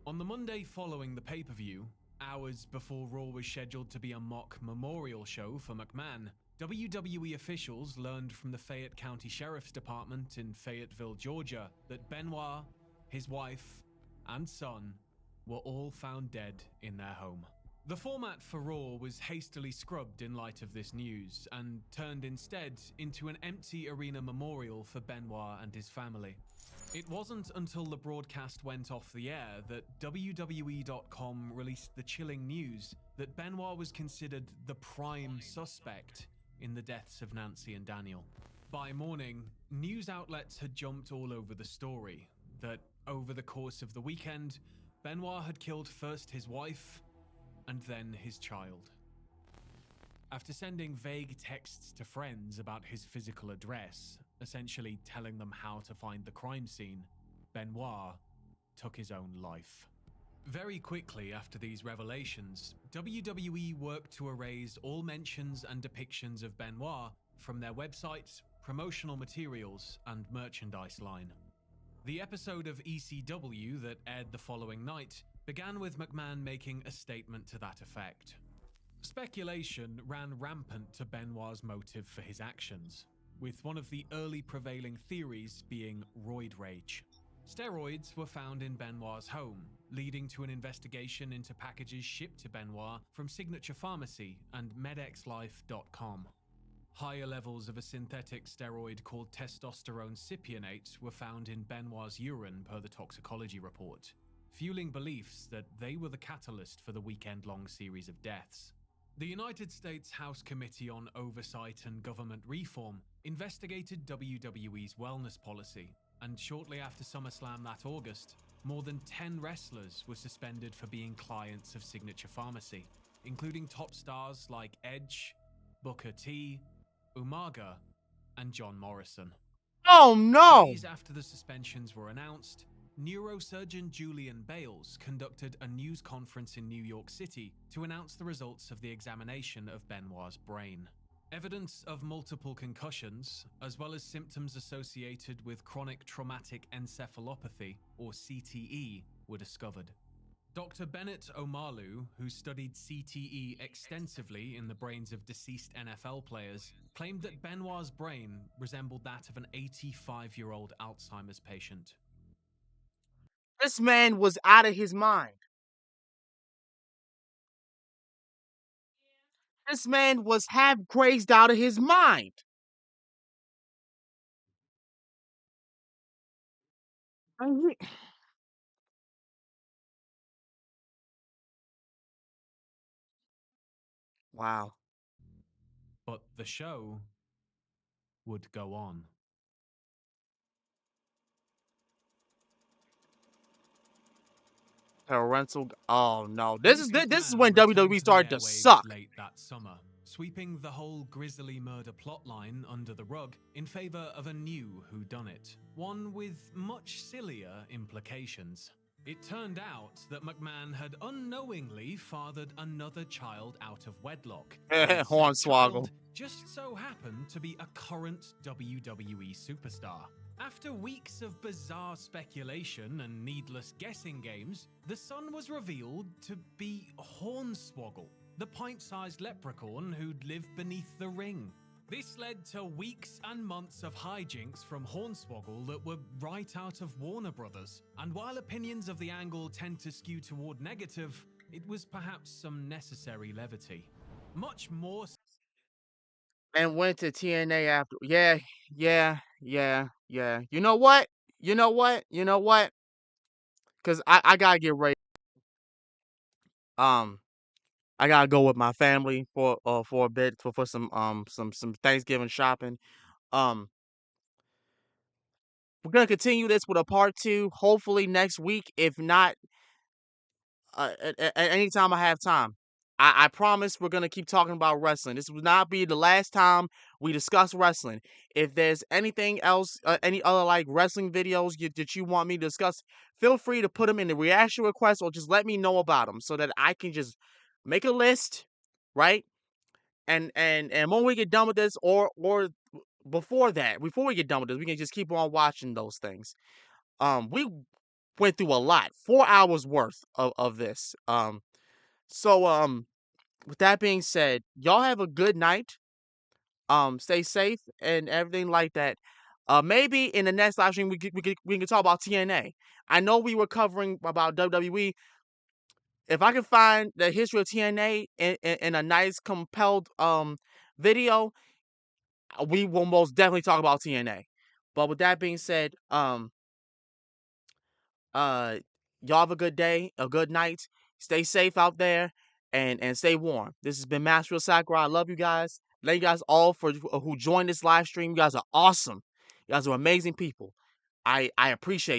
On the Monday following the pay-per-view, hours before Raw was scheduled to be a mock memorial show for McMahon, WWE officials learned from the Fayette County Sheriff's Department in Fayetteville, Georgia, that Benoit, his wife, and son were all found dead in their home. The format for Raw was hastily scrubbed in light of this news and turned instead into an empty arena memorial for Benoit and his family. It wasn't until the broadcast went off the air that WWE.com released the chilling news that Benoit was considered the prime suspect in the deaths of Nancy and Daniel. By morning, news outlets had jumped all over the story that over the course of the weekend, Benoit had killed first his wife and then his child. After sending vague texts to friends about his physical address, essentially telling them how to find the crime scene, Benoit took his own life. Very quickly after these revelations, WWE worked to erase all mentions and depictions of Benoit from their websites, promotional materials, and merchandise line. The episode of ECW that aired the following night began with McMahon making a statement to that effect. Speculation ran rampant to Benoit's motive for his actions, with one of the early prevailing theories being roid rage. Steroids were found in Benoit's home, leading to an investigation into packages shipped to Benoit from Signature Pharmacy and MedXLife.com. Higher levels of a synthetic steroid called testosterone cypionate were found in Benoit's urine per the toxicology report. fueling beliefs that they were the catalyst for the weekend-long series of deaths. The United States House Committee on Oversight and Government Reform investigated WWE's wellness policy, and shortly after SummerSlam that August, more than 10 wrestlers were suspended for being clients of Signature Pharmacy, including top stars like Edge, Booker T, Umaga, and John Morrison. Oh no! Days after the suspensions were announced, neurosurgeon Julian Bales conducted a news conference in New York City to announce the results of the examination of Benoit's brain. Evidence of multiple concussions, as well as symptoms associated with chronic traumatic encephalopathy, or CTE, were discovered. Dr. Bennett Omalu, who studied CTE extensively in the brains of deceased NFL players, claimed that Benoit's brain resembled that of an 85-year-old Alzheimer's patient. This man was out of his mind. This man was half crazed out of his mind. Wow. But the show would go on. Parental. Oh no! This is when WWE started to suck. Late that summer, sweeping the whole grisly murder plotline under the rug in favor of a new whodunit, one with much sillier implications. It turned out that McMahon had unknowingly fathered another child out of wedlock. Hornswoggle. Just so happened to be a current WWE superstar. After weeks of bizarre speculation and needless guessing games, the son was revealed to be Hornswoggle, the pint-sized leprechaun who'd lived beneath the ring. This led to weeks and months of hijinks from Hornswoggle that were right out of Warner Brothers. And while opinions of the angle tend to skew toward negative, it was perhaps some necessary levity. Much more. And went to TNA after. Yeah. You know what? Because I gotta get ready. I gotta go with my family for a bit for some Thanksgiving shopping. We're gonna continue this with a part 2, hopefully next week. If not, at any time I have time. I promise we're gonna keep talking about wrestling. This will not be the last time we discuss wrestling. If there's anything else, any other like wrestling videos that you want me to discuss, feel free to put them in the reaction request or just let me know about them so that I can just make a list, right? And when we get done with this, or before we get done with this, we can just keep on watching those things. We went through a lot, 4 hours worth of this. So with that being said, y'all have a good night. Stay safe and everything like that. Maybe in the next live stream we can talk about TNA. I know we were covering about WWE. If I can find the history of TNA in a nice compelled video, we will most definitely talk about TNA. But with that being said, y'all have a good day, a good night. Stay safe out there and stay warm. This has been Master Sakurai. I love you guys. Thank you guys all for who joined this live stream. You guys are awesome. You guys are amazing people. I appreciate